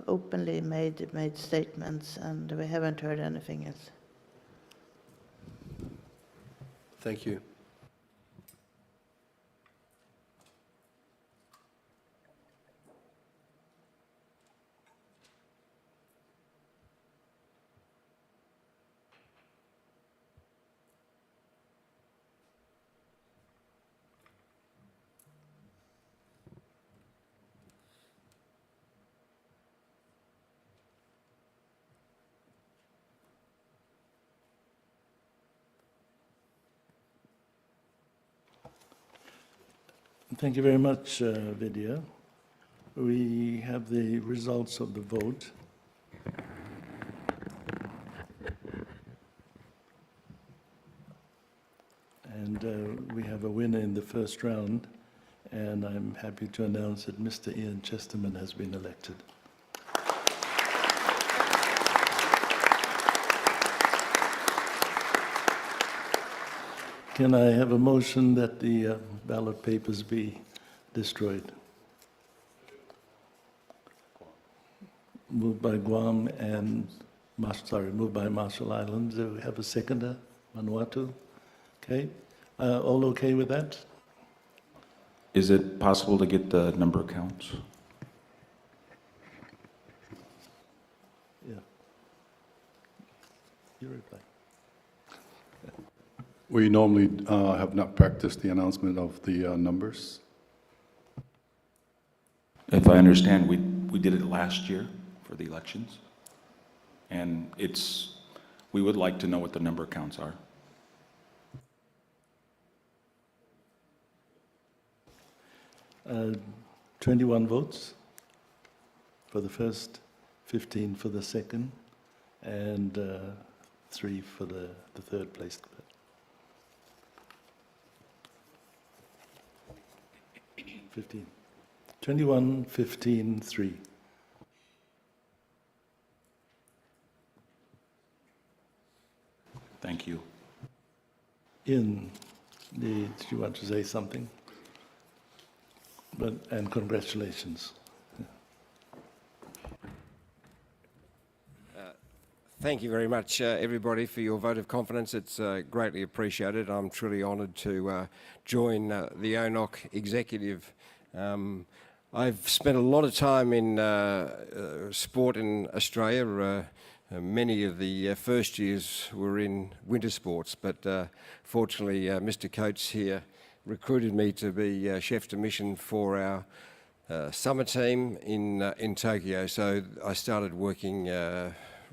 openly made statements, and we haven't heard anything else. Thank you. Thank you very much, Vidya. We have the results of the vote. And we have a winner in the first round, and I'm happy to announce that Mr. Ian Chesterman has been elected. Can I have a motion that the ballot papers be destroyed? Moved by Guam and, moved by Marshall Islands. Do we have a seconder? Vanuatu? Okay. All okay with that? Is it possible to get the number counts? Yeah. You reply. We normally have not practiced the announcement of the numbers. If I understand, we did it last year for the elections. And we would like to know what the number counts are. Uh, 21 votes for the first, 15 for the second, and 3 for the third place. 15. 21, 15, 3. Thank you. Ian, do you want to say something? And congratulations. Thank you very much, everybody, for your vote of confidence. It's greatly appreciated. I'm truly honoured to join the ONOC executive. I've spent a lot of time in sport in Australia. Many of the first years were in winter sports, but fortunately Mr. Coates here recruited me to be chef de mission for our summer team in Tokyo. So I started working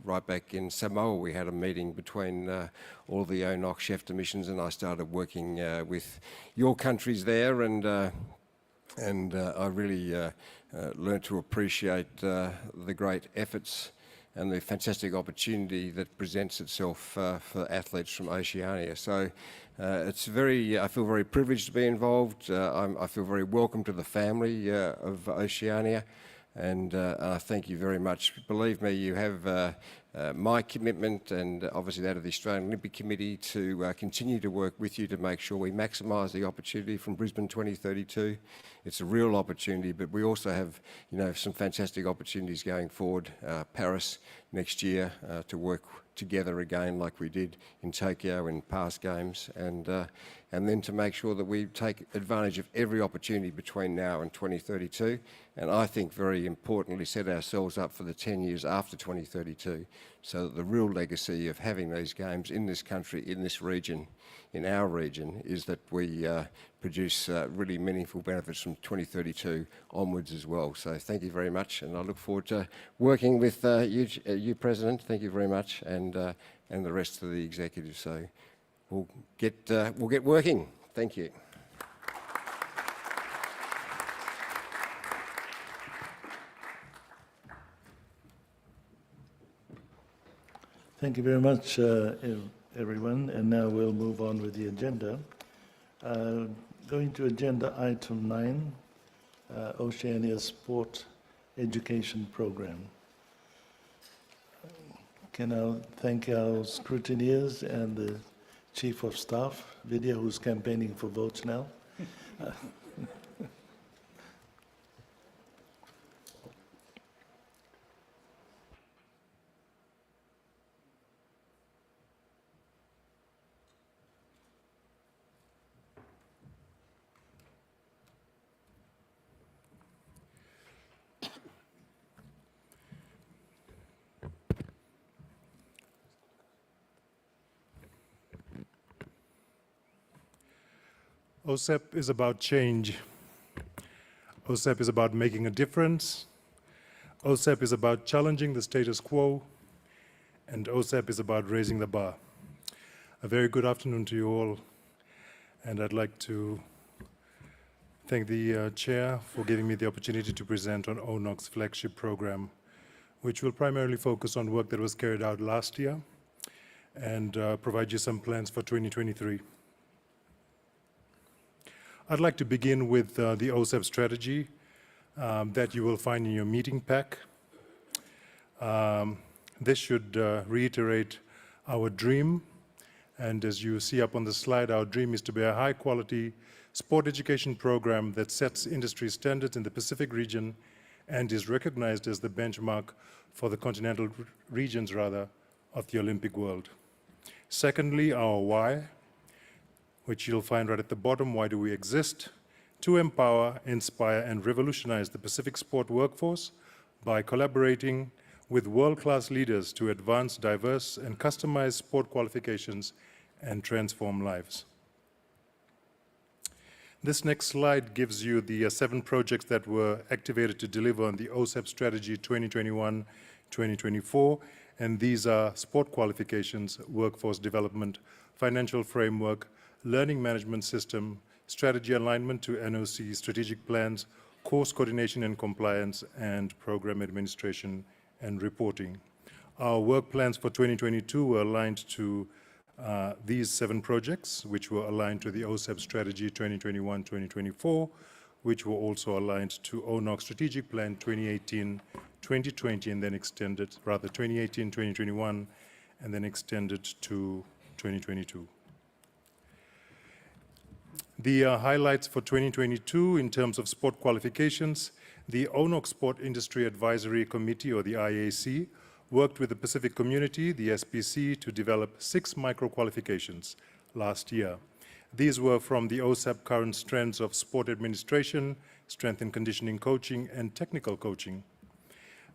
right back in Samoa. We had a meeting between all the ONOC chef de missions, and I started working with your countries there, and I really learned to appreciate the great efforts and the fantastic opportunity that presents itself for athletes from Oceania. So I feel very privileged to be involved. I feel very welcome to the family of Oceania, and I thank you very much. Believe me, you have my commitment and obviously that of the Australian Olympic Committee to continue to work with you to make sure we maximise the opportunity from Brisbane 2032. It's a real opportunity, but we also have, some fantastic opportunities going forward. Paris next year to work together again like we did in Tokyo in past games, and then to make sure that we take advantage of every opportunity between now and 2032, and I think very importantly set ourselves up for the 10 years after 2032, so that the real legacy of having these games in this country, in this region, in our region, is that we produce really meaningful benefits from 2032 onwards as well. So thank you very much, and I look forward to working with you, President. Thank you very much, and the rest of the executive. So we'll get working. Thank you. Thank you very much, everyone. And now we'll move on with the agenda. Going to agenda item 9, Oceania Sport Education Program. Can I thank our scrutineers and the Chief of Staff, Vidya, who's campaigning for votes now. OSEP is about change. OSEP is about making a difference. OSEP is about challenging the status quo. And OSEP is about raising the bar. A very good afternoon to you all. And I'd like to thank the chair for giving me the opportunity to present on ONOC's flagship program, which will primarily focus on work that was carried out last year and provide you some plans for 2023. I'd like to begin with the OSEP strategy that you will find in your meeting pack. This should reiterate our dream, and as you see up on the slide, our dream is to be a high-quality sport education program that sets industry standards in the Pacific region and is recognized as the benchmark for the continental regions, of the Olympic world. Secondly, our why, which you'll find right at the bottom. Why do we exist? To empower, inspire, and revolutionize the Pacific sport workforce by collaborating with world-class leaders to advance diverse and customized sport qualifications and transform lives. This next slide gives you the 7 projects that were activated to deliver on the OSEP strategy 2021-2024, and these are sport qualifications, workforce development, financial framework, learning management system, strategy alignment to NOC strategic plans, course coordination and compliance, and program administration and reporting. Our work plans for 2022 were aligned to these 7 projects, which were aligned to the OSEP strategy 2021-2024, which were also aligned to ONOC strategic plan 2018-2020, and then extended, 2018-2021, and then extended to 2022. The highlights for 2022 in terms of sport qualifications: the ONOC Sport Industry Advisory Committee, or the IAC, worked with the Pacific community, the SPC, to develop 6 micro-qualifications last year. These were from the OSAP current strands of sport administration, strength and conditioning coaching, and technical coaching.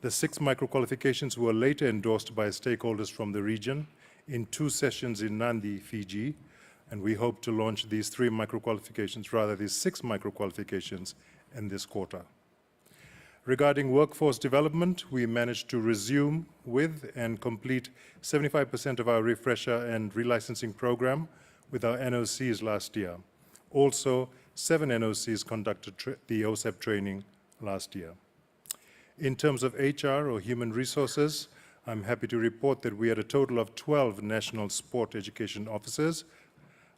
The 6 micro-qualifications were later endorsed by stakeholders from the region in 2 sessions in Nandi, Fiji, and we hope to launch these 3 micro-qualifications, rather these 6 micro-qualifications in this quarter. Regarding workforce development, we managed to resume with and complete 75% of our refresher and relicensing program with our NOCs last year. Also, 7 NOCs conducted the OSAP training last year. In terms of HR, or human resources, I'm happy to report that we had a total of 12 national sport education officers.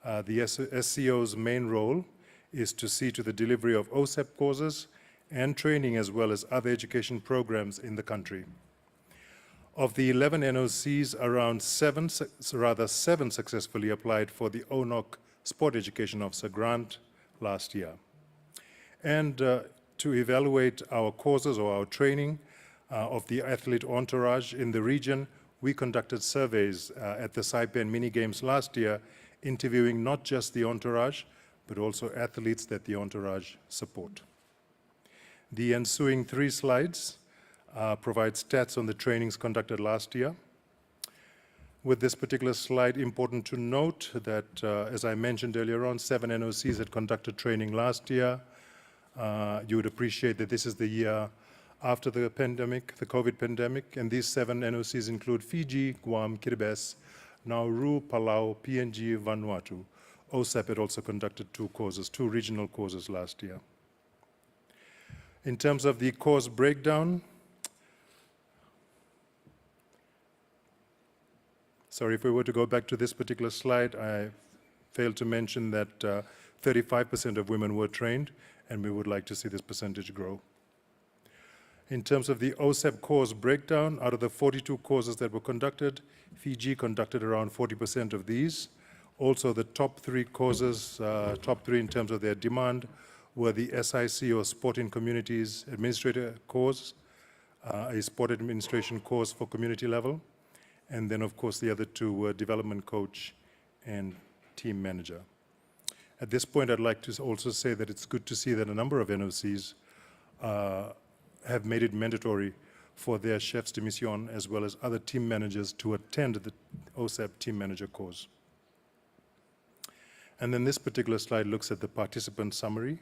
The SCO's main role is to see to the delivery of OSAP courses and training, as well as other education programs in the country. Of the 11 NOCs, around 7 successfully applied for the ONOC Sport Education Officer grant last year. And to evaluate our courses or our training of the athlete entourage in the region, we conducted surveys at the Saipan Mini Games last year, interviewing not just the entourage, but also athletes that the entourage support. The ensuing 3 slides provide stats on the trainings conducted last year. With this particular slide, important to note that, as I mentioned earlier on, 7 NOCs had conducted training last year. You would appreciate that this is the year after the pandemic, the COVID pandemic, and these 7 NOCs include Fiji, Guam, Kiribati, Nauru, Palau, PNG, Vanuatu. OSAP had also conducted 2 courses, 2 regional courses last year. In terms of the course breakdown, sorry, if we were to go back to this particular slide, I failed to mention that 35% of women were trained, and we would like to see this percentage grow. In terms of the OSAP course breakdown, out of the 42 courses that were conducted, Fiji conducted around 40% of these. Also, the top 3 courses, top 3 in terms of their demand, were the SIC, or Sport in Communities Administrator course, a sport administration course for community level, and then of course the other 2 were development coach and team manager. At this point, I'd like to also say that it's good to see that a number of NOCs have made it mandatory for their chefs de mission, as well as other team managers, to attend the OSAP team manager course. And then this particular slide looks at the participant summary.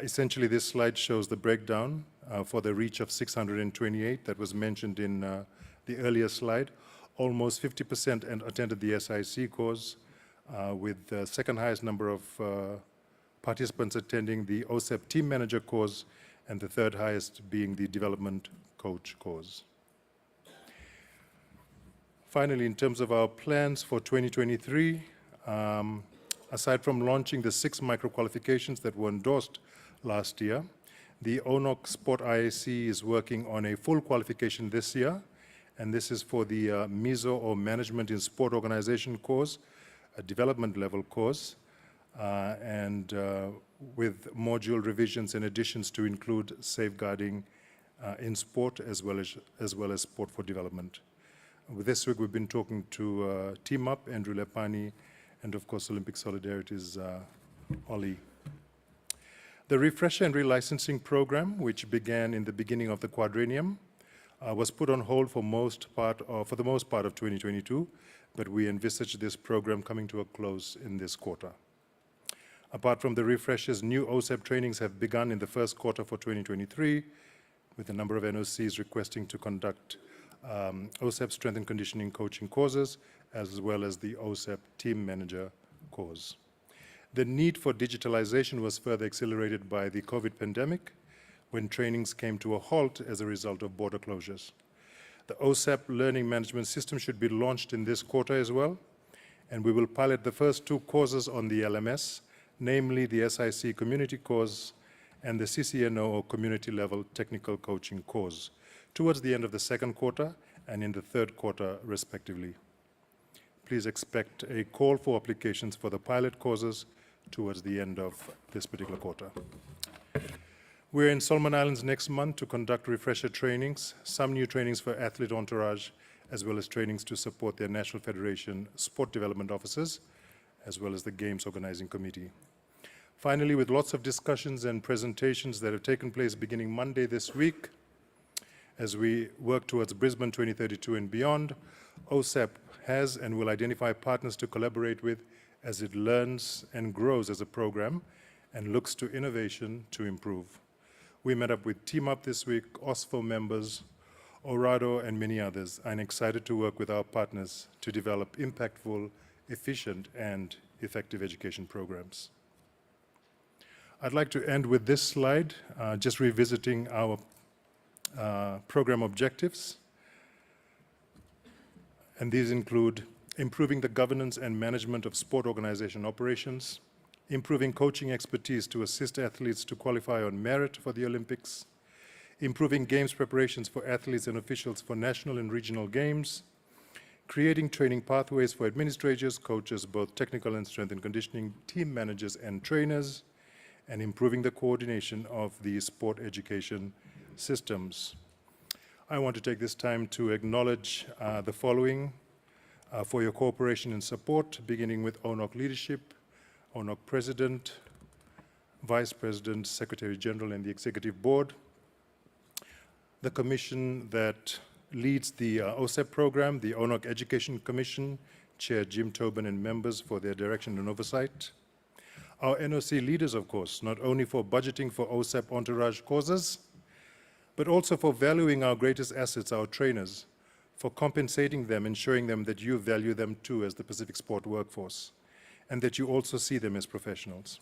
Essentially, this slide shows the breakdown for the reach of 628 that was mentioned in the earlier slide. Almost 50% attended the SIC course, with the second highest number of participants attending the OSAP team manager course, and the third highest being the development coach course. Finally, in terms of our plans for 2023, aside from launching the 6 micro-qualifications that were endorsed last year, the ONOC Sport IAC is working on a full qualification this year, and this is for the MISO, or Management in Sport Organization course, a development level course, and with module revisions and additions to include safeguarding in sport, as well as sport for development. With this week, we've been talking to Team Up, Andrew Lepani, and of course Olympic Solidarity's Ollie. The refresher and relicensing program, which began in the beginning of the quadrennium, was put on hold for the most part of 2022, but we envisage this program coming to a close in this quarter. Apart from the refreshers, new OSAP trainings have begun in the first quarter for 2023, with a number of NOCs requesting to conduct OSAP strength and conditioning coaching courses, as well as the OSAP team manager course. The need for digitalization was further accelerated by the COVID pandemic, when trainings came to a halt as a result of border closures. The OSAP learning management system should be launched in this quarter as well, and we will pilot the first 2 courses on the LMS, namely the SIC community course and the CCNO, or community level technical coaching course, towards the end of the second quarter and in the third quarter respectively. Please expect a call for applications for the pilot courses towards the end of this particular quarter. We're in Solomon Islands next month to conduct refresher trainings, some new trainings for athlete entourage, as well as trainings to support their National Federation sport development officers, as well as the Games Organizing Committee. Finally, with lots of discussions and presentations that have taken place beginning Monday this week, as we work towards Brisbane 2032 and beyond, OSAP has and will identify partners to collaborate with as it learns and grows as a program and looks to innovation to improve. We met up with Team Up this week, OSFO members, Orado, and many others. I'm excited to work with our partners to develop impactful, efficient, and effective education programs. I'd like to end with this slide, just revisiting our program objectives. And these include improving the governance and management of sport organization operations, improving coaching expertise to assist athletes to qualify on merit for the Olympics, improving games preparations for athletes and officials for national and regional games, creating training pathways for administrators, coaches, both technical and strength and conditioning, team managers and trainers, and improving the coordination of the sport education systems. I want to take this time to acknowledge the following for your cooperation and support, beginning with ONOC leadership, ONOC President, Vice President, Secretary General, and the Executive Board, the Commission that leads the OSEP program, the ONOC Education Commission, Chair Jim Tobin and members for their direction and oversight. Our NOC leaders, of course, not only for budgeting for OSEP entourage causes, but also for valuing our greatest assets, our trainers, for compensating them and showing them that you value them too as the Pacific Sport workforce, and that you also see them as professionals.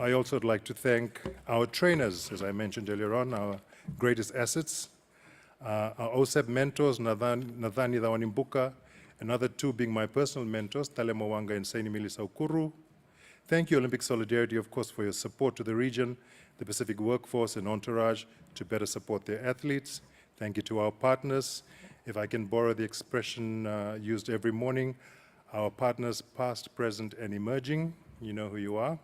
I also would like to thank our trainers, as I mentioned earlier on, our greatest assets, our OSEP mentors, Nathani Dhawanimbuka, another two being my personal mentors, Tale Mwanga and Saini Milisa Ukuru. Thank you, Olympic Solidarity, of course, for your support to the region, the Pacific workforce and entourage to better support their athletes. Thank you to our partners. If I can borrow the expression used every morning, our partners past, present, and emerging, you know who you are.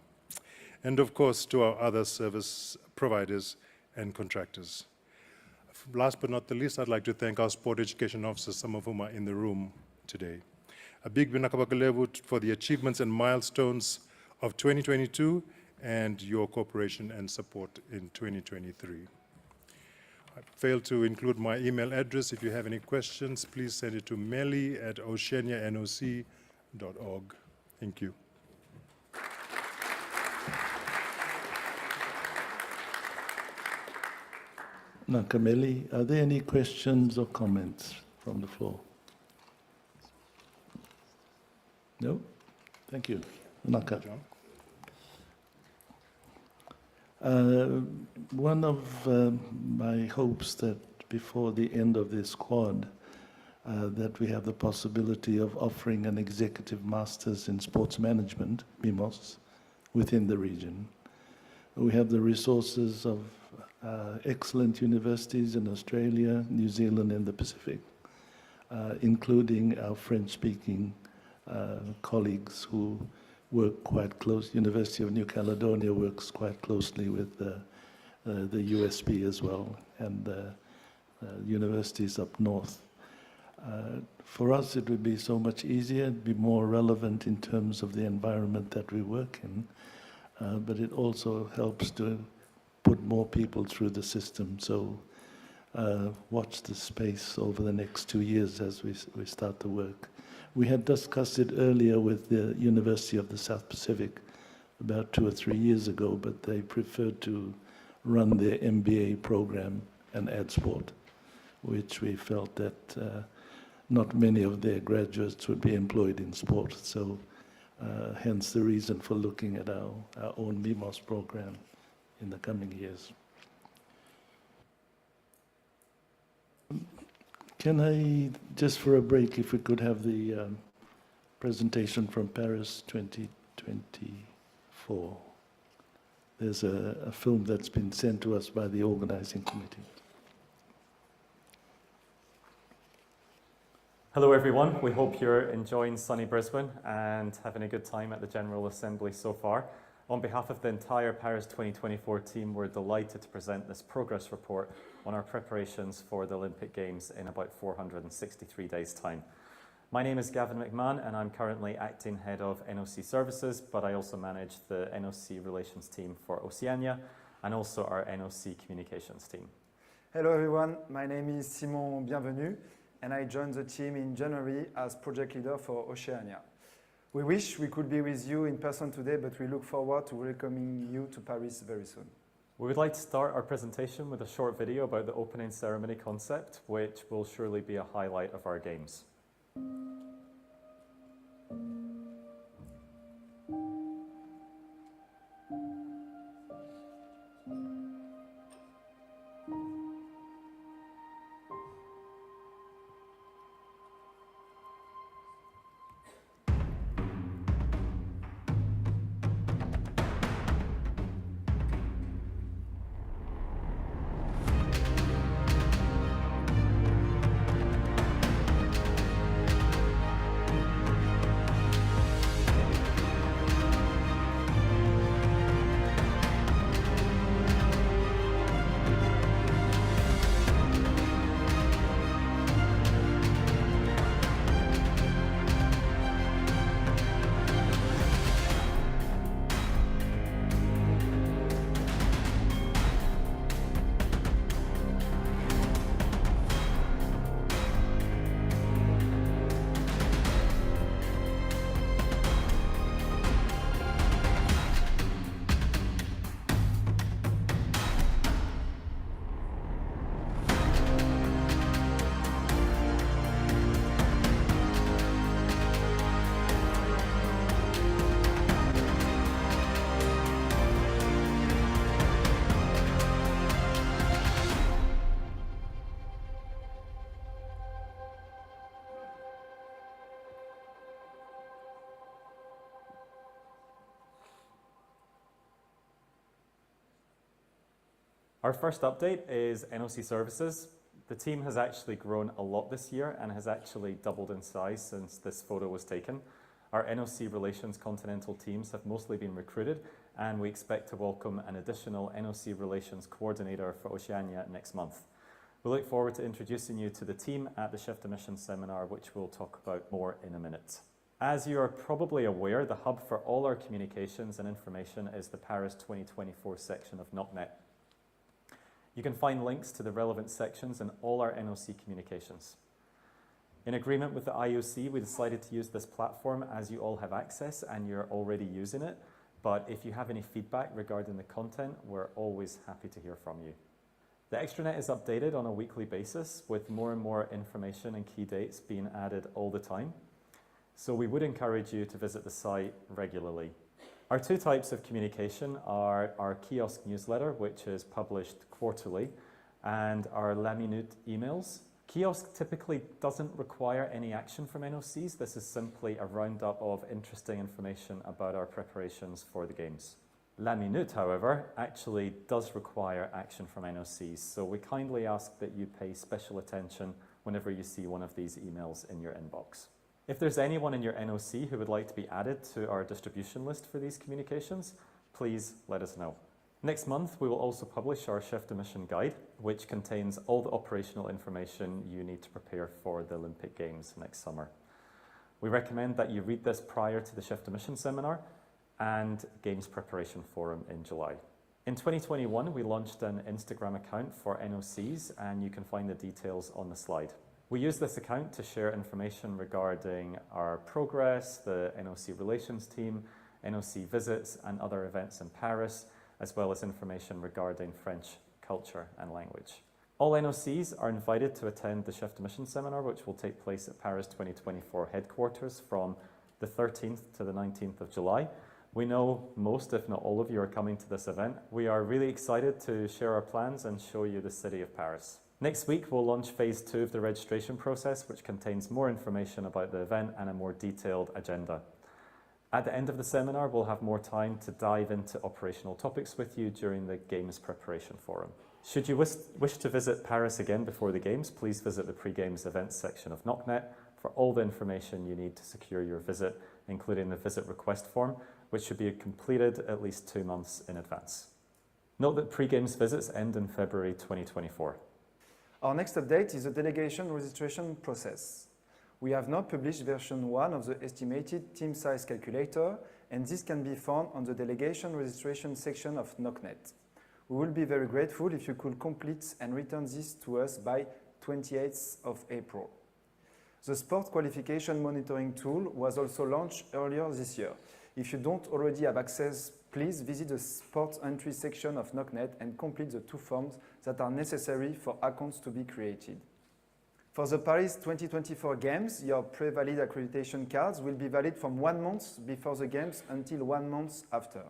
And of course, to our other service providers and contractors. Last but not the least, I'd like to thank our sport education officers, some of whom are in the room today. A big binakabakalevu for the achievements and milestones of 2022 and your cooperation and support in 2023. I failed to include my email address. If you have any questions, please send it to meli@oceanianoc.org. Thank you. Nakameli, are there any questions or comments from the floor? No? Thank you. Naka. One of my hopes that before the end of this quad, that we have the possibility of offering an executive master's in sports management, BIMOS, within the region. We have the resources of excellent universities in Australia, New Zealand, and the Pacific, including our French-speaking colleagues who work quite close. University of New Caledonia works quite closely with the USB as well, and universities up north. For us, it would be so much easier, it'd be more relevant in terms of the environment that we work in, but it also helps to put more people through the system. So watch the space over the next 2 years as we start the work. We had discussed it earlier with the University of the South Pacific about 2 or 3 years ago, but they preferred to run their MBA program and add sport, which we felt that not many of their graduates would be employed in sport. So hence the reason for looking at our own BIMOS program in the coming years. Can I, just for a break, if we could have the presentation from Paris 2024. There's a film that's been sent to us by the organizing committee. Hello everyone, we hope you're enjoying sunny Brisbane and having a good time at the General Assembly so far. On behalf of the entire Paris 2024 team, we're delighted to present this progress report on our preparations for the Olympic Games in about 463 days' time. My name is Gavin McMahon and I'm currently Acting Head of NOC Services, but I also manage the NOC Relations team for Oceania and also our NOC Communications team. Hello everyone, my name is Simon Bienvenu and I joined the team in January as project leader for Oceania. We wish we could be with you in person today, but we look forward to welcoming you to Paris very soon. We would like to start our presentation with a short video about the opening ceremony concept, which will surely be a highlight of our games. Our first update is NOC Services. The team has actually grown a lot this year and has actually doubled in size since this photo was taken. Our NOC Relations continental teams have mostly been recruited, and we expect to welcome an additional NOC Relations coordinator for Oceania next month. We look forward to introducing you to the team at the Chef de Mission seminar, which we'll talk about more in a minute. As you are probably aware, the hub for all our communications and information is the Paris 2024 section of NOCNet. You can find links to the relevant sections in all our NOC communications. In agreement with the IOC, we decided to use this platform as you all have access and you're already using it. But if you have any feedback regarding the content, we're always happy to hear from you. The extranet is updated on a weekly basis with more and more information and key dates being added all the time. So we would encourage you to visit the site regularly. Our two types of communication are our kiosk newsletter, which is published quarterly, and our La Minute emails. Kiosk typically doesn't require any action from NOCs. This is simply a roundup of interesting information about our preparations for the games. La Minute, however, actually does require action from NOCs, so we kindly ask that you pay special attention whenever you see one of these emails in your inbox. If there's anyone in your NOC who would like to be added to our distribution list for these communications, please let us know. Next month, we will also publish our Chef de Mission guide, which contains all the operational information you need to prepare for the Olympic Games next summer. We recommend that you read this prior to the Chef de Mission seminar and Games Preparation Forum in July. In 2021, we launched an Instagram account for NOCs, and you can find the details on the slide. We use this account to share information regarding our progress, the NOC Relations team, NOC visits and other events in Paris, as well as information regarding French culture and language. All NOCs are invited to attend the Chef de Mission seminar, which will take place at Paris 2024 headquarters from the 13th to the 19th of July. We know most, if not all of you, are coming to this event. We are really excited to share our plans and show you the city of Paris. Next week, we'll launch phase 2 of the registration process, which contains more information about the event and a more detailed agenda. At the end of the seminar, we'll have more time to dive into operational topics with you during the Games Preparation Forum. Should you wish to visit Paris again before the Games, please visit the pre-Games events section of NOCNet for all the information you need to secure your visit, including the visit request form, which should be completed at least 2 months in advance. Note that pre-Games visits end in February 2024. Our next update is the delegation registration process. We have now published version 1 of the estimated team size calculator, and this can be found on the delegation registration section of NOCNet. We will be very grateful if you could complete and return this to us by 28th of April. The sport qualification monitoring tool was also launched earlier this year. If you don't already have access, please visit the sports entry section of NOCNet and complete the 2 forms that are necessary for accounts to be created. For the Paris 2024 Games, your pre-valid accreditation cards will be valid from 1 month before the Games until 1 month after.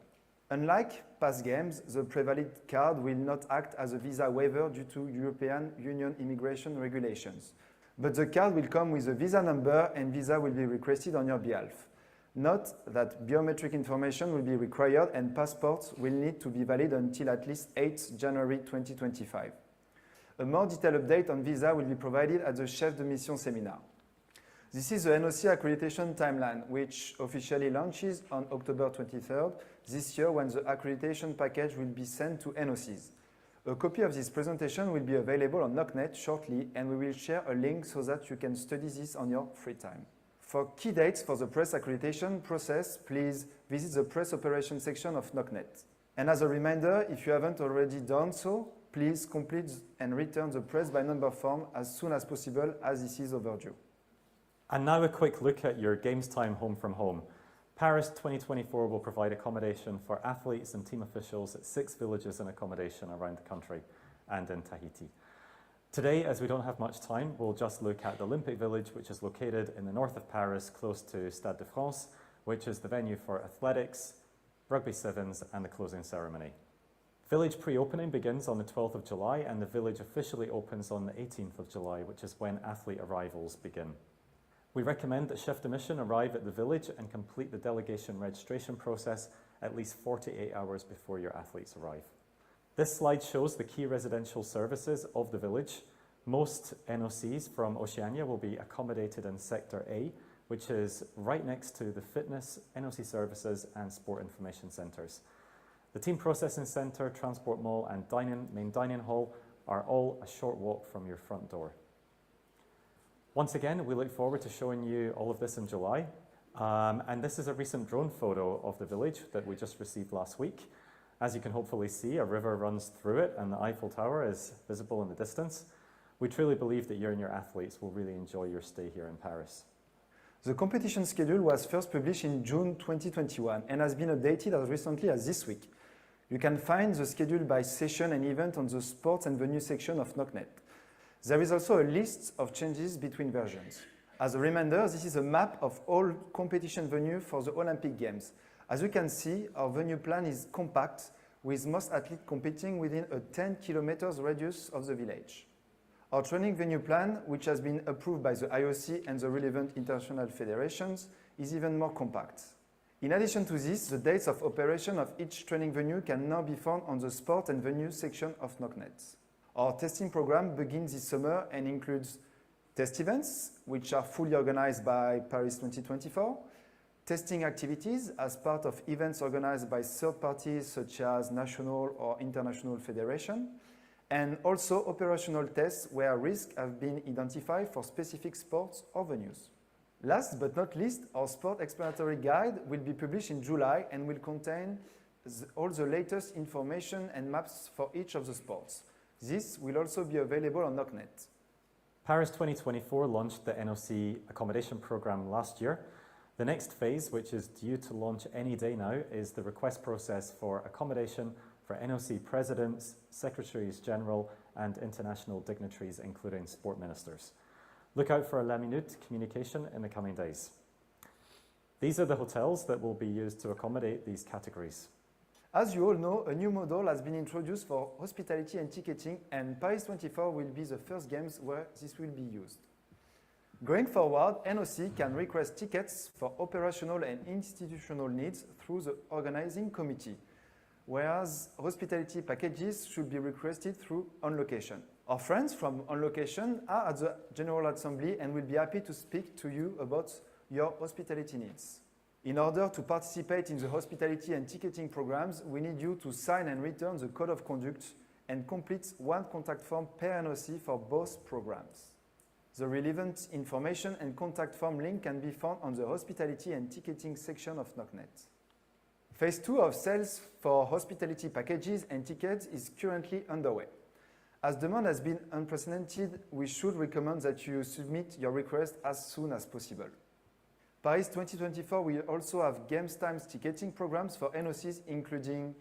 Unlike past Games, the pre-valid card will not act as a visa waiver due to European Union immigration regulations. But the card will come with a visa number and visa will be requested on your behalf. Note that biometric information will be required and passports will need to be valid until at least 8 January 2025. A more detailed update on visa will be provided at the Chef de Mission seminar. This is the NOC accreditation timeline, which officially launches on October 23rd this year when the accreditation package will be sent to NOCs. A copy of this presentation will be available on NOCNet shortly, and we will share a link so that you can study this on your free time. For key dates for the press accreditation process, please visit the press operations section of NOCNet. And as a reminder, if you haven't already done so, please complete and return the press by number form as soon as possible, as this is overdue. And now a quick look at your Games Time Home from Home. Paris 2024 will provide accommodation for athletes and team officials at 6 villages and accommodation around the country and in Tahiti. Today, as we don't have much time, we'll just look at the Olympic Village, which is located in the north of Paris, close to Stade de France, which is the venue for athletics, rugby sevens, and the closing ceremony. Village pre-opening begins on the 12th of July, and the village officially opens on the 18th of July, which is when athlete arrivals begin. We recommend that Chef de Mission arrive at the village and complete the delegation registration process at least 48 hours before your athletes arrive. This slide shows the key residential services of the village. Most NOCs from Oceania will be accommodated in Sector A, which is right next to the fitness, NOC services, and sport information centres. The team processing centre, transport mall, and main dining hall are all a short walk from your front door. Once again, we look forward to showing you all of this in July. And this is a recent drone photo of the village that we just received last week. As you can hopefully see, a river runs through it and the Eiffel Tower is visible in the distance. We truly believe that you and your athletes will really enjoy your stay here in Paris. The competition schedule was first published in June 2021 and has been updated as recently as this week. You can find the schedule by session and event on the sports and venue section of NOCNet. There is also a list of changes between versions. As a reminder, this is a map of all competition venues for the Olympic Games. As you can see, our venue plan is compact, with most athletes competing within a 10 kilometers radius of the village. Our training venue plan, which has been approved by the IOC and the relevant international federations, is even more compact. In addition to this, the dates of operation of each training venue can now be found on the sport and venue section of NOCNet. Our testing program begins this summer and includes test events, which are fully organized by Paris 2024, testing activities as part of events organized by third parties such as national or international federation, and also operational tests where risks have been identified for specific sports or venues. Last but not least, our sport explanatory guide will be published in July and will contain all the latest information and maps for each of the sports. This will also be available on NOCNet. Paris 2024 launched the NOC accommodation program last year. The next phase, which is due to launch any day now, is the request process for accommodation for NOC presidents, secretaries general, and international dignitaries, including sport ministers. Look out for a La Minute communication in the coming days. These are the hotels that will be used to accommodate these categories. As you all know, a new model has been introduced for hospitality and ticketing, and Paris 24 will be the first games where this will be used. Going forward, NOC can request tickets for operational and institutional needs through the organizing committee, whereas hospitality packages should be requested through On Location. Our friends from On Location are at the General Assembly and will be happy to speak to you about your hospitality needs. In order to participate in the hospitality and ticketing programs, we need you to sign and return the Code of Conduct and complete one contact form per NOC for both programs. The relevant information and contact form link can be found on the hospitality and ticketing section of NOCnet. Phase 2 of sales for hospitality packages and tickets is currently underway. As demand has been unprecedented, we should recommend that you submit your request as soon as possible. Paris 2024 will also have games times ticketing programs for NOCs, including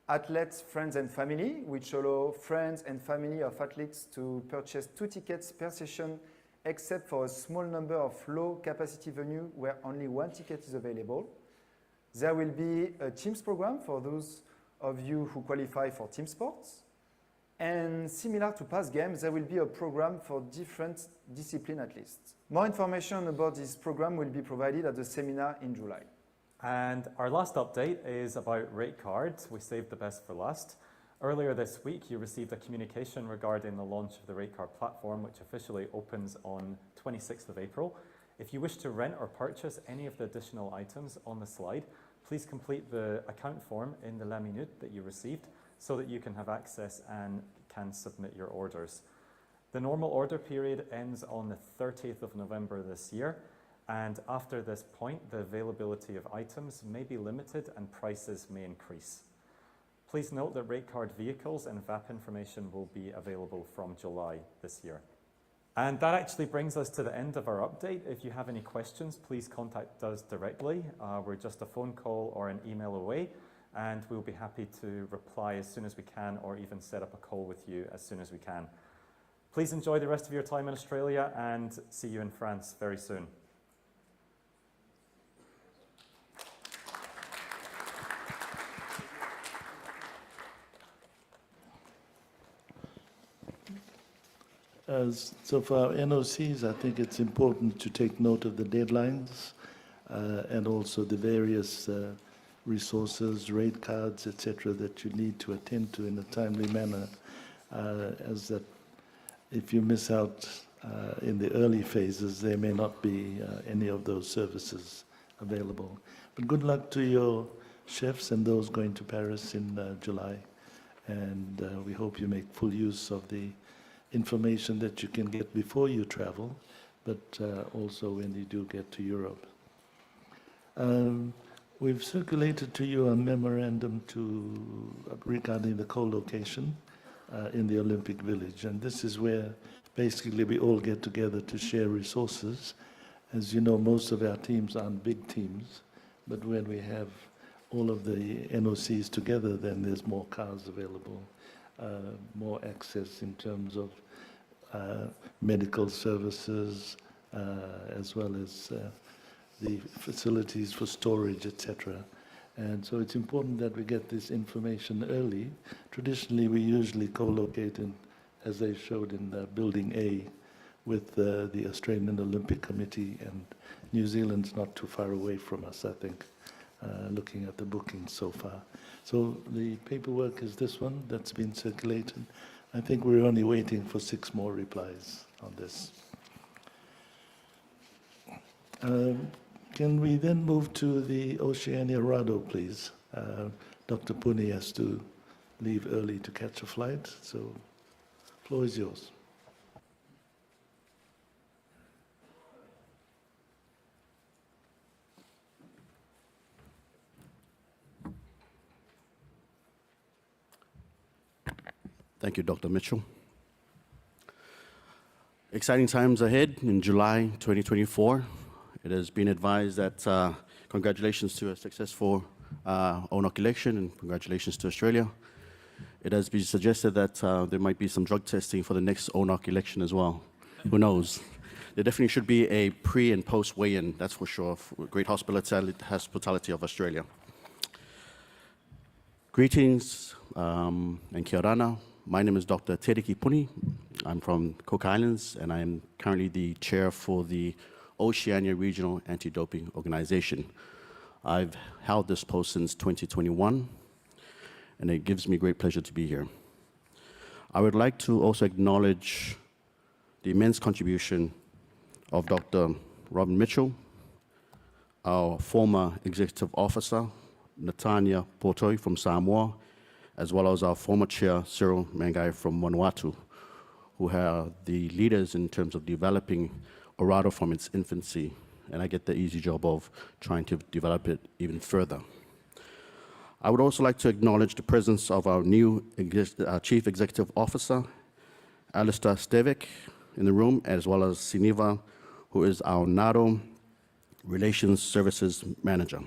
Athletes, Friends and Family, which allow friends and family of athletes to purchase 2 tickets per session, except for a small number of low-capacity venues where only 1 ticket is available. There will be a Teams program for those of you who qualify for team sports. And similar to past games, there will be a program for different disciplines at least. More information about this program will be provided at the seminar in July. And our last update is about rate cards. We saved the best for last. Earlier this week, you received a communication regarding the launch of the rate card platform, which officially opens on 26th of April. If you wish to rent or purchase any of the additional items on the slide, please complete the account form in the La Minute that you received, so that you can have access and can submit your orders. The normal order period ends on the 30th of November this year, and after this point, the availability of items may be limited and prices may increase. Please note that rate card vehicles and VAP information will be available from July this year. And that actually brings us to the end of our update. If you have any questions, please contact us directly. We're just a phone call or an email away, and we'll be happy to reply as soon as we can, or even set up a call with you as soon as we can. Please enjoy the rest of your time in Australia, and see you in France very soon. So for our NOCs, I think it's important to take note of the deadlines and also the various resources, rate cards, etc., that you need to attend to in a timely manner, as that if you miss out in the early phases, there may not be any of those services available. But good luck to your chefs and those going to Paris in July, and we hope you make full use of the information that you can get before you travel, but also when you do get to Europe. We've circulated to you a memorandum regarding the co-location in the Olympic Village, and this is where basically we all get together to share resources. As you know, most of our teams aren't big teams, but when we have all of the NOCs together, then there's more cars available, more access in terms of medical services, as well as the facilities for storage, etc. And so it's important that we get this information early. Traditionally, we usually co-locate in, as they showed in Building A, with the Australian Olympic Committee, and New Zealand's not too far away from us, I think, looking at the bookings so far. So the paperwork is this one that's been circulated. I think we're only waiting for 6 more replies on this. Can we then move to the Oceania Rado, please? Dr. Puni has to leave early to catch a flight, so floor is yours. Thank you, Dr. Mitchell. Exciting times ahead in July 2024. It has been advised that congratulations to a successful ONOC election, and congratulations to Australia. It has been suggested that there might be some drug testing for the next ONOC election as well. Who knows? There definitely should be a pre and post weigh-in, that's for sure, for great hospitality of Australia. Greetings and kia orana. My name is Dr. Teriki Puni. I'm from Cook Islands, and I'm currently the chair for the Oceania Regional Anti-Doping Organization. I've held this post since 2021, and it gives me great pleasure to be here. I would like to also acknowledge the immense contribution of Dr. Robin Mitchell, our former executive officer, Natania Portoi from Samoa, as well as our former chair, Cyril Mangai from Vanuatu, who are the leaders in terms of developing Orado from its infancy, and I get the easy job of trying to develop it even further. I would also like to acknowledge the presence of our new Chief Executive Officer, Alistair Stevick, in the room, as well as Siniva, who is our NATO Relations Services Manager.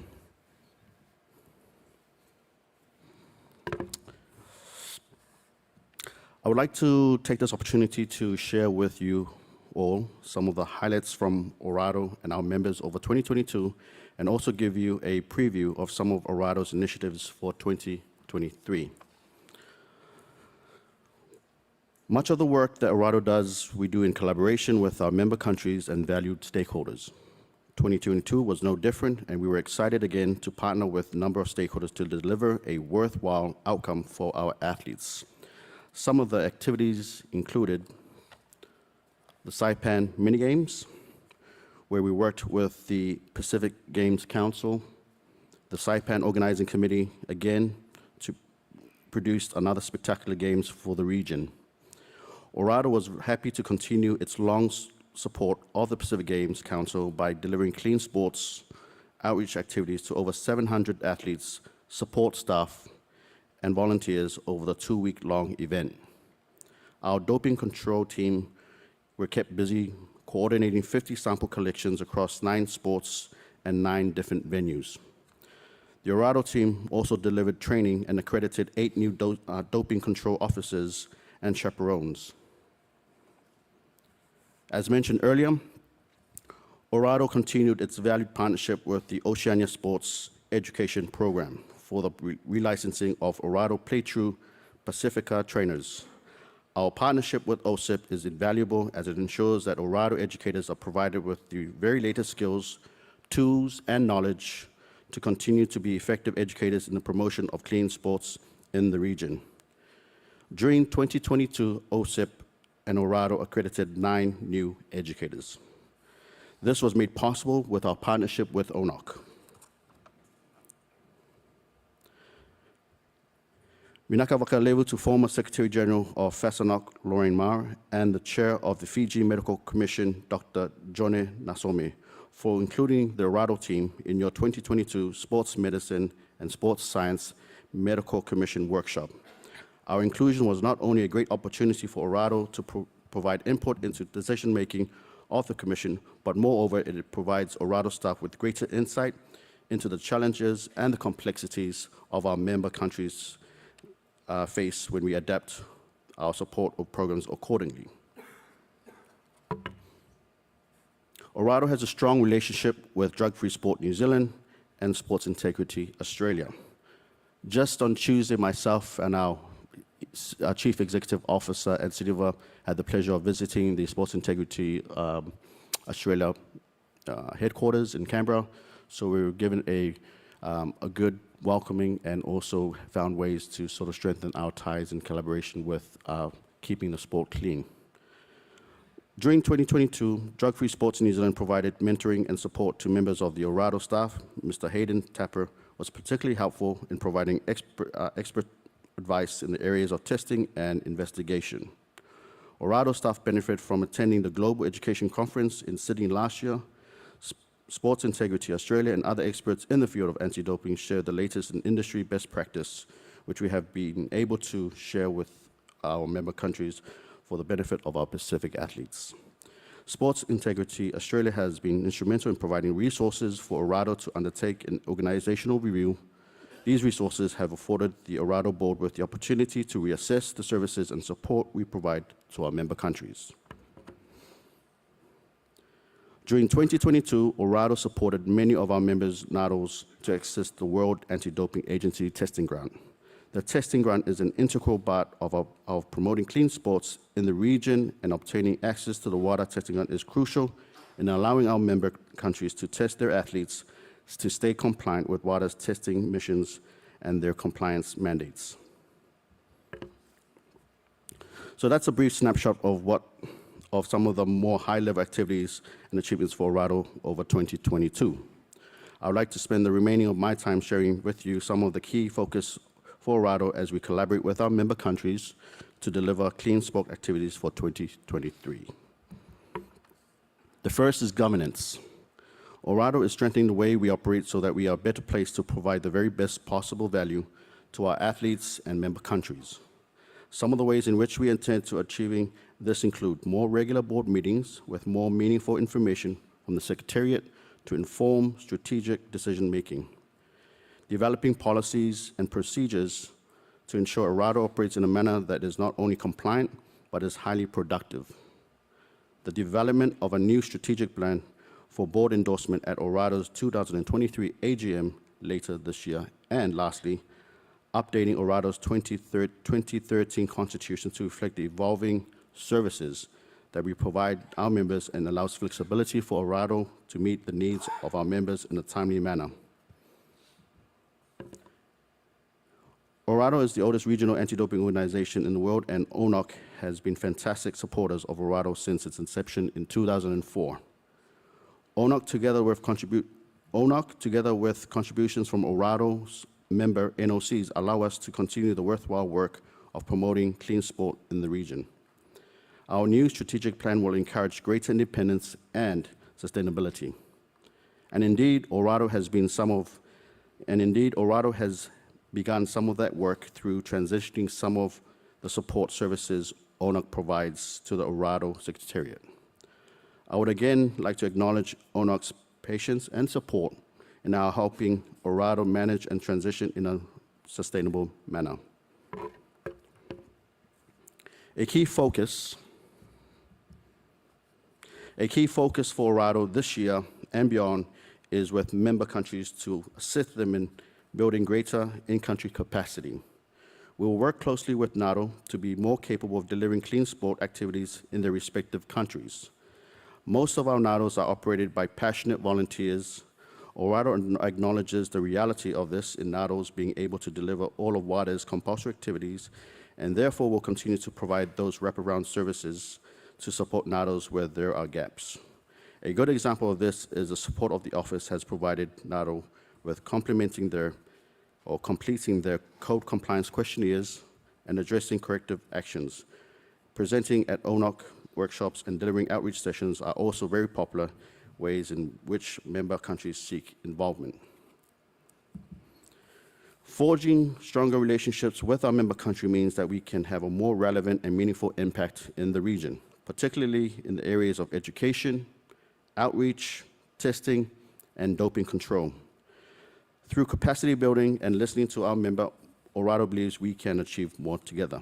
I would like to take this opportunity to share with you all some of the highlights from Orado and our members over 2022, and also give you a preview of some of Orado's initiatives for 2023. Much of the work that Orado does, we do in collaboration with our member countries and valued stakeholders. 2022 was no different, and we were excited again to partner with a number of stakeholders to deliver a worthwhile outcome for our athletes. Some of the activities included the Saipan minigames, where we worked with the Pacific Games Council, the Saipan Organizing Committee, again, to produce another spectacular games for the region. Orado was happy to continue its long support of the Pacific Games Council by delivering clean sports outreach activities to over 700 athletes, support staff, and volunteers over the 2-week-long event. Our doping control team were kept busy coordinating 50 sample collections across 9 sports and 9 different venues. The Orado team also delivered training and accredited 8 new doping control officers and chaperones. As mentioned earlier, Orado continued its valued partnership with the Oceania Sports Education Program for the relicensing of Orado Playtrue Pacifica trainers. Our partnership with OSIP is invaluable as it ensures that Orado educators are provided with the very latest skills, tools, and knowledge to continue to be effective educators in the promotion of clean sports in the region. During 2022, OSIP and Orado accredited 9 new educators. This was made possible with our partnership with ONOC. Minaka Wakalevu to former Secretary General of FASANOC, Lorraine Marr, and the Chair of the Fiji Medical Commission, Dr. Jone Nasome, for including the Orado team in your 2022 Sports Medicine and Sports Science Medical Commission workshop. Our inclusion was not only a great opportunity for Orado to provide input into decision-making of the Commission, but moreover, it provides Orado staff with greater insight into the challenges and the complexities of our member countries face when we adapt our support of programs accordingly. Orado has a strong relationship with Drug Free Sport New Zealand and Sports Integrity Australia. Just on Tuesday, myself and our Chief Executive Officer and Siniva had the pleasure of visiting the Sports Integrity Australia headquarters in Canberra. So we were given a good welcoming and also found ways to sort of strengthen our ties in collaboration with keeping the sport clean. During 2022, Drug Free Sports New Zealand provided mentoring and support to members of the Orado staff. Mr. Hayden Tapper was particularly helpful in providing expert advice in the areas of testing and investigation. Orado staff benefit from attending the Global Education Conference in Sydney last year. Sports Integrity Australia and other experts in the field of anti-doping share the latest in industry best practice, which we have been able to share with our member countries for the benefit of our Pacific athletes. Sports Integrity Australia has been instrumental in providing resources for Orado to undertake an organizational review. These resources have afforded the Orado board with the opportunity to reassess the services and support we provide to our member countries. During 2022, Orado supported many of our members' NADOs to access the World Anti-Doping Agency testing grant. The testing grant is an integral part of promoting clean sports in the region, and obtaining access to the WADA testing grant is crucial in allowing our member countries to test their athletes to stay compliant with WADA's testing missions and their compliance mandates. So that's a brief snapshot of some of the more high-level activities and achievements for Orado over 2022. I would like to spend the remaining of my time sharing with you some of the key focus for Orado as we collaborate with our member countries to deliver clean sport activities for 2023. The first is governance. Orado is strengthening the way we operate so that we are better placed to provide the very best possible value to our athletes and member countries. Some of the ways in which we intend to achieving this include more regular board meetings with more meaningful information from the Secretariat to inform strategic decision-making, developing policies and procedures to ensure Orado operates in a manner that is not only compliant, but is highly productive, the development of a new strategic plan for board endorsement at Orado's 2023 AGM later this year, and lastly, updating Orado's 2013 constitution to reflect the evolving services that we provide our members and allows flexibility for Orado to meet the needs of our members in a timely manner. Orado is the oldest regional anti-doping organization in the world, and ONOC has been fantastic supporters of Orado since its inception in 2004. ONOC, together with contributions from Orado's member NOCs, allow us to continue the worthwhile work of promoting clean sport in the region. Our new strategic plan will encourage greater independence and sustainability. And indeed, Orado has begun some of that work through transitioning some of the support services ONOC provides to the Orado Secretariat. I would again like to acknowledge ONOC's patience and support in our helping Orado manage and transition in a sustainable manner. A key focus for Orado this year and beyond is with member countries to assist them in building greater in-country capacity. We will work closely with NATO to be more capable of delivering clean sport activities in their respective countries. Most of our NATOs are operated by passionate volunteers. Orado acknowledges the reality of this in NATOs being able to deliver all of WADA's compulsory activities, and therefore will continue to provide those wraparound services to support NATOs where there are gaps. A good example of this is the support of the office has provided NATO with completing their code compliance questionnaires and addressing corrective actions. Presenting at ONOC workshops and delivering outreach sessions are also very popular ways in which member countries seek involvement. Forging stronger relationships with our member country means that we can have a more relevant and meaningful impact in the region, particularly in the areas of education, outreach, testing, and doping control. Through capacity building and listening to our member, Orado believes we can achieve more together.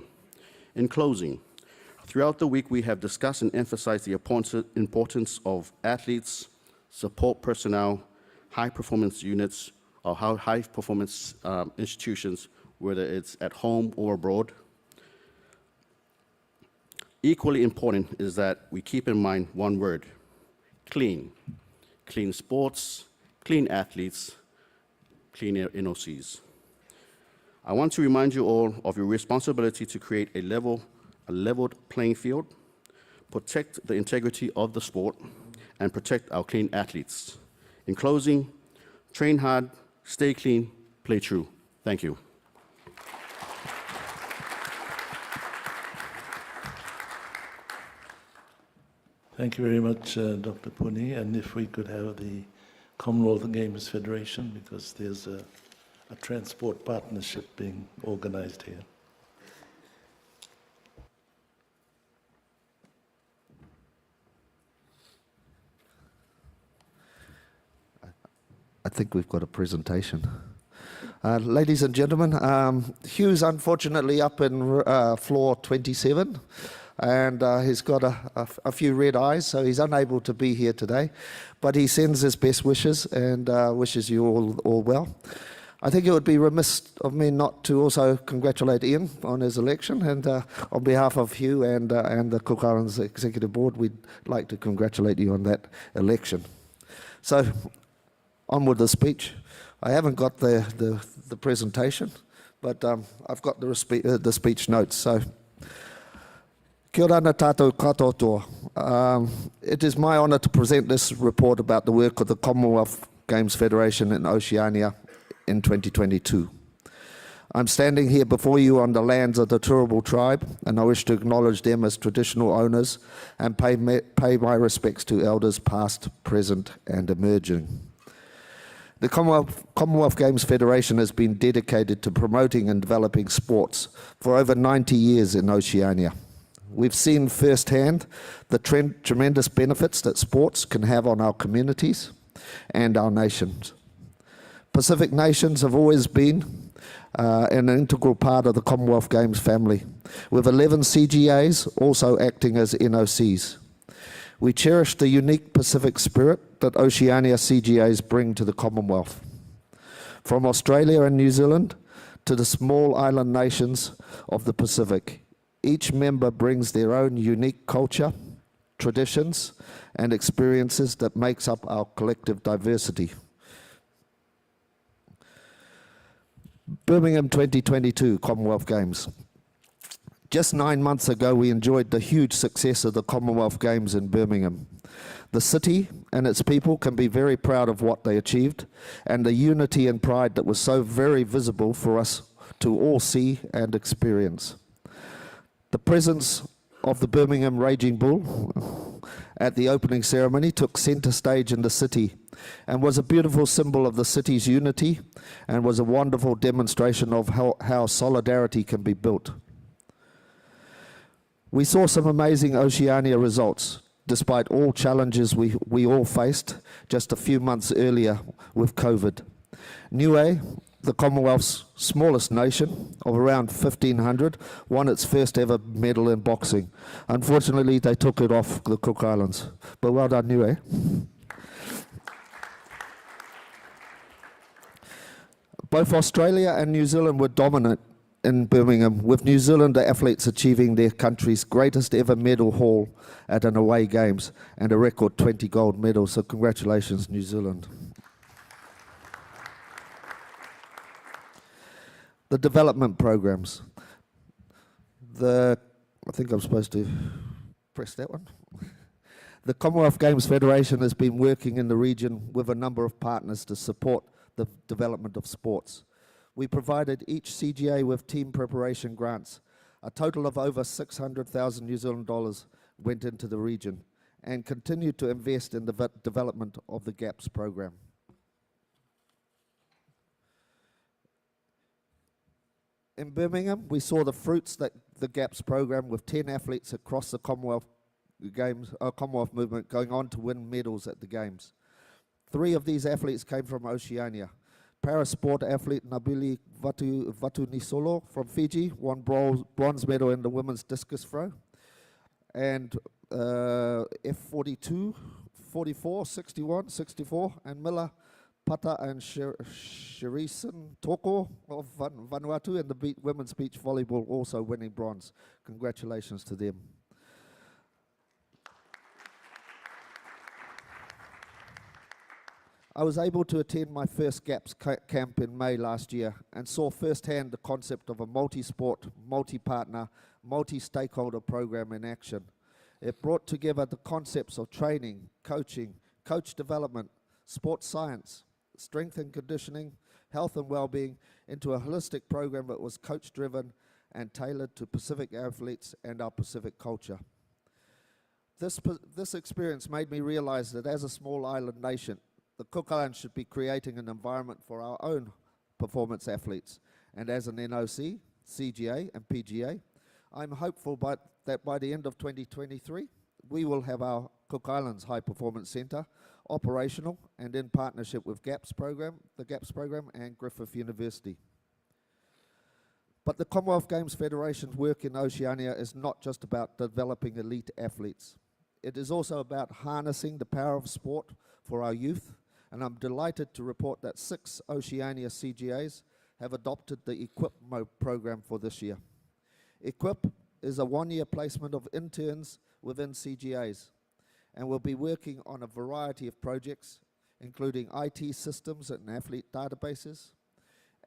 In closing, throughout the week we have discussed and emphasized the importance of athletes, support personnel, high-performance units, or high-performance institutions, whether it's at home or abroad. Equally important is that we keep in mind one word: clean. Clean sports, clean athletes, clean NOCs. I want to remind you all of your responsibility to create a leveled playing field, protect the integrity of the sport, and protect our clean athletes. In closing, train hard, stay clean, play true. Thank you. Thank you very much, Dr. Puni. And if we could have the Commonwealth Games Federation, because there's a transport partnership being organized here. I think we've got a presentation. Ladies and gentlemen, Hugh's unfortunately up in floor 27, and he's got a few red eyes, so he's unable to be here today, but he sends his best wishes and wishes you all well. I think it would be remiss of me not to also congratulate Ian on his election, and on behalf of Hugh and the Cook Islands Executive Board, we'd like to congratulate you on that election. So, on with the speech. I haven't got the presentation, but I've got the speech notes. So, kia ora na tātou katoa. It is my honour to present this report about the work of the Commonwealth Games Federation in Oceania in 2022. I'm standing here before you on the lands of the Turrbal tribe, and I wish to acknowledge them as traditional owners and pay my respects to elders past, present, and emerging. The Commonwealth Games Federation has been dedicated to promoting and developing sports for over 90 years in Oceania. We've seen firsthand the tremendous benefits that sports can have on our communities and our nations. Pacific nations have always been an integral part of the Commonwealth Games family, with 11 CGAs also acting as NOCs. We cherish the unique Pacific spirit that Oceania CGAs bring to the Commonwealth. From Australia and New Zealand to the small island nations of the Pacific, each member brings their own unique culture, traditions, and experiences that makes up our collective diversity. Birmingham 2022 Commonwealth Games. Just 9 months ago, we enjoyed the huge success of the Commonwealth Games in Birmingham. The city and its people can be very proud of what they achieved, and the unity and pride that was so very visible for us to all see and experience. The presence of the Birmingham Raging Bull at the opening ceremony took centre stage in the city and was a beautiful symbol of the city's unity and was a wonderful demonstration of how solidarity can be built. We saw some amazing Oceania results, despite all challenges we all faced just a few months earlier with COVID. Niue, the Commonwealth's smallest nation of around 1,500, won its first ever medal in boxing. Unfortunately, they took it off the Cook Islands, but well done, Niue. Both Australia and New Zealand were dominant in Birmingham, with New Zealand athletes achieving their country's greatest ever medal haul at an away games and a record 20 gold medals. So congratulations, New Zealand. The development programs. I think I'm supposed to press that one. The Commonwealth Games Federation has been working in the region with a number of partners to support the development of sports. We provided each CGA with team preparation grants. A total of over 600,000 New Zealand dollars went into the region and continued to invest in the development of the GAPS program. In Birmingham, we saw the fruits that the GAPS program, with 10 athletes across the Commonwealth Games, Commonwealth movement, going on to win medals at the Games. 3 of these athletes came from Oceania. Parasport athlete Nabili Vatunisolo from Fiji won bronze medal in the women's discus throw. And F42, 44, 61, 64, and Miller Pata and Sherisan Toko of Vanuatu in the women's beach volleyball also winning bronze. Congratulations to them. I was able to attend my first GAPS camp in May last year and saw firsthand the concept of a multi-sport, multi-partner, multi-stakeholder program in action. It brought together the concepts of training, coaching, coach development, sports science, strength and conditioning, health and well-being into a holistic program that was coach-driven and tailored to Pacific athletes and our Pacific culture. This experience made me realize that as a small island nation, the Cook Islands should be creating an environment for our own performance athletes. And as an NOC, CGA and PGA, I'm hopeful that by the end of 2023, we will have our Cook Islands High Performance Centre operational and in partnership with the GAPS program and Griffith University. But the Commonwealth Games Federation's work in Oceania is not just about developing elite athletes. It is also about harnessing the power of sport for our youth, and I'm delighted to report that 6 Oceania CGAs have adopted the EQUIP program for this year. EQUIP is a 1-year placement of interns within CGAs and will be working on a variety of projects, including IT systems and athlete databases,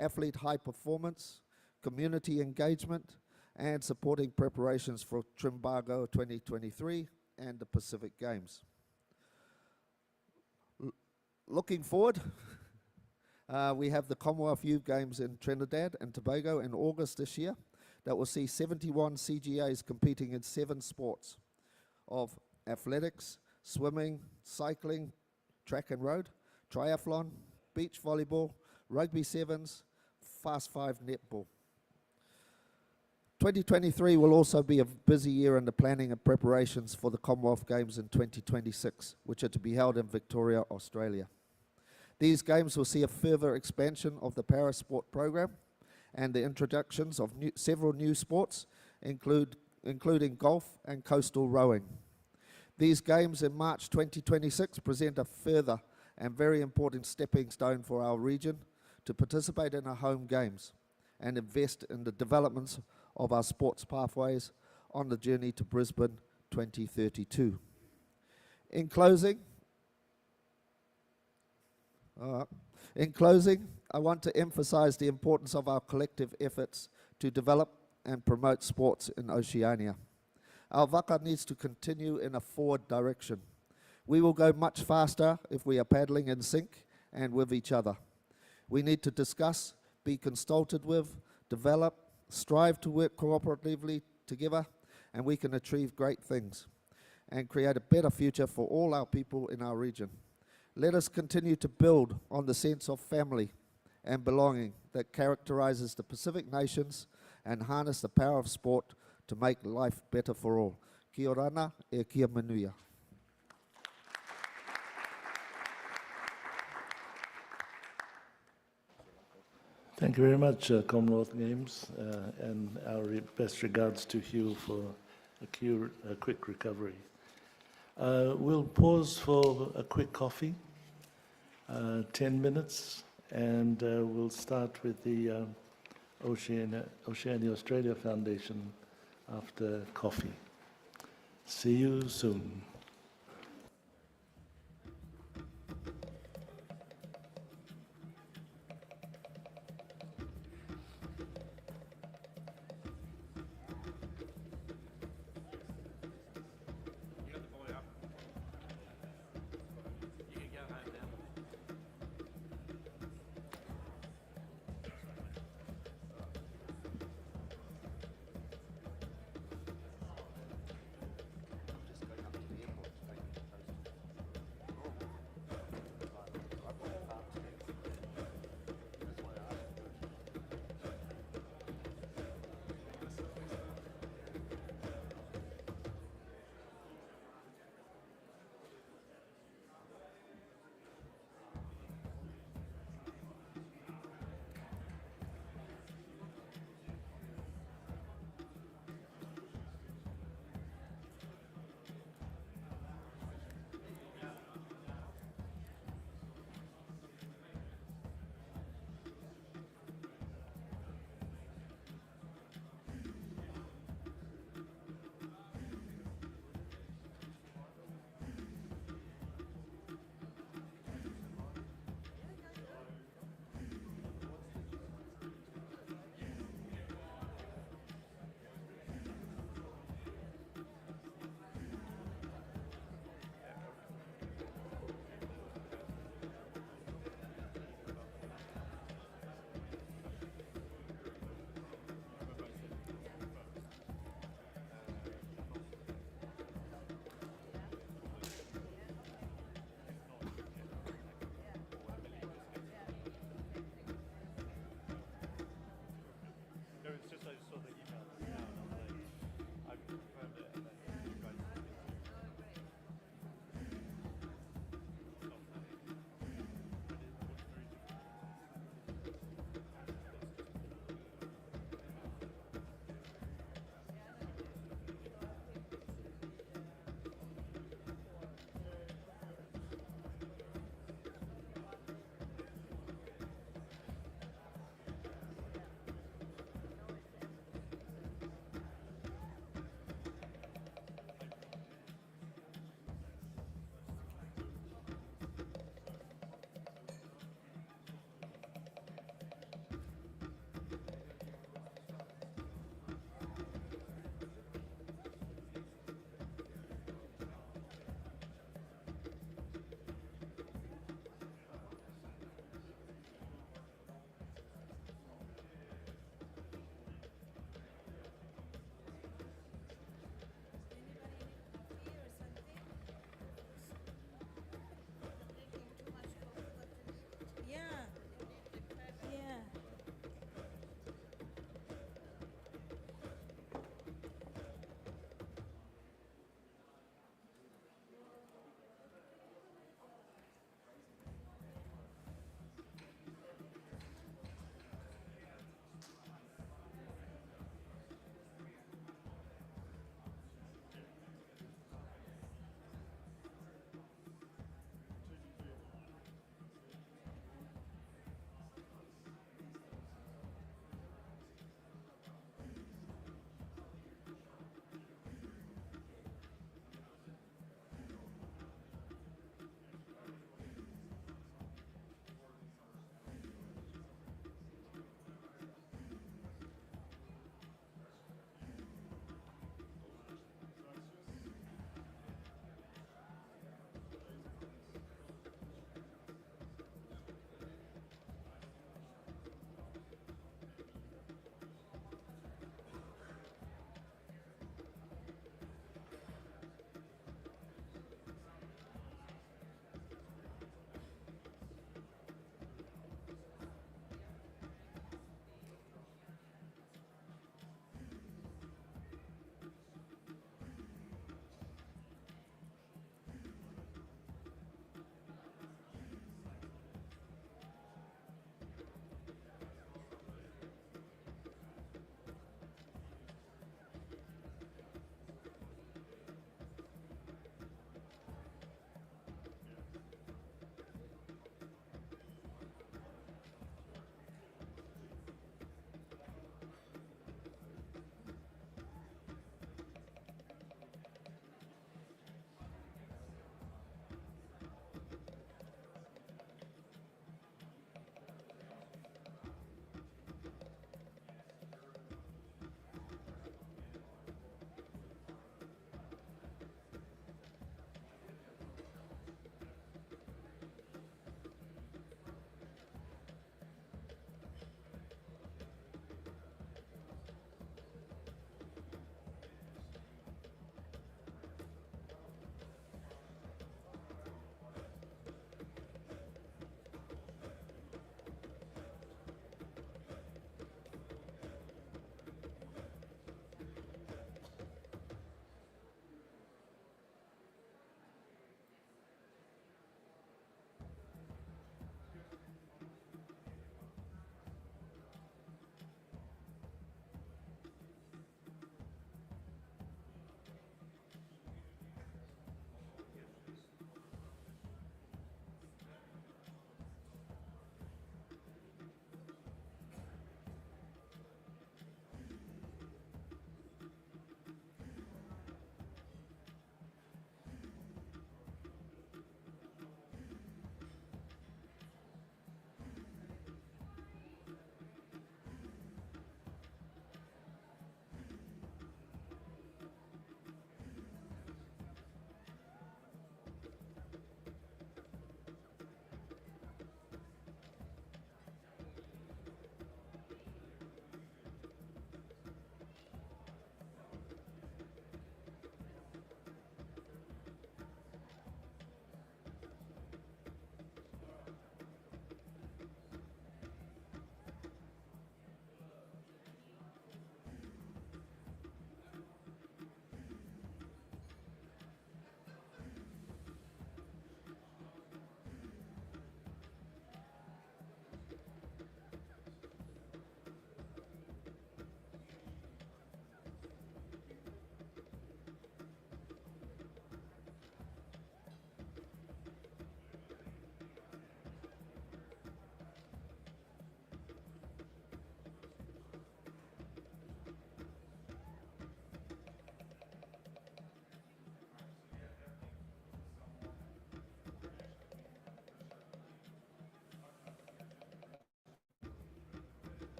athlete high performance, community engagement, and supporting preparations for Trimbago 2023 and the Pacific Games. Looking forward, We have the Commonwealth Youth Games in Trinidad and Tobago in August this year that will see 71 CGAs competing in 7 sports of athletics, swimming, cycling, track and road, triathlon, beach volleyball, rugby sevens, fast 5 netball. 2023 will also be a busy year in the planning and preparations for the Commonwealth Games in 2026, which are to be held in Victoria, Australia. These games will see a further expansion of the para-sport program and the introductions of several new sports, including golf and coastal rowing. These games in March 2026 present a further and very important stepping stone for our region to participate in our home games and invest in the developments of our sports pathways on the journey to Brisbane 2032. In closing, I want to emphasize the importance of our collective efforts to develop and promote sports in Oceania. Our waka needs to continue in a forward direction. We will go much faster if we are paddling in sync and with each other. We need to discuss, be consulted with, develop, strive to work cooperatively together, and we can achieve great things and create a better future for all our people in our region. Let us continue to build on the sense of family and belonging that characterizes the Pacific nations and harness the power of sport to make life better for all. Kia orana e kia manuia. Thank you very much, Commonwealth Games, and our best regards to Hugh for a quick recovery. We'll pause for a quick coffee, 10 minutes, and we'll start with the Oceania Australia Foundation after coffee. See you soon.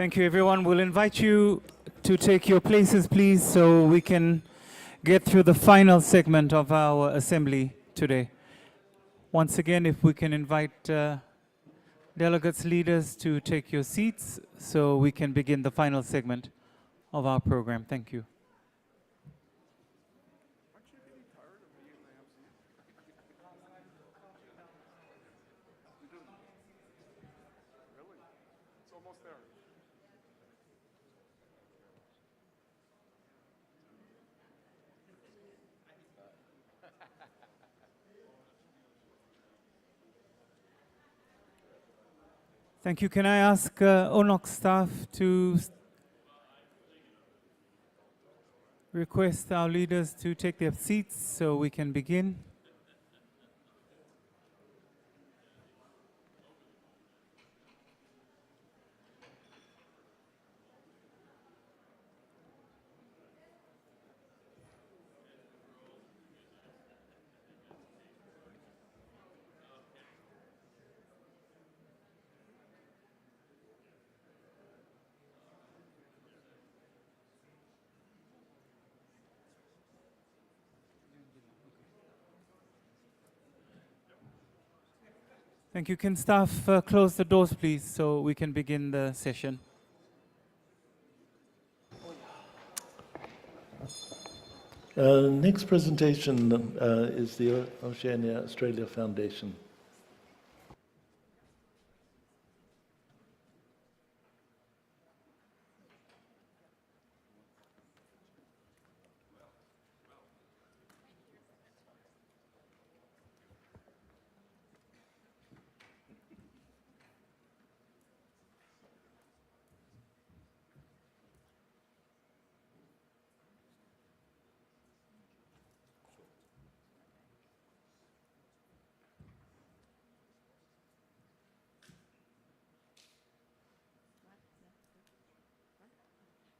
Thank you, everyone. We'll invite you to take your places, please, so we can get through the final segment of our assembly today. Once again, if we can invite delegates, leaders to take your seats so we can begin the final segment of our program. Thank you. Thank you. Can I ask ONOC staff to request our leaders to take their seats so we can begin? Thank you. Can staff close the doors, please, so we can begin the session? Next presentation is the Oceania Australia Foundation.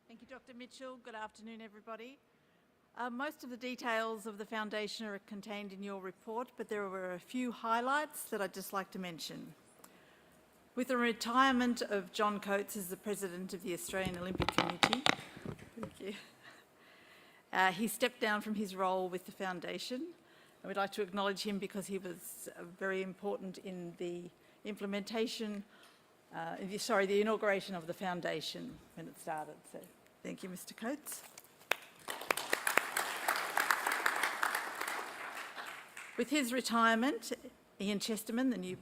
Thank you, Dr. Mitchell. Good afternoon, everybody. Most of the details of the foundation are contained in your report, but there were a few highlights that I'd just like to mention. With the retirement of John Coates as the President of the Australian Olympic Committee, thank you, he stepped down from his role with the foundation. And we'd like to acknowledge him because he was very important in the implementation, the inauguration of the foundation when it started. So thank you, Mr. Coates. With his retirement, Ian Chesterman, the new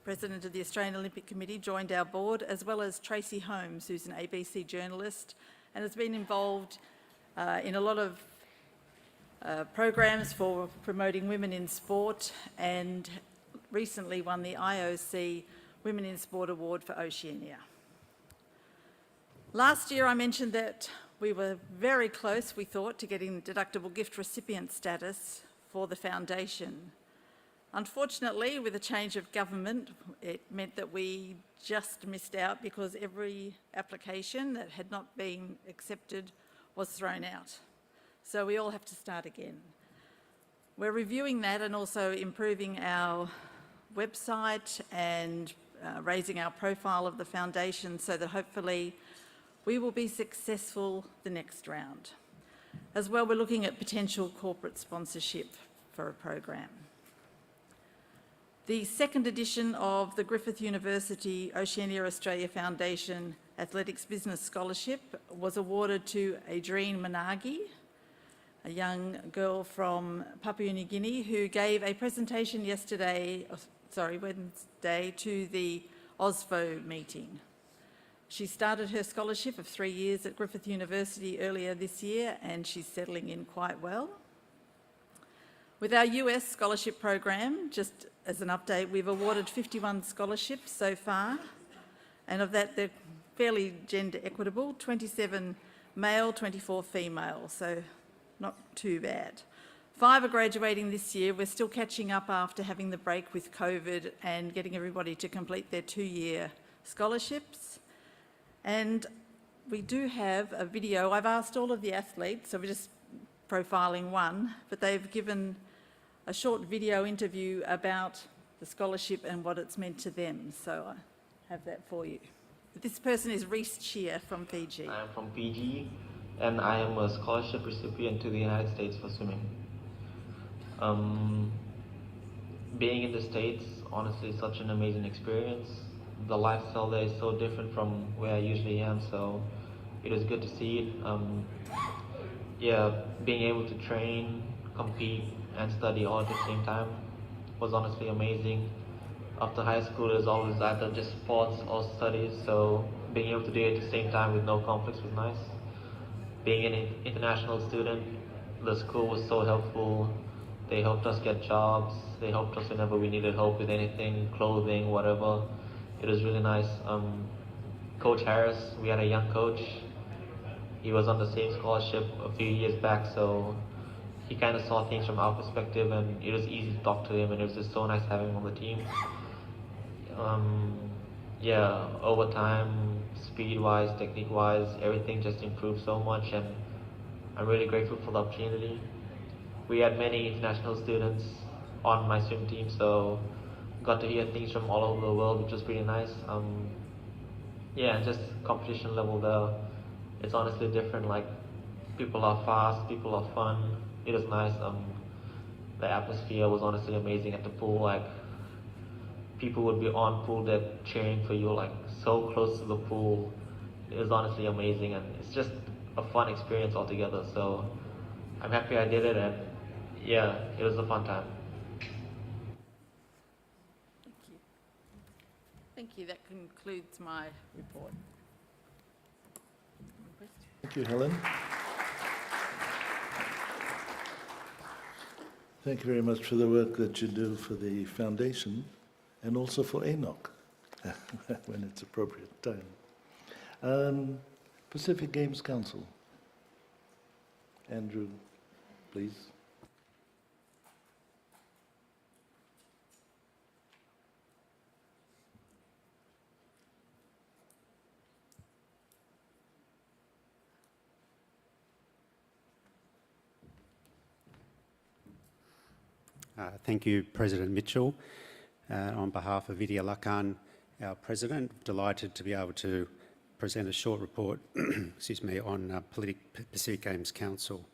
President of the Australian Olympic Committee, joined our board, as well as Tracy Holmes, who's an ABC journalist and has been involved in a lot of programs for promoting women in sport, and recently won the IOC Women in Sport Award for Oceania. Last year I mentioned that we were very close, we thought, to getting deductible gift recipient status for the foundation. Unfortunately, with a change of government, it meant that we just missed out because every application that had not been accepted was thrown out. So we all have to start again. We're reviewing that and also improving our website and raising our profile of the foundation so that hopefully we will be successful the next round. As well, we're looking at potential corporate sponsorship for a program. The second edition of the Griffith University Oceania Australia Foundation Athletics Business Scholarship was awarded to Adrienne Managi, a young girl from Papua New Guinea who gave a presentation Wednesday, to the OSFO meeting. She started her scholarship of 3 years at Griffith University earlier this year, and she's settling in quite well. With our US scholarship program, just as an update, we've awarded 51 scholarships so far, and of that they're fairly gender equitable, 27 male, 24 female, so not too bad. 5 are graduating this year. We're still catching up after having the break with COVID and getting everybody to complete their 2-year scholarships. And we do have a video. I've asked all of the athletes, so we're just profiling one, but they've given a short video interview about the scholarship and what it's meant to them. So I have that for you. This person is Reese Chia from Fiji. I am from Fiji, and I am a scholarship recipient to the United States for swimming. Being in the States, honestly, is such an amazing experience. The lifestyle there is so different from where I usually am, so it was good to see it. Yeah, being able to train, compete, and study all at the same time was honestly amazing. After high school, it was always either just sports or studies, so being able to do it at the same time with no conflicts was nice. Being an international student, the school was so helpful. They helped us get jobs. They helped us whenever we needed help with anything, clothing, whatever. It was really nice. Coach Harris, we had a young coach. He was on the same scholarship a few years back, so he kind of saw things from our perspective, and it was easy to talk to him, and it was just so nice having him on the team. Yeah, over time, speed-wise, technique-wise, everything just improved so much, and I'm really grateful for the opportunity. We had many international students on my swim team, so got to hear things from all over the world, which was pretty nice. Yeah, just competition level there, it's honestly different. Like, people are fast, people are fun. It was nice. The atmosphere was honestly amazing at the pool. Like, people would be on pool deck cheering for you, like so close to the pool. It was honestly amazing, and it's just a fun experience altogether. So I'm happy I did it, and yeah, it was a fun time. Thank you. Thank you. That concludes my report. Thank you, Helen. Thank you very much for the work that you do for the foundation and also for ONOC when it's appropriate time. Pacific Games Council. Andrew, please. Thank you, President Mitchell. On behalf of Vidya Lakan, our President, delighted to be able to present a short report excuse me, on Pacific Games Council.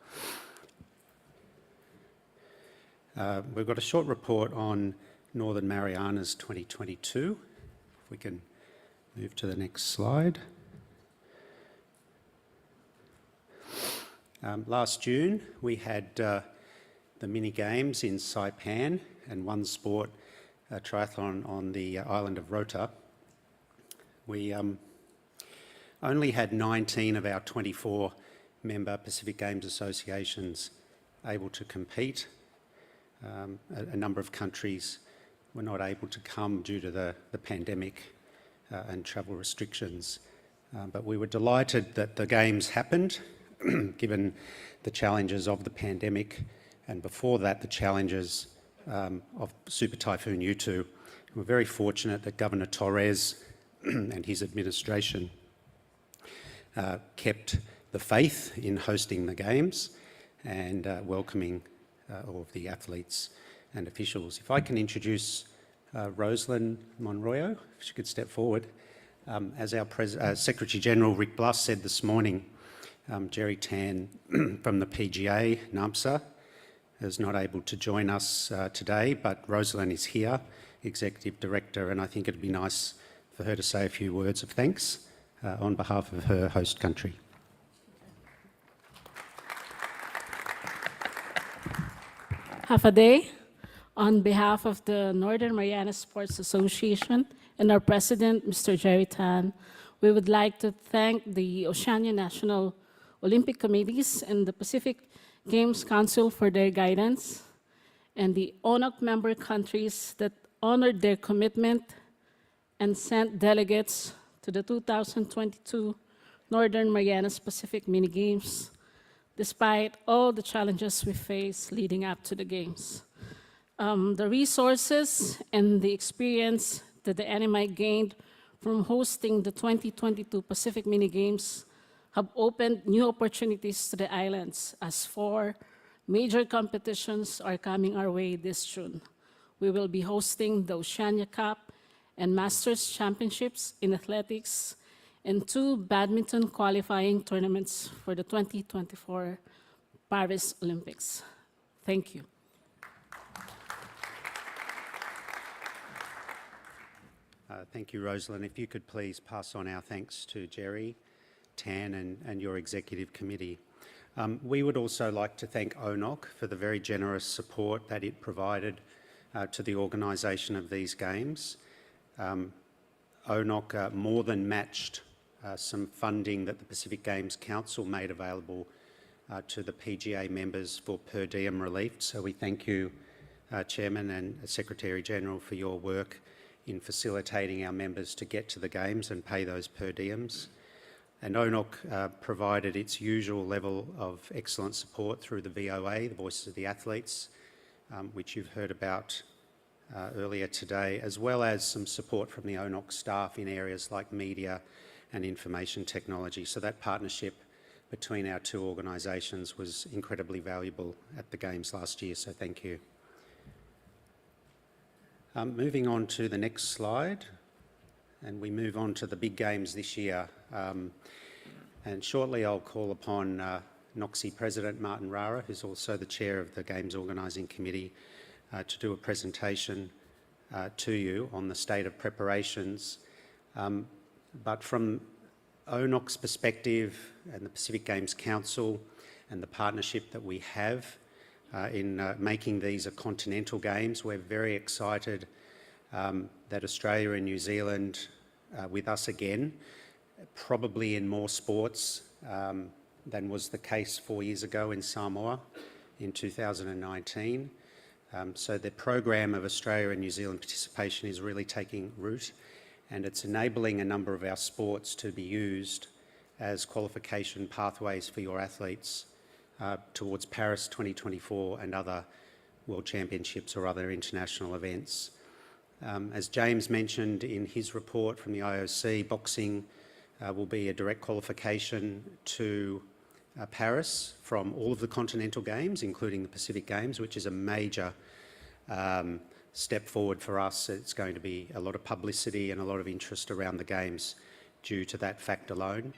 We've got a short report on Northern Marianas 2022. If we can move to the next slide. Last June, we had the mini games in Saipan and one sport, a triathlon on the island of Rota. We only had 19 of our 24 member Pacific Games associations able to compete. A number of countries were not able to come due to the pandemic and travel restrictions. But we were delighted that the games happened, given the challenges of the pandemic, and before that, the challenges of Super Typhoon Yutu. We're very fortunate that Governor Torres and his administration kept the faith in hosting the games and welcoming all of the athletes and officials. If I can introduce Rosalind Monroyo, if she could step forward. As our Secretary General Rick Bluss said this morning, Jerry Tan from the PGA, NAMSA, is not able to join us today, but Rosalind is here, Executive Director, and I think it'd be nice for her to say a few words of thanks on behalf of her host country. Half a day. On behalf of the Northern Mariana Sports Association and our president, Mr. Jerry Tan, we would like to thank the Oceania National Olympic Committees and the Pacific Games Council for their guidance, and the ONOC member countries that honored their commitment and sent delegates to the 2022 Northern Marianas Pacific Mini Games, despite all the challenges we faced leading up to the Games. The resources and the experience that the NMI gained from hosting the 2022 Pacific Mini Games have opened new opportunities to the islands, as 4 major competitions are coming our way this June. We will be hosting the Oceania Cup and Masters Championships in athletics and 2 badminton qualifying tournaments for the 2024 Paris Olympics. Thank you. Thank you, Rosalind. If you could please pass on our thanks to Jerry, Tan and your executive committee. We would also like to thank ONOC for the very generous support that it provided to the organisation of these games. ONOC more than matched some funding that the Pacific Games Council made available to the PGA members for per diem relief. So we thank you, Chairman and Secretary General, for your work in facilitating our members to get to the games and pay those per diems. And ONOC provided its usual level of excellent support through the VOA, the Voices of the Athletes, which you've heard about earlier today, as well as some support from the ONOC staff in areas like media and information technology. So that partnership between our two organisations was incredibly valuable at the Games last year, so thank you. Moving on to the next slide, and we move on to the big games this year. And shortly I'll call upon NOCSI President Martin Rara, who's also the chair of the Games Organising Committee, to do a presentation to you on the state of preparations. But from ONOC's perspective and the Pacific Games Council and the partnership that we have in making these a continental games, we're very excited that Australia and New Zealand, with us again, probably in more sports than was the case 4 years ago in Samoa in 2019. So the program of Australia and New Zealand participation is really taking root, and it's enabling a number of our sports to be used as qualification pathways for your athletes towards Paris 2024 and other World Championships or other international events. As James mentioned in his report from the IOC, boxing will be a direct qualification to Paris from all of the continental games, including the Pacific Games, which is a major step forward for us. It's going to be a lot of publicity and a lot of interest around the games due to that fact alone.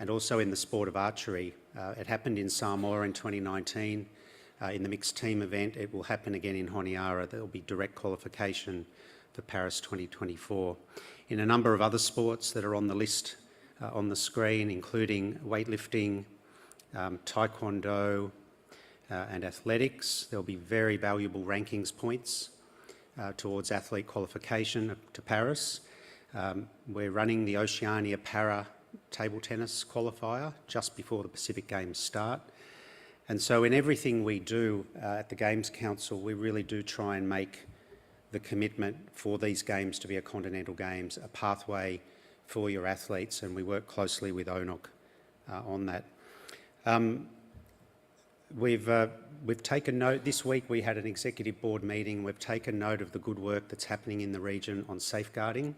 And also in the sport of archery. It happened in Samoa in 2019. In the mixed team event, it will happen again in Honiara. There will be direct qualification for Paris 2024. In a number of other sports that are on the list on the screen, including weightlifting, taekwondo, and athletics, there'll be very valuable rankings points towards athlete qualification to Paris. We're running the Oceania Para table tennis qualifier just before the Pacific Games start. And so in everything we do at the Games Council, we really do try and make the commitment for these games to be a continental games, a pathway for your athletes, and we work closely with ONOC on that. We've taken note, this week we had an executive board meeting, we've taken note of the good work that's happening in the region on safeguarding,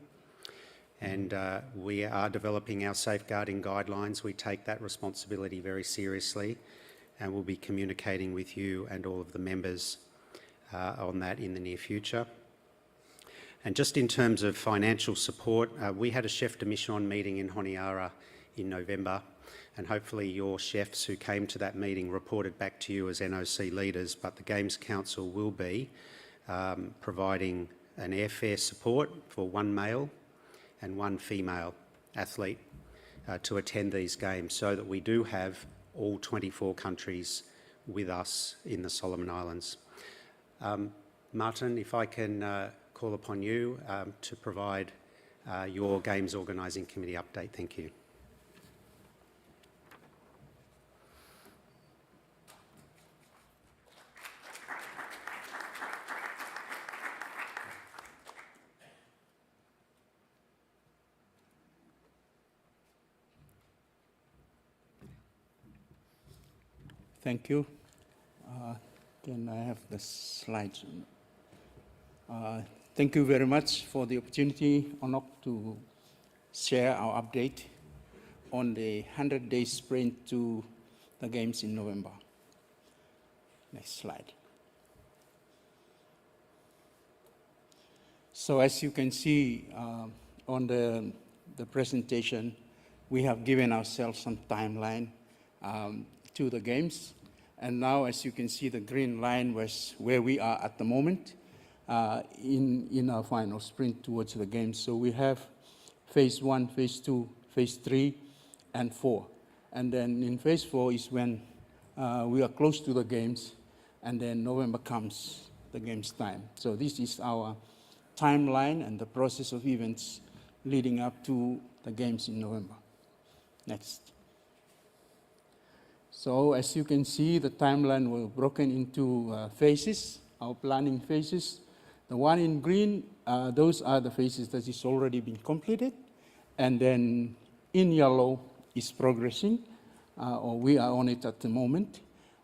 and we are developing our safeguarding guidelines. We take that responsibility very seriously, and we'll be communicating with you and all of the members on that in the near future. And just in terms of financial support, we had a chef de mission meeting in Honiara in November, and hopefully your chefs who came to that meeting reported back to you as NOC leaders, but the Games Council will be providing an airfare support for one male and one female athlete to attend these games, so that we do have all 24 countries with us in the Solomon Islands. Martin, if I can call upon you to provide your Games Organising Committee update. Thank you. Thank you. Then I have the slides. Thank you very much for the opportunity, ONOC, to share our update on the 100-day sprint to the Games in November. Next slide. So as you can see on the presentation, we have given ourselves some timeline to the games. And now, as you can see, the green line was where we are at the moment in our final sprint towards the games. So we have phase 1, phase 2, phase 3, and 4. And then in phase 4 is when we are close to the games, and then November comes, the games time. So this is our timeline and the process of events leading up to the games in November. Next. So as you can see, the timeline was broken into phases, our planning phases. The one in green, those are the phases that is already been completed. And then in yellow is progressing, or we are on it at the moment.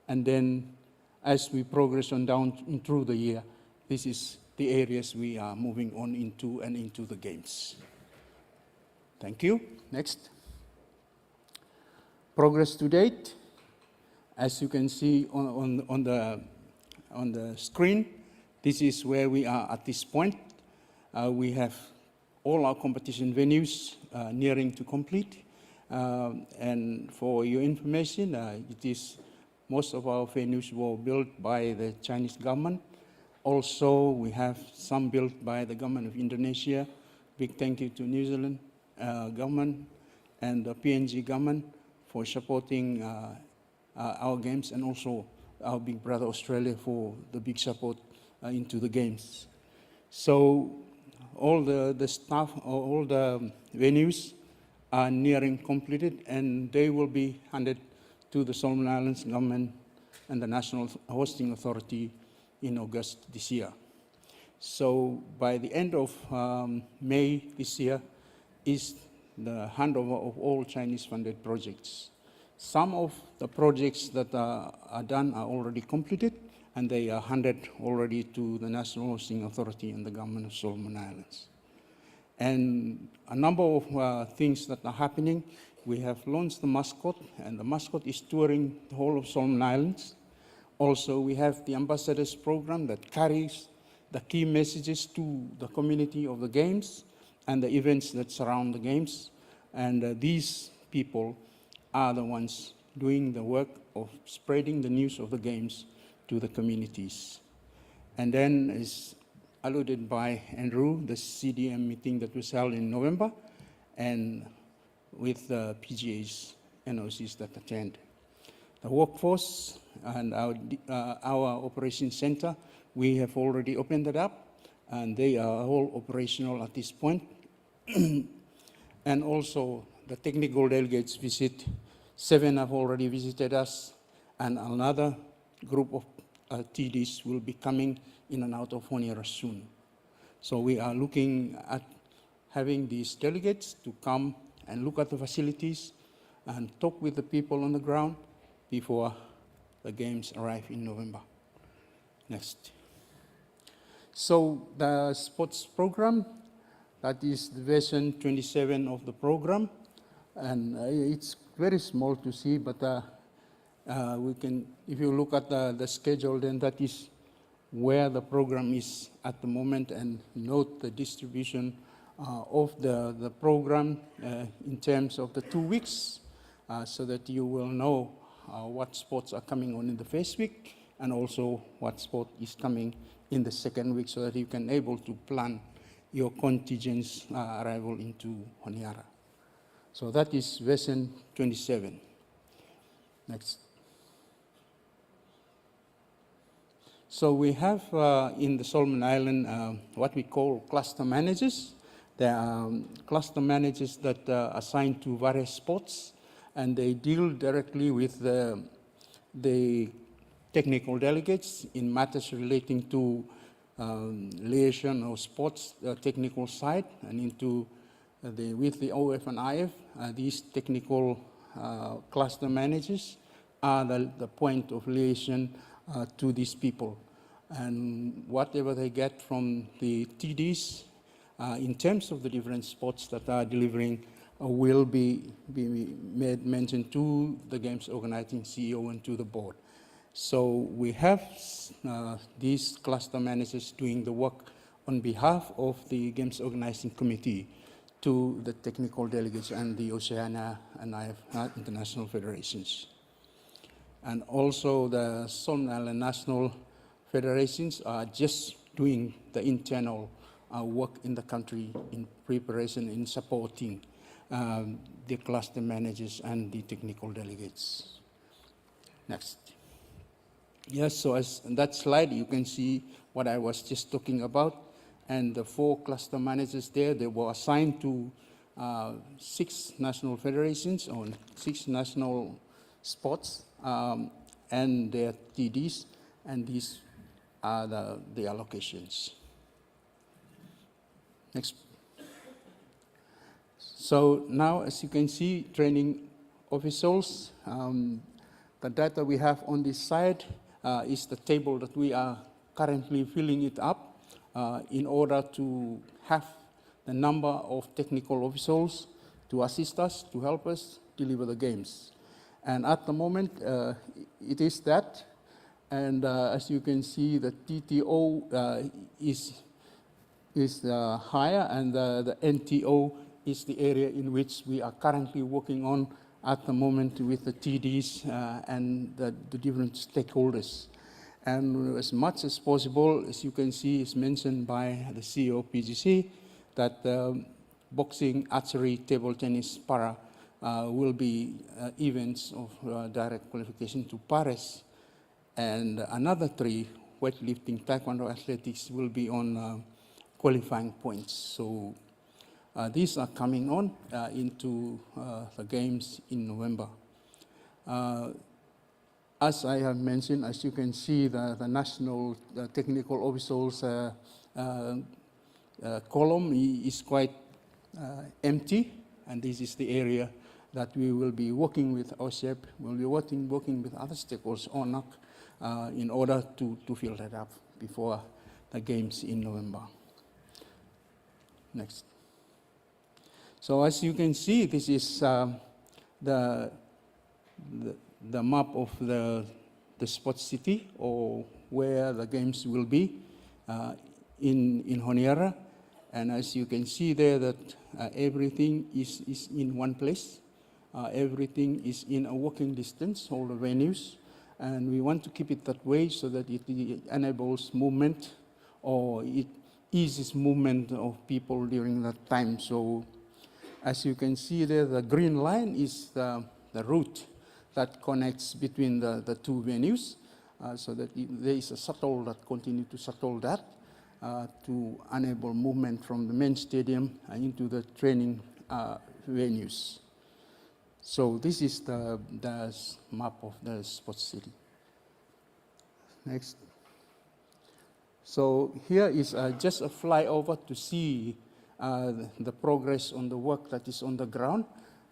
And then as we progress on down through the year, this is the areas we are moving on into and into the games. Thank you. Next. Progress to date. As you can see on the screen, this is where we are at this point. We have all our competition venues nearing to complete. And for your information, it is most of our venues were built by the Chinese government. Also, we have some built by the government of Indonesia. Big thank you to New Zealand government and the PNG government for supporting our games, and also our big brother Australia for the big support into the games. So all the staff, all the venues are nearing completed, and they will be handed to the Solomon Islands government and the National Hosting Authority in August this year. So by the end of May this year is the handover of all Chinese-funded projects. Some of the projects that are done are already completed, and they are handed already to the National Hosting Authority and the Government of Solomon Islands. And a number of things that are happening. We have launched the mascot, and the mascot is touring the whole of Solomon Islands. Also, we have the ambassadors program that carries the key messages to the community of the games and the events that surround the games. And these people are the ones doing the work of spreading the news of the games to the communities. And then, as alluded by Andrew, the CDM meeting that was held in November, and with the PGAs, NOCs that attend. The workforce and our operations center, we have already opened it up, and they are all operational at this point. And also the technical delegates visit. 7 have already visited us, and another group of TDs will be coming in and out of Honiara soon. So we are looking at having these delegates to come and look at the facilities and talk with the people on the ground before the games arrive in November. Next. So the sports program, that is the version 27 of the program, and it's very small to see, but we can, if you look at the schedule, then that is where the program is at the moment, and note the distribution of the program in terms of the 2 weeks, so that you will know what sports are coming on in the first week, and also what sport is coming in the second week, so that you can able to plan your contingent's arrival into Honiara. So that is version 27. Next. So we have in the Solomon Island what we call cluster managers. There are cluster managers that are assigned to various sports, and they deal directly with the technical delegates in matters relating to liaison or sports technical side, and into with the OF and IF. These technical cluster managers are the point of liaison to these people. And whatever they get from the TDs in terms of the different sports that are delivering will be made mention to the games organizing CEO and to the board. So we have these cluster managers doing the work on behalf of the games organizing committee to the technical delegates and the Oceania and IF international federations. And also the Solomon Island national federations are just doing the internal work in the country in preparation, in supporting the cluster managers and the technical delegates. Next. Yes, so as in that slide, you can see what I was just talking about. And the 4 cluster managers there, they were assigned to 6 national federations or 6 national sports and their TDs, and these are the allocations. Next. So now, as you can see, training officials, the data we have on this side is the table that we are currently filling it up in order to have the number of technical officials to assist us, to help us deliver the games. And at the moment, it is that. And as you can see, the TTO is higher, and the NTO is the area in which we are currently working on at the moment with the TDs and the different stakeholders. And as much as possible, as you can see, is mentioned by the CEO of PGC, that boxing, archery, table tennis, para will be events of direct qualification to Paris. And another 3, weightlifting, taekwondo, athletics, will be on qualifying points. So these are coming on into the games in November. As I have mentioned, as you can see, the national technical officials column is quite empty, and this is the area that we will be working with OSEP, we'll be working with other stakeholders, ONOC, in order to fill that up before the games in November. Next. So as you can see, this is the map of the sports city, or where the games will be in Honiara. And as you can see there, that everything is in one place. Everything is in a walking distance, all the venues. And we want to keep it that way so that it enables movement, or it eases movement of people during that time. So as you can see there, the green line is the route that connects between the 2 venues, so that there is a shuttle that continues to shuttle that to enable movement from the main stadium into the training venues. So this is the map of the sports city. Next. So here is just a flyover to see the progress on the work that is on the ground.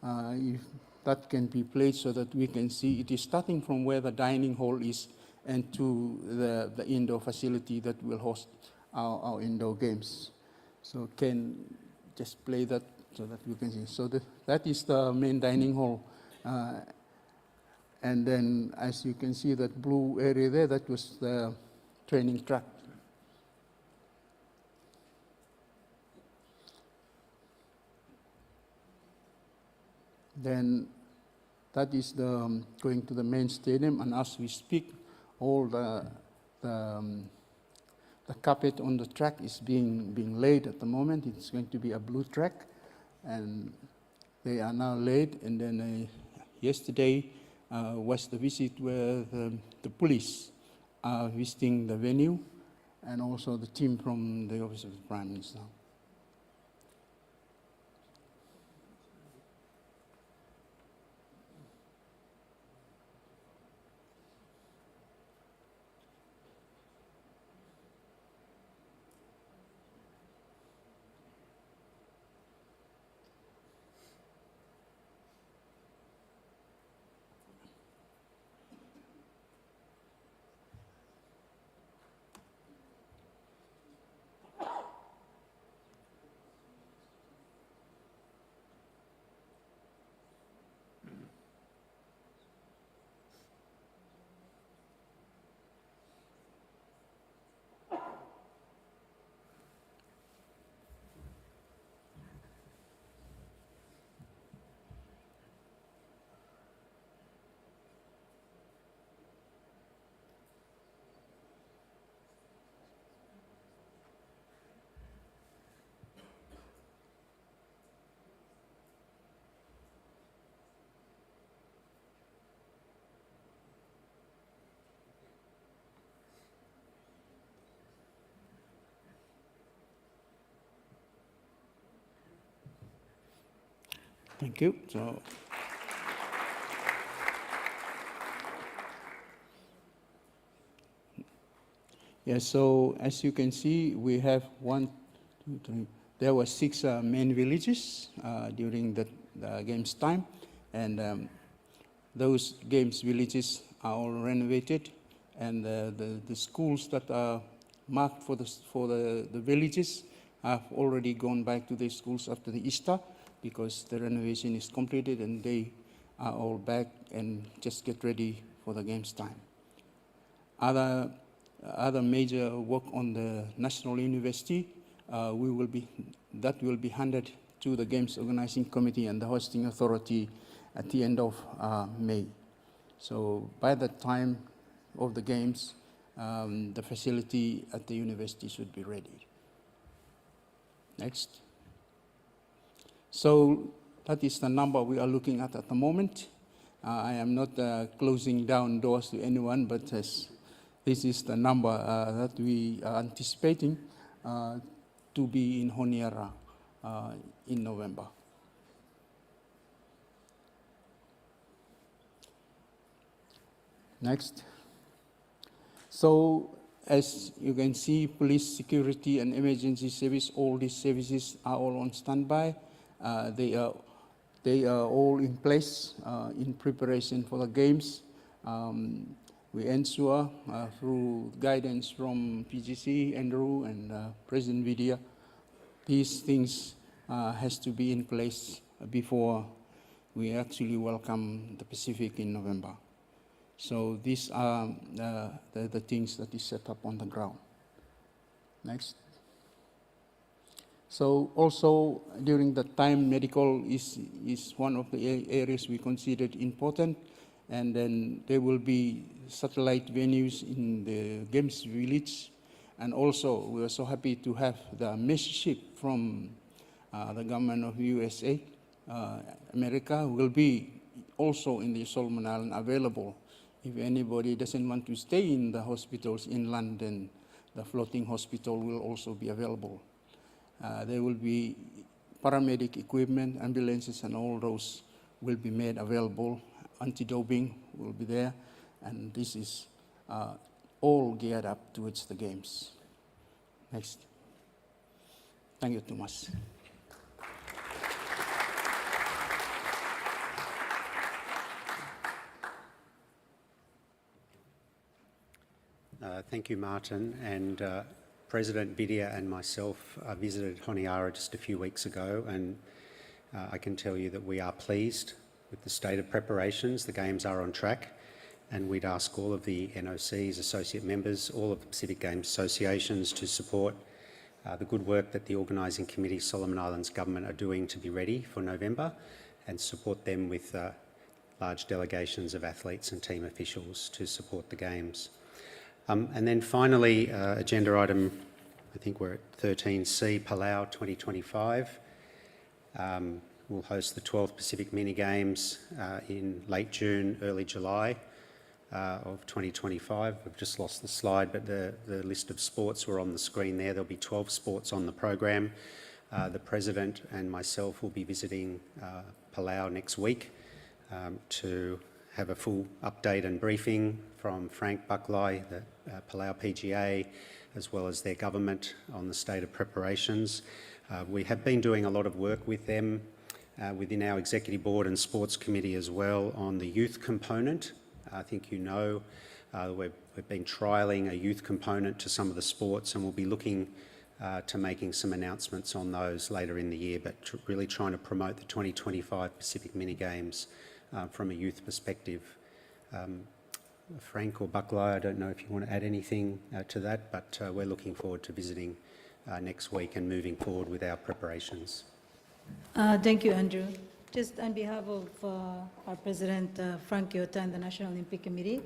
If that can be played so that we can see it is starting from where the dining hall is and to the indoor facility that will host our indoor games. So can just play that so that we can see. So that is the main dining hall. And then as you can see, that blue area there, that was the training track. Then that is going to the main stadium, and as we speak, all the carpet on the track is being laid at the moment. It's going to be a blue track, and they are now laid. And then yesterday was the visit where the police are visiting the venue, and also the team from the Office of the Prime Minister. Thank you. So, yeah, so as you can see, we have 1, 2, 3. There were 6 main villages during the games time, and those games villages are all renovated, and the schools that are marked for the villages have already gone back to their schools after the Easter, because the renovation is completed and they are all back and just get ready for the games time. Other major work on the National University will be handed to the Games Organizing Committee and the Hosting Authority at the end of May. So by the time of the games, the facility at the university should be ready. Next. So that is the number we are looking at the moment. I am not closing down doors to anyone, but this is the number that we are anticipating to be in Honiara in November. Next. So as you can see, police, security, and emergency service, all these services are all on standby. They are all in place in preparation for the games. We ensure through guidance from PGC, Andrew, and President Vidya, these things has to be in place before we actually welcome the Pacific in November. So these are the things that is set up on the ground. Next. So also during that time, medical is one of the areas we considered important, and then there will be satellite venues in the Games Village, and also we are so happy to have the message from the government of USA, America will be also in the Solomon Island available. If anybody doesn't want to stay in the hospitals in London, the floating hospital will also be available. There will be paramedic equipment, ambulances, and all those will be made available. Anti-doping will be there, and this is all geared up towards the games. Next. Thank you, Thomas. Thank you, Martin. And President Vidya and myself visited Honiara just a few weeks ago, and I can tell you that we are pleased with the state of preparations. The games are on track, and we'd ask all of the NOCs, associate members, all of the Pacific Games associations to support the good work that the Organising Committee, Solomon Islands Government are doing to be ready for November, and support them with large delegations of athletes and team officials to support the games. And then finally, agenda item, I think we're at 13C, Palau 2025. We'll host the 12th Pacific Mini Games in late June, early July of 2025. We've just lost the slide, but the list of sports were on the screen there. There'll be 12 sports on the program. The President and myself will be visiting Palau next week to have a full update and briefing from Frank Buckley, the Palau PGA, as well as their government on the state of preparations. We have been doing a lot of work with them within our Executive Board and Sports Committee as well on the youth component. I think you know we've been trialling a youth component to some of the sports, and we'll be looking to making some announcements on those later in the year, but really trying to promote the 2025 Pacific Mini Games from a youth perspective. Frank or Buckley, I don't know if you want to add anything to that, but we're looking forward to visiting next week and moving forward with our preparations. Thank you, Andrew. Just on behalf of our President, Frank Yota, and the National Olympic Committee,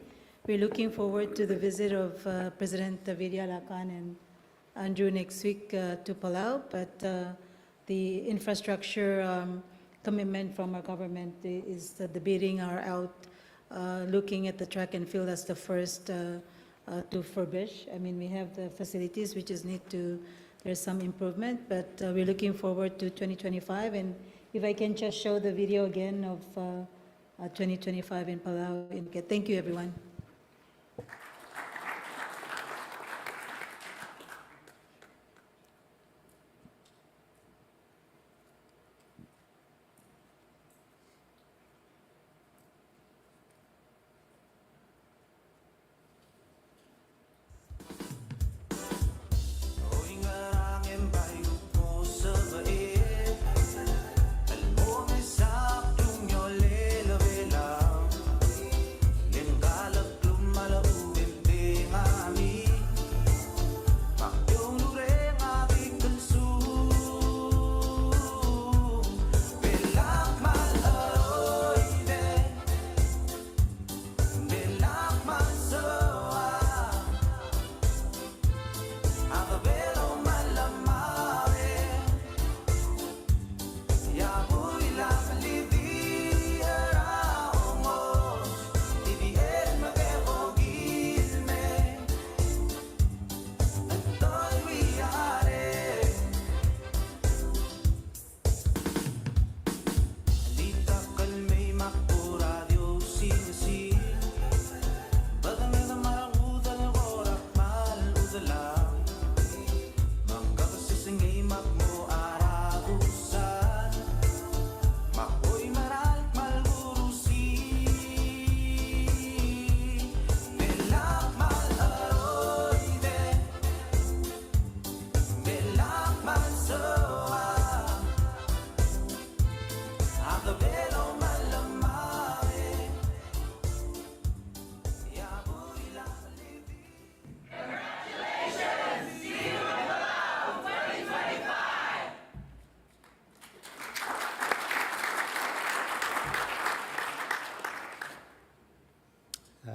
we're looking forward to the visit of President Vidya Lakan and Andrew next week to Palau, but the infrastructure commitment from our government is that the bidding are out, looking at the track and field as the first to furbish. I mean, we have the facilities, we just need to, there's some improvement, but we're looking forward to 2025 and if I can just show the video again of 2025 in Palau. Thank you, everyone.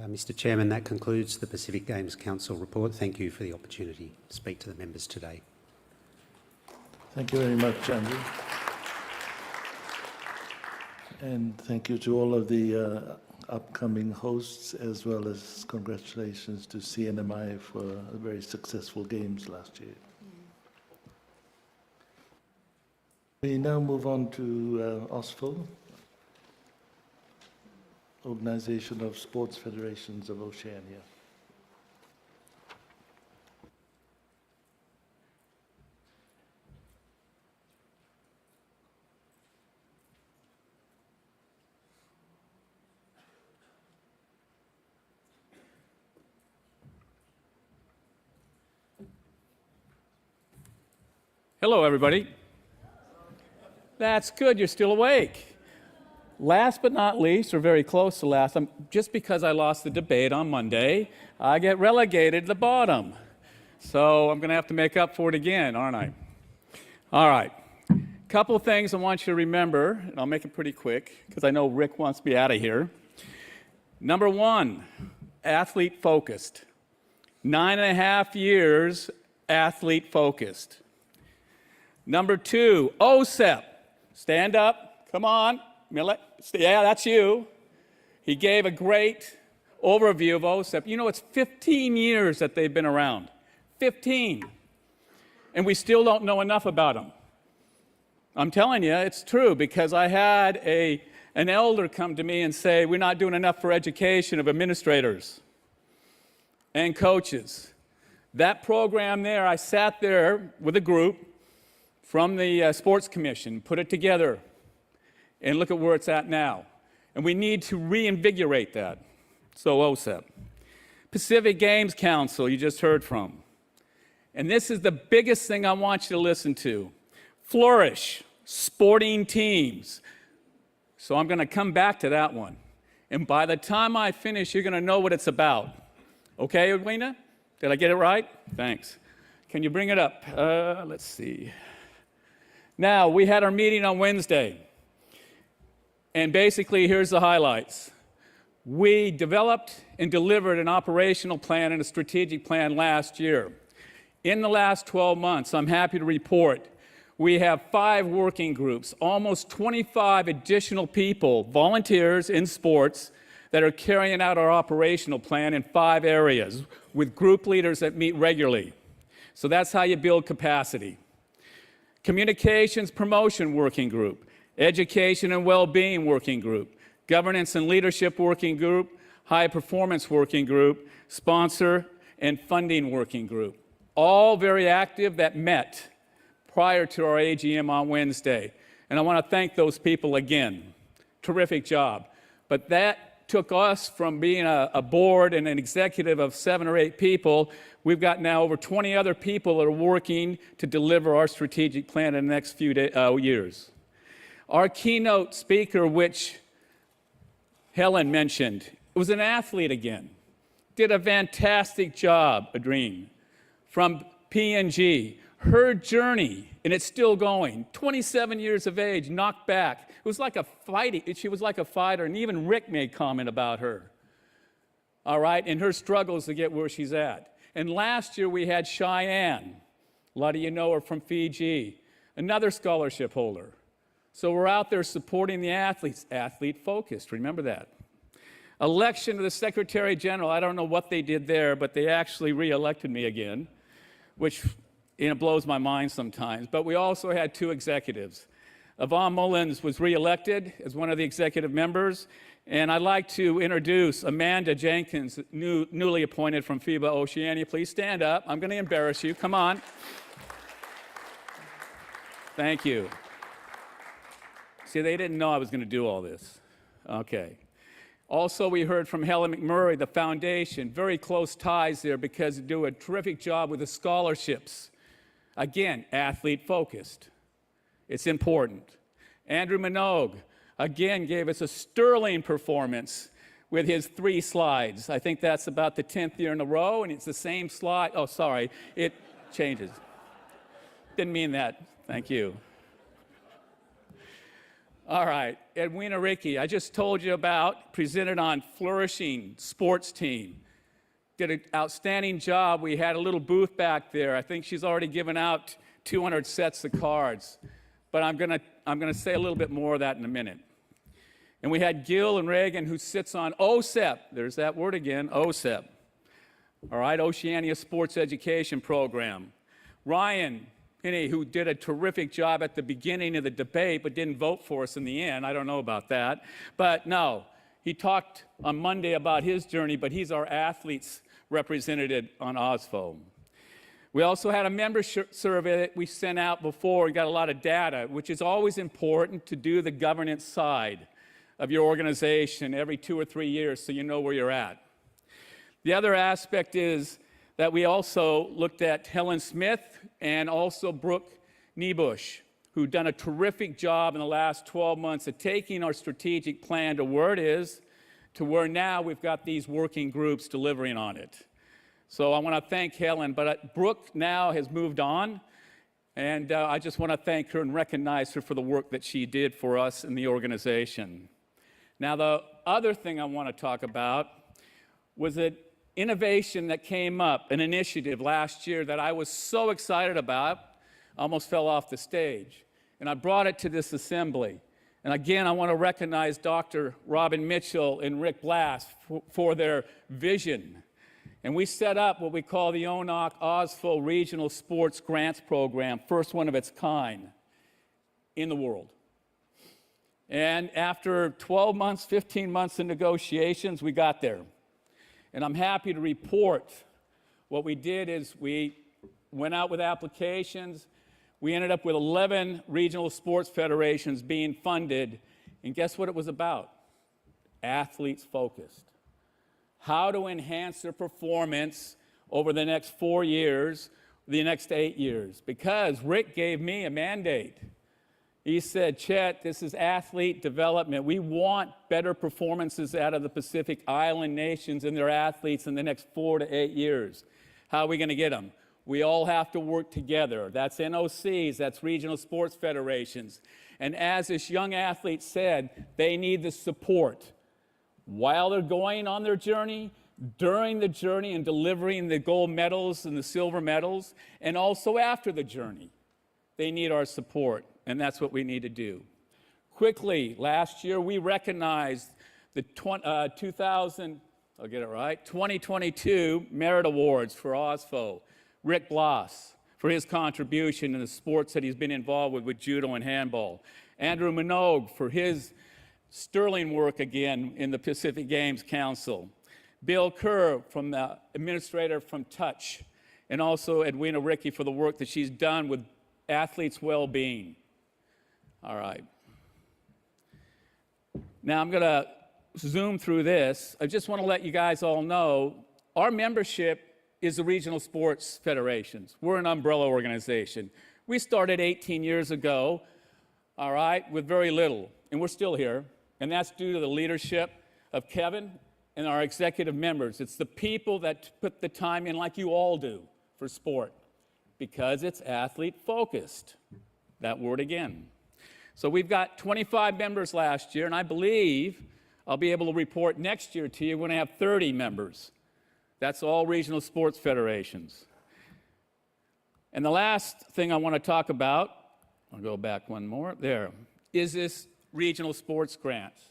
Mr Chairman, that concludes the Pacific Games Council report. Thank you for the opportunity to speak to the members today. Thank you very much, Andrew. And thank you to all of the upcoming hosts, as well as congratulations to CNMI for a very successful games last year. We now move on to OSFO, Organization of Sports Federations of Oceania. Hello, everybody. That's good, you're still awake. Last but not least, or very close to last, just because I lost the debate on Monday, I get relegated to the bottom. So I'm going to have to make up for it again, aren't I? All right. Couple of things I want you to remember, and I'll make it pretty quick, because I know Rick wants to be out of here. Number one, athlete-focused. 9.5 years athlete-focused. Number two, OSEP. Stand up. Come on. Millet. Yeah, that's you. He gave a great overview of OSEP. You know, it's 15 years that they've been around. 15. And we still don't know enough about them. I'm telling you, it's true, because I had an elder come to me and say, we're not doing enough for education of administrators and coaches. That program there, I sat there with a group from the Sports Commission, put it together, and look at where it's at now. And we need to reinvigorate that. So OSEP. Pacific Games Council, you just heard from. And this is the biggest thing I want you to listen to. Flourish, sporting teams. So I'm going to come back to that one. And by the time I finish, you're going to know what it's about. Okay, Edwina? Did I get it right? Thanks. Can you bring it up? Let's see. Now, we had our meeting on Wednesday. And basically, here's the highlights. We developed and delivered an operational plan and a strategic plan last year. In the last 12 months, I'm happy to report, we have 5 working groups, almost 25 additional people, volunteers in sports, that are carrying out our operational plan in 5 areas with group leaders that meet regularly. So that's how you build capacity. Communications Promotion Working Group, Education and Well-Being Working Group, Governance and Leadership Working Group, High Performance Working Group, Sponsor and Funding Working Group. All very active that met prior to our AGM on Wednesday. And I want to thank those people again. Terrific job. But that took us from being a board and an executive of 7 or 8 people. We've got now over 20 other people that are working to deliver our strategic plan in the next few years. Our keynote speaker, which Helen mentioned, was an athlete again. Did a fantastic job, Adrien, from P&G. Her journey, and it's still going, 27 years of age, knocked back. It was like a fighting, she was like a fighter, and even Rick made comment about her. All right, and her struggles to get where she's at. And last year we had Cheyenne. A lot of you know her from Fiji, another scholarship holder. So we're out there supporting the athletes, athlete-focused, remember that. Election of the Secretary General, I don't know what they did there, but they actually re-elected me again, which blows my mind sometimes. But we also had 2 executives. Yvonne Mullins was re-elected as one of the executive members, and I'd like to introduce Amanda Jenkins, newly appointed from FIBA Oceania. Please stand up. I'm going to embarrass you. Come on. Thank you. See, they didn't know I was going to do all this. Okay. Also, we heard from Helen McMurray, the foundation, very close ties there because they do a terrific job with the scholarships. Again, athlete-focused. It's important. Andrew Minogue, again, gave us a sterling performance with his 3 slides. I think that's about the 10th year in a row, and it's the same slide. Oh, sorry, it changes. Didn't mean that. Thank you. All right, Edwina Ricky, I just told you about, presented on Flourishing Sports Team. Did an outstanding job. We had a little booth back there. I think she's already given out 200 sets of cards. But I'm gonna say a little bit more of that in a minute. And we had Gil and Reagan, who sits on OSEP. There's that word again, OSEP. All right, Oceania Sports Education Program. Ryan Penny, who did a terrific job at the beginning of the debate, but didn't vote for us in the end. I don't know about that. But no, he talked on Monday about his journey, but he's our athletes representative on OSFO. We also had a membership survey that we sent out before. We got a lot of data, which is always important to do the governance side of your organization every 2 or 3 years so you know where you're at. The other aspect is that we also looked at Helen Smith and also Brooke Niebusch, who've done a terrific job in the last 12 months of taking our strategic plan to where it is, to where now we've got these working groups delivering on it. So I want to thank Helen, but Brooke now has moved on, and I just want to thank her and recognize her for the work that she did for us in the organization. Now, the other thing I want to talk about was that innovation that came up, an initiative last year that I was so excited about, almost fell off the stage. And I brought it to this assembly. And again, I want to recognize Dr. Robin Mitchell and Rick Blass for their vision. And we set up what we call the ONOC OSFO Regional Sports Grants Program, first one of its kind in the world. And after 12 months, 15 months of negotiations, we got there. And I'm happy to report what we did is we went out with applications. We ended up with 11 regional sports federations being funded. And guess what it was about? Athletes focused. How to enhance their performance over the next 4 years, the next 8 years. Because Rick gave me a mandate. He said, Chet, this is athlete development. We want better performances out of the Pacific Island nations and their athletes in the next 4 to 8 years. How are we going to get them? We all have to work together. That's NOCs, that's regional sports federations. And as this young athlete said, they need the support while they're going on their journey, during the journey and delivering the gold medals and the silver medals, and also after the journey. They need our support. And that's what we need to do. Quickly, last year we recognized the 2022 Merit Awards for OSFO. Rick Bloss for his contribution in the sports that he's been involved with judo and handball. Andrew Minogue for his sterling work again in the Pacific Games Council. Bill Kerr, from the administrator from Touch, and also Edwina Ricky for the work that she's done with athletes' well-being. All right. Now I'm going to zoom through this. I just want to let you guys all know our membership is the regional sports federations. We're an umbrella organization. We started 18 years ago, all right, with very little, and we're still here. And that's due to the leadership of Kevin and our executive members. It's the people that put the time in, like you all do, for sport, because it's athlete-focused. That word again. So we've got 25 members last year, and I believe I'll be able to report next year to you when I have 30 members. That's all regional sports federations. And the last thing I want to talk about, I'll go back one more, there, is this regional sports grants.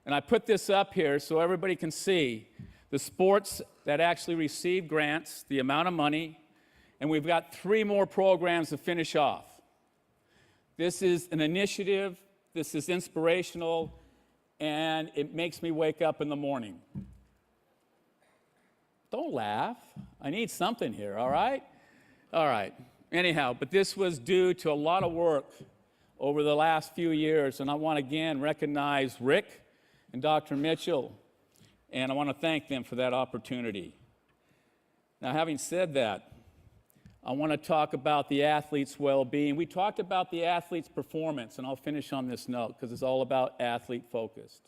And I put this up here so everybody can see the sports that actually receive grants, the amount of money, and we've got 3 more programs to finish off. This is an initiative, this is inspirational, and it makes me wake up in the morning. Don't laugh. I need something here, all right? All right. Anyhow, but this was due to a lot of work over the last few years, and I want to again recognize Rick and Dr. Mitchell, and I want to thank them for that opportunity. Now, having said that, I want to talk about the athlete's well-being. We talked about the athlete's performance, and I'll finish on this note because it's all about athlete-focused.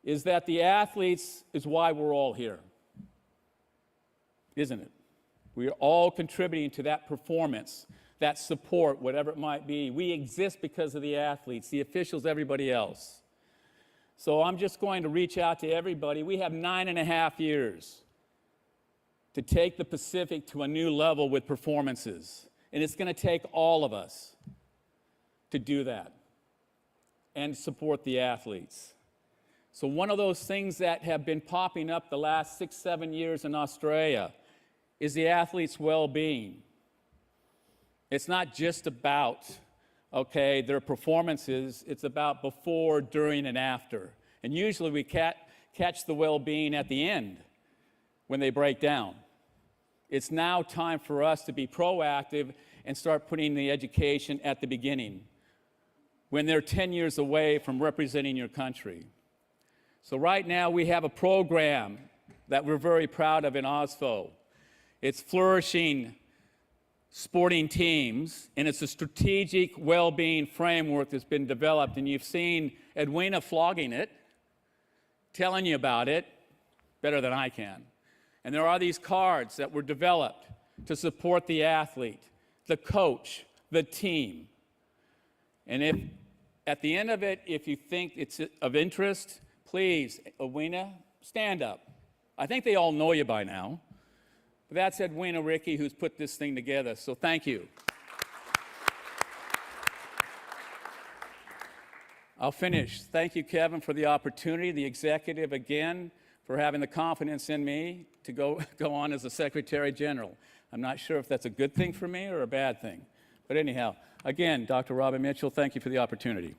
Is that the athletes is why we're all here, isn't it? We are all contributing to that performance, that support, whatever it might be. We exist because of the athletes, the officials, everybody else. So I'm just going to reach out to everybody. We have 9.5 years to take the Pacific to a new level with performances. And it's going to take all of us to do that and support the athletes. So one of those things that have been popping up the last 6-7 years in Australia is the athlete's well-being. It's not just about, okay, their performances, it's about before, during, and after. And usually we catch the well-being at the end when they break down. It's now time for us to be proactive and start putting the education at the beginning when they're 10 years away from representing your country. So right now we have a program that we're very proud of in OSFO. It's Flourishing Sporting Teams, and it's a strategic well-being framework that's been developed, and you've seen Edwina flogging it, telling you about it better than I can. And there are these cards that were developed to support the athlete, the coach, the team. And if at the end of it, if you think it's of interest, please, Edwina, stand up. I think they all know you by now. But that's Edwina Ricky who's put this thing together, so thank you. I'll finish. Thank you, Kevin, for the opportunity, the executive again, for having the confidence in me to go on as a Secretary General. I'm not sure if that's a good thing for me or a bad thing. But anyhow, again, Dr. Robin Mitchell, thank you for the opportunity.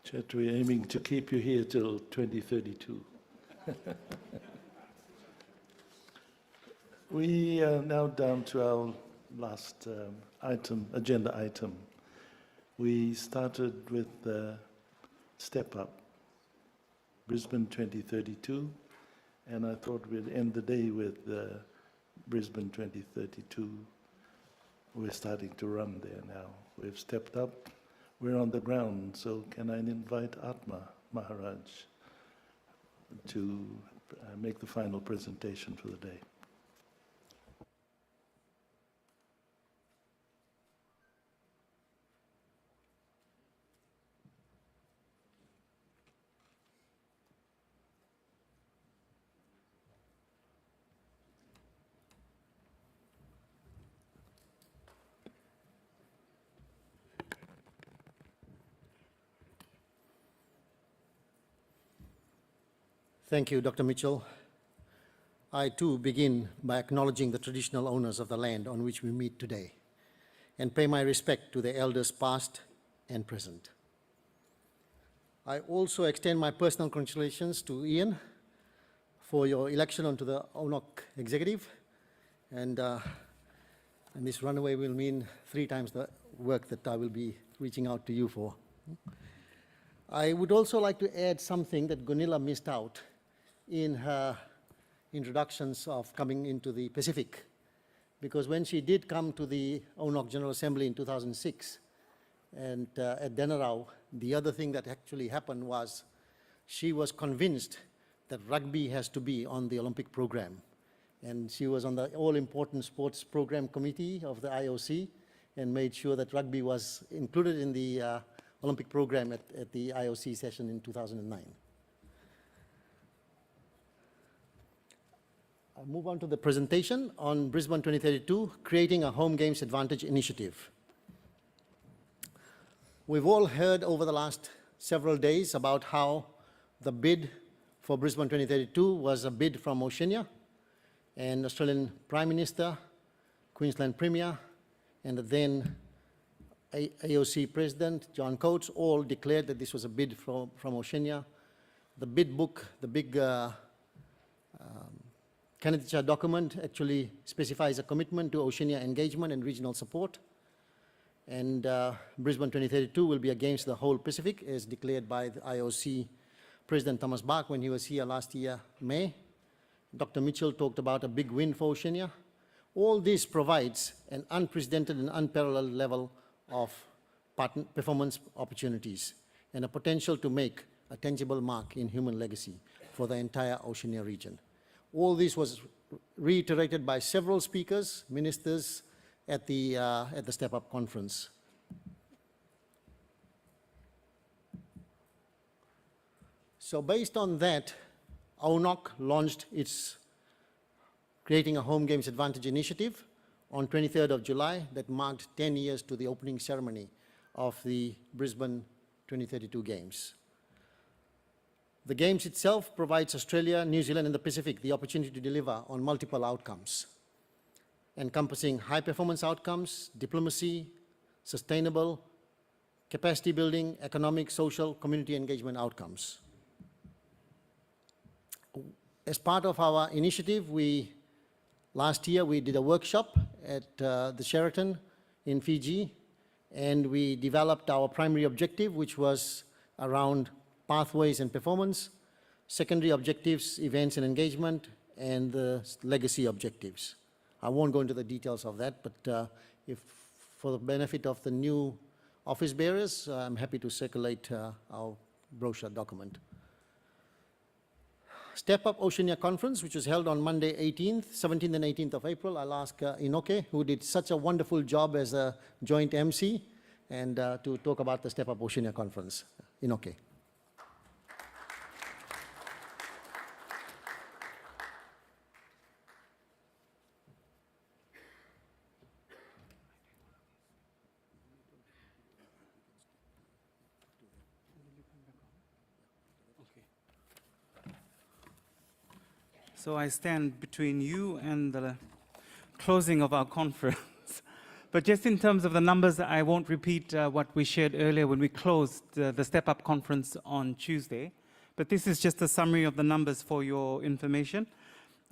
Chet, we're aiming to keep you here till 2032. We are now down to our last agenda item. We started with Step Up, Brisbane 2032, and I thought we'd end the day with Brisbane 2032. We're starting to run there now. We've stepped up. We're on the ground, so can I invite Atma Maharaj to make the final presentation for the day. Thank you, Dr. Mitchell. I too begin by acknowledging the traditional owners of the land on which we meet today and pay my respect to the elders past and present. I also extend my personal congratulations to Ian for your election onto the ONOC executive, and this runaway will mean 3 times the work that I will be reaching out to you for. I would also like to add something that Gunilla missed out in her introductions of coming into the Pacific, because when she did come to the ONOC General Assembly in 2006 and at Denarau, the other thing that actually happened was she was convinced that rugby has to be on the Olympic program. And she was on the all-important sports program committee of the IOC and made sure that rugby was included in the Olympic program at the IOC session in 2009. I'll move on to the presentation on Brisbane 2032, Creating a Home Games Advantage Initiative. We've all heard over the last several days about how the bid for Brisbane 2032 was a bid from Oceania, and Australian Prime Minister, Queensland Premier, and the then AOC President, John Coates, all declared that this was a bid from Oceania. The bid book, the big candidature document actually specifies a commitment to Oceania engagement and regional support. And Brisbane 2032 will be against the whole Pacific, as declared by the IOC President Thomas Bach when he was here last year, May. Dr. Mitchell talked about a big win for Oceania. All this provides an unprecedented and unparalleled level of performance opportunities and a potential to make a tangible mark in human legacy for the entire Oceania region. All this was reiterated by several speakers, ministers at the Step Up conference. So based on that, ONOC launched its Creating a Home Games Advantage initiative on 23rd of July that marked 10 years to the opening ceremony of the Brisbane 2032 Games. The Games itself provides Australia, New Zealand and the Pacific the opportunity to deliver on multiple outcomes, encompassing high performance outcomes, diplomacy, sustainable, capacity building, economic, social, community engagement outcomes. As part of our initiative, last year we did a workshop at the Sheraton in Fiji, and we developed our primary objective, which was around pathways and performance, secondary objectives, events and engagement, and the legacy objectives. I won't go into the details of that, but if for the benefit of the new office bearers, I'm happy to circulate our brochure document. Step Up Oceania Conference, which was held on Monday 17th and 18th of April. I'll ask Inoke, who did such a wonderful job as a joint MC, and to talk about the Step Up Oceania Conference. Inoke. So I stand between you and the closing of our conference. But just in terms of the numbers, I won't repeat what we shared earlier when we closed the Step Up conference on Tuesday. But this is just a summary of the numbers for your information.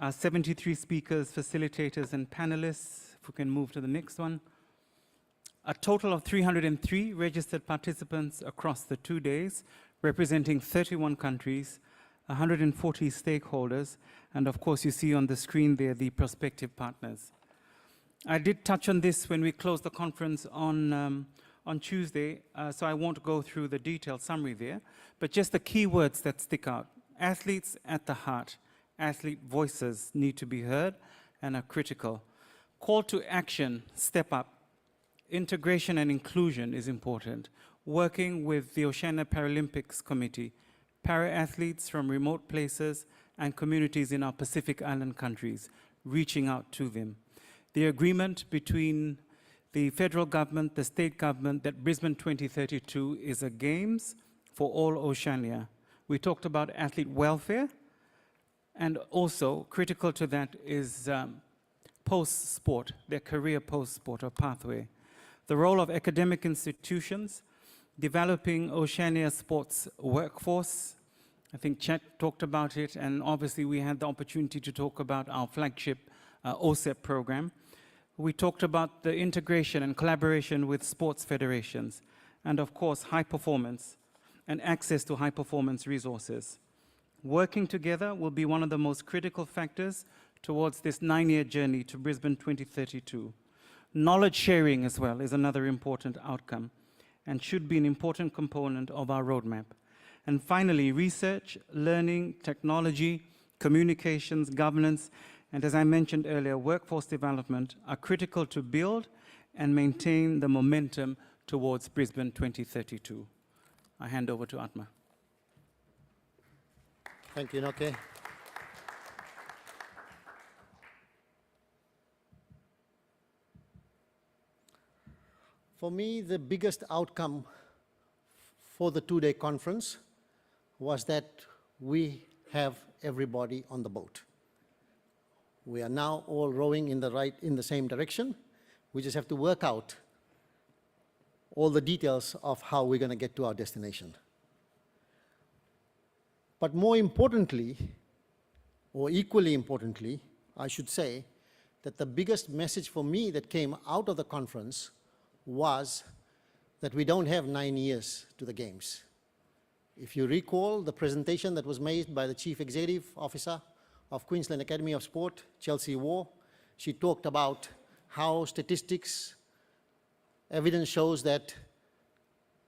73 speakers, facilitators, and panelists. If we can move to the next one. A total of 303 registered participants across the 2 days, representing 31 countries, 140 stakeholders, and of course you see on the screen there the prospective partners. I did touch on this when we closed the conference on Tuesday, so I won't go through the detailed summary there, but just the key words that stick out. Athletes at the heart. Athlete voices need to be heard and are critical. Call to action, step up. Integration and inclusion is important. Working with the Oceania Paralympics Committee, para-athletes from remote places and communities in our Pacific Island countries, reaching out to them. The agreement between the federal government, the state government, that Brisbane 2032 is a games for all Oceania. We talked about athlete welfare And also, critical to that is post-sport, their career post-sport or pathway. The role of academic institutions, developing Oceania sports workforce. I think Chet talked about it, and obviously we had the opportunity to talk about our flagship OSEP program. We talked about the integration and collaboration with sports federations, and of course, high performance and access to high performance resources. Working together will be one of the most critical factors towards this 9-year journey to Brisbane 2032. Knowledge sharing as well is another important outcome and should be an important component of our roadmap. And finally, research, learning, technology, communications, governance, and as I mentioned earlier, workforce development are critical to build and maintain the momentum towards Brisbane 2032. I hand over to Atma. Thank you, Inoke. For me, the biggest outcome for the two-day conference was that we have everybody on the boat. We are now all rowing in the same direction. We just have to work out all the details of how we're going to get to our destination. But more importantly, or equally importantly, I should say, that the biggest message for me that came out of the conference was that we don't have 9 years to the Games. If you recall the presentation that was made by the Chief Executive Officer of Queensland Academy of Sport, Chelsea Waugh, she talked about how statistics, evidence shows that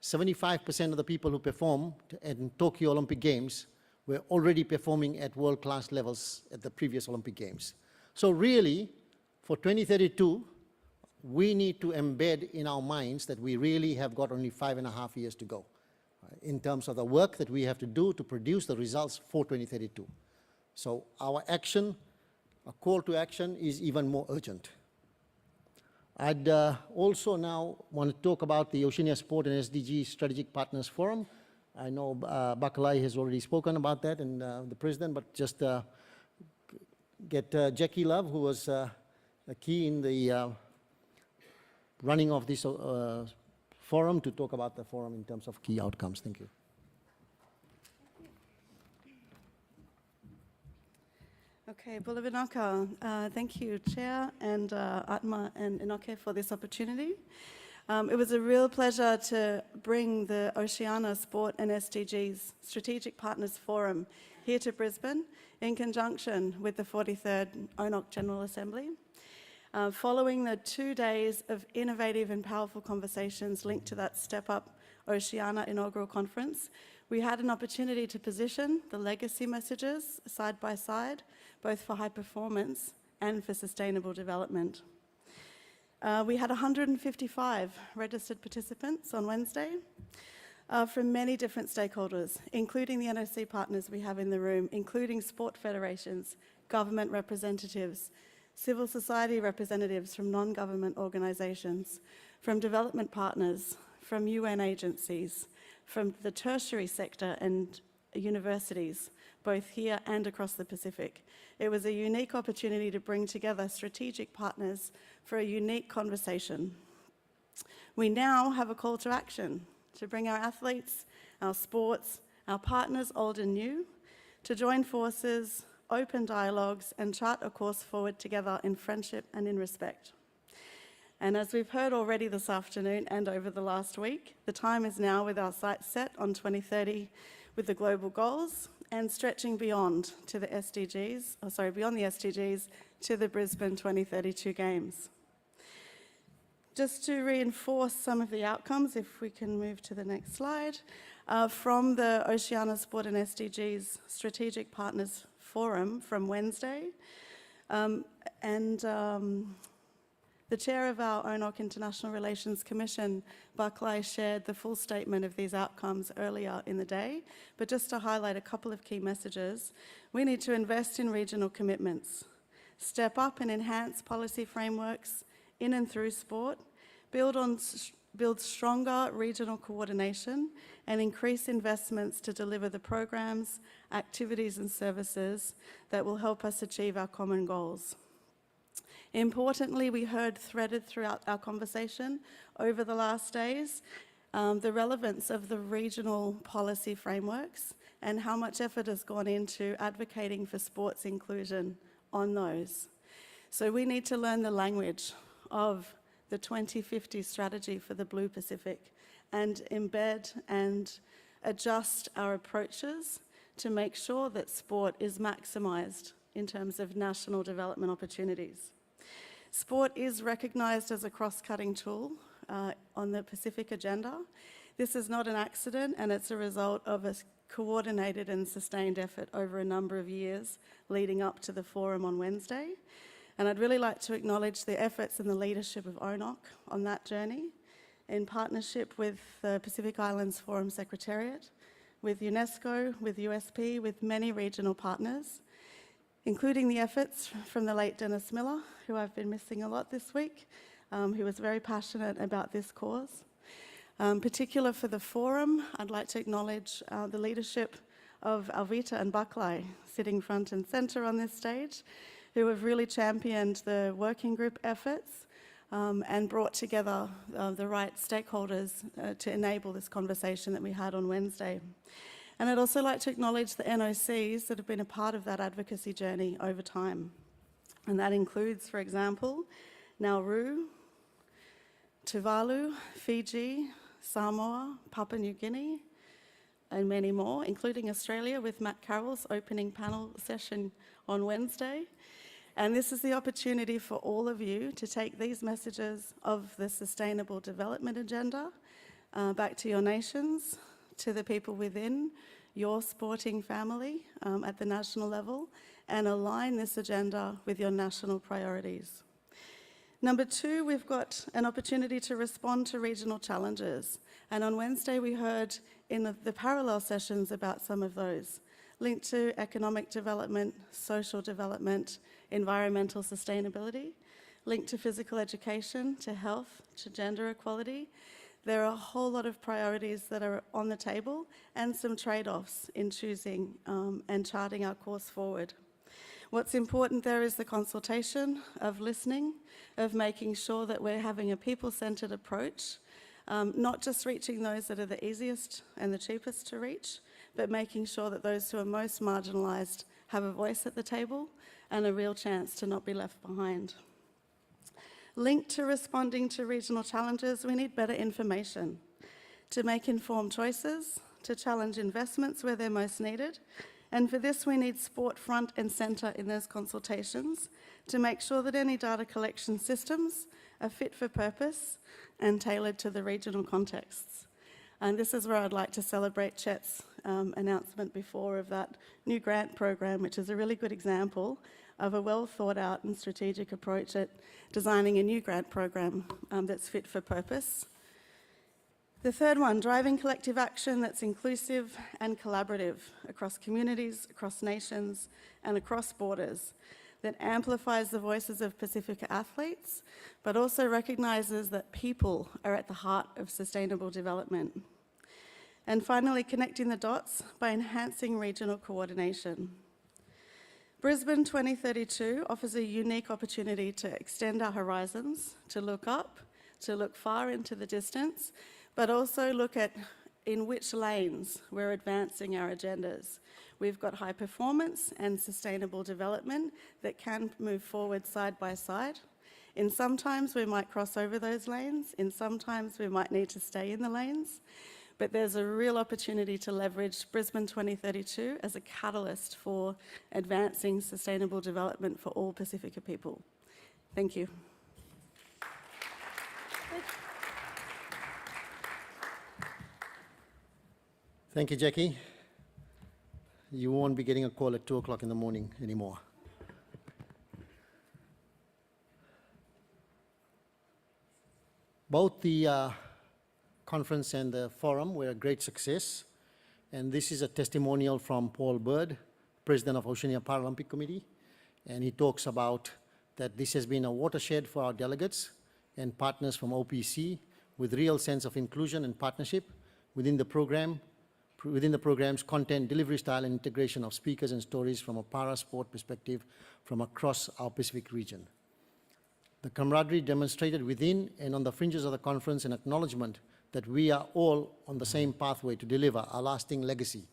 75% of the people who perform at Tokyo Olympic Games were already performing at world-class levels at the previous Olympic Games. So really, for 2032, we need to embed in our minds that we really have got only 5.5 years to go in terms of the work that we have to do to produce the results for 2032. So our action, a call to action, is even more urgent. I'd also now want to talk about the Oceania Sport and SDG Strategic Partners Forum. I know Bakalai has already spoken about that, and the President, but just get Jackie Love, who was a key in the running of this forum, to talk about the forum in terms of key outcomes. Thank you. Okay, Bulavinaka, thank you, Chair, and Atma and Inoke for this opportunity. It was a real pleasure to bring the Oceania Sport and SDGs Strategic Partners Forum here to Brisbane in conjunction with the 43rd ONOC General Assembly. Following the 2 days of innovative and powerful conversations linked to that Step Up Oceania inaugural conference, we had an opportunity to position the legacy messages side by side, both for high performance and for sustainable development. We had 155 registered participants on Wednesday from many different stakeholders, including the NOC partners we have in the room, including sport federations, government representatives, civil society representatives from non-government organisations, from development partners, from UN agencies, from the tertiary sector and universities, both here and across the Pacific. It was a unique opportunity to bring together strategic partners for a unique conversation. We now have a call to action to bring our athletes, our sports, our partners old and new, to join forces, open dialogues, and chart a course forward together in friendship and in respect. And as we've heard already this afternoon and over the last week, the time is now with our sights set on 2030 with the global goals and stretching beyond to the SDGs, beyond the SDGs to the Brisbane 2032 Games. Just to reinforce some of the outcomes, if we can move to the next slide, from the Oceania Sport and SDGs Strategic Partners Forum from Wednesday, the chair of our ONOC International Relations Commission, Bakalai, shared the full statement of these outcomes earlier in the day, but just to highlight a couple of key messages, we need to invest in regional commitments, step up and enhance policy frameworks in and through sport, build stronger regional coordination, and increase investments to deliver the programs, activities and services that will help us achieve our common goals. Importantly, we heard threaded throughout our conversation over the last days the relevance of the regional policy frameworks and how much effort has gone into advocating for sports inclusion on those. So we need to learn the language of the 2050 strategy for the Blue Pacific and embed and adjust our approaches to make sure that sport is maximised in terms of national development opportunities. Sport is recognised as a cross-cutting tool on the Pacific agenda. This is not an accident, and it's a result of a coordinated and sustained effort over a number of years leading up to the forum on Wednesday. And I'd really like to acknowledge the efforts and the leadership of ONOC on that journey, in partnership with the Pacific Islands Forum Secretariat, with UNESCO, with USP, with many regional partners, including the efforts from the late Dennis Miller, who I've been missing a lot this week, who was very passionate about this cause. Particular for the forum, I'd like to acknowledge the leadership of Alvita and Baklai, sitting front and centre on this stage, who have really championed the working group efforts and brought together the right stakeholders to enable this conversation that we had on Wednesday. And I'd also like to acknowledge the NOCs that have been a part of that advocacy journey over time. And that includes, for example, Nauru, Tuvalu, Fiji, Samoa, Papua New Guinea, and many more, including Australia with Matt Carroll's opening panel session on Wednesday. And this is the opportunity for all of you to take these messages of the Sustainable Development Agenda back to your nations, to the people within your sporting family at the national level, and align this agenda with your national priorities. Number two, we've got an opportunity to respond to regional challenges. And on Wednesday, we heard in the parallel sessions about some of those, linked to economic development, social development, environmental sustainability, linked to physical education, to health, to gender equality. There are a whole lot of priorities that are on the table and some trade-offs in choosing and charting our course forward. What's important there is the consultation, of listening, of making sure that we're having a people-centred approach, not just reaching those that are the easiest and the cheapest to reach, but making sure that those who are most marginalised have a voice at the table and a real chance to not be left behind. Linked to responding to regional challenges, we need better information to make informed choices, to challenge investments where they're most needed. And for this, we need sport front and centre in those consultations to make sure that any data collection systems are fit for purpose and tailored to the regional contexts. And this is where I'd like to celebrate Chet's announcement before of that new grant program, which is a really good example of a well thought out and strategic approach at designing a new grant program that's fit for purpose. The third one, driving collective action that's inclusive and collaborative across communities, across nations, and across borders, that amplifies the voices of Pacifica athletes, but also recognises that people are at the heart of sustainable development. And finally, connecting the dots by enhancing regional coordination. Brisbane 2032 offers a unique opportunity to extend our horizons, to look up, to look far into the distance, but also look at in which lanes we're advancing our agendas. We've got high performance and sustainable development that can move forward side by side. In sometimes we might cross over those lanes, in sometimes we might need to stay in the lanes, but there's a real opportunity to leverage Brisbane 2032 as a catalyst for advancing sustainable development for all Pacifica people. Thank you. Thank you, Jackie. You won't be getting a call at 2 o'clock in the morning anymore. Both the conference and the forum were a great success, and this is a testimonial from Paul Bird, President of Oceania Paralympic Committee, and he talks about that this has been a watershed for our delegates and partners from OPC with real sense of inclusion and partnership within the program's content, delivery style, and integration of speakers and stories from a para-sport perspective from across our Pacific region. The camaraderie demonstrated within and on the fringes of the conference, an acknowledgement that we are all on the same pathway to deliver a lasting legacy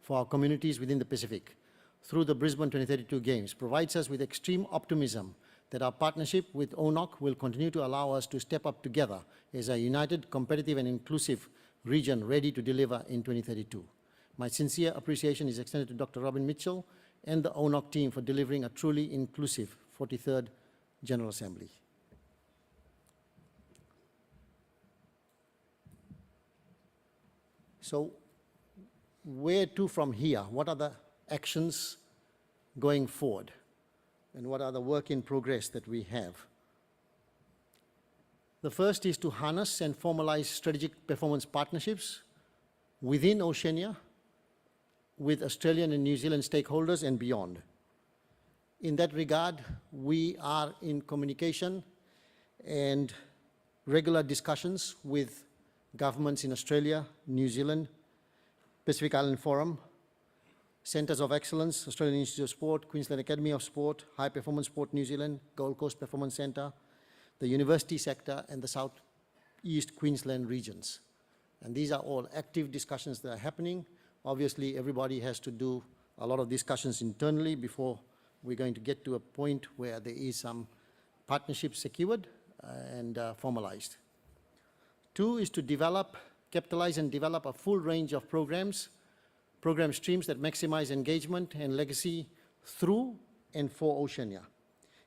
for our communities within the Pacific through the Brisbane 2032 Games, provides us with extreme optimism that our partnership with ONOC will continue to allow us to step up together as a united, competitive, and inclusive region ready to deliver in 2032. My sincere appreciation is extended to Dr. Robin Mitchell and the ONOC team for delivering a truly inclusive 43rd General Assembly. So, where to from here? What are the actions going forward? And what are the work in progress that we have? The first is to harness and formalize strategic performance partnerships within Oceania with Australian and New Zealand stakeholders and beyond. In that regard, we are in communication and regular discussions with governments in Australia, New Zealand, Pacific Island Forum, Centres of Excellence, Australian Institute of Sport, Queensland Academy of Sport, High Performance Sport New Zealand, Gold Coast Performance Centre, the university sector, and the South East Queensland regions. And these are all active discussions that are happening. Obviously, everybody has to do a lot of discussions internally before we're going to get to a point where there is some partnership secured and formalized. Two is to capitalize and develop a full range of program streams that maximize engagement and legacy through and for Oceania.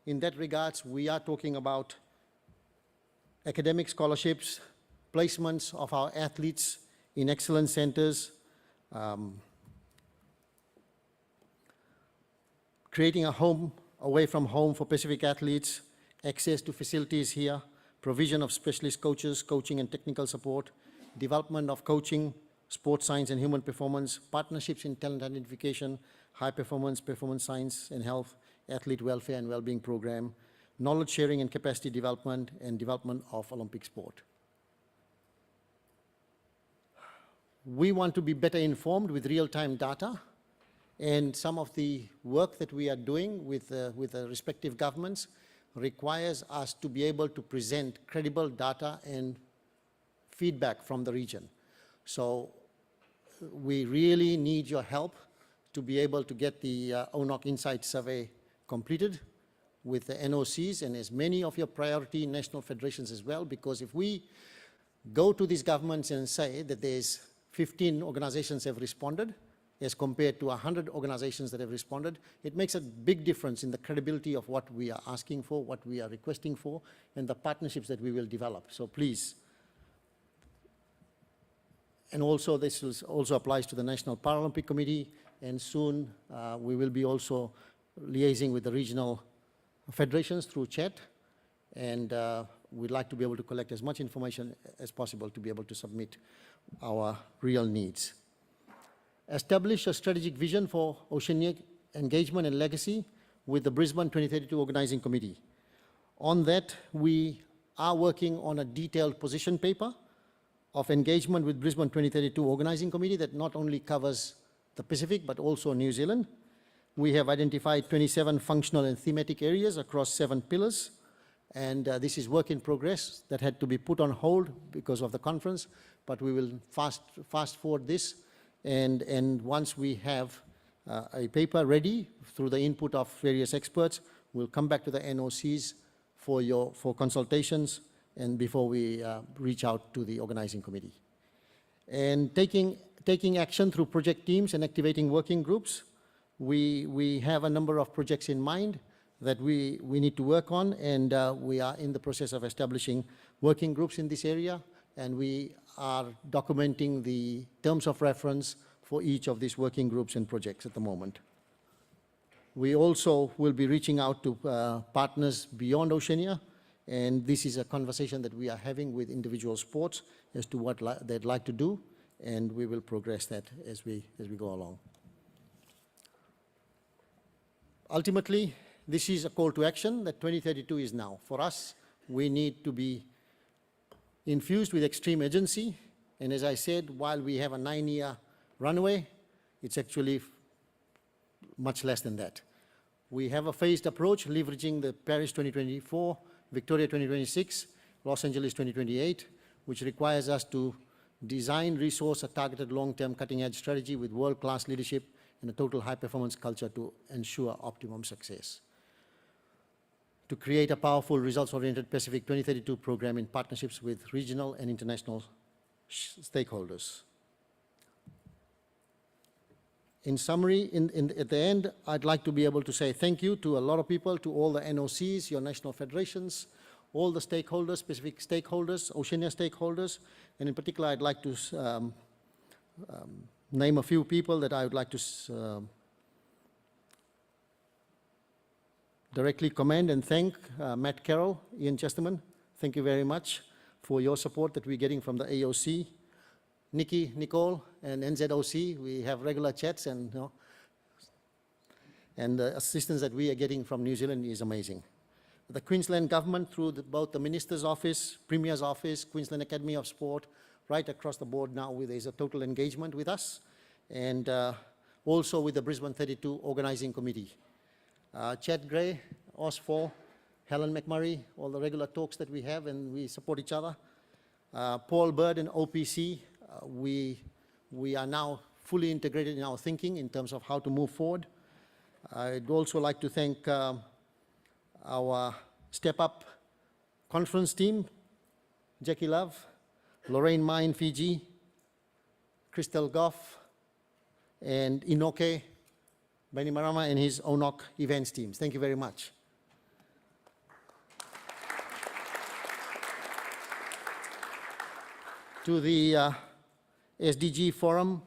In that regards, we are talking about academic scholarships, placements of our athletes in excellence centers, creating a home away from home for Pacific athletes, access to facilities here, provision of specialist coaches, coaching and technical support, development of coaching, sports science and human performance, partnerships in talent identification, high performance, performance science and health, athlete welfare and well-being program, knowledge sharing and capacity development, and development of Olympic sport. We want to be better informed with real-time data, and some of the work that we are doing with the respective governments requires us to be able to present credible data and feedback from the region. So we really need your help to be able to get the ONOC Insight Survey completed with the NOCs and as many of your priority national federations as well, because if we go to these governments and say that there's 15 organizations have responded as compared to 100 organizations that have responded, it makes a big difference in the credibility of what we are asking for, what we are requesting for, and the partnerships that we will develop. So please. And also this also applies to the National Paralympic Committee, and soon we will be also liaising with the regional federations through chat, and we'd like to be able to collect as much information as possible to be able to submit our real needs. Establish a strategic vision for Oceanic engagement and legacy with the Brisbane 2032 Organising Committee. On that, we are working on a detailed position paper of engagement with Brisbane 2032 Organising Committee that not only covers the Pacific but also New Zealand. We have identified 27 functional and thematic areas across 7 pillars, and this is work in progress that had to be put on hold because of the conference, but we will fast forward this, and once we have a paper ready through the input of various experts, we'll come back to the NOCs for consultations and before we reach out to the organizing committee. And taking action through project teams and activating working groups. We have a number of projects in mind that we need to work on, and we are in the process of establishing working groups in this area, and we are documenting the terms of reference for each of these working groups and projects at the moment. We also will be reaching out to partners beyond Oceania, and this is a conversation that we are having with individual sports as to what they'd like to do, and we will progress that as we go along. Ultimately, this is a call to action that 2032 is now. For us, we need to be infused with extreme urgency And as I said, while we have a 9-year runway, it's actually much less than that. We have a phased approach, leveraging the Paris 2024, Victoria 2026, Los Angeles 2028, which requires us to design, resource a targeted long-term cutting-edge strategy with world-class leadership and a total high-performance culture to ensure optimum success. To create a powerful, results-oriented Pacific 2032 program in partnerships with regional and international stakeholders. In summary, at the end, I'd like to be able to say thank you to a lot of people, to all the NOCs, your national federations, all the stakeholders, specific stakeholders, Oceania stakeholders, and in particular, I'd like to name a few people that I would like to directly commend and thank. Matt Carroll, Ian Chesterman, thank you very much for your support that we're getting from the AOC. Nikki, Nicole, and NZOC, we have regular chats, and the assistance that we are getting from New Zealand is amazing. The Queensland government, through both the Minister's Office, Premier's Office, Queensland Academy of Sport, right across the board now, there's a total engagement with us, and also with the Brisbane 32 Organising Committee. Chad Gray, OS4, Helen McMurray, all the regular talks that we have, and we support each other. Paul Bird and OPC, we are now fully integrated in our thinking in terms of how to move forward. I'd also like to thank our Step Up conference team, Jackie Love, Lorraine Ma in Fiji, Crystal Goff, and Inoke Bainimarama and his ONOC events teams. Thank you very much. To the SDG Forum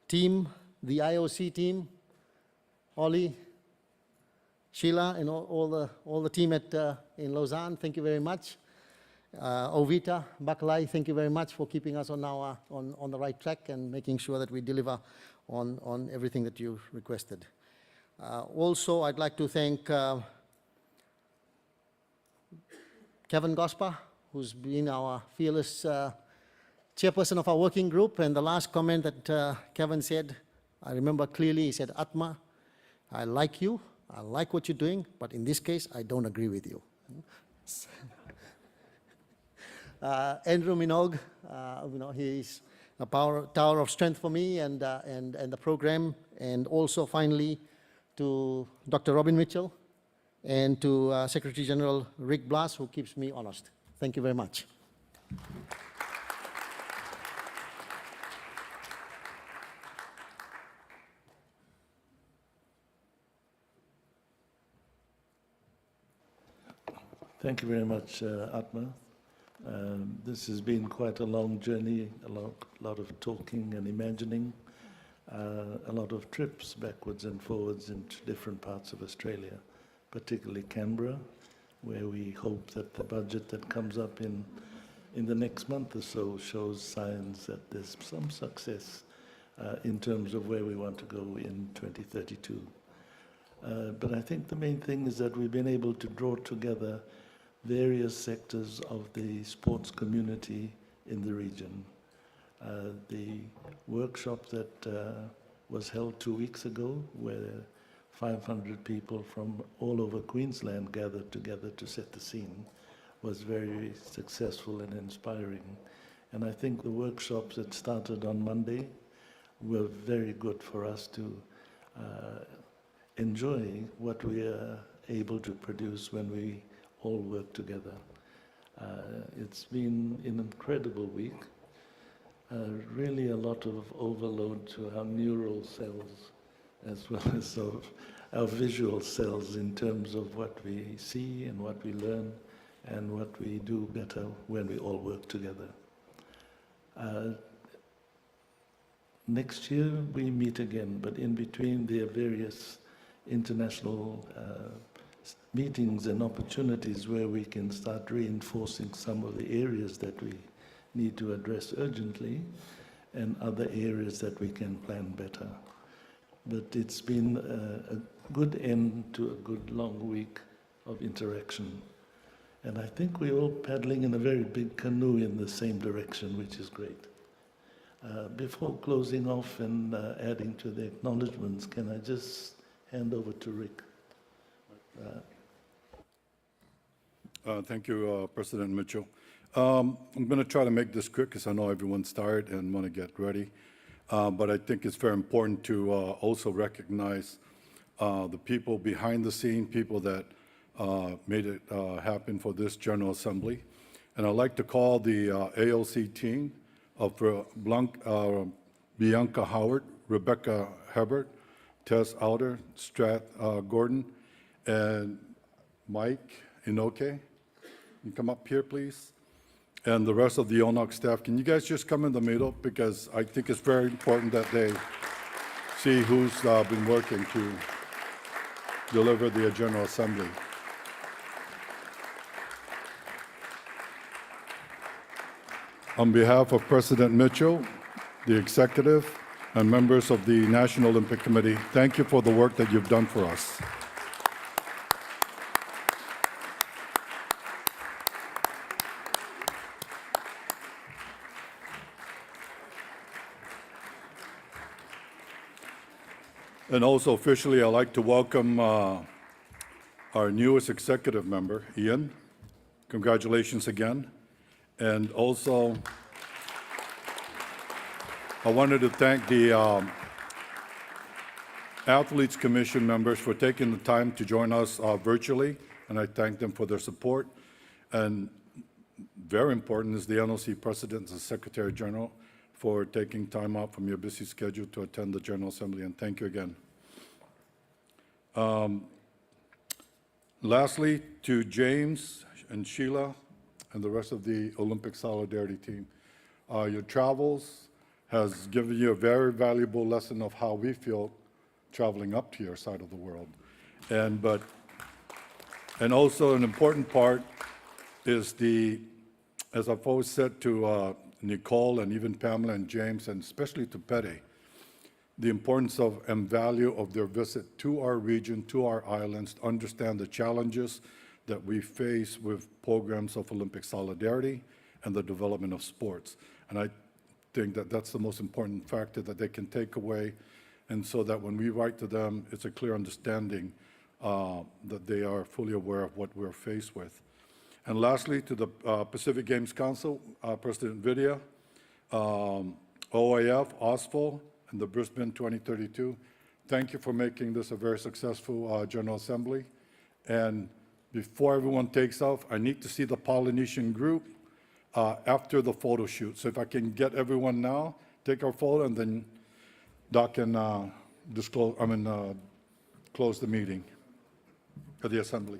team, the IOC team, Ollie, Sheila, and all the team in Lausanne, thank you very much. Ovita, Bakalai, thank you very much for keeping us on the right track and making sure that we deliver on everything that you requested. Also, I'd like to thank Kevin Gosper, who's been our fearless chairperson of our working group. And the last comment that Kevin said, I remember clearly, he said, "Atma, I like you, I like what you're doing, but in this case, I don't agree with you." Andrew Minogue, he's a tower of strength for me and the program. And also finally to Dr. Robin Mitchell and to Secretary General Rick Blas, who keeps me honest. Thank you very much. Thank you very much, Atma. This has been quite a long journey, a lot of talking and imagining, a lot of trips backwards and forwards into different parts of Australia, particularly Canberra, where we hope that the budget that comes up in the next month or so shows signs that there's some success in terms of where we want to go in 2032. But I think the main thing is that we've been able to draw together various sectors of the sports community in the region. The workshop that was held 2 weeks ago, where 500 people from all over Queensland gathered together to set the scene, was very successful and inspiring. And I think the workshops that started on Monday were very good for us to enjoy what we are able to produce when we all work together. It's been an incredible week. Really a lot of overload to our neural cells as well as of our visual cells in terms of what we see and what we learn and what we do better when we all work together. Next year we meet again, but in between there are various international meetings and opportunities where we can start reinforcing some of the areas that we need to address urgently and other areas that we can plan better. But it's been a good end to a good long week of interaction. And I think we're all paddling in a very big canoe in the same direction, which is great. Before closing off and adding to the acknowledgements, can I just hand over to Rick? Thank you, President Mitchell. I'm going to try to make this quick because I know everyone's tired and want to get ready. But I think it's very important to also recognize the people behind the scene, people that made it happen for this General Assembly. And I'd like to call the AOC team of Bianca Howard, Rebecca Hebert, Tess Alder, Strat Gordon, and Mike Inoke. You come up here, please. And the rest of the ONOC staff. Can you guys just come in the middle? Because I think it's very important that they see who's been working to deliver the General Assembly. On behalf of President Mitchell, the executive, and members of the National Olympic Committee, thank you for the work that you've done for us. And also officially, I'd like to welcome our newest executive member, Ian. Congratulations again. And also, I wanted to thank the Athletes Commission members for taking the time to join us virtually, and I thank them for their support. And very important is the NOC President and Secretary General for taking time out from your busy schedule to attend the General Assembly, and thank you again. Lastly, to James and Sheila and the rest of the Olympic Solidarity team, your travels has given you a very valuable lesson of how we feel traveling up to your side of the world. And also an important part is as I've always said to Nicole and even Pamela and James, and especially to Pete, the importance of and value of their visit to our region, to our islands, to understand the challenges that we face with programs of Olympic solidarity and the development of sports. And I think that that's the most important factor that they can take away, and so that when we write to them, it's a clear understanding that they are fully aware of what we're faced with. And lastly, to the Pacific Games Council, President Vidya, OIF, OSFO, and the Brisbane 2032, thank you for making this a very successful General Assembly. And before everyone takes off, I need to see the Polynesian group after the photo shoot. So if I can get everyone now, take our photo, and then Doc can close the meeting of the Assembly.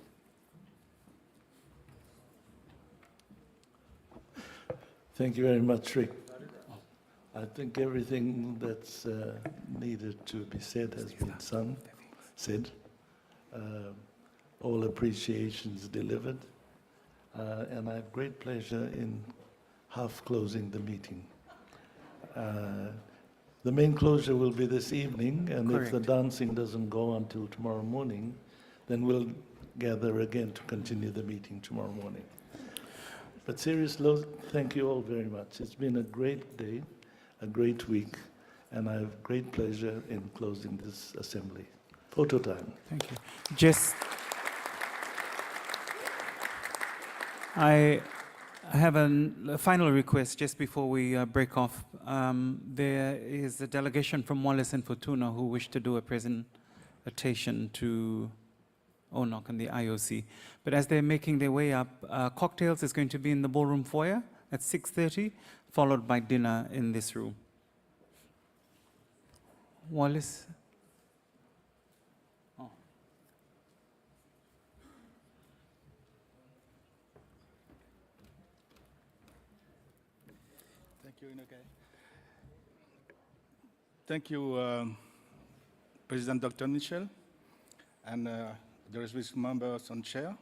Thank you very much, Rick. I think everything that's needed to be said has been said. All appreciations delivered. And I have great pleasure in half closing the meeting. The main closure will be this evening, and Correct. if the dancing doesn't go until tomorrow morning, then we'll gather again to continue the meeting tomorrow morning. But seriously, thank you all very much. It's been a great day, a great week, and I have great pleasure in closing this assembly. Photo time. Thank you. Just, I have a final request just before we break off. There is a delegation from Wallace and Fortuna who wish to do a presentation to ONOC and the IOC. But as they're making their way up, cocktails is going to be in the ballroom foyer at 6:30, followed by dinner in this room. Wallace? Oh. Thank you, Inoke. Thank you, President Dr. Mitchell, and the respective members on chair.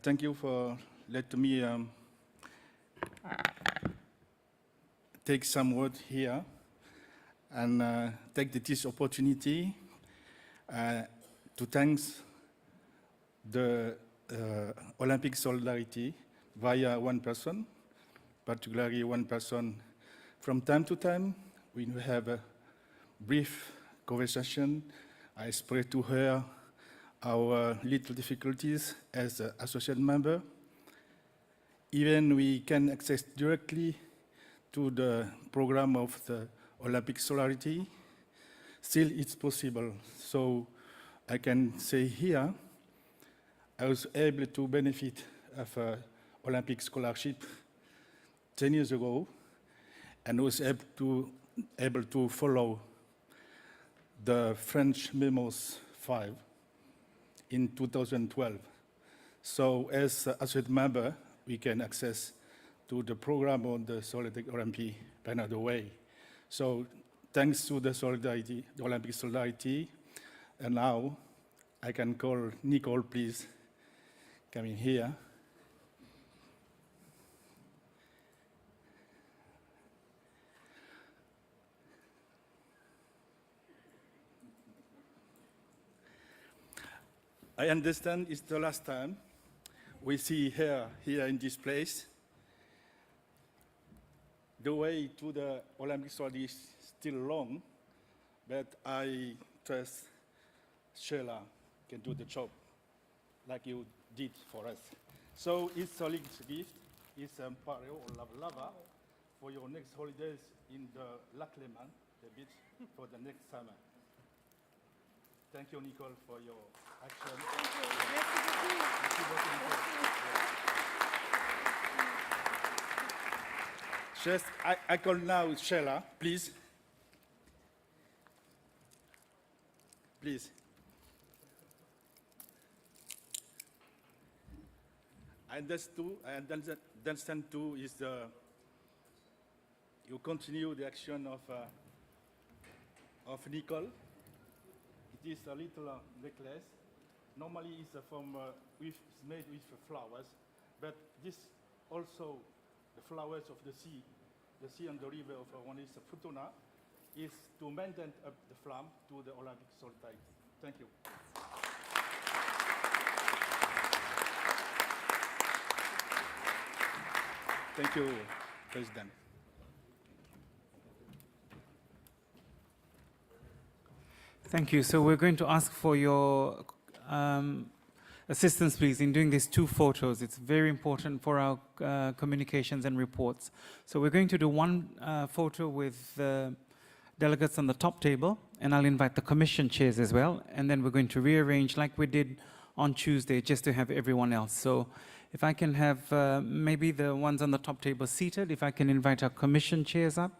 Thank you for letting me take some word here and take this opportunity to thank the Olympic solidarity via one person, particularly one person. From time to time, we have a brief conversation. I spread to her our little difficulties as an associate member. Even we can access directly to the program of the Olympic Solidarity. Still, it's possible. So I can say here, I was able to benefit of an Olympic scholarship 10 years ago, and was able to follow the French Memos 5 in 2012. So as an associate member, we can access to the program on the Solidarity Olympic another way. So thanks to the solidarity, the Olympic solidarity, and now I can call Nicole, please, come in here. I understand it's the last time we see her here in this place. The way to the Olympic solidarity is still long, but I trust Sheila can do the job like you did for us. So it's solid gift. It's a pareo or lava for your next holidays in the Lac Léman, the beach, for the next summer. Thank you, Nicole, for your action. Thank you. Merci beaucoup. Just, I call now Sheila, please. Please. I understand too is you continue the action of Nicole. It is a little necklace. Normally it's it's made with flowers, but this also the flowers of the sea and the river of one is Futuna, is to maintain up the flame to the Olympic solidarity. Thank you. Thank you, President. Thank you. So we're going to ask for your assistance, please, in doing these two photos. It's very important for our communications and reports. So we're going to do one photo with the delegates on the top table, and I'll invite the commission chairs as well, and then we're going to rearrange like we did on Tuesday, just to have everyone else. So if I can have maybe the ones on the top table seated, if I can invite our commission chairs up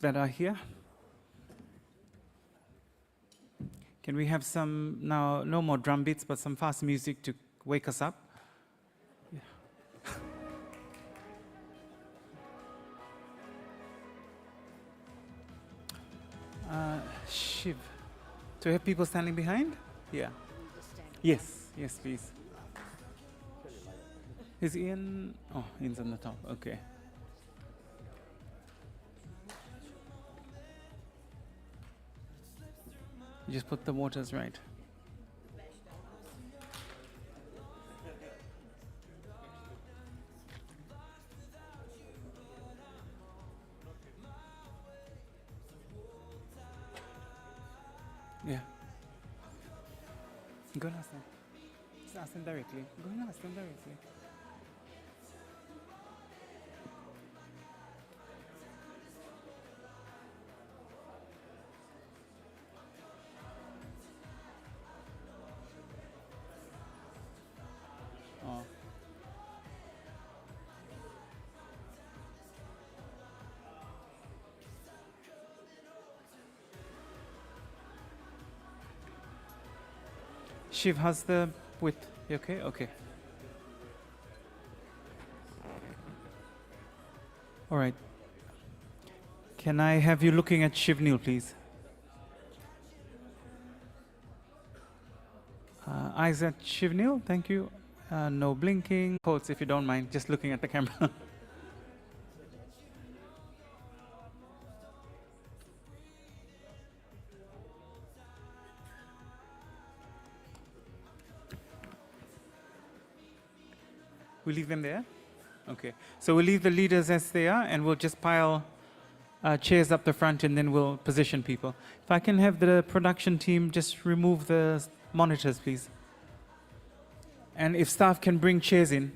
that are here. Can we have some, now, no more drum beats, but some fast music to wake us up? Yeah. Shiv, do we have people standing behind? Yeah. Yes, yes, please. Is Ian? Oh, Ian's on the top, okay. You just put the waters right. Yeah. Go and ask them. Just ask them directly. Go and ask them directly. Oh. Shiv, how's the width? You okay? Okay. All right. Can I have you looking at Shivnil, please? Eyes at Shivnil, thank you. No blinking. Quotes, if you don't mind, just looking at the camera. We leave them there? Okay. So we'll leave the leaders as they are, and we'll just pile chairs up the front, and then we'll position people. If I can have the production team just remove the monitors, please. And if staff can bring chairs in.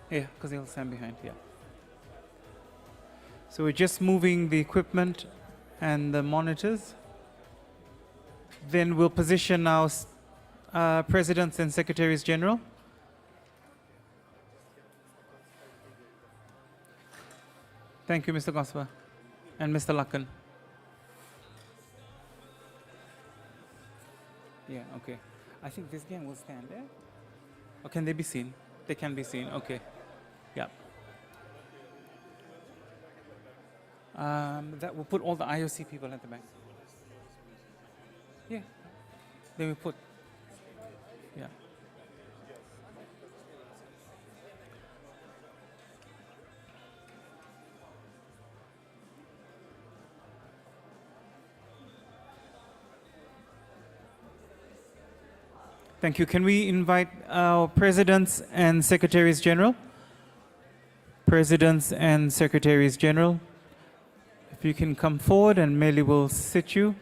Yeah, because they'll stand behind, yeah. So we're just moving the equipment and the monitors. Then we'll position our presidents and secretaries general. Thank you, Mr. Gospa and Mr. Lakan. Yeah, okay. I think this gang will stand there. Or can they be seen? They can be seen, okay. Yeah. That will put all the IOC people at the back. Yeah. They will put, yeah. Thank you. Can we invite our presidents and secretaries general? Presidents and secretaries general. If you can come forward, and Meli will seat you.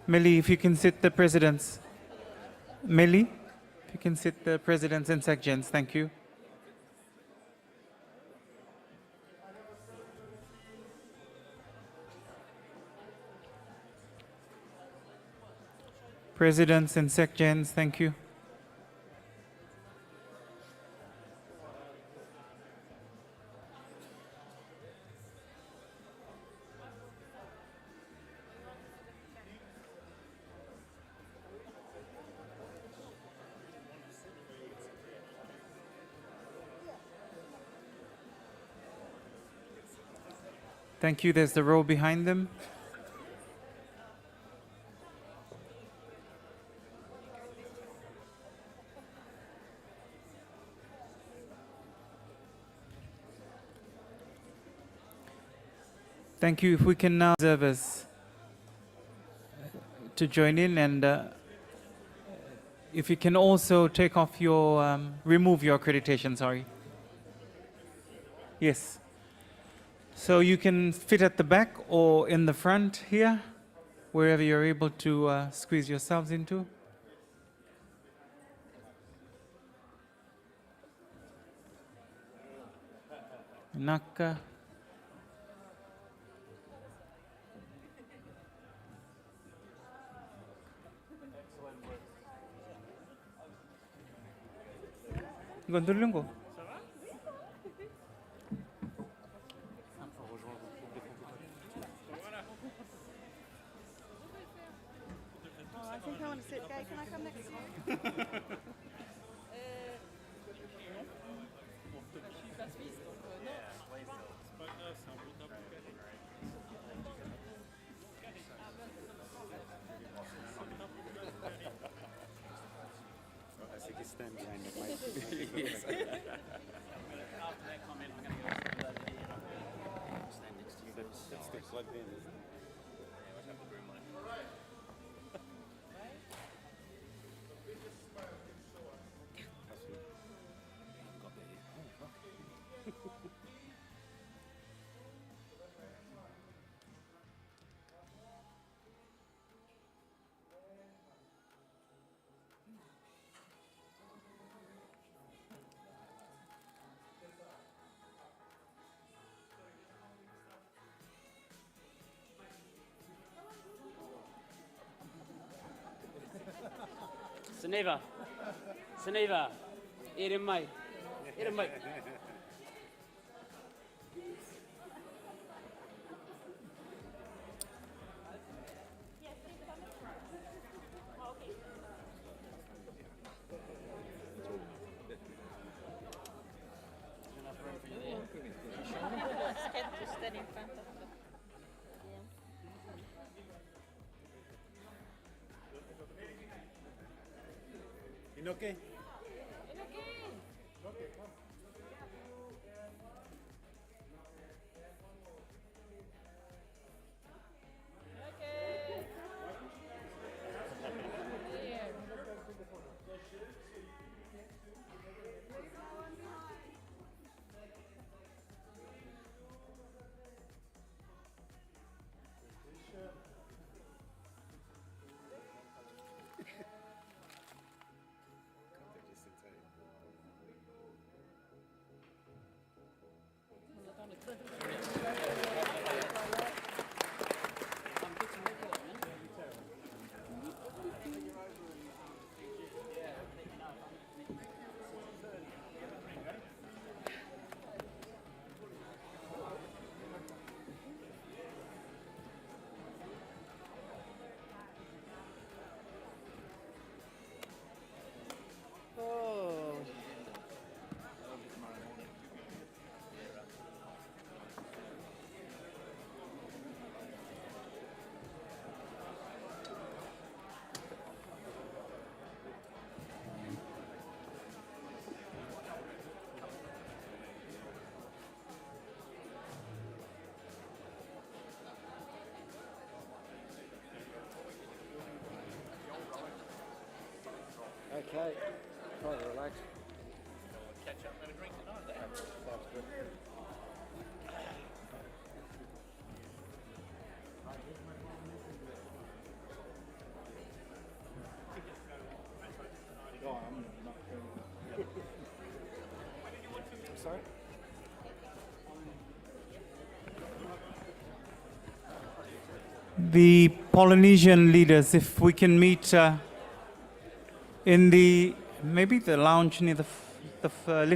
Meli, if you can sit the presidents. Meli, if you can sit the presidents and secgens, thank you. Presidents and secgens, thank you. Thank you. There's the row behind them. Thank you. If we can now observers to join in, and if you can also take off your, remove your accreditation, sorry. Yes. So you can fit at the back or in the front here, wherever you're able to squeeze yourselves into. Naka. Gondolungo. I think I want to sit. Guy, can I come next to you? Stand behind the mic. Yes. After that comment, I'm going to go to the stand next to you. That's still plugged in, isn't it? Seneva. Seneva. Iremai. Iremai. Inoke? Okay, try to relax. Catch up and a drink tonight. Sounds good. Sorry? The Polynesian leaders, if we can meet in the maybe the lounge near the lift.